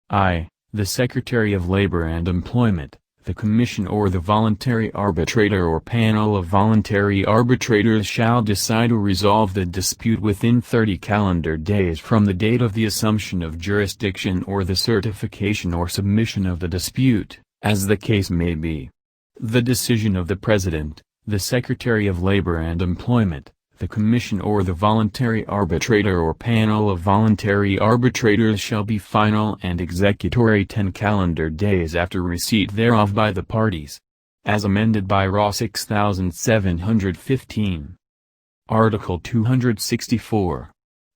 I. The Secretary of Labor and Employment, the Commission or the voluntary arbitrator or panel of voluntary arbitrators shall decide or resolve the dispute within 30 calendar days from the date of the assumption of jurisdiction or the certification or submission of the dispute, as the case may be. The decision of the President, the Secretary of Labor and Employment, the Commission or the voluntary arbitrator or panel of voluntary arbitrators shall be final and executory 10 calendar days after receipt thereof by the parties. As amended by RA 6715. Article 264.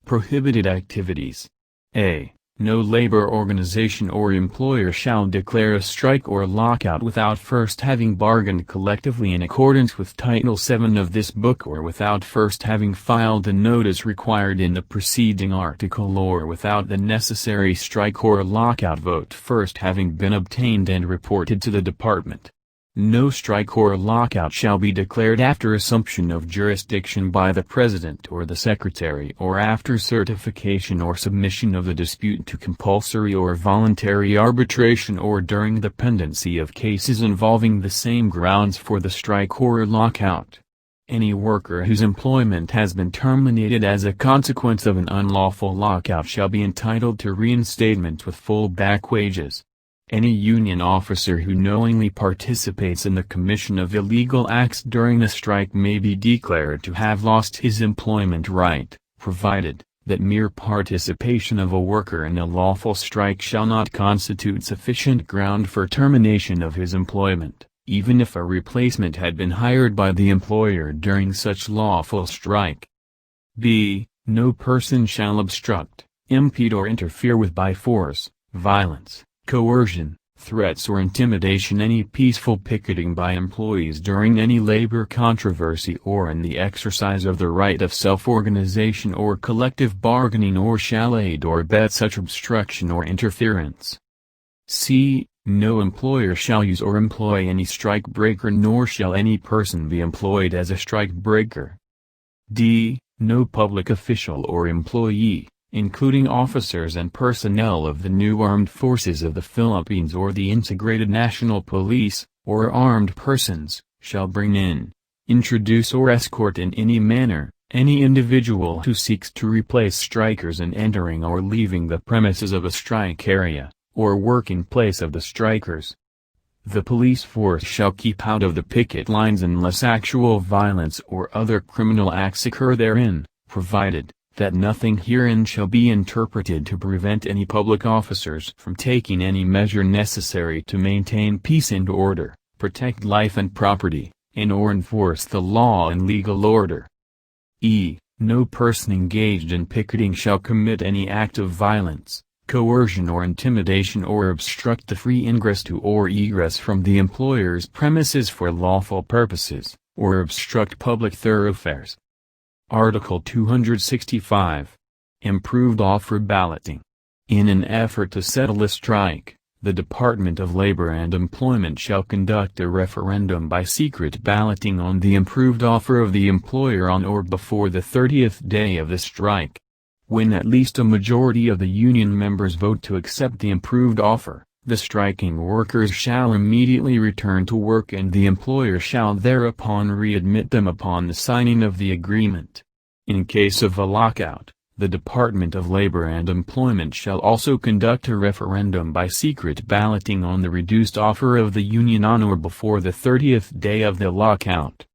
Prohibited activities. A. No labor organization or employer shall declare a strike or lockout without first having bargained collectively in accordance with Title VII of this book, or without first having filed the notice required in the preceding article, or without the necessary strike or lockout vote first having been obtained and reported to the department. No strike or lockout shall be declared after assumption of jurisdiction by the President or the Secretary, or after certification or submission of the dispute to compulsory or voluntary arbitration, or during the pendency of cases involving the same grounds for the strike or lockout. Any worker whose employment has been terminated as a consequence of an unlawful lockout shall be entitled to reinstatement with full back wages. Any union officer who knowingly participates in the commission of illegal acts during a strike may be declared to have lost his employment right, provided that mere participation of a worker in a lawful strike shall not constitute sufficient ground for termination of his employment, even if a replacement had been hired by the employer during such lawful strike. b. No person shall obstruct, impede or interfere with by force, violence, coercion, threats or intimidation any peaceful picketing by employees during any labor controversy or in the exercise of the right of self-organization or collective bargaining, or shall aid or abet such obstruction or interference. c. No employer shall use or employ any strike breaker, nor shall any person be employed as a strike breaker. d. No public official or employee, including officers and personnel of the new armed forces of the Philippines or the Integrated National Police, or armed persons, shall bring in, introduce or escort in any manner, any individual who seeks to replace strikers in entering or leaving the premises of a strike area, or working place of the strikers. The police force shall keep out of the picket lines unless actual violence or other criminal acts occur therein, provided that nothing herein shall be interpreted to prevent any public officers from taking any measure necessary to maintain peace and order, protect life and property, and or enforce the law and legal order. e. No person engaged in picketing shall commit any act of violence, coercion or intimidation, or obstruct the free ingress to or egress from the employer's premises for lawful purposes, or obstruct public thoroughfares. Article 265. Improved offer balloting. In an effort to settle a strike, the Department of Labor and Employment shall conduct a referendum by secret balloting on the improved offer of the employer on or before the 30th day of the strike. When at least a majority of the union members vote to accept the improved offer, the striking workers shall immediately return to work and the employer shall thereupon readmit them upon the signing of the agreement. In case of a lockout, the Department of Labor and Employment shall also conduct a referendum by secret balloting on the reduced offer of the union on or before the 30th day of the lockout.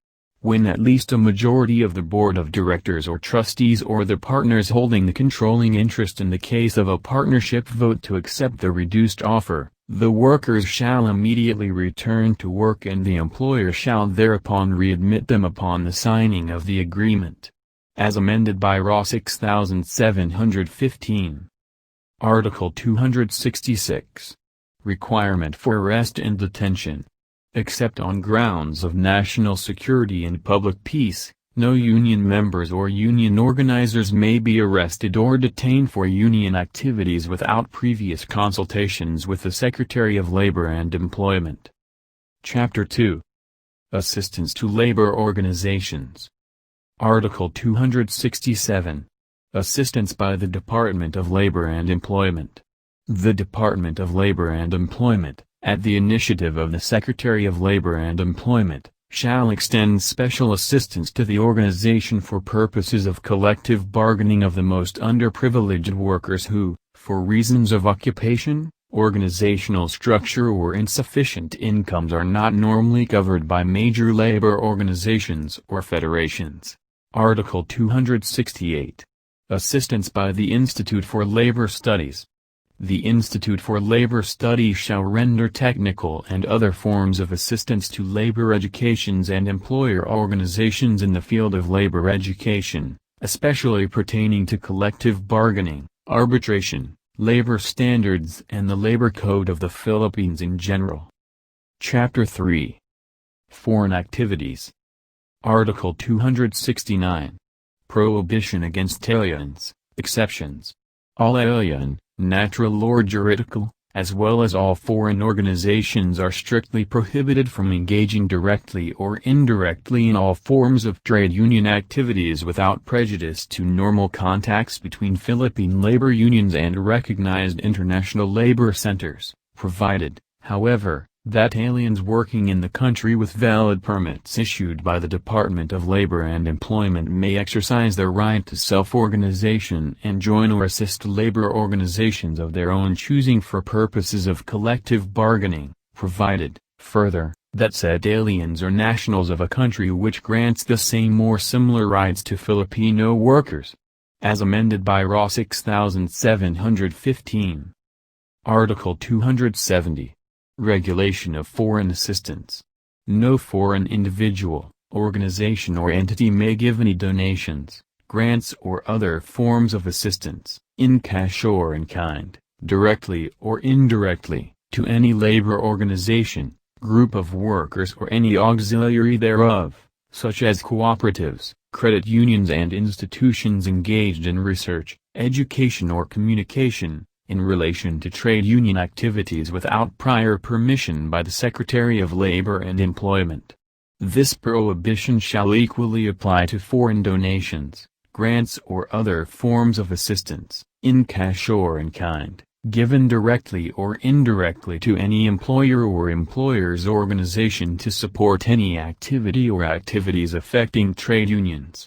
When at least a majority of the board of directors or trustees or the partners holding the controlling interest in the case of a partnership vote to accept the reduced offer, the workers shall immediately return to work and the employer shall thereupon readmit them upon the signing of the agreement. As amended by Raw 6715. Article 266. Requirement for arrest and detention. Except on grounds of national security and public peace, no union members or union organizers may be arrested or detained for union activities without previous consultations with the Secretary of Labor and Employment. Chapter 2. Assistance to labor organizations. Article 267. Assistance by the Department of Labor and Employment. The Department of Labor and Employment, at the initiative of the Secretary of Labor and Employment, shall extend special assistance to the organization for purposes of collective bargaining of the most underprivileged workers who, for reasons of occupation, organizational structure or insufficient incomes are not normally covered by major labor organizations or federations. Article 268. Assistance by the Institute for Labor Studies. The Institute for Labor Studies shall render technical and other forms of assistance to labor educations and employer organizations in the field of labor education, especially pertaining to collective bargaining, arbitration, labor standards and the labor code of the Philippines in general. Chapter 3. Foreign activities. Article 269. Prohibition against aliens, exceptions. All alien, natural or juridical, as well as all foreign organizations are strictly prohibited from engaging directly or indirectly in all forms of trade union activities without prejudice to normal contacts between Philippine labor unions and recognized international labor centers, provided, however, that aliens working in the country with valid permits issued by the Department of Labor and Employment may exercise their right to self-organization and join or assist labor organizations of their own choosing for purposes of collective bargaining, provided, further, that said aliens are nationals of a country which grants the same or similar rights to Filipino workers. As amended by RA 6715. Article 270. Regulation of foreign assistance. No foreign individual, organization or entity may give any donations, grants or other forms of assistance, in cash or in kind, directly or indirectly, to any labor organization, group of workers or any auxiliary thereof, such as cooperatives, credit unions and institutions engaged in research, education or communication, in relation to trade union activities without prior permission by the Secretary of Labor and Employment. This prohibition shall equally apply to foreign donations, grants or other forms of assistance, in cash or in kind, given directly or indirectly to any employer or employer's organization to support any activity or activities affecting trade unions.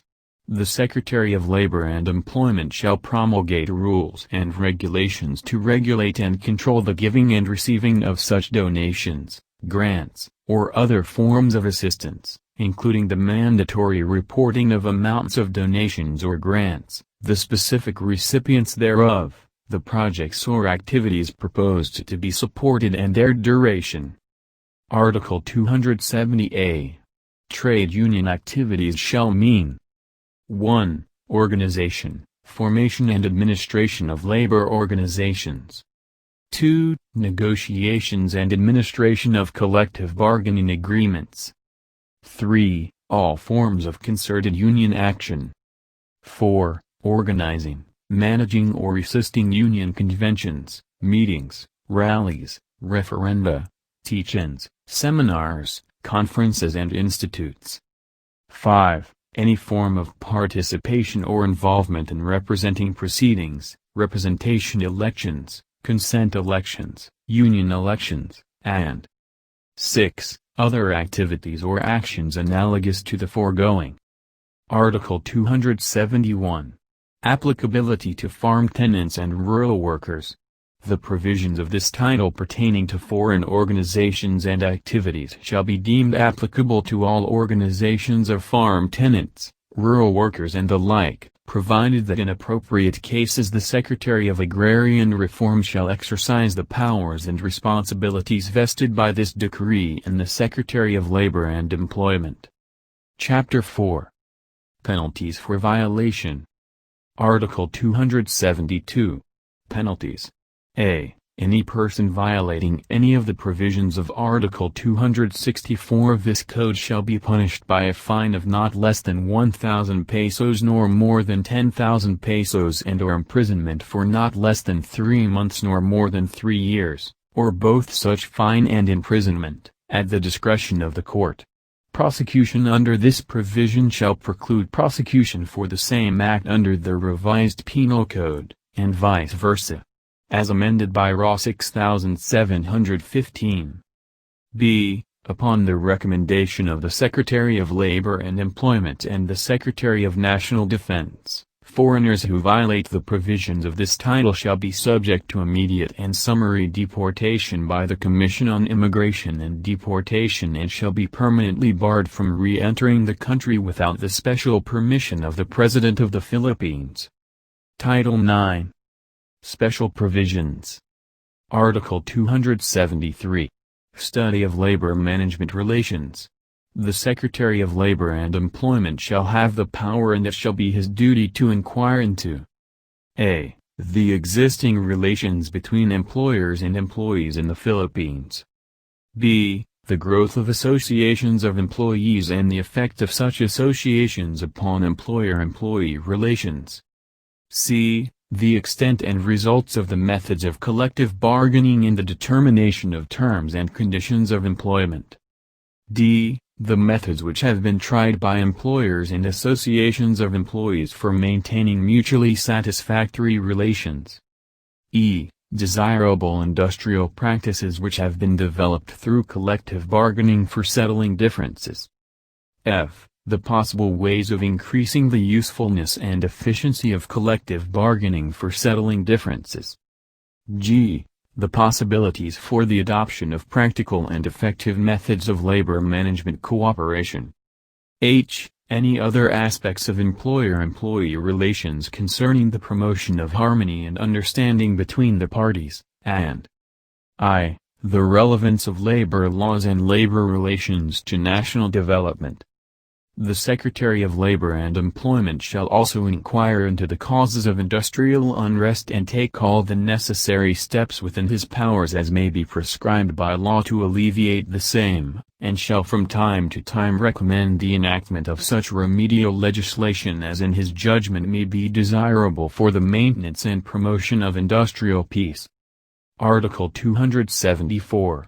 The Secretary of Labor and Employment shall promulgate rules and regulations to regulate and control the giving and receiving of such donations, grants, or other forms of assistance, including the mandatory reporting of amounts of donations or grants, the specific recipients thereof, the projects or activities proposed to be supported and their duration. Article 270A. Trade union activities shall mean 1. Organization, formation and administration of labor organizations. 2. Negotiations and administration of collective bargaining agreements. 3. All forms of concerted union action. 4. Organizing, managing or assisting union conventions, meetings, rallies, referenda, teach-ins, seminars, conferences and institutes. 5. Any form of participation or involvement in representing proceedings, representation elections, consent elections, union elections, and 6. Other activities or actions analogous to the foregoing. Article 271. Applicability to farm tenants and rural workers. The provisions of this title pertaining to foreign organizations and activities shall be deemed applicable to all organizations of farm tenants, rural workers and the like, provided that in appropriate cases the Secretary of Agrarian Reform shall exercise the powers and responsibilities vested by this decree in the Secretary of Labor and Employment. Chapter 4. Penalties for violation. Article 272. Penalties. A. Any person violating any of the provisions of Article 264 of this code shall be punished by a fine of not less than 1,000 pesos nor more than 10,000 pesos and/or imprisonment for not less than 3 months nor more than 3 years, or both such fine and imprisonment, at the discretion of the court. Prosecution under this provision shall preclude prosecution for the same act under the revised penal code, and vice versa. As amended by RA 6715. B. Upon the recommendation of the Secretary of Labor and Employment and the Secretary of National Defense, foreigners who violate the provisions of this title shall be subject to immediate and summary deportation by the Commission on Immigration and Deportation and shall be permanently barred from re-entering the country without the special permission of the President of the Philippines. Title 9. Special Provisions. Article 273. Study of Labor Management Relations. The Secretary of Labor and Employment shall have the power and it shall be his duty to inquire into a. The existing relations between employers and employees in the Philippines. B. The growth of associations of employees and the effect of such associations upon employer-employee relations. C. The extent and results of the methods of collective bargaining in the determination of terms and conditions of employment. D. The methods which have been tried by employers and associations of employees for maintaining mutually satisfactory relations. E. Desirable industrial practices which have been developed through collective bargaining for settling differences. F. The possible ways of increasing the usefulness and efficiency of collective bargaining for settling differences. G. The possibilities for the adoption of practical and effective methods of labor management cooperation. H. Any other aspects of employer-employee relations concerning the promotion of harmony and understanding between the parties, and I. The relevance of labor laws and labor relations to national development. The Secretary of Labor and Employment shall also inquire into the causes of industrial unrest and take all the necessary steps within his powers as may be prescribed by law to alleviate the same, and shall from time to time recommend the enactment of such remedial legislation as in his judgment may be desirable for the maintenance and promotion of industrial peace. Article 274.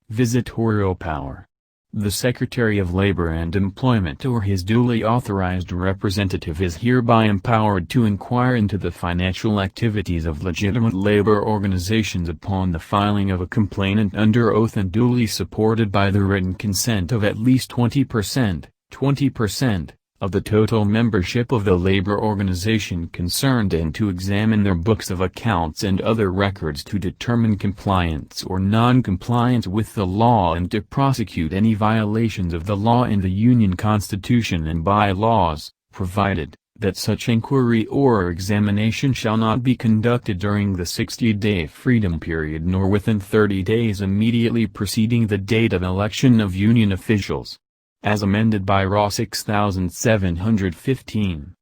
Visitorial power. The Secretary of Labor and Employment or his duly authorized representative is hereby empowered to inquire into the financial activities of legitimate labor organizations upon the filing of a complainant under oath and duly supported by the written consent of at least 20% of the total membership of the labor organization concerned and to examine their books of accounts and other records to determine compliance or non-compliance with the law and to prosecute any violations of the law in the Union Constitution and bylaws, provided that such inquiry or examination shall not be conducted during the 60-day freedom period nor within 30 days immediately preceding the date of election of Union officials. As amended by RA 6715.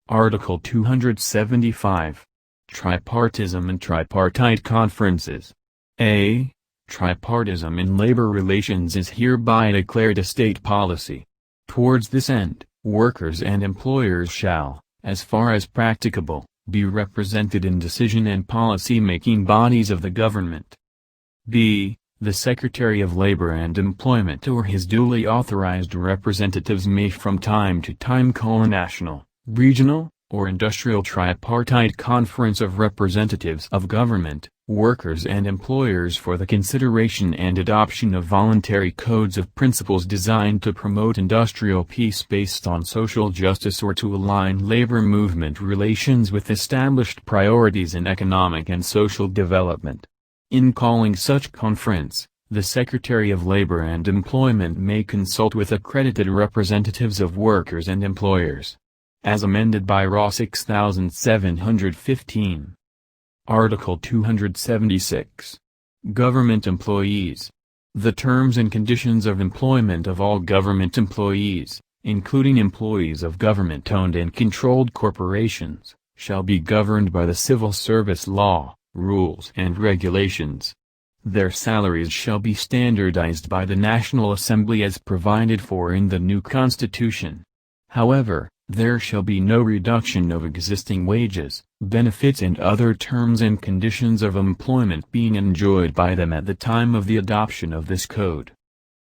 Article 275. Tripartism and tripartite conferences. A. Tripartism in labor relations is hereby declared a state policy. Towards this end, workers and employers shall, as far as practicable, be represented in decision and policy-making bodies of the government. B. The Secretary of Labor and Employment or his duly authorized representatives may from time to time call a national, regional, or industrial tripartite conference of representatives of government, workers and employers for the consideration and adoption of voluntary codes of principles designed to promote industrial peace based on social justice or to align labor movement relations with established priorities in economic and social development. In calling such conference, the Secretary of Labor and Employment may consult with accredited representatives of workers and employers. As amended by RA 6715. Article 276. Government employees. The terms and conditions of employment of all government employees, including employees of government-owned and controlled corporations, shall be governed by the civil service law, rules and regulations. Their salaries shall be standardized by the National Assembly as provided for in the new Constitution. However, there shall be no reduction of existing wages, benefits and other terms and conditions of employment being enjoyed by them at the time of the adoption of this code.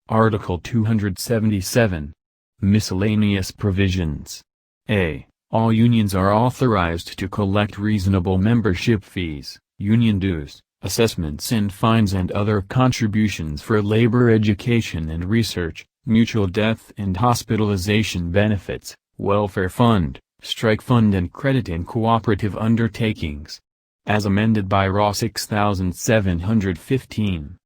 Article 277. Miscellaneous provisions. A. All unions are authorized to collect reasonable membership fees, union dues, assessments and fines and other contributions for labor education and research, mutual death and hospitalization benefits, welfare fund, strike fund and credit in cooperative undertakings. As amended by RA 6715.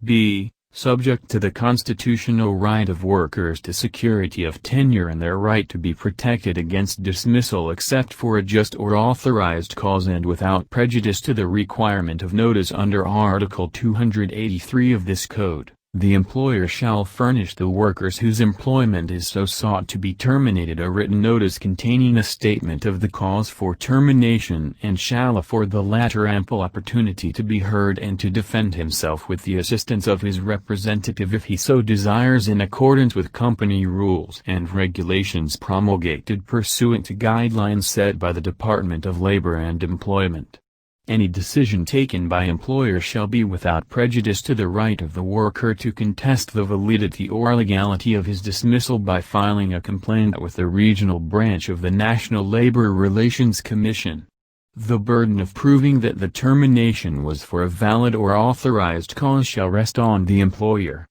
B. Subject to the constitutional right of workers to security of tenure and their right to be protected against dismissal except for a just or authorized cause and without prejudice to the requirement of notice under Article 283 of this Code, The employer shall furnish the workers whose employment is so sought to be terminated a written notice containing a statement of the cause for termination and shall afford the latter ample opportunity to be heard and to defend himself with the assistance of his representative if he so desires in accordance with company rules and regulations promulgated pursuant to guidelines set by the Department of Labor and Employment. Any decision taken by employer shall be without prejudice to the right of the worker to contest the validity or legality of his dismissal by filing a complaint with the regional branch of the National Labor Relations Commission. The burden of proving that the termination was for a valid or authorized cause shall rest on the employer.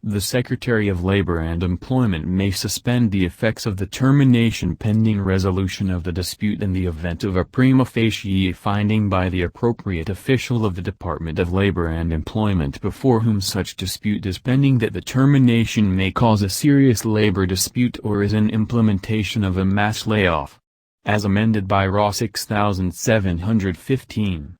The Secretary of Labor and Employment may suspend the effects of the termination pending resolution of the dispute in the event of a prima facie finding by the appropriate official of the Department of Labor and Employment before whom such dispute is pending that the termination may cause a serious labor dispute or is an implementation of a mass layoff. As amended by RA 6715.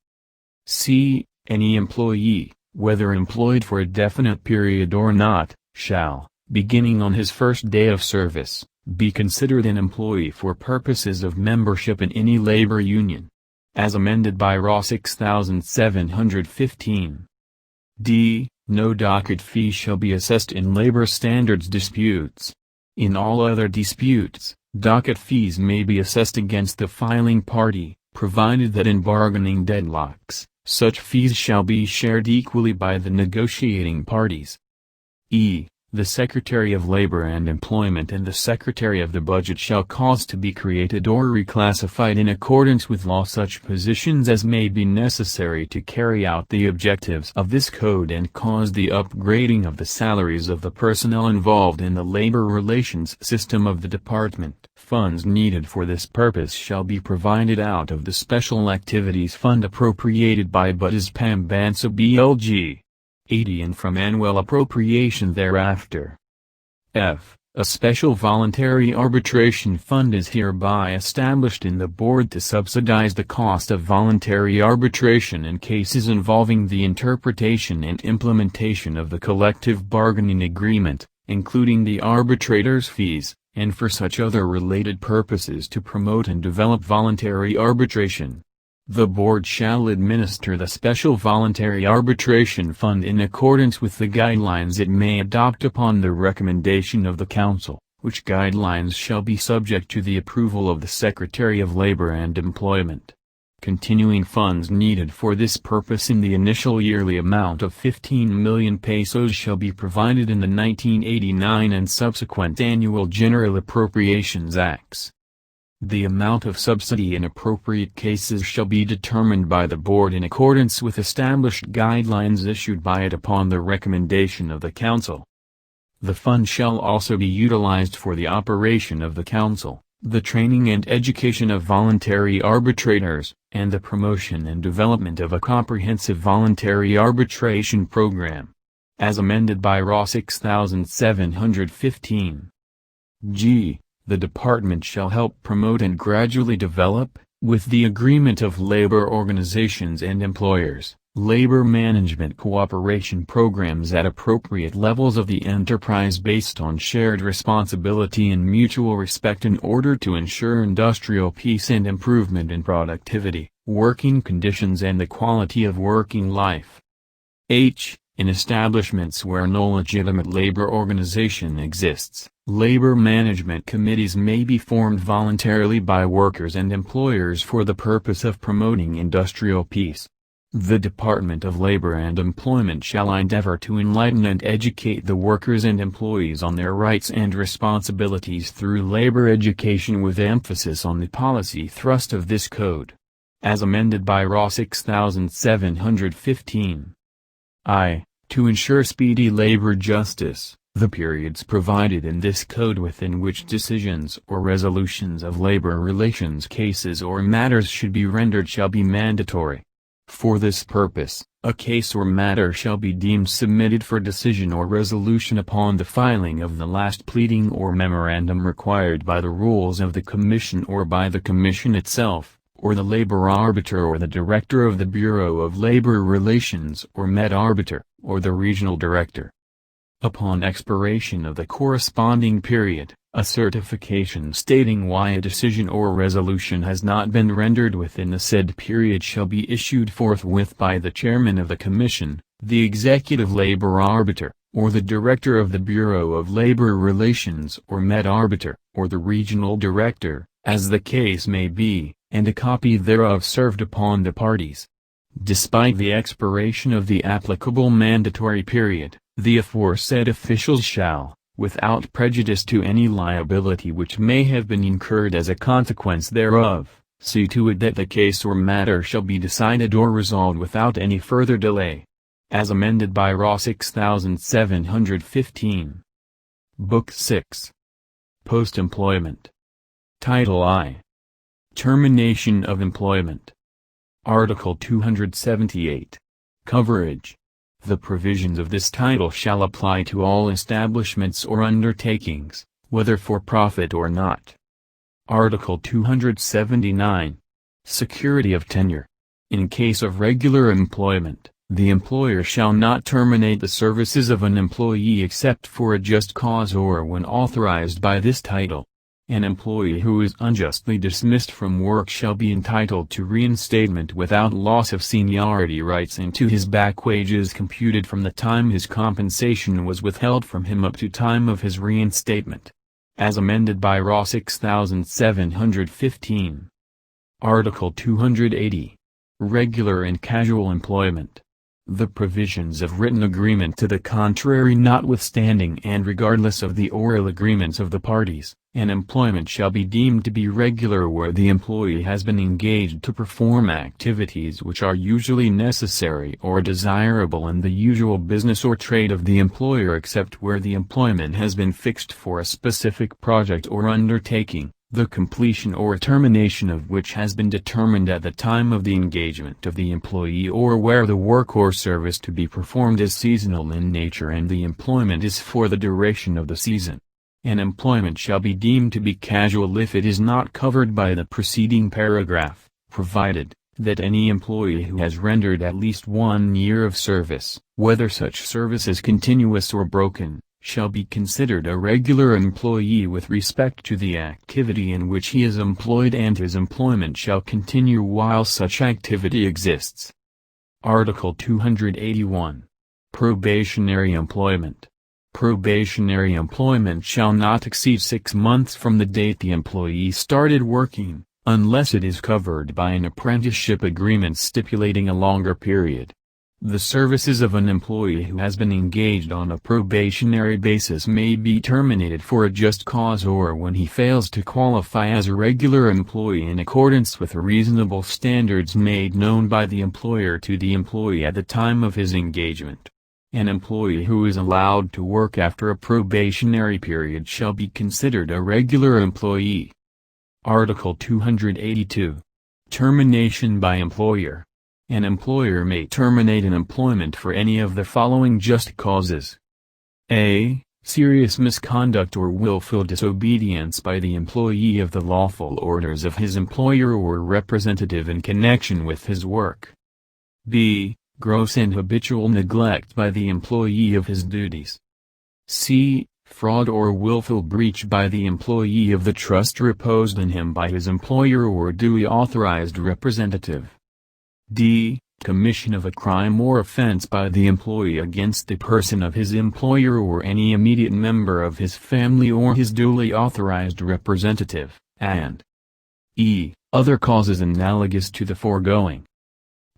C. Any employee, whether employed for a definite period or not, shall, beginning on his first day of service, be considered an employee for purposes of membership in any labor union. As amended by RA 6715. D. No docket fee shall be assessed in labor standards disputes. In all other disputes, docket fees may be assessed against the filing party, provided that in bargaining deadlocks, such fees shall be shared equally by the negotiating parties. E. The Secretary of Labor and Employment and the Secretary of the Budget shall cause to be created or reclassified in accordance with law such positions as may be necessary to carry out the objectives of this code and cause the upgrading of the salaries of the personnel involved in the labor relations system of the department. Funds needed for this purpose shall be provided out of the Special Activities Fund appropriated by Budget Pambansa BLG 80 and from annual appropriation thereafter. F. A special voluntary arbitration fund is hereby established in the board to subsidize the cost of voluntary arbitration in cases involving the interpretation and implementation of the collective bargaining agreement, including the arbitrator's fees, and for such other related purposes to promote and develop voluntary arbitration. The board shall administer the special voluntary arbitration fund in accordance with the guidelines it may adopt upon the recommendation of the council, which guidelines shall be subject to the approval of the Secretary of Labor and Employment. Continuing funds needed for this purpose in the initial yearly amount of 15 million pesos shall be provided in the 1989 and subsequent annual General Appropriations Acts. The amount of subsidy in appropriate cases shall be determined by the board in accordance with established guidelines issued by it upon the recommendation of the council. The fund shall also be utilized for the operation of the council, the training and education of voluntary arbitrators, and the promotion and development of a comprehensive voluntary arbitration program. As amended by RA 6715. G. The department shall help promote and gradually develop, with the agreement of labor organizations and employers, labor management cooperation programs at appropriate levels of the enterprise based on shared responsibility and mutual respect in order to ensure industrial peace and improvement in productivity, working conditions and the quality of working life. H. In establishments where no legitimate labor organization exists, labor management committees may be formed voluntarily by workers and employers for the purpose of promoting industrial peace. The Department of Labor and Employment shall endeavor to enlighten and educate the workers and employees on their rights and responsibilities through labor education with emphasis on the policy thrust of this code. As amended by RA 6715. I. To ensure speedy labor justice, the periods provided in this code within which decisions or resolutions of labor relations cases or matters should be rendered shall be mandatory. For this purpose, a case or matter shall be deemed submitted for decision or resolution upon the filing of the last pleading or memorandum required by the rules of the Commission or by the Commission itself, or the labor arbiter or the director of the Bureau of Labor Relations or med arbiter, or the regional director. Upon expiration of the corresponding period, a certification stating why a decision or resolution has not been rendered within the said period shall be issued forthwith by the chairman of the commission, the executive labor arbiter, or the director of the Bureau of Labor Relations or Med Arbiter, or the regional director, as the case may be, and a copy thereof served upon the parties. Despite the expiration of the applicable mandatory period, the aforesaid officials shall, without prejudice to any liability which may have been incurred as a consequence thereof, see to it that the case or matter shall be decided or resolved without any further delay. As amended by RA 6715. Book 6. Post-Employment. Title I. Termination of Employment. Article 278. Coverage. The provisions of this title shall apply to all establishments or undertakings, whether for profit or not. Article 279. Security of tenure. In case of regular employment, the employer shall not terminate the services of an employee except for a just cause or when authorized by this title. An employee who is unjustly dismissed from work shall be entitled to reinstatement without loss of seniority rights and to his back wages computed from the time his compensation was withheld from him up to time of his reinstatement. As amended by RA 6715. Article 280. Regular and casual employment. The provisions of written agreement to the contrary notwithstanding and regardless of the oral agreements of the parties, an employment shall be deemed to be regular where the employee has been engaged to perform activities which are usually necessary or desirable in the usual business or trade of the employer except where the employment has been fixed for a specific project or undertaking, the completion or termination of which has been determined at the time of the engagement of the employee or where the work or service to be performed is seasonal in nature and the employment is for the duration of the season. An employment shall be deemed to be casual if it is not covered by the preceding paragraph, provided that any employee who has rendered at least 1 year of service, whether such service is continuous or broken, shall be considered a regular employee with respect to the activity in which he is employed and his employment shall continue while such activity exists. Article 281. Probationary employment. Probationary employment shall not exceed 6 months from the date the employee started working, unless it is covered by an apprenticeship agreement stipulating a longer period. The services of an employee who has been engaged on a probationary basis may be terminated for a just cause or when he fails to qualify as a regular employee in accordance with reasonable standards made known by the employer to the employee at the time of his engagement. An employee who is allowed to work after a probationary period shall be considered a regular employee. Article 282. Termination by employer. An employer may terminate an employment for any of the following just causes. A. Serious misconduct or willful disobedience by the employee of the lawful orders of his employer or representative in connection with his work. B. Gross and habitual neglect by the employee of his duties. C. Fraud or willful breach by the employee of the trust reposed in him by his employer or duly authorized representative. D. Commission of a crime or offense by the employee against the person of his employer or any immediate member of his family or his duly authorized representative, and E. Other causes analogous to the foregoing.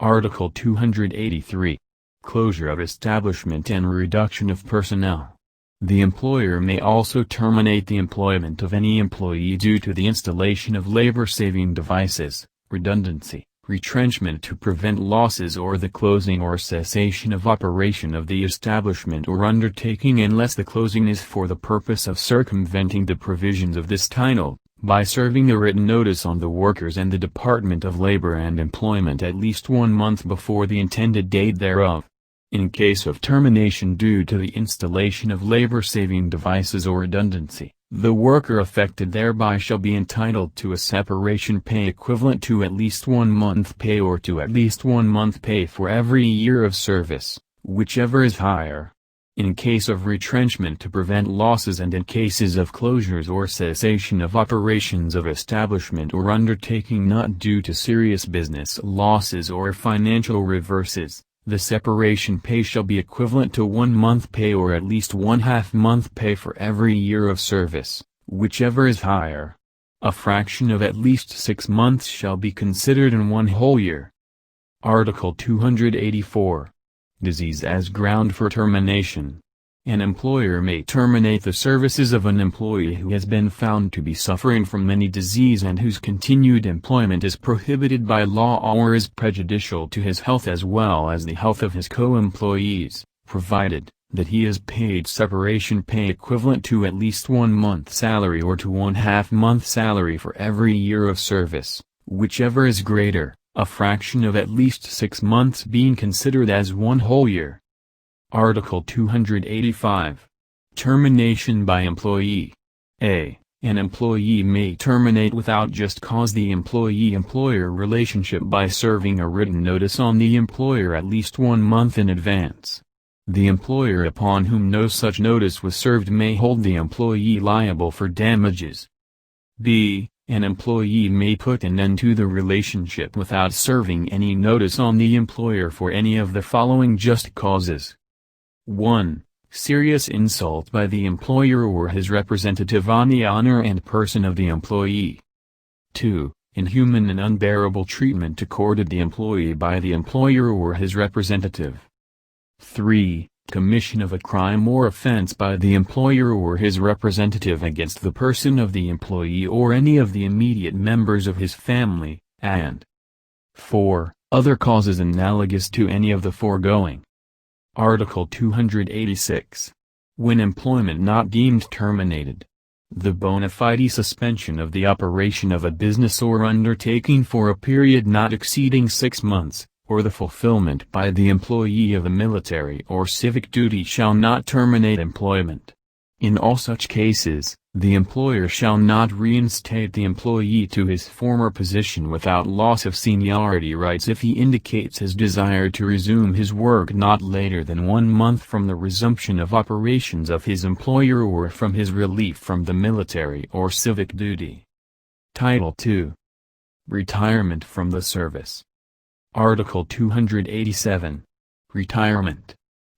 Article 283. Closure of establishment and reduction of personnel. The employer may also terminate the employment of any employee due to the installation of labor-saving devices, redundancy, retrenchment to prevent losses or the closing or cessation of operation of the establishment or undertaking unless the closing is for the purpose of circumventing the provisions of this title, by serving a written notice on the workers and the Department of Labor and Employment at least 1 month before the intended date thereof. In case of termination due to the installation of labor-saving devices or redundancy, the worker affected thereby shall be entitled to a separation pay equivalent to at least 1 month pay or to at least 1 month pay for every year of service, whichever is higher. In case of retrenchment to prevent losses and in cases of closures or cessation of operations of establishment or undertaking not due to serious business losses or financial reverses, the separation pay shall be equivalent to 1 month pay or at least 1/2 month pay for every year of service, whichever is higher. A fraction of at least 6 months shall be considered in 1 whole year. Article 284. Disease as ground for termination. An employer may terminate the services of an employee who has been found to be suffering from any disease and whose continued employment is prohibited by law or is prejudicial to his health as well as the health of his co-employees, provided that he is paid separation pay equivalent to at least 1 month's salary or to 1/2 month salary for every year of service, whichever is greater, a fraction of at least 6 months being considered as 1 whole year. Article 285. Termination by employee. A. An employee may terminate without just cause the employee-employer relationship by serving a written notice on the employer at least 1 month in advance. The employer upon whom no such notice was served may hold the employee liable for damages. B. An employee may put an end to the relationship without serving any notice on the employer for any of the following just causes. 1. Serious insult by the employer or his representative on the honor and person of the employee. 2. Inhuman and unbearable treatment accorded the employee by the employer or his representative. 3. Commission of a crime or offense by the employer or his representative against the person of the employee or any of the immediate members of his family, and 4. Other causes analogous to any of the foregoing. Article 286. When employment not deemed terminated. The bona fide suspension of the operation of a business or undertaking for a period not exceeding 6 months, or the fulfillment by the employee of a military or civic duty shall not terminate employment. In all such cases, the employer shall not reinstate the employee to his former position without loss of seniority rights if he indicates his desire to resume his work not later than 1 month from the resumption of operations of his employer or from his relief from the military or civic duty. Title II. Retirement from the service. Article 287. Retirement.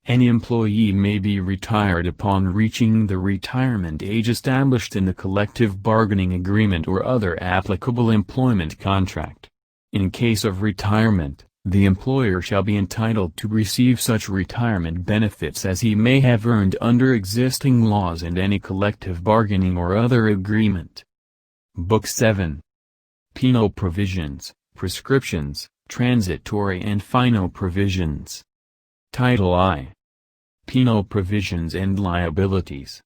Any employee may be retired upon reaching the retirement age established in the collective bargaining agreement or other applicable employment contract. In case of retirement, the employer shall be entitled to receive such retirement benefits as he may have earned under existing laws and any collective bargaining or other agreement. Book 7. Penal Provisions, Prescriptions, Transitory and Final Provisions. Title I. Penal Provisions and Liabilities.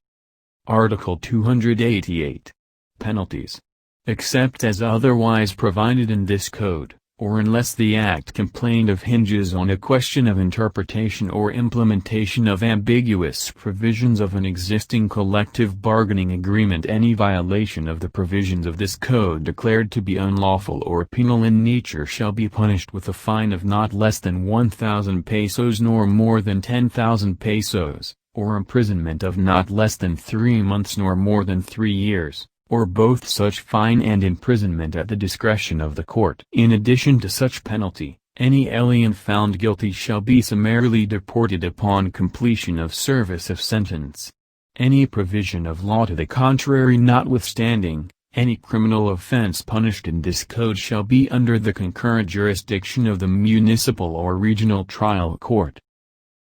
Article 288. Penalties. Except as otherwise provided in this code, or unless the act complained of hinges on a question of interpretation or implementation of ambiguous provisions of an existing collective bargaining agreement, any violation of the provisions of this code declared to be unlawful or penal in nature shall be punished with a fine of not less than 1,000 pesos nor more than 10,000 pesos, or imprisonment of not less than 3 months nor more than 3 years, or both such fine and imprisonment at the discretion of the court. In addition to such penalty, any alien found guilty shall be summarily deported upon completion of service of sentence. Any provision of law to the contrary notwithstanding, any criminal offense punished in this code shall be under the concurrent jurisdiction of the municipal or regional trial court.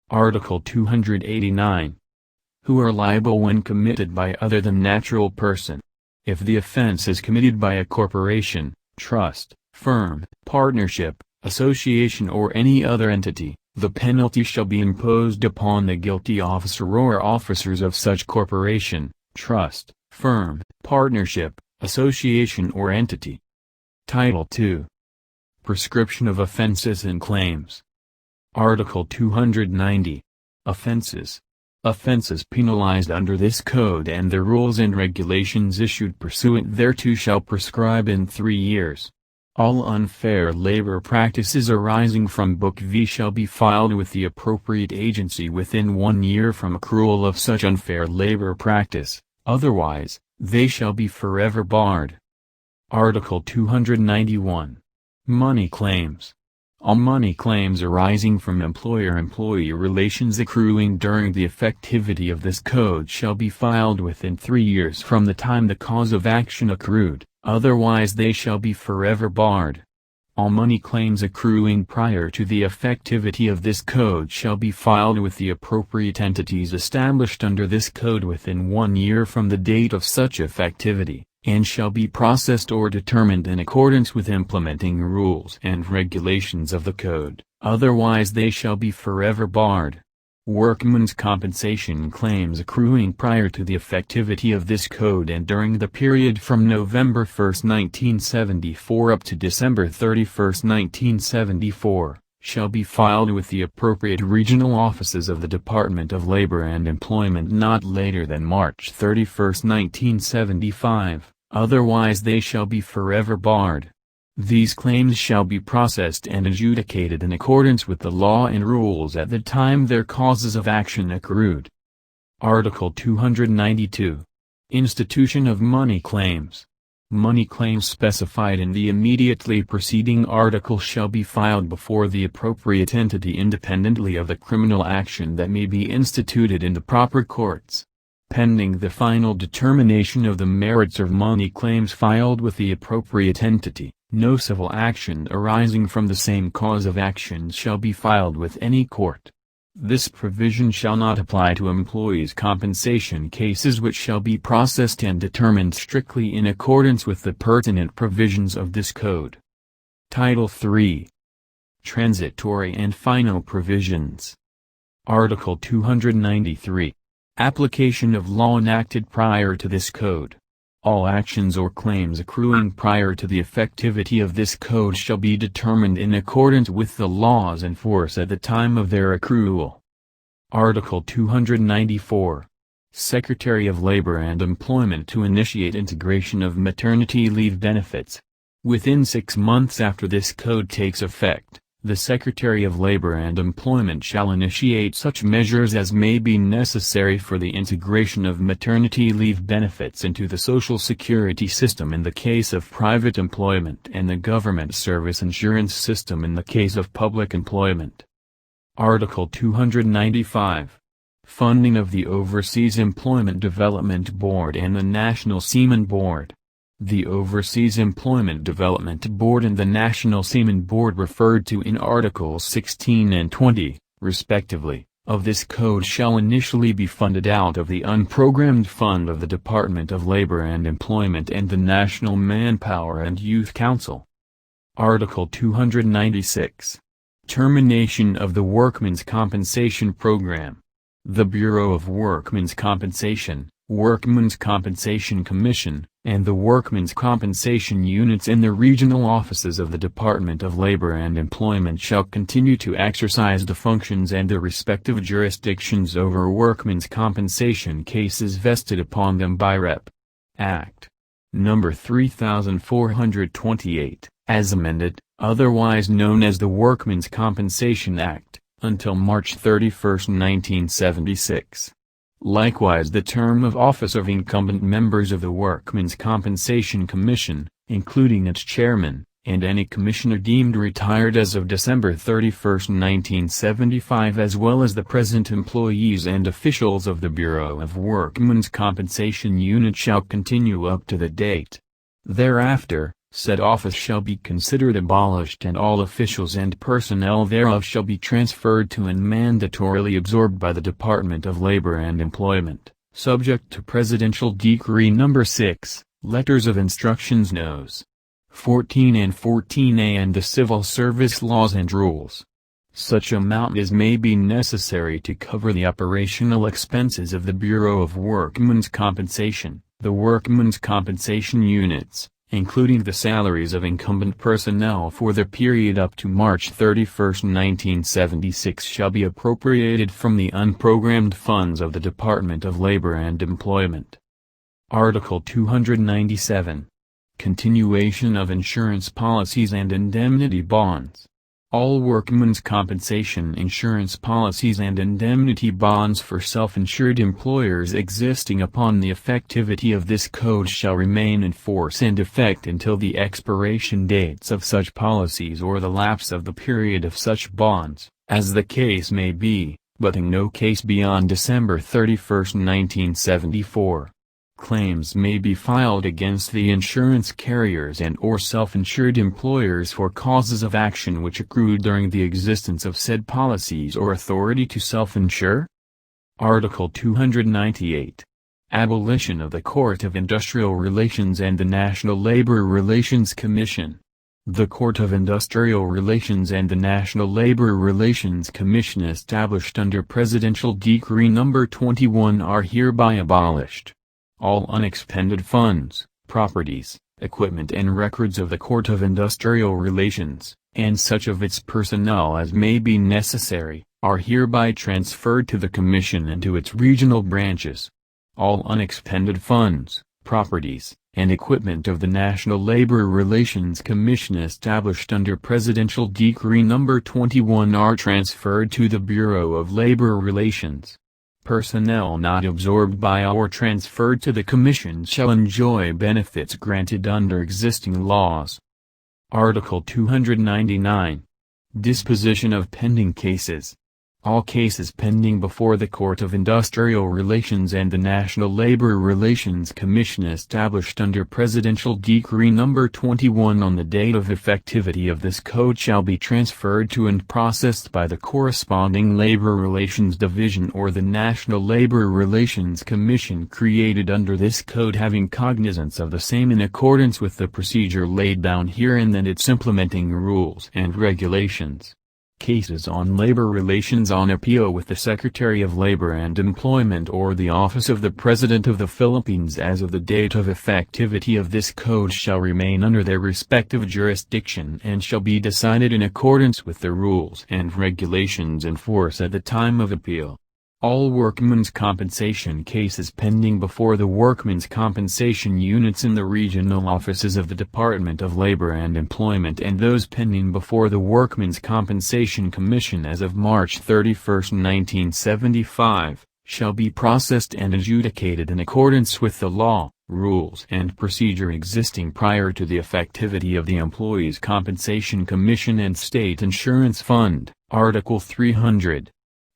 Article 289. Who are liable when committed by other than natural person. If the offense is committed by a corporation, trust, firm, partnership, association or any other entity, the penalty shall be imposed upon the guilty officer or officers of such corporation, trust, firm, partnership, association or entity. Title II. Prescription of Offenses and Claims. Article 290. Offenses. Offenses penalized under this code and the rules and regulations issued pursuant thereto shall prescribe in 3 years. All unfair labor practices arising from Book V shall be filed with the appropriate agency within 1 year from accrual of such unfair labor practice, otherwise, they shall be forever barred. Article 291. Money Claims. All money claims arising from employer-employee relations accruing during the effectivity of this code shall be filed within 3 years from the time the cause of action accrued, otherwise they shall be forever barred. All money claims accruing prior to the effectivity of this code shall be filed with the appropriate entities established under this code within 1 year from the date of such effectivity, and shall be processed or determined in accordance with implementing rules and regulations of the code, otherwise they shall be forever barred. Workmen's compensation claims accruing prior to the effectivity of this code and during the period from November 1, 1974 up to December 31, 1974, shall be filed with the appropriate regional offices of the Department of Labor and Employment not later than March 31, 1975, otherwise they shall be forever barred. These claims shall be processed and adjudicated in accordance with the law and rules at the time their causes of action accrued. Article 292. Institution of Money Claims. Money claims specified in the immediately preceding article shall be filed before the appropriate entity independently of the criminal action that may be instituted in the proper courts. Pending the final determination of the merits of money claims filed with the appropriate entity, no civil action arising from the same cause of action shall be filed with any court. This provision shall not apply to employees' compensation cases which shall be processed and determined strictly in accordance with the pertinent provisions of this code. Title III. Transitory and Final Provisions. Article 293. Application of law enacted prior to this code. All actions or claims accruing prior to the effectivity of this code shall be determined in accordance with the laws in force at the time of their accrual. Article 294. Secretary of Labor and Employment to initiate integration of maternity leave benefits. Within 6 months after this code takes effect, the Secretary of Labor and Employment shall initiate such measures as may be necessary for the integration of maternity leave benefits into the Social Security system in the case of private employment and the government service insurance system in the case of public employment. Article 295. Funding of the Overseas Employment Development Board and the National Seamen Board. The Overseas Employment Development Board and the National Seamen Board referred to in Articles 16 and 20, respectively, of this code shall initially be funded out of the unprogrammed fund of the Department of Labor and Employment and the National Manpower and Youth Council. Article 296. Termination of the Workmen's Compensation Program. The Bureau of Workmen's Compensation, Workmen's Compensation Commission, and the Workmen's Compensation Units in the regional offices of the Department of Labor and Employment shall continue to exercise the functions and the respective jurisdictions over workmen's compensation cases vested upon them by Rep. Act. No. 3428, as amended, otherwise known as the Workmen's Compensation Act, until March 31, 1976. Likewise, the term of office of incumbent members of the Workmen's Compensation Commission, including its chairman, and any commissioner deemed retired as of December 31, 1975, as well as the present employees and officials of the Bureau of Workmen's Compensation Unit shall continue up to the date. Thereafter, said office shall be considered abolished and all officials and personnel thereof shall be transferred to and mandatorily absorbed by the Department of Labor and Employment, subject to Presidential Decree No. 6, Letters of Instructions Nos. 14 and 14a and the Civil Service Laws and Rules. Such amount as may be necessary to cover the operational expenses of the Bureau of Workmen's Compensation, the Workmen's Compensation Units, including the salaries of incumbent personnel for the period up to March 31, 1976 shall be appropriated from the unprogrammed funds of the Department of Labor and Employment. Article 297. Continuation of insurance policies and indemnity bonds. All workmen's compensation insurance policies and indemnity bonds for self-insured employers existing upon the effectivity of this code shall remain in force and effect until the expiration dates of such policies or the lapse of the period of such bonds, as the case may be, but in no case beyond December 31, 1974. Claims may be filed against the insurance carriers and or self-insured employers for causes of action which accrued during the existence of said policies or authority to self-insure. Article 298. Abolition of the Court of Industrial Relations and the National Labor Relations Commission. The Court of Industrial Relations and the National Labor Relations Commission established under Presidential Decree No. 21 are hereby abolished. All unexpended funds, properties, equipment and records of the Court of Industrial Relations, and such of its personnel as may be necessary, are hereby transferred to the Commission and to its regional branches. All unexpended funds, properties, and equipment of the National Labor Relations Commission established under Presidential Decree No. 21 are transferred to the Bureau of Labor Relations. Personnel not absorbed by or transferred to the Commission shall enjoy benefits granted under existing laws. Article 299. Disposition of pending cases. All cases pending before the Court of Industrial Relations and the National Labor Relations Commission established under Presidential Decree No. 21 on the date of effectivity of this code shall be transferred to and processed by the corresponding Labor Relations Division or the National Labor Relations Commission created under this code having cognizance of the same in accordance with the procedure laid down herein and its implementing rules and regulations. Cases on labor relations on appeal with the Secretary of Labor and Employment or the Office of the President of the Philippines as of the date of effectivity of this code shall remain under their respective jurisdiction and shall be decided in accordance with the rules and regulations in force at the time of appeal. All workmen's compensation cases pending before the workmen's compensation units in the regional offices of the Department of Labor and Employment and those pending before the Workmen's Compensation Commission as of March 31, 1975, shall be processed and adjudicated in accordance with the law, rules and procedure existing prior to the effectivity of the Employees' Compensation Commission and State Insurance Fund. Article 300.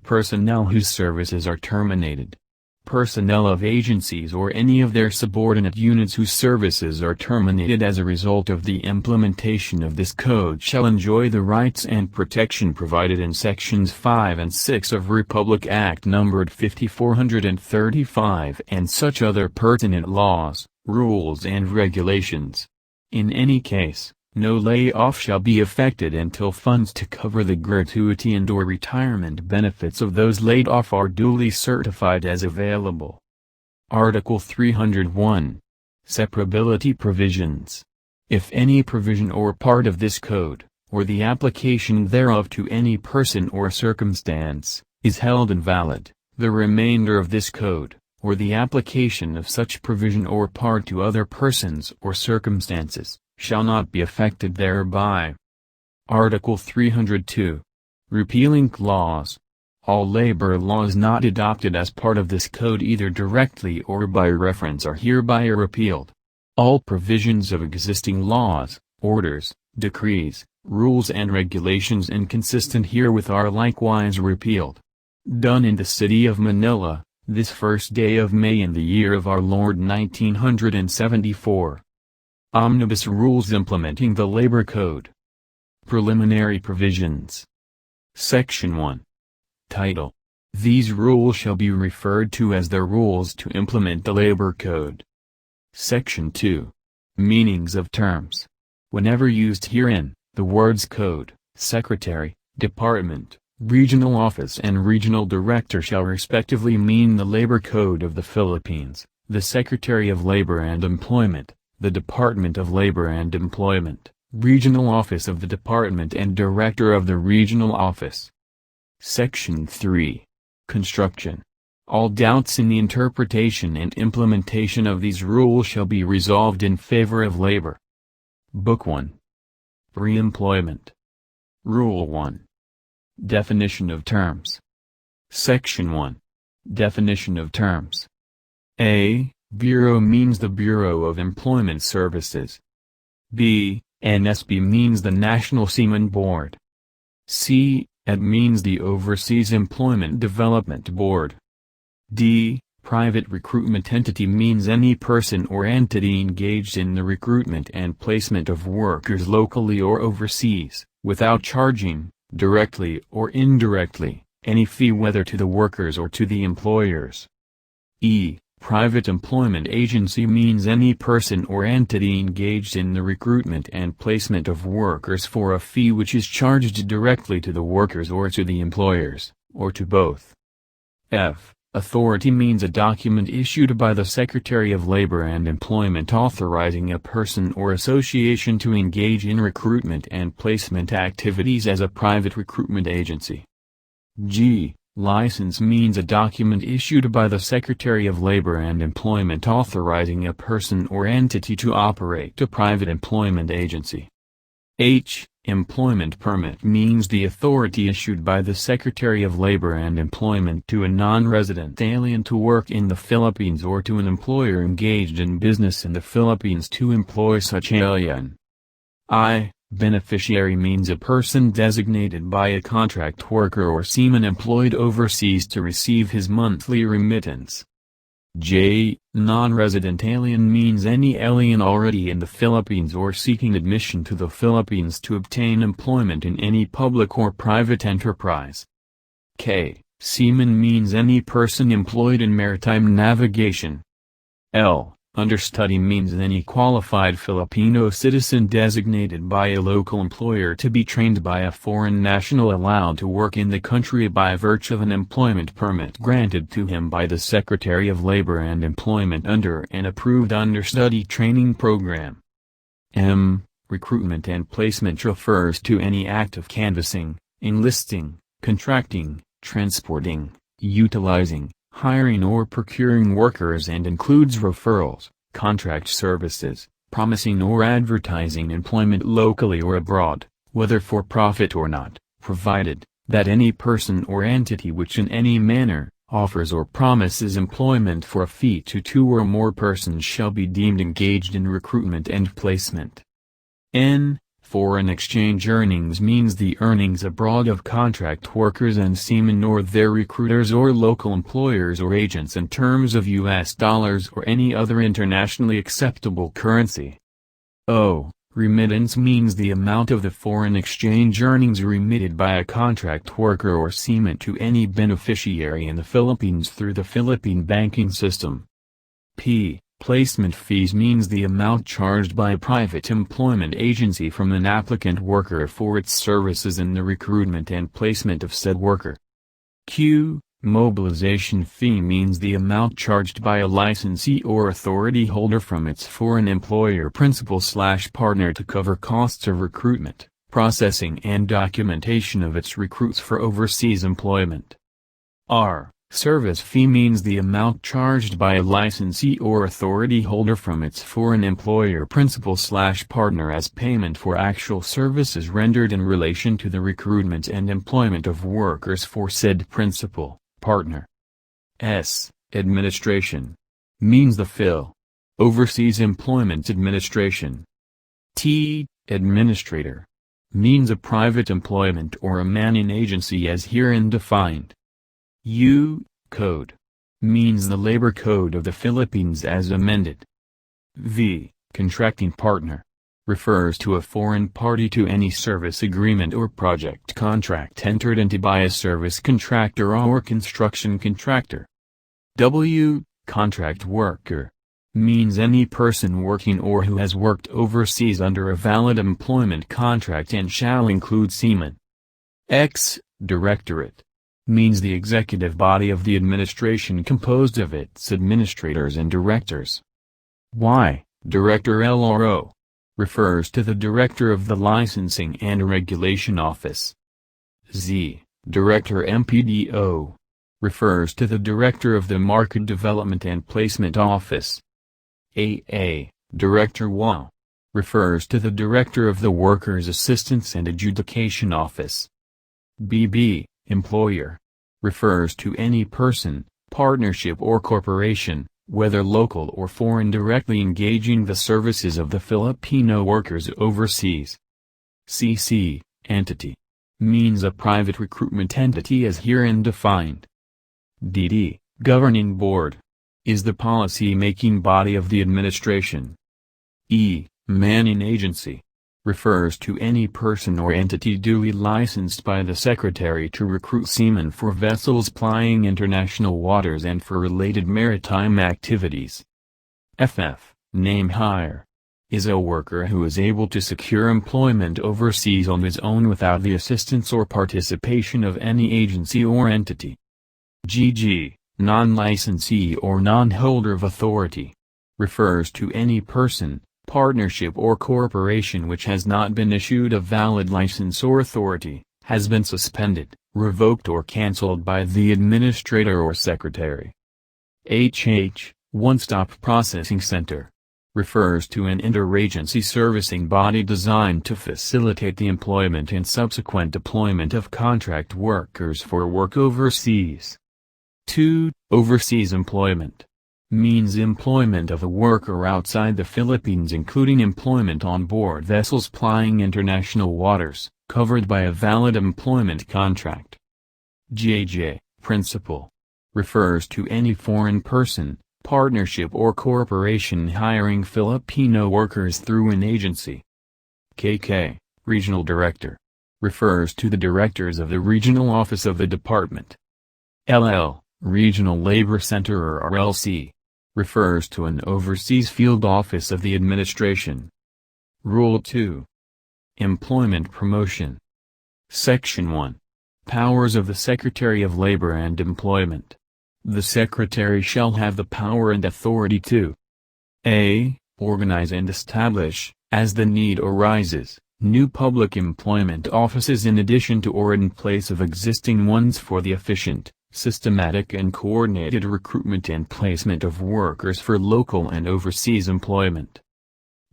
Personnel whose services are terminated. Personnel of agencies or any of their subordinate units whose services are terminated as a result of the implementation of this code shall enjoy the rights and protection provided in Sections 5 and 6 of Republic Act numbered 5435 and such other pertinent laws, rules and regulations. In any case, no layoff shall be effected until funds to cover the gratuity and/or retirement benefits of those laid off are duly certified as available. Article 301. Separability provisions. If any provision or part of this code, or the application thereof to any person or circumstance, is held invalid, the remainder of this code, or the application of such provision or part to other persons or circumstances, shall not be affected thereby. Article 302. Repealing clause. All labor laws not adopted as part of this code either directly or by reference are hereby repealed. All provisions of existing laws, orders, decrees, rules and regulations inconsistent herewith are likewise repealed. Done in the city of Manila, this first day of May in the year of our Lord 1974. Omnibus Rules implementing the Labor Code. Preliminary Provisions. Section 1. Title. These rules shall be referred to as the rules to implement the Labor Code. Section 2. Meanings of terms. Whenever used herein, the words code, secretary, department, regional office and regional director shall respectively mean the Labor Code of the Philippines, the Secretary of Labor and Employment, the Department of Labor and Employment, Regional Office of the Department and Director of the Regional Office. Section 3. Construction. All doubts in the interpretation and implementation of these rules shall be resolved in favor of labor. Book 1. Re-employment. Rule 1. Definition of terms. Section 1. Definition of terms. A. Bureau means the Bureau of Employment Services. B. NSB means the National Seaman Board. C. ED means the Overseas Employment Development Board. D. Private recruitment entity means any person or entity engaged in the recruitment and placement of workers locally or overseas, without charging, directly or indirectly, any fee whether to the workers or to the employers. E. Private employment agency means any person or entity engaged in the recruitment and placement of workers for a fee which is charged directly to the workers or to the employers, or to both. F. Authority means a document issued by the Secretary of Labor and Employment authorizing a person or association to engage in recruitment and placement activities as a private recruitment agency. G. License means a document issued by the Secretary of Labor and Employment authorizing a person or entity to operate a private employment agency. H. Employment permit means the authority issued by the Secretary of Labor and Employment to a non-resident alien to work in the Philippines or to an employer engaged in business in the Philippines to employ such alien. I. Beneficiary means a person designated by a contract worker or seaman employed overseas to receive his monthly remittance. J. Non-resident alien means any alien already in the Philippines or seeking admission to the Philippines to obtain employment in any public or private enterprise. K. Seaman means any person employed in maritime navigation. L. Understudy means any qualified Filipino citizen designated by a local employer to be trained by a foreign national allowed to work in the country by virtue of an employment permit granted to him by the Secretary of Labor and Employment under an approved understudy training program. M. Recruitment and placement refers to any act of canvassing, enlisting, contracting, transporting, utilizing, hiring or procuring workers and includes referrals, contract services, promising or advertising employment locally or abroad, whether for profit or not, provided that any person or entity which in any manner offers or promises employment for a fee to two or more persons shall be deemed engaged in recruitment and placement. N. Foreign exchange earnings means the earnings abroad of contract workers and seamen or their recruiters or local employers or agents in terms of U.S. dollars or any other internationally acceptable currency. O. Remittance means the amount of the foreign exchange earnings remitted by a contract worker or seaman to any beneficiary in the Philippines through the Philippine banking system. P. Placement fees means the amount charged by a private employment agency from an applicant worker for its services in the recruitment and placement of said worker. Q. Mobilization fee means the amount charged by a licensee or authority holder from its foreign employer principal/partner to cover costs of recruitment, processing and documentation of its recruits for overseas employment. R. Service fee means the amount charged by a licensee or authority holder from its foreign employer principal/partner as payment for actual services rendered in relation to the recruitment and employment of workers for said principal, partner. S. Administration means the Phil. Overseas Employment Administration. T. Administrator means a private employment or a manning agency as herein defined. U. Code means the Labor Code of the Philippines as amended. V. Contracting partner refers to a foreign party to any service agreement or project contract entered into by a service contractor or construction contractor. W. Contract worker means any person working or who has worked overseas under a valid employment contract and shall include seamen. X. Directorate means the executive body of the administration composed of its administrators and directors. Y. Director LRO refers to the director of the Licensing and Regulation Office. Z. Director MPDO refers to the Director of the Market Development and Placement Office. AA, Director WA, refers to the Director of the Workers' Assistance and Adjudication Office. BB, Employer, refers to any person, partnership or corporation, whether local or foreign, directly engaging the services of the Filipino workers overseas. CC, Entity, means a private recruitment entity as herein defined. DD, Governing Board, is the policy-making body of the administration. E, Manning Agency, refers to any person or entity duly licensed by the Secretary to recruit seamen for vessels plying international waters and for related maritime activities. FF, Name Hire, is a worker who is able to secure employment overseas on his own without the assistance or participation of any agency or entity. GG, Non-Licensee or Non-Holder of Authority, refers to any person, partnership or corporation which has not been issued a valid license or authority, has been suspended, revoked or cancelled by the administrator or secretary. HH, One-Stop Processing Center, refers to an interagency servicing body designed to facilitate the employment and subsequent deployment of contract workers for work overseas. 2. Overseas employment means employment of a worker outside the Philippines, including employment on board vessels plying international waters, covered by a valid employment contract. JJ, Principal, refers to any foreign person, partnership or corporation hiring Filipino workers through an agency. KK, Regional Director, refers to the directors of the regional office of the department. LL, Regional Labor Center or RLC, refers to an overseas field office of the administration. Rule 2. Employment Promotion. Section 1. Powers of the Secretary of Labor and Employment. The Secretary shall have the power and authority to a. Organize and establish, as the need arises, new public employment offices in addition to or in place of existing ones for the efficient, systematic and coordinated recruitment and placement of workers for local and overseas employment.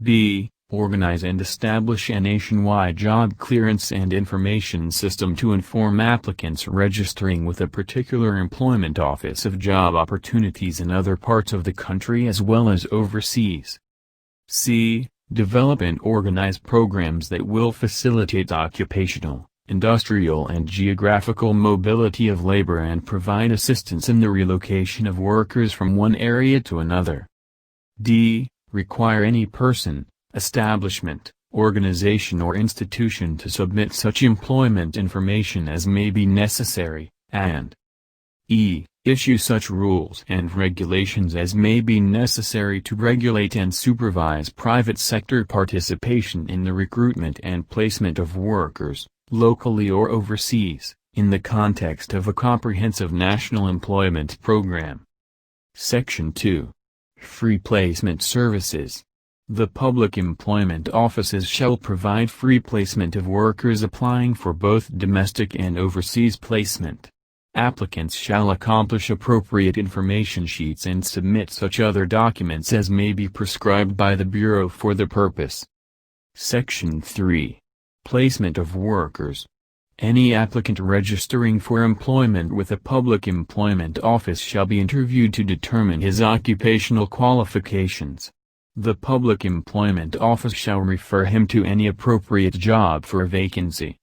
B. Organize and establish a nationwide job clearance and information system to inform applicants registering with a particular employment office of job opportunities in other parts of the country as well as overseas. C. Develop and organize programs that will facilitate occupational, industrial and geographical mobility of labor and provide assistance in the relocation of workers from one area to another. D. Require any person, establishment, organization or institution to submit such employment information as may be necessary, and e. Issue such rules and regulations as may be necessary to regulate and supervise private sector participation in the recruitment and placement of workers, locally or overseas, in the context of a comprehensive national employment program. Section 2. Free Placement Services. The public employment offices shall provide free placement of workers applying for both domestic and overseas placement. Applicants shall accomplish appropriate information sheets and submit such other documents as may be prescribed by the Bureau for the purpose. Section 3. Placement of workers. Any applicant registering for employment with a public employment office shall be interviewed to determine his occupational qualifications. The public employment office shall refer him to any appropriate job for a vacancy.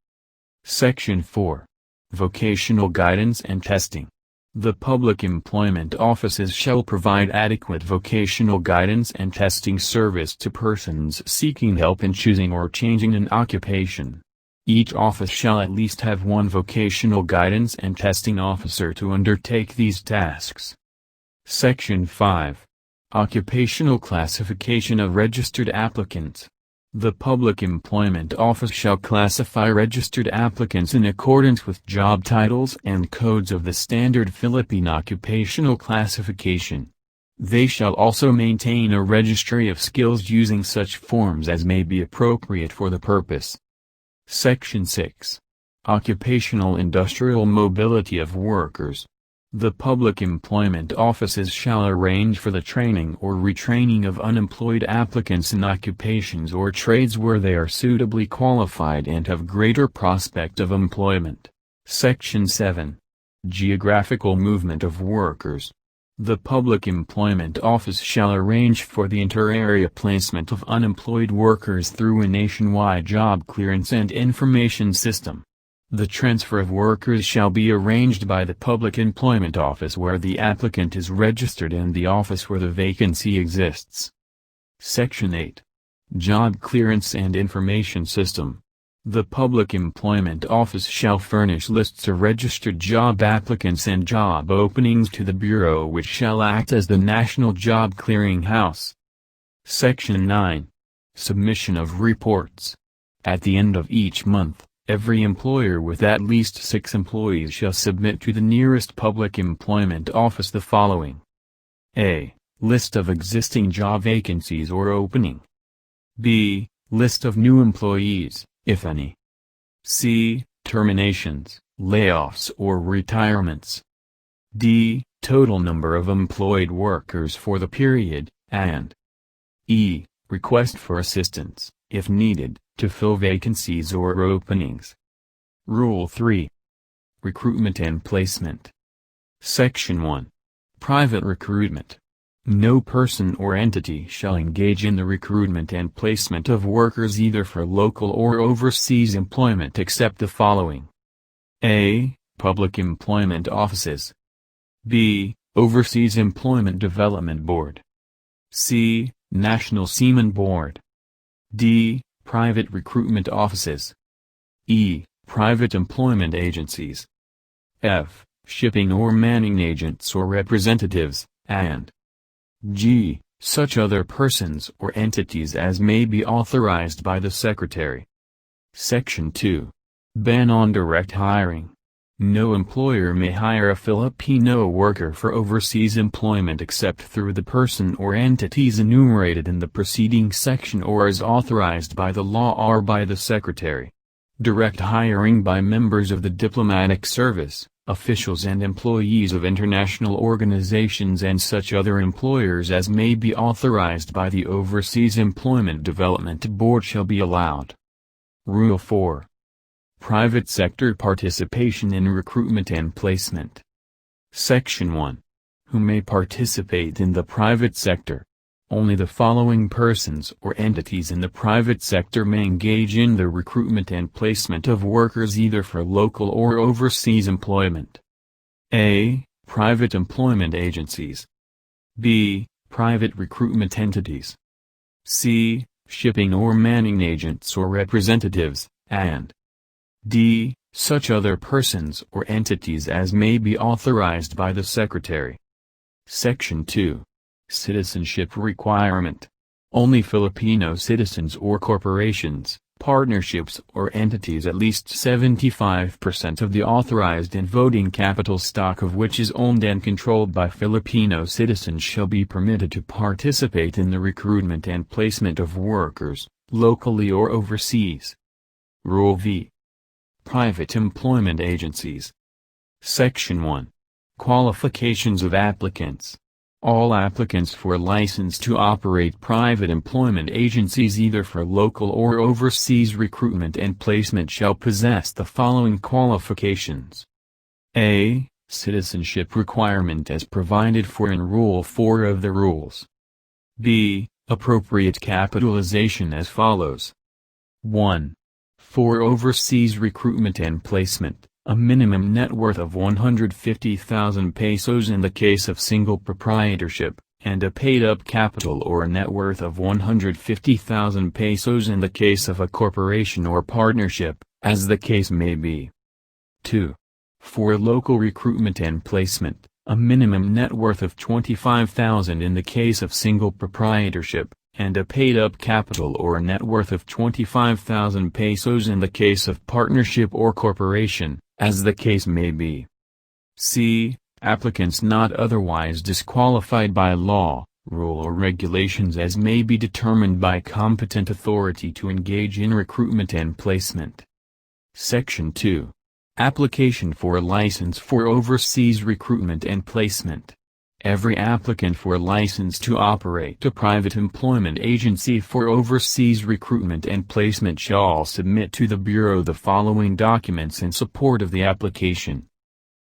Section 4. Vocational Guidance and Testing. The public employment offices shall provide adequate vocational guidance and testing service to persons seeking help in choosing or changing an occupation. Each office shall at least have one vocational guidance and testing officer to undertake these tasks. Section 5. Occupational Classification of Registered Applicants. The public employment office shall classify registered applicants in accordance with job titles and codes of the Standard Philippine Occupational Classification. They shall also maintain a registry of skills using such forms as may be appropriate for the purpose. Section 6. Occupational Industrial Mobility of Workers. The public employment offices shall arrange for the training or retraining of unemployed applicants in occupations or trades where they are suitably qualified and have greater prospect of employment. Section 7. Geographical movement of workers. The public employment office shall arrange for the inter-area placement of unemployed workers through a nationwide job clearance and information system. The transfer of workers shall be arranged by the public employment office where the applicant is registered and the office where the vacancy exists. Section 8. Job clearance and information system. The public employment office shall furnish lists of registered job applicants and job openings to the Bureau, which shall act as the national job clearinghouse. Section 9. Submission of reports. At the end of each month, every employer with at least 6 employees shall submit to the nearest public employment office the following. A. List of existing job vacancies or opening. B. List of new employees, if any. C. Terminations, layoffs or retirements. D. Total number of employed workers for the period, and E. Request for assistance, if needed, to fill vacancies or openings. Rule 3. Recruitment and placement. Section 1. Private recruitment. No person or entity shall engage in the recruitment and placement of workers either for local or overseas employment except the following. A. Public employment offices. B. Overseas Employment Development Board. C. National Seaman Board. D. Private recruitment offices. E. Private employment agencies. F. Shipping or manning agents or representatives, and G. Such other persons or entities as may be authorized by the Secretary. Section 2. Ban on direct hiring. No employer may hire a Filipino worker for overseas employment except through the person or entities enumerated in the preceding section or as authorized by the law or by the Secretary. Direct hiring by members of the diplomatic service, officials and employees of international organizations and such other employers as may be authorized by the Overseas Employment Development Board shall be allowed. Rule 4. Private sector participation in recruitment and placement. Section 1. Who may participate in the private sector? Only the following persons or entities in the private sector may engage in the recruitment and placement of workers either for local or overseas employment. A. Private employment agencies. B. Private recruitment entities. C. Shipping or manning agents or representatives, and D. Such other persons or entities as may be authorized by the Secretary. Section 2. Citizenship requirement. Only Filipino citizens or corporations, partnerships or entities at least 75% of the authorized and voting capital stock of which is owned and controlled by Filipino citizens shall be permitted to participate in the recruitment and placement of workers, locally or overseas. Rule V. Private employment agencies. Section 1. Qualifications of applicants. All applicants for license to operate private employment agencies either for local or overseas recruitment and placement shall possess the following qualifications. A. Citizenship requirement as provided for in Rule 4 of the Rules. B. Appropriate capitalization as follows. 1. For overseas recruitment and placement, a minimum net worth of 150,000 pesos in the case of single proprietorship, and a paid-up capital or net worth of 150,000 pesos in the case of a corporation or partnership, as the case may be. 2. For local recruitment and placement, a minimum net worth of 25,000 in the case of single proprietorship, and a paid-up capital or net worth of 25,000 pesos in the case of partnership or corporation, as the case may be. C. Applicants not otherwise disqualified by law, rule or regulations as may be determined by competent authority to engage in recruitment and placement. Section 2. Application for a license for overseas recruitment and placement. Every applicant for a license to operate a private employment agency for overseas recruitment and placement shall submit to the Bureau the following documents in support of the application.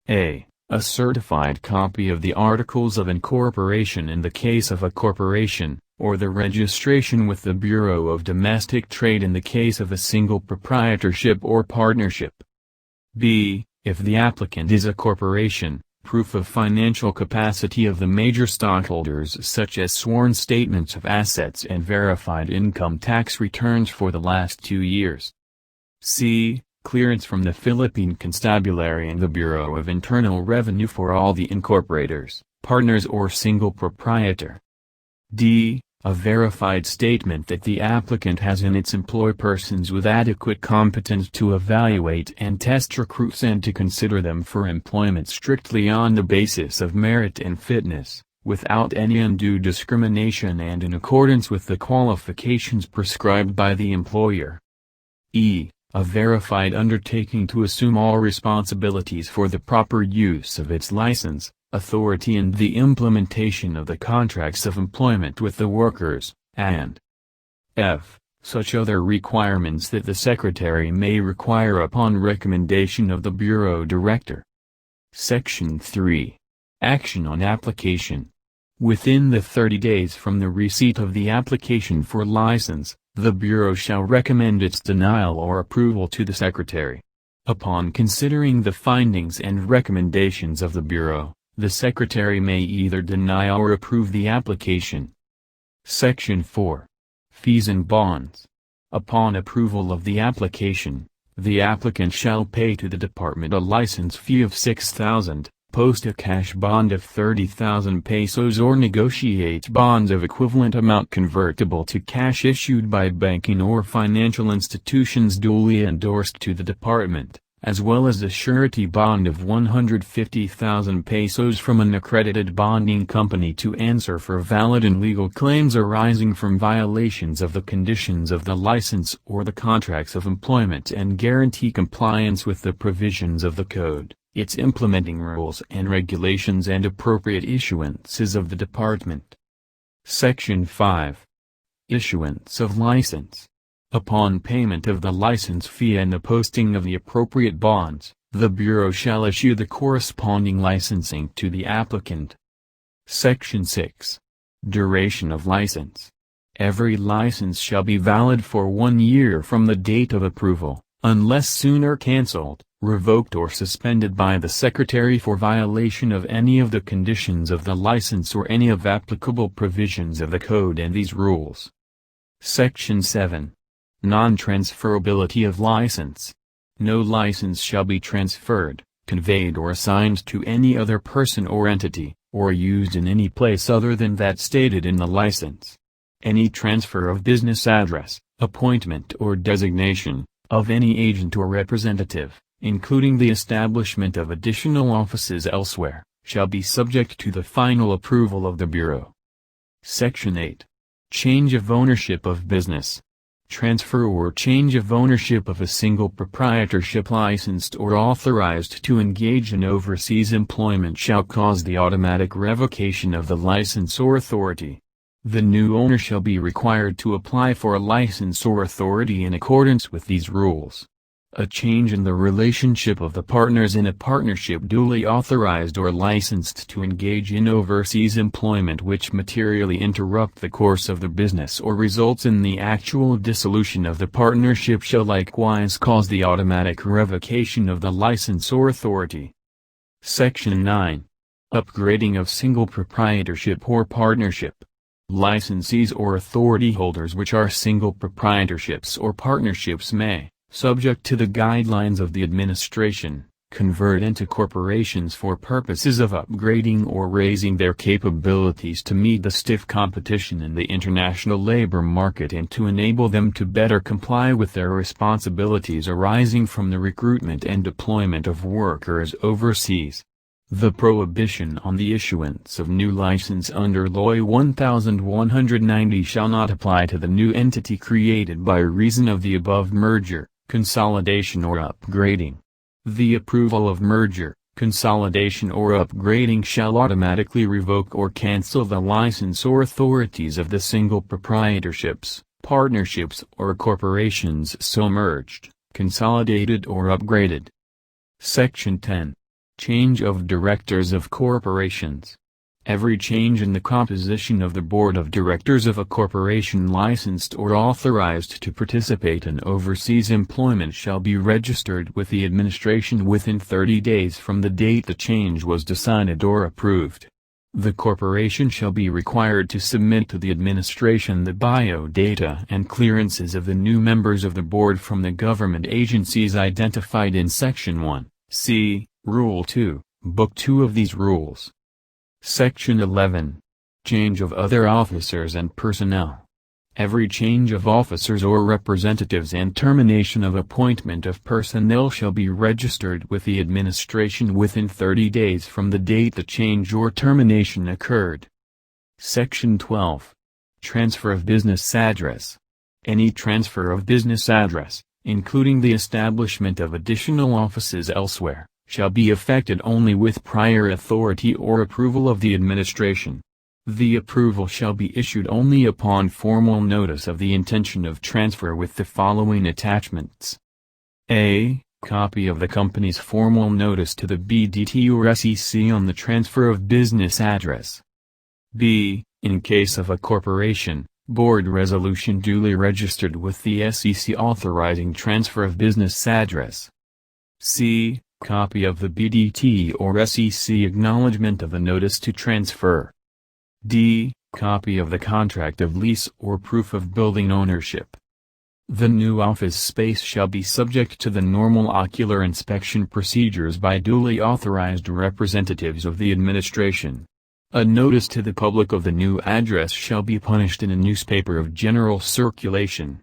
A certified copy of the Articles of Incorporation in the case of a corporation, or the registration with the Bureau of Domestic Trade in the case of a single proprietorship or partnership. B. If the applicant is a corporation, proof of financial capacity of the major stockholders such as sworn statements of assets and verified income tax returns for the last 2 years. C. Clearance from the Philippine Constabulary and the Bureau of Internal Revenue for all the incorporators, partners or single proprietor. D. A verified statement that the applicant has in its employ persons with adequate competence to evaluate and test recruits and to consider them for employment strictly on the basis of merit and fitness, without any undue discrimination and in accordance with the qualifications prescribed by the employer. E. A verified undertaking to assume all responsibilities for the proper use of its license, authority and the implementation of the contracts of employment with the workers, and f. Such other requirements that the Secretary may require upon recommendation of the Bureau Director. Section 3. Action on application. Within the 30 days from the receipt of the application for license, the Bureau shall recommend its denial or approval to the Secretary. Upon considering the findings and recommendations of the Bureau, the Secretary may either deny or approve the application. Section 4. Fees and bonds. Upon approval of the application, the applicant shall pay to the Department a license fee of 6,000, post a cash bond of 30,000 pesos or negotiate bonds of equivalent amount convertible to cash issued by banking or financial institutions duly endorsed to the Department, as well as a surety bond of 150,000 pesos from an accredited bonding company to answer for valid and legal claims arising from violations of the conditions of the license or the contracts of employment and guarantee compliance with the provisions of the Code, its implementing rules and regulations and appropriate issuances of the Department. Section 5. Issuance of license. Upon payment of the license fee and the posting of the appropriate bonds, the Bureau shall issue the corresponding licensing to the applicant. Section 6. Duration of license. Every license shall be valid for 1 year from the date of approval, unless sooner cancelled, revoked or suspended by the Secretary for violation of any of the conditions of the license or any of applicable provisions of the Code and these rules. Section 7. Non-transferability of license. No license shall be transferred, conveyed or assigned to any other person or entity, or used in any place other than that stated in the license. Any transfer of business address, appointment or designation, of any agent or representative, including the establishment of additional offices elsewhere, shall be subject to the final approval of the Bureau. Section 8. Change of ownership of business. Transfer or change of ownership of a single proprietorship licensed or authorized to engage in overseas employment shall cause the automatic revocation of the license or authority. The new owner shall be required to apply for a license or authority in accordance with these rules. A change in the relationship of the partners in a partnership duly authorized or licensed to engage in overseas employment which materially interrupt the course of the business or results in the actual dissolution of the partnership shall likewise cause the automatic revocation of the license or authority. Section 9. Upgrading of single proprietorship or partnership. Licensees or authority holders which are single proprietorships or partnerships may, subject to the guidelines of the administration, convert into corporations for purposes of upgrading or raising their capabilities to meet the stiff competition in the international labor market and to enable them to better comply with their responsibilities arising from the recruitment and deployment of workers overseas. The prohibition on the issuance of new license under Law 1190 shall not apply to the new entity created by reason of the above merger, consolidation or upgrading. The approval of merger, consolidation or upgrading shall automatically revoke or cancel the license or authorities of the single proprietorships, partnerships or corporations so merged, consolidated or upgraded. Section 10. Change of directors of corporations. Every change in the composition of the board of directors of a corporation licensed or authorized to participate in overseas employment shall be registered with the administration within 30 days from the date the change was decided or approved. The corporation shall be required to submit to the administration the biodata and clearances of the new members of the board from the government agencies identified in Section 1, see Rule 2, Book 2 of these rules. Section 11. Change of other officers and personnel. Every change of officers or representatives and termination of appointment of personnel shall be registered with the administration within 30 days from the date the change or termination occurred. Section 12. Transfer of business address. Any transfer of business address, including the establishment of additional offices elsewhere, shall be effected only with prior authority or approval of the administration. The approval shall be issued only upon formal notice of the intention of transfer with the following attachments. A. Copy of the company's formal notice to the BDT or SEC on the transfer of business address. B. In case of a corporation, board resolution duly registered with the SEC authorizing transfer of business address. C. Copy of the BDT or SEC acknowledgement of the notice to transfer. D. Copy of the contract of lease or proof of building ownership. The new office space shall be subject to the normal ocular inspection procedures by duly authorized representatives of the administration. A notice to the public of the new address shall be published in a newspaper of general circulation.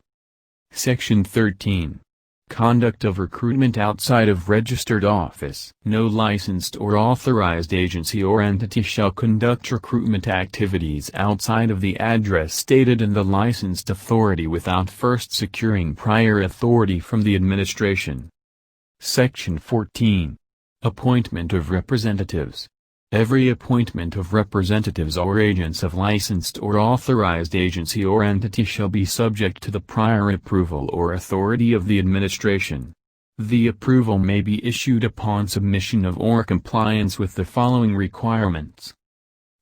Section 13. Conduct of recruitment outside of registered office. No licensed or authorized agency or entity shall conduct recruitment activities outside of the address stated in the licensed authority without first securing prior authority from the administration. Section 14. Appointment of representatives. Every appointment of representatives or agents of licensed or authorized agency or entity shall be subject to the prior approval or authority of the administration. The approval may be issued upon submission of or compliance with the following requirements.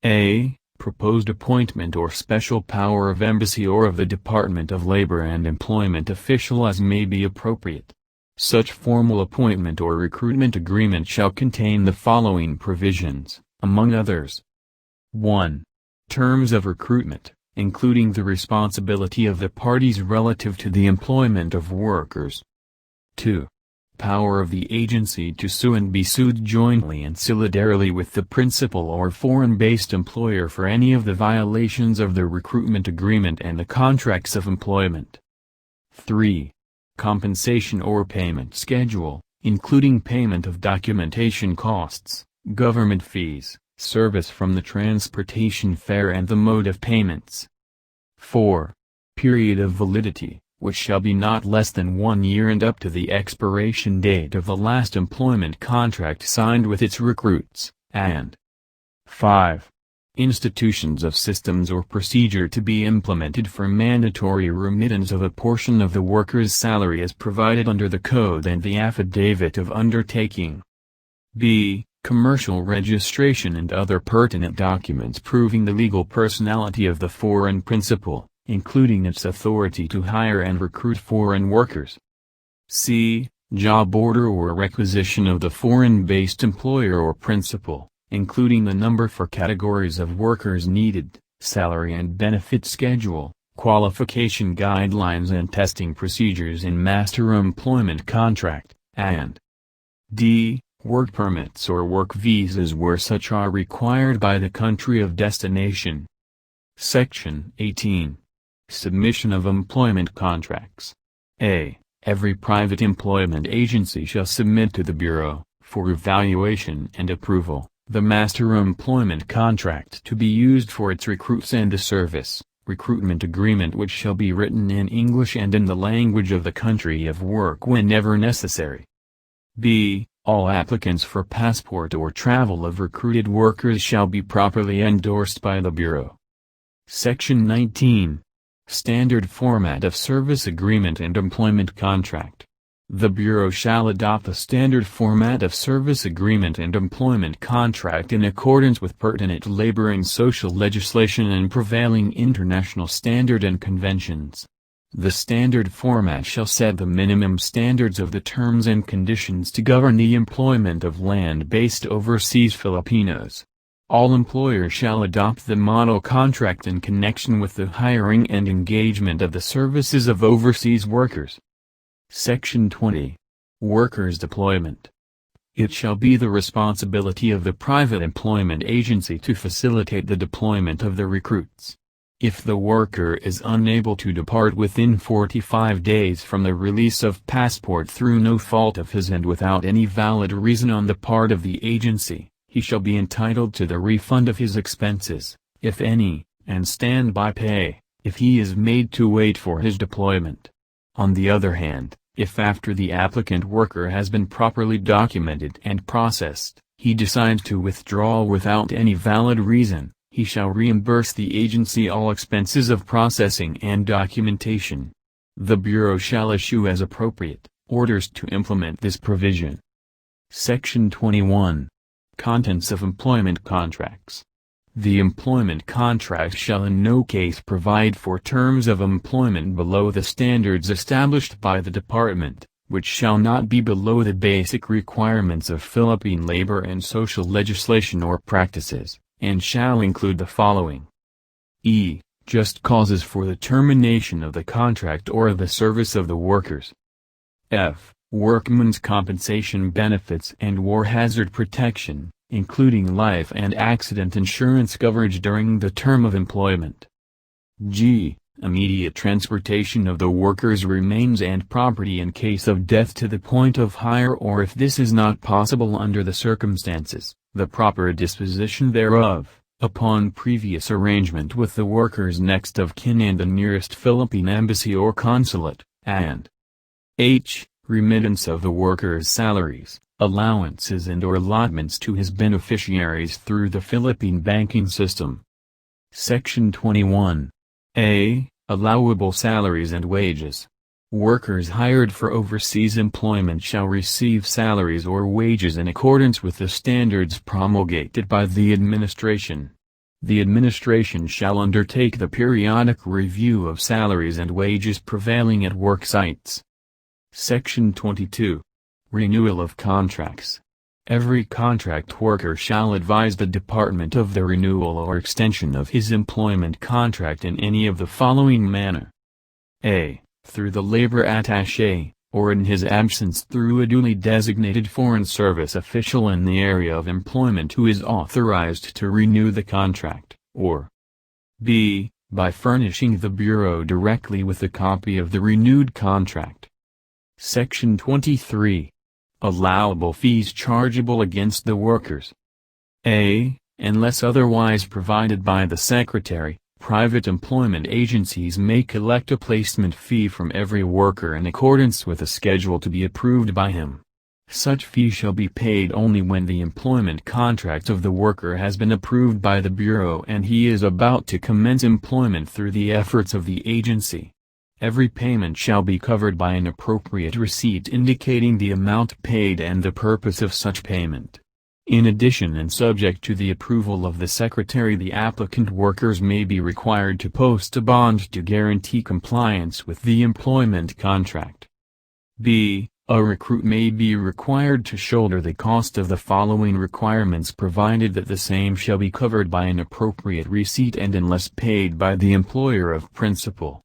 A. Proposed appointment or special power of embassy or of the Department of Labor and Employment official as may be appropriate. Such formal appointment or recruitment agreement shall contain the following provisions, among others. 1. Terms of recruitment, including the responsibility of the parties relative to the employment of workers. 2. Power of the agency to sue and be sued jointly and solidarily with the principal or foreign-based employer for any of the violations of the recruitment agreement and the contracts of employment. 3. Compensation or payment schedule, including payment of documentation costs, government fees, service from the transportation fare and the mode of payments. 4. Period of validity, which shall be not less than 1 year and up to the expiration date of the last employment contract signed with its recruits, and 5. Institutions of systems or procedure to be implemented for mandatory remittance of a portion of the worker's salary as provided under the Code and the Affidavit of Undertaking. B. Commercial registration and other pertinent documents proving the legal personality of the foreign principal, including its authority to hire and recruit foreign workers. C. Job order or requisition of the foreign-based employer or principal, including the number for categories of workers needed, salary and benefit schedule, qualification guidelines and testing procedures in master employment contract, and D. Work permits or work visas where such are required by the country of destination. Section 18. Submission of employment contracts. A. Every private employment agency shall submit to the Bureau, for evaluation and approval, the master employment contract to be used for its recruits and the service, recruitment agreement which shall be written in English and in the language of the country of work whenever necessary. B. All applicants for passport or travel of recruited workers shall be properly endorsed by the Bureau. Section 19. Standard Format of Service Agreement and Employment Contract. The Bureau shall adopt the standard format of service agreement and employment contract in accordance with pertinent labor and social legislation and prevailing international standard and conventions. The standard format shall set the minimum standards of the terms and conditions to govern the employment of land-based overseas Filipinos. All employers shall adopt the model contract in connection with the hiring and engagement of the services of overseas workers. Section 20. Workers' Deployment. It shall be the responsibility of the private employment agency to facilitate the deployment of the recruits. If the worker is unable to depart within 45 days from the release of passport through no fault of his and without any valid reason on the part of the agency, he shall be entitled to the refund of his expenses, if any, and standby pay, if he is made to wait for his deployment. On the other hand, if after the applicant worker has been properly documented and processed, he decides to withdraw without any valid reason, he shall reimburse the agency all expenses of processing and documentation. The Bureau shall issue as appropriate orders to implement this provision. Section 21. Contents of Employment Contracts. The employment contract shall in no case provide for terms of employment below the standards established by the Department, which shall not be below the basic requirements of Philippine labor and social legislation or practices, and shall include the following. E. Just causes for the termination of the contract or the service of the workers. F. Workmen's compensation benefits and war hazard protection, including life and accident insurance coverage during the term of employment. G. Immediate transportation of the worker's remains and property in case of death to the point of hire, or if this is not possible under the circumstances, the proper disposition thereof, upon previous arrangement with the worker's next of kin and the nearest Philippine embassy or consulate, and H. Remittance of the worker's salaries, allowances and or allotments to his beneficiaries through the Philippine banking system. Section 21. A. Allowable salaries and wages. Workers hired for overseas employment shall receive salaries or wages in accordance with the standards promulgated by the administration. The administration shall undertake the periodic review of salaries and wages prevailing at work sites. Section 22. Renewal of Contracts. Every contract worker shall advise the Department of the renewal or extension of his employment contract in any of the following manner. A. Through the labor attaché, or in his absence through a duly designated foreign service official in the area of employment who is authorized to renew the contract, or B. By furnishing the Bureau directly with a copy of the renewed contract. Section 23. Allowable fees chargeable against the workers. A. Unless otherwise provided by the Secretary, private employment agencies may collect a placement fee from every worker in accordance with a schedule to be approved by him. Such fee shall be paid only when the employment contract of the worker has been approved by the Bureau and he is about to commence employment through the efforts of the agency. Every payment shall be covered by an appropriate receipt indicating the amount paid and the purpose of such payment. In addition, and subject to the approval of the Secretary, the applicant workers may be required to post a bond to guarantee compliance with the employment contract. B. A recruit may be required to shoulder the cost of the following requirements provided that the same shall be covered by an appropriate receipt and unless paid by the employer of principal.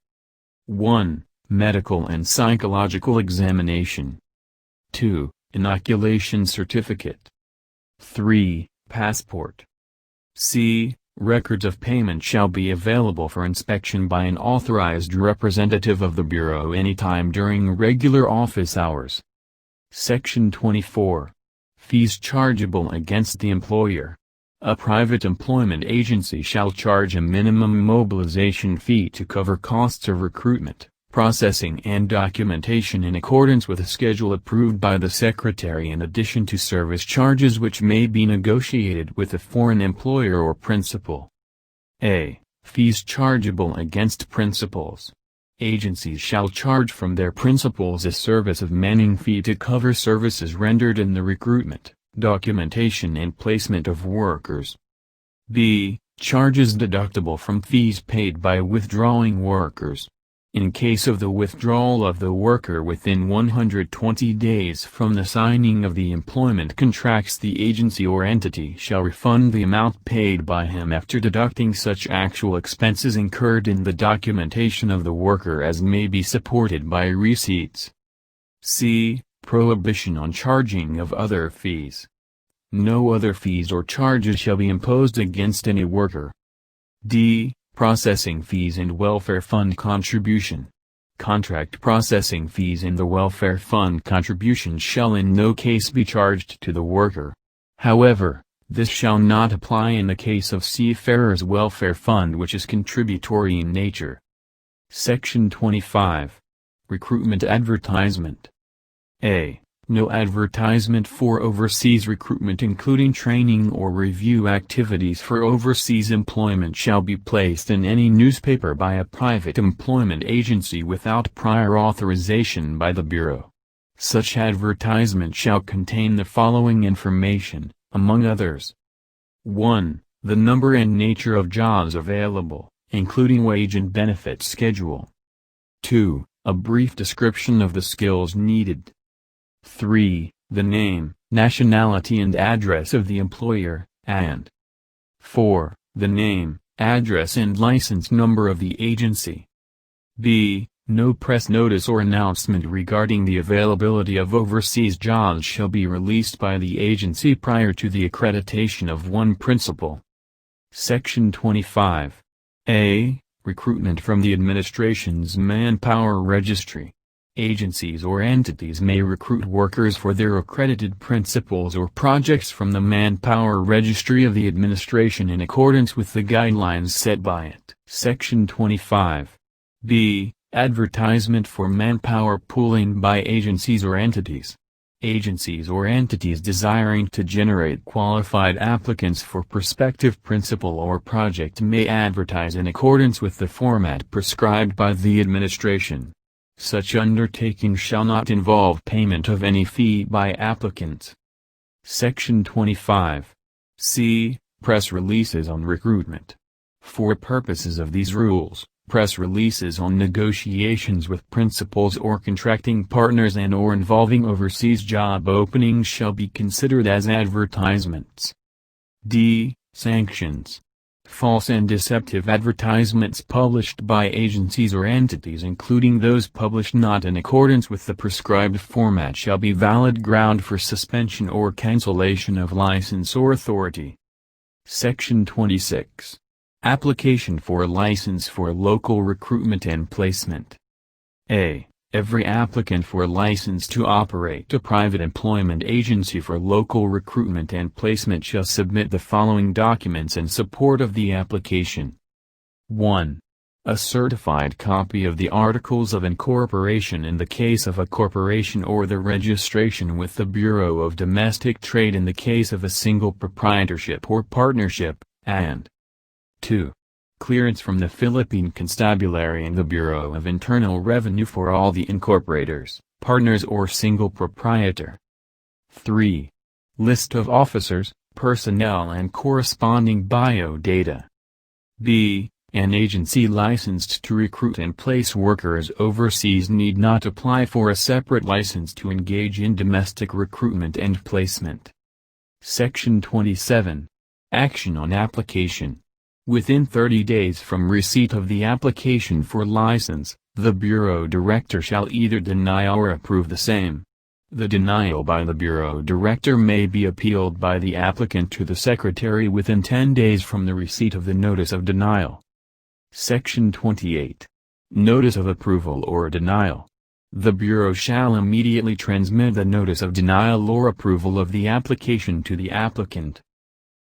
1. Medical and psychological examination. 2. Inoculation certificate. 3. Passport. C. Records of payment shall be available for inspection by an authorized representative of the Bureau anytime during regular office hours. Section 24. Fees chargeable against the employer. A private employment agency shall charge a minimum mobilization fee to cover costs of recruitment, processing and documentation in accordance with a schedule approved by the Secretary in addition to service charges which may be negotiated with a foreign employer or principal. A. Fees chargeable against principals. Agencies shall charge from their principals a service of manning fee to cover services rendered in the recruitment, documentation and placement of workers. B. Charges deductible from fees paid by withdrawing workers. In case of the withdrawal of the worker within 120 days from the signing of the employment contracts, the agency or entity shall refund the amount paid by him after deducting such actual expenses incurred in the documentation of the worker as may be supported by receipts. C. Prohibition on charging of other fees. No other fees or charges shall be imposed against any worker. D. Processing fees and welfare fund contribution. Contract processing fees and the welfare fund contribution shall in no case be charged to the worker. However, this shall not apply in the case of seafarers' welfare fund, which is contributory in nature. Section 25. Recruitment advertisement. A. No advertisement for overseas recruitment including training or review activities for overseas employment shall be placed in any newspaper by a private employment agency without prior authorization by the Bureau. Such advertisement shall contain the following information, among others. 1. The number and nature of jobs available, including wage and benefit schedule. 2. A brief description of the skills needed. 3. The name, nationality and address of the employer, and 4. The name, address and license number of the agency. B. No press notice or announcement regarding the availability of overseas jobs shall be released by the agency prior to the accreditation of one principal. Section 25. A. Recruitment from the administration's manpower registry. Agencies or entities may recruit workers for their accredited principals or projects from the Manpower Registry of the Administration in accordance with the guidelines set by it. Section 25. B. Advertisement for manpower pooling by agencies or entities. Agencies or entities desiring to generate qualified applicants for prospective principal or project may advertise in accordance with the format prescribed by the administration. Such undertaking shall not involve payment of any fee by applicants. Section 25. C. Press releases on recruitment. For purposes of these rules, press releases on negotiations with principals or contracting partners and/or involving overseas job openings shall be considered as advertisements. D. Sanctions. False and deceptive advertisements published by agencies or entities, including those published not in accordance with the prescribed format, shall be valid ground for suspension or cancellation of license or authority. Section 26. Application for a license for local recruitment and placement. A. Every applicant for a license to operate a private employment agency for local recruitment and placement shall submit the following documents in support of the application. 1. A certified copy of the Articles of Incorporation in the case of a corporation or the registration with the Bureau of Domestic Trade in the case of a single proprietorship or partnership, and 2. Clearance from the Philippine Constabulary and the Bureau of Internal Revenue for all the incorporators, partners or single proprietor. 3. List of officers, personnel and corresponding biodata. B. An agency licensed to recruit and place workers overseas need not apply for a separate license to engage in domestic recruitment and placement. Section 27. Action on application. Within 30 days from receipt of the application for license, the Bureau Director shall either deny or approve the same. The denial by the Bureau Director may be appealed by the applicant to the Secretary within 10 days from the receipt of the notice of denial. Section 28. Notice of approval or denial. The Bureau shall immediately transmit the notice of denial or approval of the application to the applicant.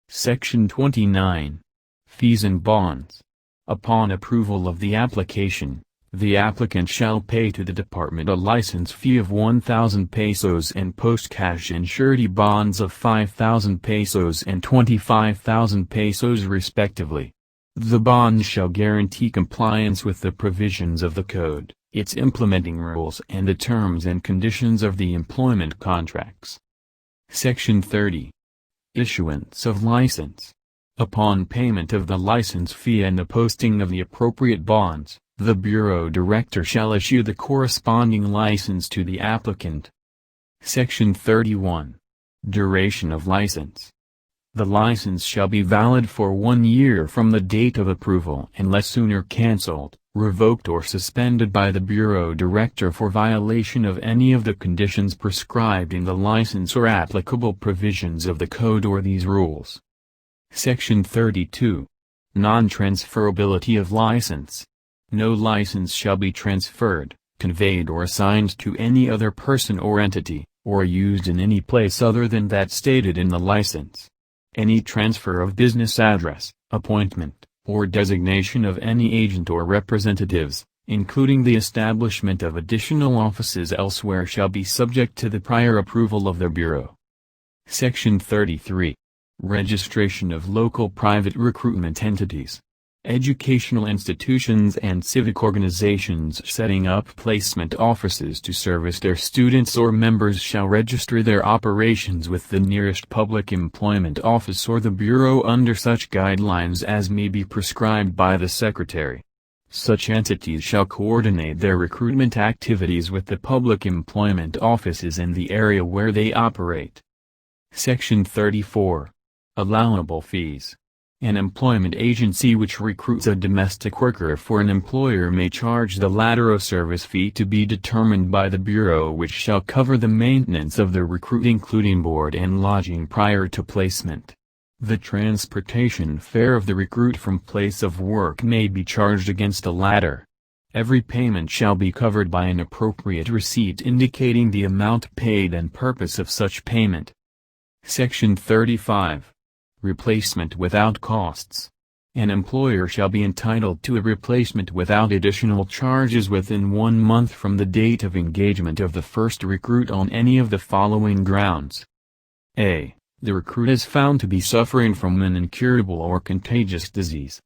Section 29. Fees and bonds. Upon approval of the application, The applicant shall pay to the department a license fee of 1,000 pesos and post cash and surety bonds of 5,000 pesos and 25,000 pesos respectively. The bonds shall guarantee compliance with the provisions of the code, its implementing rules and the terms and conditions of the employment contracts. Section 30. Issuance of license. Upon payment of the license fee and the posting of the appropriate bonds, the Bureau Director shall issue the corresponding license to the applicant. Section 31. Duration of license. The license shall be valid for 1 year from the date of approval unless sooner cancelled, revoked or suspended by the Bureau Director for violation of any of the conditions prescribed in the license or applicable provisions of the Code or these rules. Section 32. Non-transferability of license. No license shall be transferred, conveyed or assigned to any other person or entity, or used in any place other than that stated in the license. Any transfer of business address, appointment, or designation of any agent or representatives, including the establishment of additional offices elsewhere, shall be subject to the prior approval of the Bureau. Section 33. Registration of local private recruitment entities. Educational institutions and civic organizations setting up placement offices to service their students or members shall register their operations with the nearest public employment office or the Bureau under such guidelines as may be prescribed by the Secretary. Such entities shall coordinate their recruitment activities with the public employment offices in the area where they operate. Section 34. Allowable fees. An employment agency which recruits a domestic worker for an employer may charge the latter a service fee to be determined by the Bureau, which shall cover the maintenance of the recruit including board and lodging prior to placement. The transportation fare of the recruit from place of work may be charged against the latter. Every payment shall be covered by an appropriate receipt indicating the amount paid and purpose of such payment. Section 35. Replacement without costs. An employer shall be entitled to a replacement without additional charges within 1 month from the date of engagement of the first recruit on any of the following grounds. A. The recruit is found to be suffering from an incurable or contagious disease.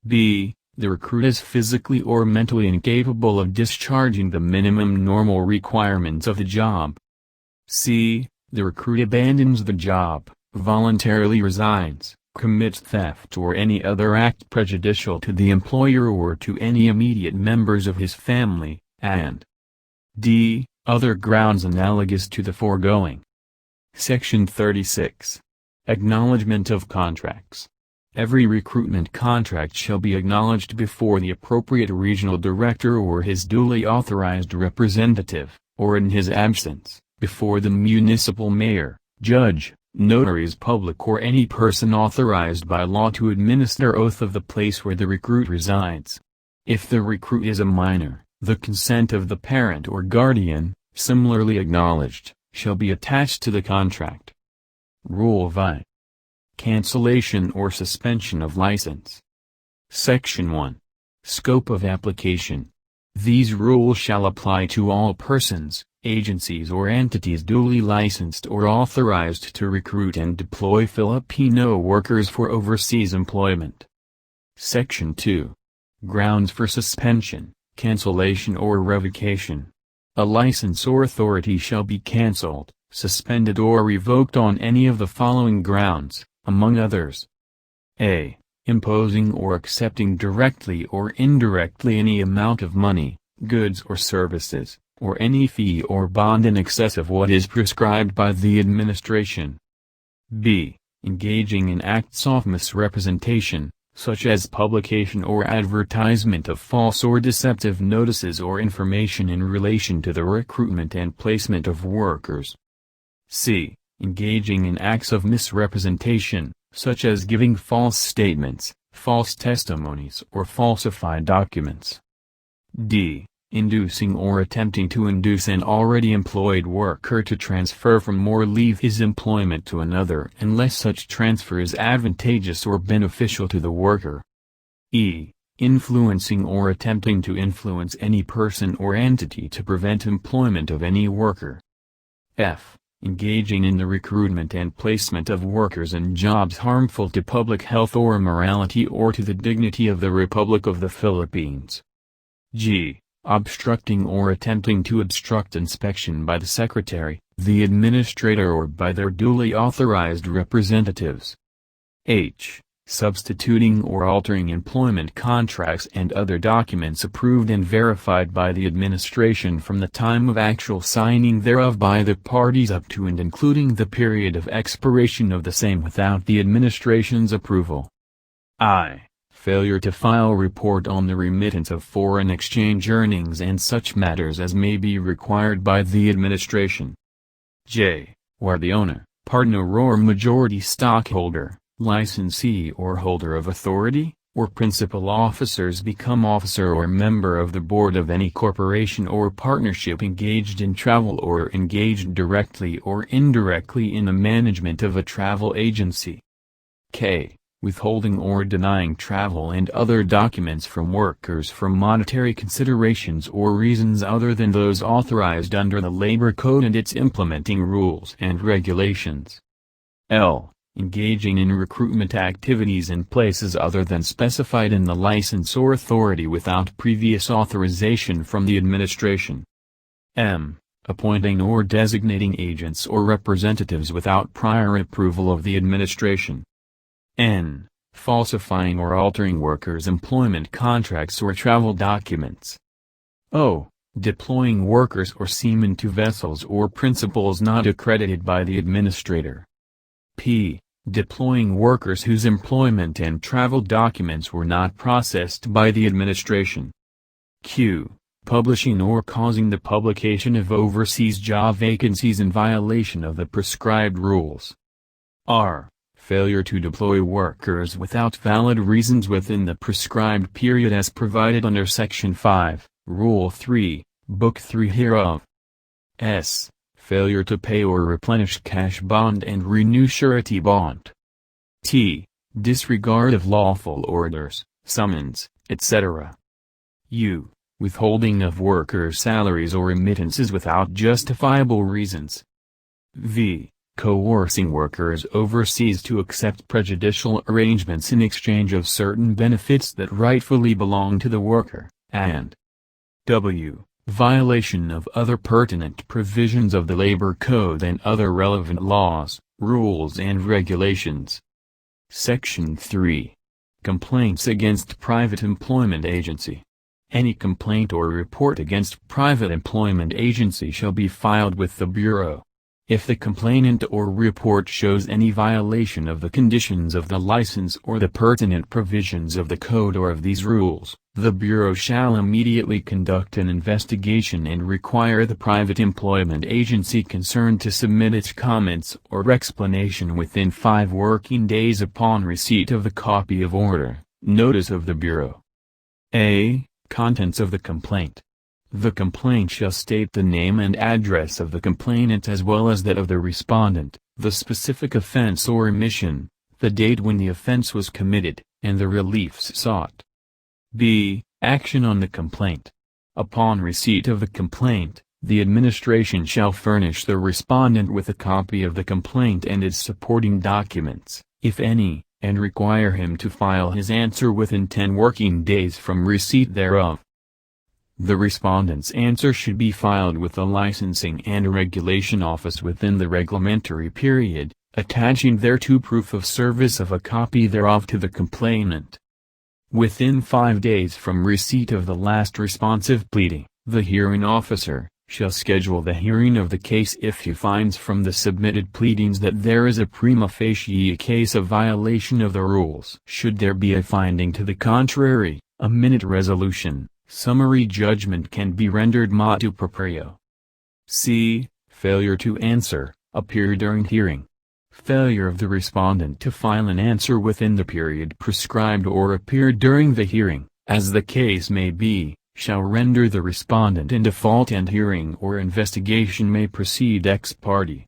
B. The recruit is physically or mentally incapable of discharging the minimum normal requirements of the job. C. The recruit abandons the job, voluntarily resigns, commits theft or any other act prejudicial to the employer or to any immediate members of his family, and D. Other grounds analogous to the foregoing. Section 36. Acknowledgement of contracts. Every recruitment contract shall be acknowledged before the appropriate regional director or his duly authorized representative, or in his absence, before the municipal mayor, judge, notaries public or any person authorized by law to administer oath of the place where the recruit resides. If the recruit is a minor, the consent of the parent or guardian, similarly acknowledged, shall be attached to the contract. Rule VI. Cancellation or suspension of license. Section 1. Scope of application. These rules shall apply to all persons, agencies or entities duly licensed or authorized to recruit and deploy Filipino workers for overseas employment. Section 2. Grounds for suspension, cancellation or revocation. A license or authority shall be cancelled, suspended or revoked on any of the following grounds, among others. A. Imposing or accepting directly or indirectly any amount of money, goods or services, or any fee or bond in excess of what is prescribed by the administration. B. Engaging in acts of misrepresentation, such as publication or advertisement of false or deceptive notices or information in relation to the recruitment and placement of workers. C. Engaging in acts of misrepresentation, such as giving false statements, false testimonies or falsified documents. D. Inducing or attempting to induce an already employed worker to transfer from or leave his employment to another unless such transfer is advantageous or beneficial to the worker. E. influencing or attempting to influence any person or entity to prevent employment of any worker. F. Engaging in the recruitment and placement of workers in jobs harmful to public health or morality or to the dignity of the Republic of the Philippines. G. Obstructing or attempting to obstruct inspection by the Secretary, the Administrator or by their duly authorized representatives. H. Substituting or altering employment contracts and other documents approved and verified by the administration from the time of actual signing thereof by the parties up to and including the period of expiration of the same without the administration's approval. I. Failure to file report on the remittance of foreign exchange earnings and such matters as may be required by the administration. J. Where the owner, partner or majority stockholder, licensee or holder of authority, or principal officers become officer or member of the board of any corporation or partnership engaged in travel or engaged directly or indirectly in the management of a travel agency. K. Withholding or denying travel and other documents from workers for monetary considerations or reasons other than those authorized under the Labor Code and its implementing rules and regulations. L. Engaging in recruitment activities in places other than specified in the license or authority without previous authorization from the administration. M. Appointing or designating agents or representatives without prior approval of the administration. N. Falsifying or altering workers' employment contracts or travel documents. O. Deploying workers or seamen to vessels or principals not accredited by the administrator. P. Deploying workers whose employment and travel documents were not processed by the administration. Q. Publishing or causing the publication of overseas job vacancies in violation of the prescribed rules. R. Failure to deploy workers without valid reasons within the prescribed period as provided under Section 5, Rule 3, Book 3 hereof. S. Failure to pay or replenish cash bond and renew surety bond. T. Disregard of lawful orders, summons, etc. U. Withholding of workers' salaries or remittances without justifiable reasons. V. Coercing workers overseas to accept prejudicial arrangements in exchange of certain benefits that rightfully belong to the worker, and W. Violation of other pertinent provisions of the Labor Code and other relevant laws, rules and regulations. Section 3. Complaints against private employment agency. Any complaint or report against private employment agency shall be filed with the Bureau. If the complainant or report shows any violation of the conditions of the license or the pertinent provisions of the code or of these rules, the Bureau shall immediately conduct an investigation and require the private employment agency concerned to submit its comments or explanation within 5 working days upon receipt of the copy of order, notice of the Bureau. A. Contents of the complaint. The complaint shall state the name and address of the complainant as well as that of the respondent, the specific offense or omission, the date when the offense was committed, and the reliefs sought. B. Action on the complaint. Upon receipt of the complaint, the administration shall furnish the respondent with a copy of the complaint and its supporting documents, if any, and require him to file his answer within 10 working days from receipt thereof. The respondent's answer should be filed with the Licensing and Regulation Office within the reglementary period, attaching thereto proof of service of a copy thereof to the complainant. Within 5 days from receipt of the last responsive pleading, the hearing officer shall schedule the hearing of the case if he finds from the submitted pleadings that there is a prima facie case of violation of the rules. Should there be a finding to the contrary, a minute resolution, summary judgment can be rendered motu proprio. C. Failure to answer, appear during hearing. Failure of the respondent to file an answer within the period prescribed or appear during the hearing, as the case may be, shall render the respondent in default and hearing or investigation may proceed ex parte.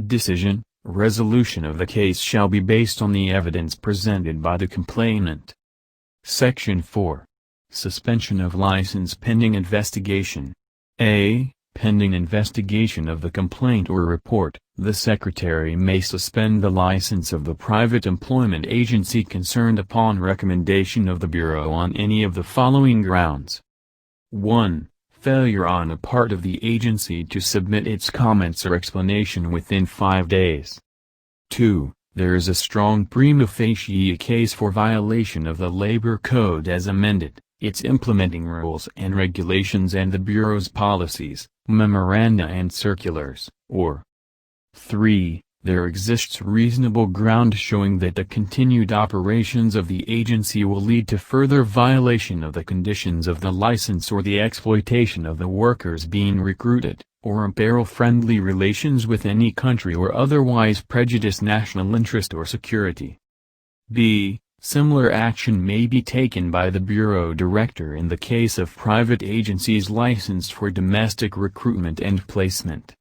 Decision, resolution of the case shall be based on the evidence presented by the complainant. Section 4. Suspension of license pending investigation. A. Pending investigation of the complaint or report, the Secretary may suspend the license of the private employment agency concerned upon recommendation of the Bureau on any of the following grounds. 1. Failure on the part of the agency to submit its comments or explanation within 5 days. 2. There is a strong prima facie case for violation of the Labor Code as amended, its implementing rules and regulations and the Bureau's policies, memoranda and circulars, or 3. There exists reasonable ground showing that the continued operations of the agency will lead to further violation of the conditions of the license or the exploitation of the workers being recruited, or imperil friendly relations with any country or otherwise prejudice national interest or security. B. Similar action may be taken by the Bureau Director in the case of private agencies licensed for domestic recruitment and placement.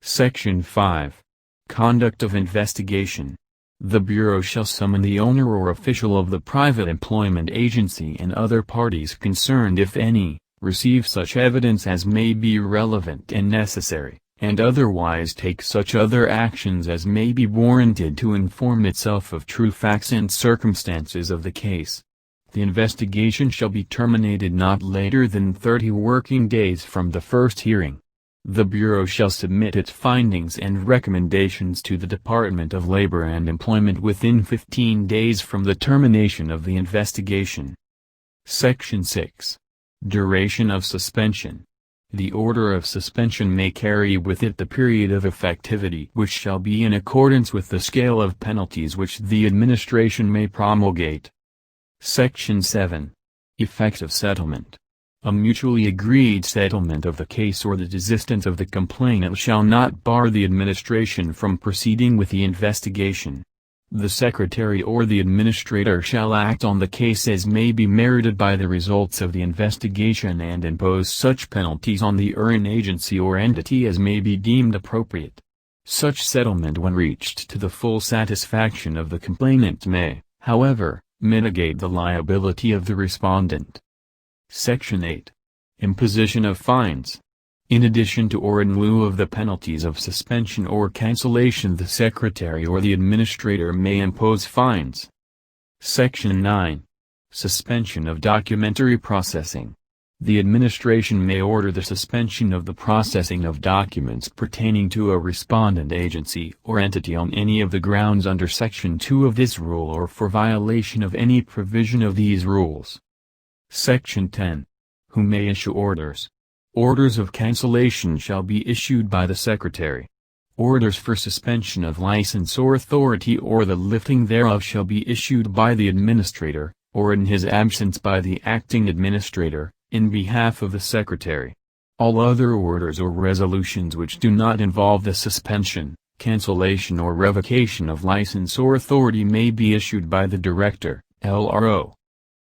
Section 5. Conduct of investigation. The Bureau shall summon the owner or official of the private employment agency and other parties concerned if any, receive such evidence as may be relevant and necessary, and otherwise take such other actions as may be warranted to inform itself of true facts and circumstances of the case. The investigation shall be terminated not later than 30 working days from the first hearing. The Bureau shall submit its findings and recommendations to the Department of Labor and Employment within 15 days from the termination of the investigation. Section 6. Duration of suspension. The order of suspension may carry with it the period of effectivity which shall be in accordance with the scale of penalties which the administration may promulgate. Section 7. Effective settlement. A mutually agreed settlement of the case or the desistance of the complainant shall not bar the administration from proceeding with the investigation. The Secretary or the Administrator shall act on the case as may be merited by the results of the investigation and impose such penalties on the erring agency or entity as may be deemed appropriate. Such settlement when reached to the full satisfaction of the complainant may, however, mitigate the liability of the respondent. Section 8. Imposition of fines. In addition to or in lieu of the penalties of suspension or cancellation, the Secretary or the Administrator may impose fines. Section 9. Suspension of documentary processing. The Administration may order the suspension of the processing of documents pertaining to a respondent agency or entity on any of the grounds under Section 2 of this rule or for violation of any provision of these rules. Section 10. Who may issue orders. Orders of cancellation shall be issued by the Secretary. Orders for suspension of license or authority or the lifting thereof shall be issued by the Administrator, or in his absence by the acting Administrator, in behalf of the Secretary. All other orders or resolutions which do not involve the suspension, cancellation or revocation of license or authority may be issued by the Director, LRO.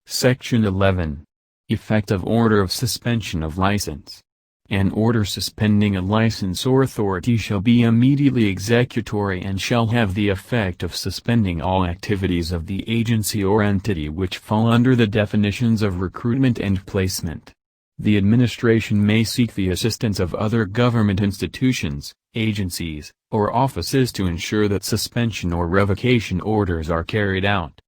Section 11. Effective order of suspension of license. An order suspending a license or authority shall be immediately executory and shall have the effect of suspending all activities of the agency or entity which fall under the definitions of recruitment and placement. The administration may seek the assistance of other government institutions, agencies, or offices to ensure that suspension or revocation orders are carried out.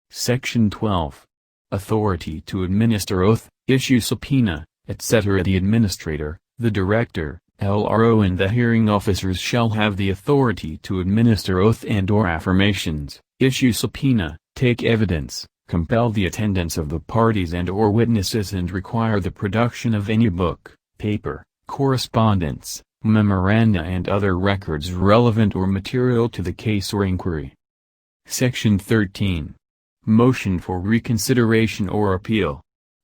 Section 12. Authority to administer oath, issue subpoena, etc. The Administrator, the Director, LRO and the hearing officers shall have the authority to administer oath and/or affirmations, issue subpoena, take evidence, compel the attendance of the parties and/or witnesses and require the production of any book, paper, correspondence, memoranda and other records relevant or material to the case or inquiry. Section 13. Motion for reconsideration or appeal.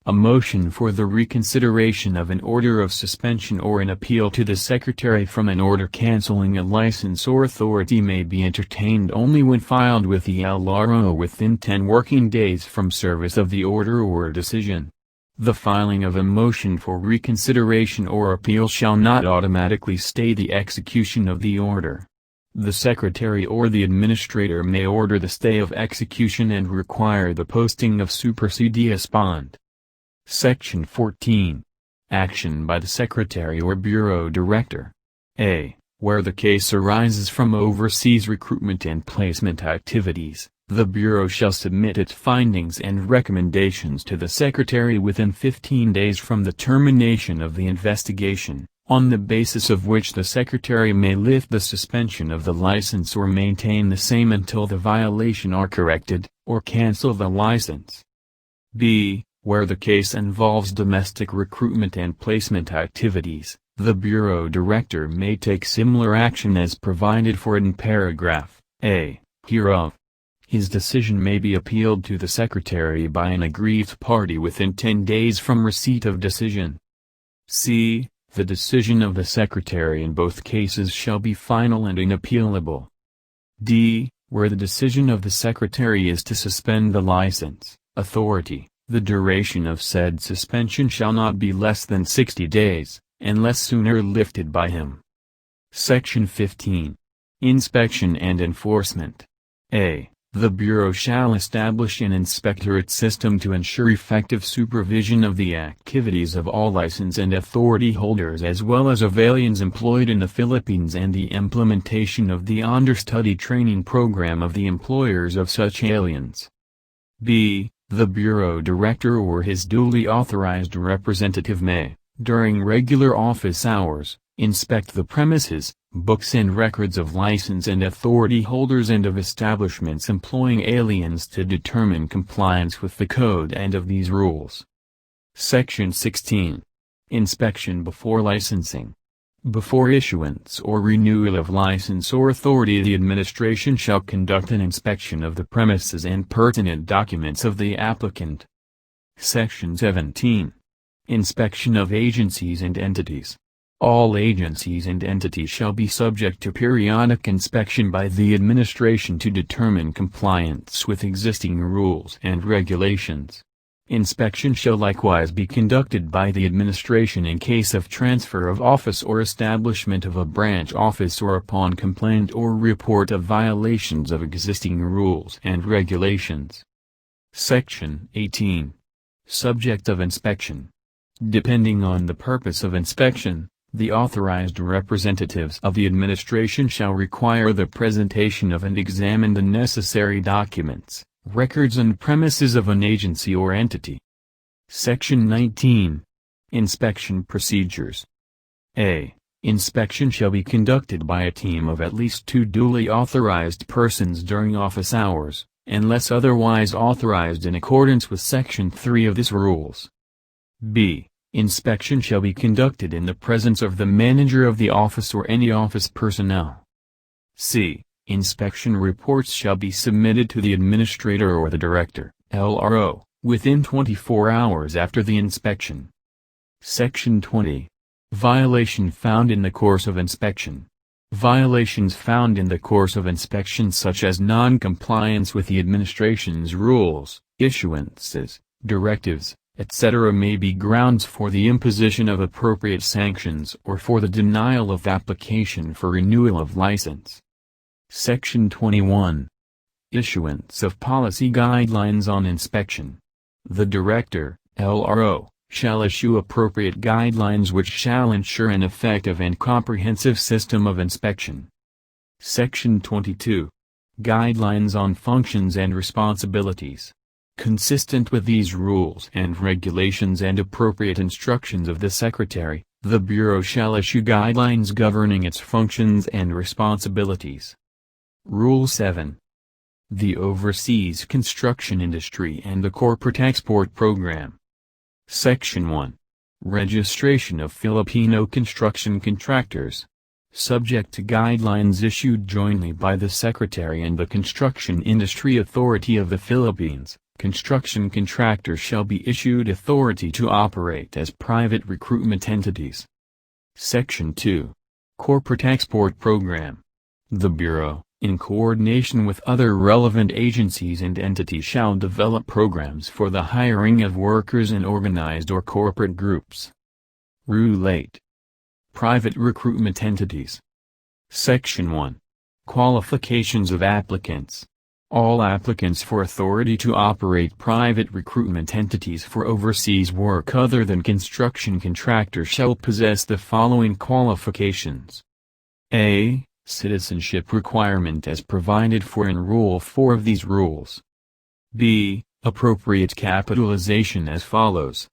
A motion for the reconsideration of an order of suspension or an appeal to the Secretary from an order canceling a license or authority may be entertained only when filed with the LRO within 10 working days from service of the order or decision. The filing of a motion for reconsideration or appeal shall not automatically stay the execution of the order. The Secretary or the Administrator may order the stay of execution and require the posting of supersedeas bond. Section 14. Action by the Secretary or Bureau Director. A. Where the case arises from overseas recruitment and placement activities, the Bureau shall submit its findings and recommendations to the Secretary within 15 days from the termination of the investigation, on the basis of which the Secretary may lift the suspension of the license or maintain the same until the violation are corrected, or cancel the license. B. Where the case involves domestic recruitment and placement activities, the Bureau Director may take similar action as provided for in paragraph A hereof. His decision may be appealed to the Secretary by an aggrieved party within 10 days from receipt of decision. C. The decision of the Secretary in both cases shall be final and unappealable. D. Where the decision of the Secretary is to suspend the license, authority, the duration of said suspension shall not be less than 60 days, unless sooner lifted by him. Section 15. Inspection and Enforcement. A. The Bureau shall establish an inspectorate system to ensure effective supervision of the activities of all license and authority holders as well as of aliens employed in the Philippines and the implementation of the understudy training program of the employers of such aliens. B. The Bureau Director or his duly authorized representative may, during regular office hours, inspect the premises, books and records of license and authority holders and of establishments employing aliens to determine compliance with the code and of these rules. Section 16. Inspection before licensing. Before issuance or renewal of license or authority, the administration shall conduct an inspection of the premises and pertinent documents of the applicant. Section 17. Inspection of agencies and entities. All agencies and entities shall be subject to periodic inspection by the administration to determine compliance with existing rules and regulations. Inspection shall likewise be conducted by the administration in case of transfer of office or establishment of a branch office or upon complaint or report of violations of existing rules and regulations. Section 18. Subject of inspection. Depending on the purpose of inspection, the authorized representatives of the administration shall require the presentation of and examine the necessary documents, records and premises of an agency or entity. Section 19. Inspection procedures. A. Inspection shall be conducted by a team of at least 2 duly authorized persons during office hours, unless otherwise authorized in accordance with Section 3 of this rules. B. Inspection shall be conducted in the presence of the manager of the office or any office personnel. C. Inspection reports shall be submitted to the administrator or the director, LRO, within 24 hours after the inspection. Section 20. Violation found in the course of inspection. Violations found in the course of inspection such as non-compliance with the administration's rules, issuances, directives, etc. may be grounds for the imposition of appropriate sanctions or for the denial of application for renewal of license. Section 21. Issuance of policy guidelines on inspection. The Director, LRO, shall issue appropriate guidelines which shall ensure an effective and comprehensive system of inspection. Section 22. Guidelines on functions and responsibilities. Consistent with these rules and regulations and appropriate instructions of the Secretary, the Bureau shall issue guidelines governing its functions and responsibilities. Rule 7. The Overseas Construction Industry and the Corporate Export Program. Section 1. Registration of Filipino construction contractors. Subject to guidelines issued jointly by the Secretary and the Construction Industry Authority of the Philippines, construction contractors shall be issued authority to operate as private recruitment entities. Section 2. Corporate Export Program. The Bureau, in coordination with other relevant agencies and entities, shall develop programs for the hiring of workers in organized or corporate groups. Rule 8. Private recruitment entities. Section 1. Qualifications of applicants. All applicants for authority to operate private recruitment entities for overseas work other than construction contractors shall possess the following qualifications. A. Citizenship requirement as provided for in Rule 4 of these rules. B. Appropriate capitalization as follows.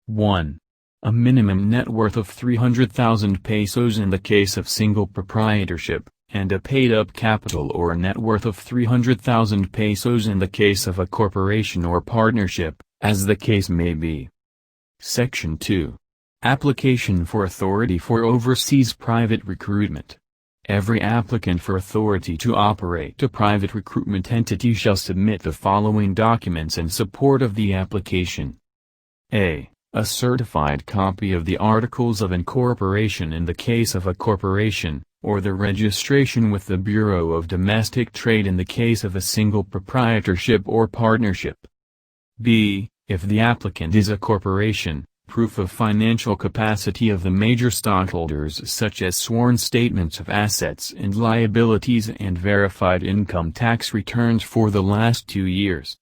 1. A minimum net worth of 300,000 pesos in the case of single proprietorship, and a paid-up capital or a net worth of 300,000 pesos in the case of a corporation or partnership, as the case may be. Section 2. Application for authority for overseas private recruitment. Every applicant for authority to operate a private recruitment entity shall submit the following documents in support of the application. A. A certified copy of the Articles of Incorporation in the case of a corporation, or the registration with the Bureau of Domestic Trade in the case of a single proprietorship or partnership. B. If the applicant is a corporation, proof of financial capacity of the major stockholders such as sworn statements of assets and liabilities and verified income tax returns for the last 2 years.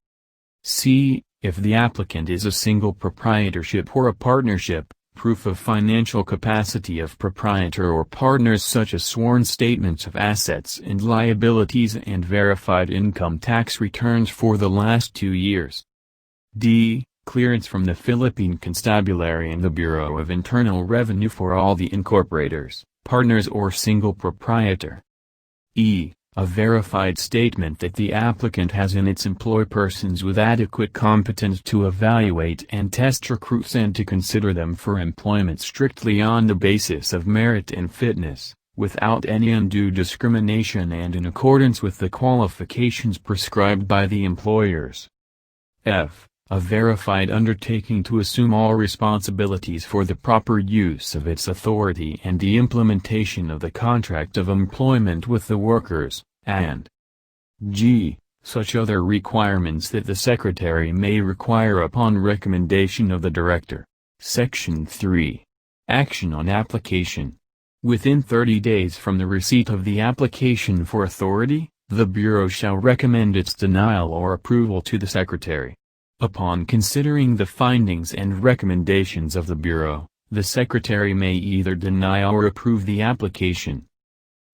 C. If the applicant is a single proprietorship or a partnership, proof of financial capacity of proprietor or partners such as sworn statements of assets and liabilities and verified income tax returns for the last 2 years. D. Clearance from the Philippine Constabulary and the Bureau of Internal Revenue for all the incorporators, partners or single proprietor. E. A verified statement that the applicant has in its employ persons with adequate competence to evaluate and test recruits and to consider them for employment strictly on the basis of merit and fitness, without any undue discrimination and in accordance with the qualifications prescribed by the employers. F. A verified undertaking to assume all responsibilities for the proper use of its authority and the implementation of the contract of employment with the workers, and g. Such other requirements that the Secretary may require upon recommendation of the Director. Section 3. Action on application. Within 30 days from the receipt of the application for authority, the Bureau shall recommend its denial or approval to the Secretary. Upon considering the findings and recommendations of the Bureau, the Secretary may either deny or approve the application.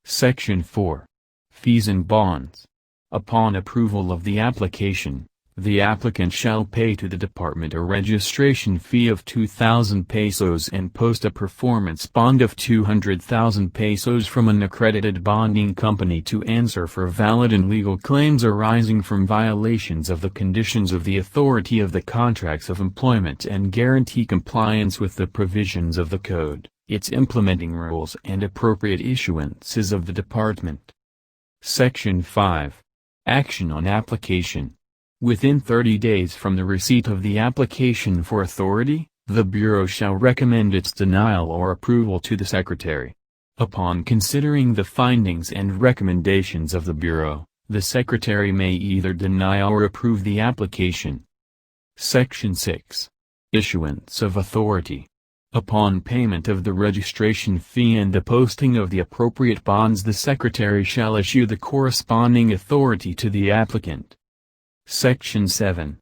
Section 4. Fees and bonds. Upon approval of the application, the applicant shall pay to the Department a registration fee of 2,000 pesos and post a performance bond of 200,000 pesos from an accredited bonding company to answer for valid and legal claims arising from violations of the conditions of the authority of the contracts of employment and guarantee compliance with the provisions of the Code, its implementing rules and appropriate issuances of the Department. Section 5. Action on application. Within 30 days from the receipt of the application for authority, the Bureau shall recommend its denial or approval to the Secretary. Upon considering the findings and recommendations of the Bureau, the Secretary may either deny or approve the application. Section 6. Issuance of authority. Upon payment of the registration fee and the posting of the appropriate bonds, the Secretary shall issue the corresponding authority to the applicant. Section 7.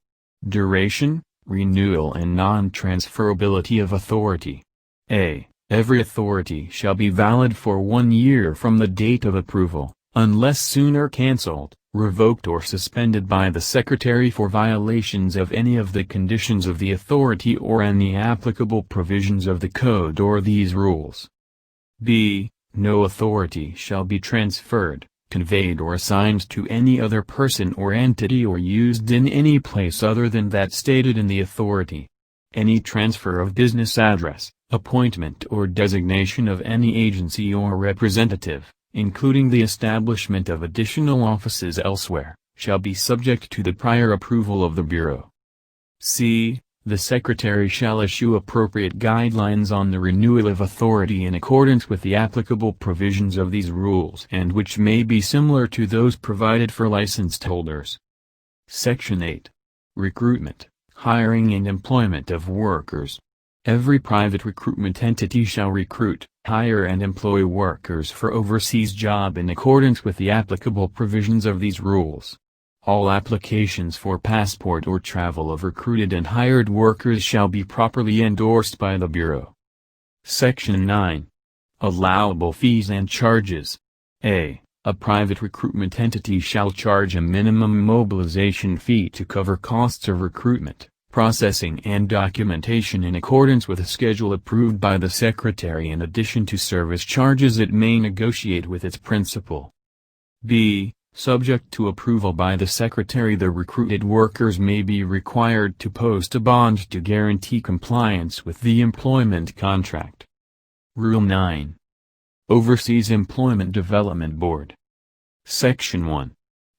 Duration, renewal and non-transferability of authority. A. Every authority shall be valid for 1 year from the date of approval, unless sooner cancelled, revoked or suspended by the Secretary for violations of any of the conditions of the authority or any applicable provisions of the Code or these rules. B. No authority shall be transferred, conveyed or assigned to any other person or entity or used in any place other than that stated in the authority. Any transfer of business address, appointment or designation of any agency or representative, including the establishment of additional offices elsewhere, shall be subject to the prior approval of the Bureau. C. The Secretary shall issue appropriate guidelines on the renewal of authority in accordance with the applicable provisions of these rules and which may be similar to those provided for licensed holders. Section 8. Recruitment, hiring and employment of workers. Every private recruitment entity shall recruit, hire and employ workers for overseas job in accordance with the applicable provisions of these rules. All applications for passport or travel of recruited and hired workers shall be properly endorsed by the Bureau. Section 9. Allowable fees and charges. A private recruitment entity shall charge a minimum mobilization fee to cover costs of recruitment, processing and documentation in accordance with a schedule approved by the Secretary in addition to service charges it may negotiate with its principal. B. Subject to approval by the Secretary, the recruited workers may be required to post a bond to guarantee compliance with the employment contract. Rule 9. Overseas Employment Development Board. Section 1.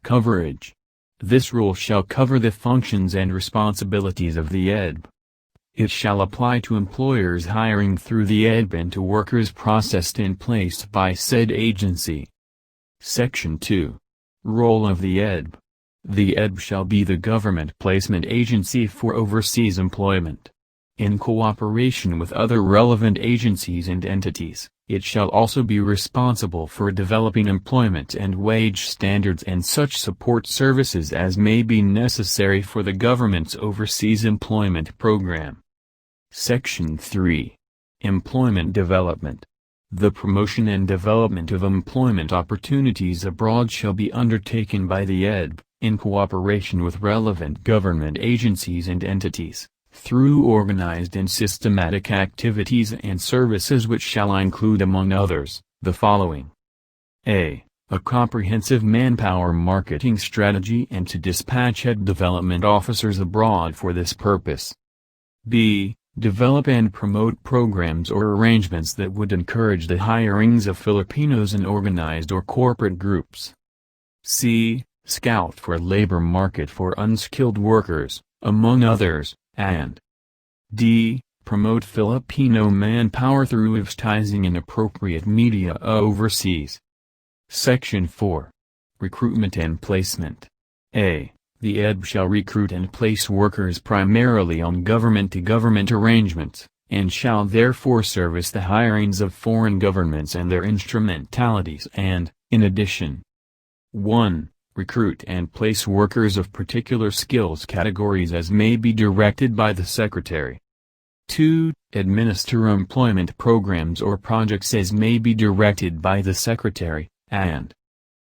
Coverage. This rule shall cover the functions and responsibilities of the EDB. It shall apply to employers hiring through the EDB and to workers processed and placed by said agency. Section 2. Role of the EDB. The EDB shall be the government placement agency for overseas employment. In cooperation with other relevant agencies and entities, it shall also be responsible for developing employment and wage standards and such support services as may be necessary for the government's overseas employment program. Section 3. Employment Development. The promotion and development of employment opportunities abroad shall be undertaken by the EDB, in cooperation with relevant government agencies and entities, through organized and systematic activities and services which shall include among others, the following. A comprehensive manpower marketing strategy and to dispatch EDB development officers abroad for this purpose. B. Develop and promote programs or arrangements that would encourage the hirings of Filipinos in organized or corporate groups. C. Scout for labor market for unskilled workers, among others, and D. Promote Filipino manpower through advertising in appropriate media overseas. Section 4. Recruitment and Placement. A. The EDB shall recruit and place workers primarily on government-to-government arrangements, and shall therefore service the hirings of foreign governments and their instrumentalities and, in addition, 1. Recruit and place workers of particular skills categories as may be directed by the Secretary. 2. Administer employment programs or projects as may be directed by the Secretary, and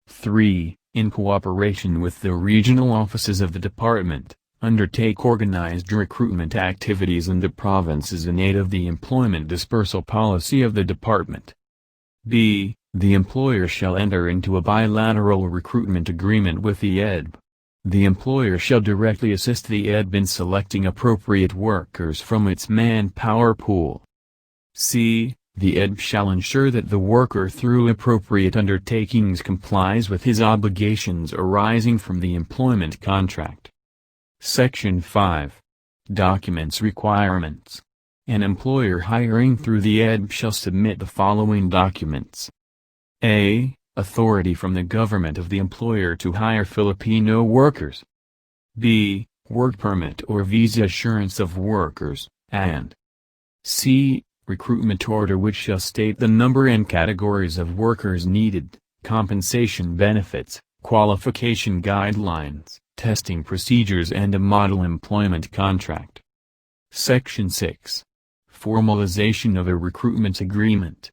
3. In cooperation with the regional offices of the Department, undertake organized recruitment activities in the provinces in aid of the employment dispersal policy of the Department. B. The employer shall enter into a bilateral recruitment agreement with the EDB. The employer shall directly assist the EDB in selecting appropriate workers from its manpower pool. C. The EDB shall ensure that the worker through appropriate undertakings complies with his obligations arising from the employment contract. Section 5. Documents Requirements. An employer hiring through the EDB shall submit the following documents. A. Authority from the government of the employer to hire Filipino workers. B. Work permit or visa assurance of workers, and C. Recruitment order which shall state the number and categories of workers needed, compensation benefits, qualification guidelines, testing procedures and a model employment contract. Section 6. Formalization of a recruitment agreement.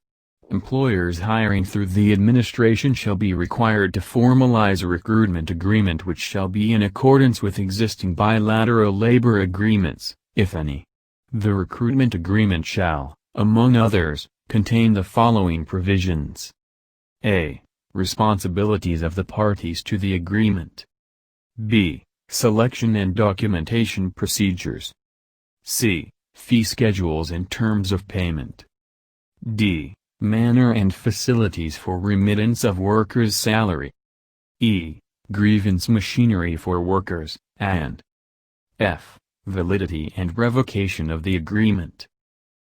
Employers hiring through the administration shall be required to formalize a recruitment agreement which shall be in accordance with existing bilateral labor agreements, if any. The recruitment agreement shall, among others, contain the following provisions. A. Responsibilities of the parties to the agreement. B. Selection and documentation procedures. C. Fee schedules and terms of payment. D. Manner and facilities for remittance of workers' salary. E. Grievance machinery for workers, and F. Validity and revocation of the agreement.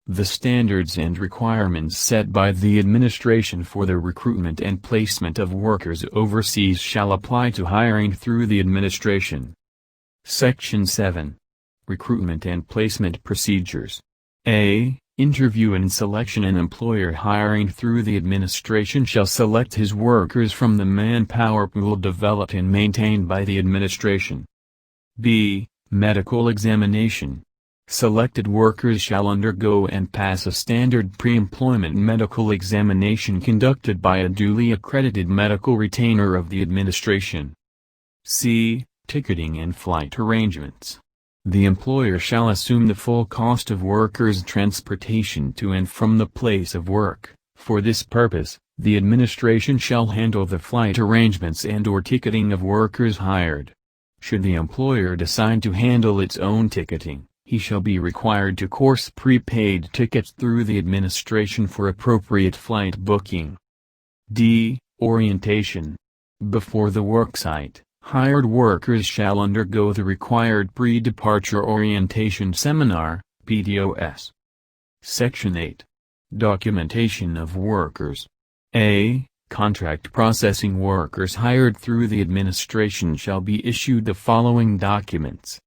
The standards and requirements set by the administration for the recruitment and placement of workers overseas shall apply to hiring through the administration. Section 7. Recruitment and Placement Procedures. A. Interview and selection. An employer hiring through the administration shall select his workers from the manpower pool developed and maintained by the administration. B. Medical examination. Selected workers shall undergo and pass a standard pre-employment medical examination conducted by a duly accredited medical retainer of the administration. C. Ticketing and flight arrangements. The employer shall assume the full cost of workers' transportation to and from the place of work. For this purpose, the administration shall handle the flight arrangements and/or ticketing of workers hired. Should the employer decide to handle its own ticketing, he shall be required to course prepaid tickets through the administration for appropriate flight booking. D. Orientation. Before the worksite, hired workers shall undergo the required pre-departure orientation seminar, PDOS. Section 8. Documentation of workers. A. Contract processing workers hired through the administration shall be issued the following documents.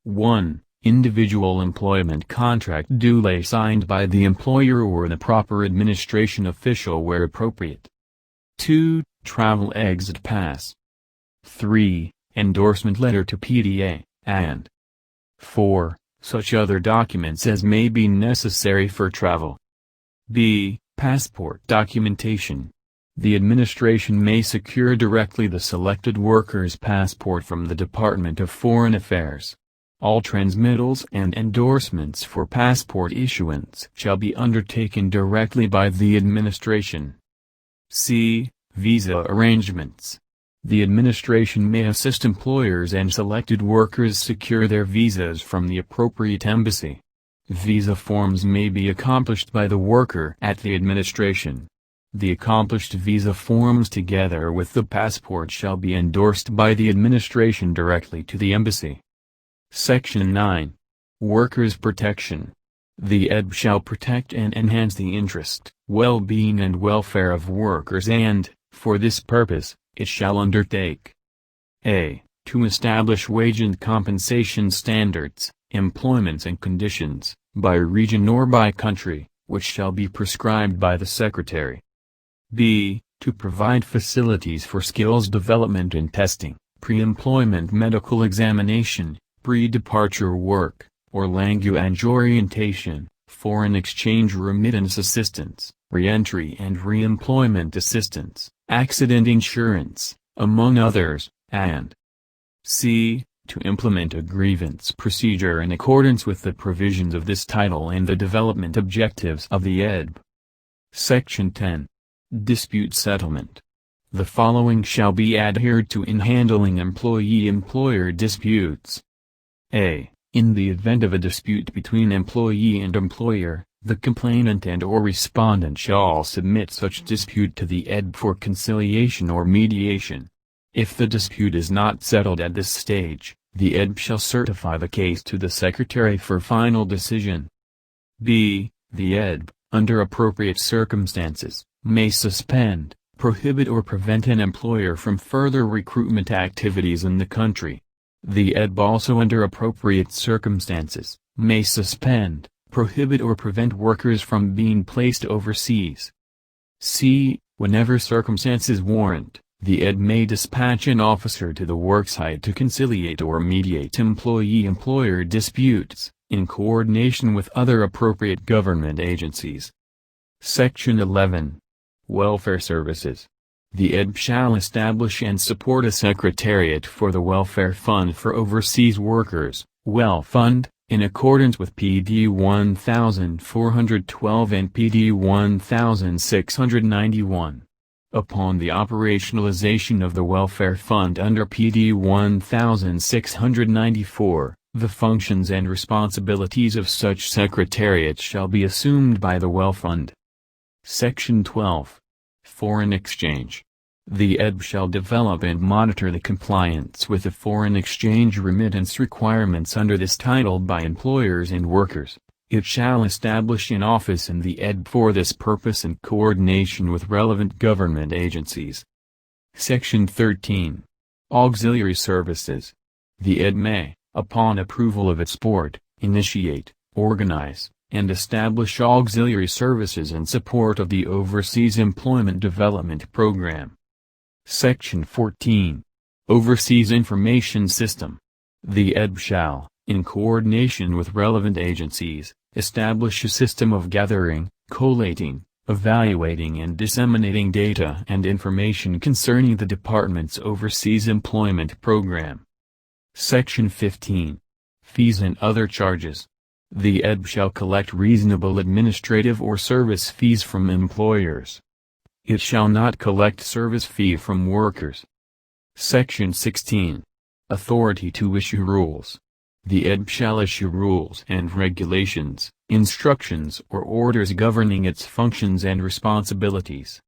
1. Individual employment contract duly signed by the employer or the proper administration official where appropriate. 2. Travel exit pass. 3. Endorsement letter to PDA, and 4. Such other documents as may be necessary for travel. B. Passport documentation. The administration may secure directly the selected worker's passport from the Department of Foreign Affairs. All transmittals and endorsements for passport issuance shall be undertaken directly by the administration. C. Visa arrangements. The administration may assist employers and selected workers secure their visas from the appropriate embassy. Visa forms may be accomplished by the worker at the administration. The accomplished visa forms together with the passport shall be endorsed by the administration directly to the embassy. Section 9. Workers' protection. The EDB shall protect and enhance the interest, well-being and welfare of workers and, for this purpose, it shall undertake a. To establish wage and compensation standards, employments and conditions, by region or by country, which shall be prescribed by the Secretary. B. To provide facilities for skills development and testing, pre-employment medical examination, pre-departure work, or language orientation, foreign exchange remittance assistance, re-entry and re-employment assistance, accident insurance, among others, and c. To implement a grievance procedure in accordance with the provisions of this title and the development objectives of the EDB. Section 10. Dispute settlement. The following shall be adhered to in handling employee-employer disputes. A. In the event of a dispute between employee and employer, the complainant and/or respondent shall submit such dispute to the EDB for conciliation or mediation. If the dispute is not settled at this stage, the EDB shall certify the case to the Secretary for final decision. B. The EDB, under appropriate circumstances, may suspend, prohibit or prevent an employer from further recruitment activities in the country. The EDB also under appropriate circumstances, may suspend, prohibit or prevent workers from being placed overseas. C. Whenever circumstances warrant, the EDB may dispatch an officer to the worksite to conciliate or mediate employee-employer disputes, in coordination with other appropriate government agencies. Section 11. Welfare Services. The EDB shall establish and support a secretariat for the Welfare Fund for Overseas Workers, WELFund, in accordance with PD 1412 and PD 1691. Upon the operationalization of the Welfare Fund under PD 1694, the functions and responsibilities of such secretariat shall be assumed by the WELFund. Section 12. Foreign exchange. The EDB shall develop and monitor the compliance with the foreign exchange remittance requirements under this title by employers and workers. It shall establish an office in the EDB for this purpose in coordination with relevant government agencies. Section 13. Auxiliary services. The EDB may, upon approval of its board, initiate, organize, and establish auxiliary services in support of the Overseas Employment Development Program. Section 14. Overseas Information System. The EDB shall, in coordination with relevant agencies, establish a system of gathering, collating, evaluating and disseminating data and information concerning the Department's Overseas Employment Program. Section 15. Fees and other charges. The EDB shall collect reasonable administrative or service fees from employers. It shall not collect service fee from workers. Section 16. Authority to issue rules. The EDB shall issue rules and regulations, instructions or orders governing its functions and responsibilities.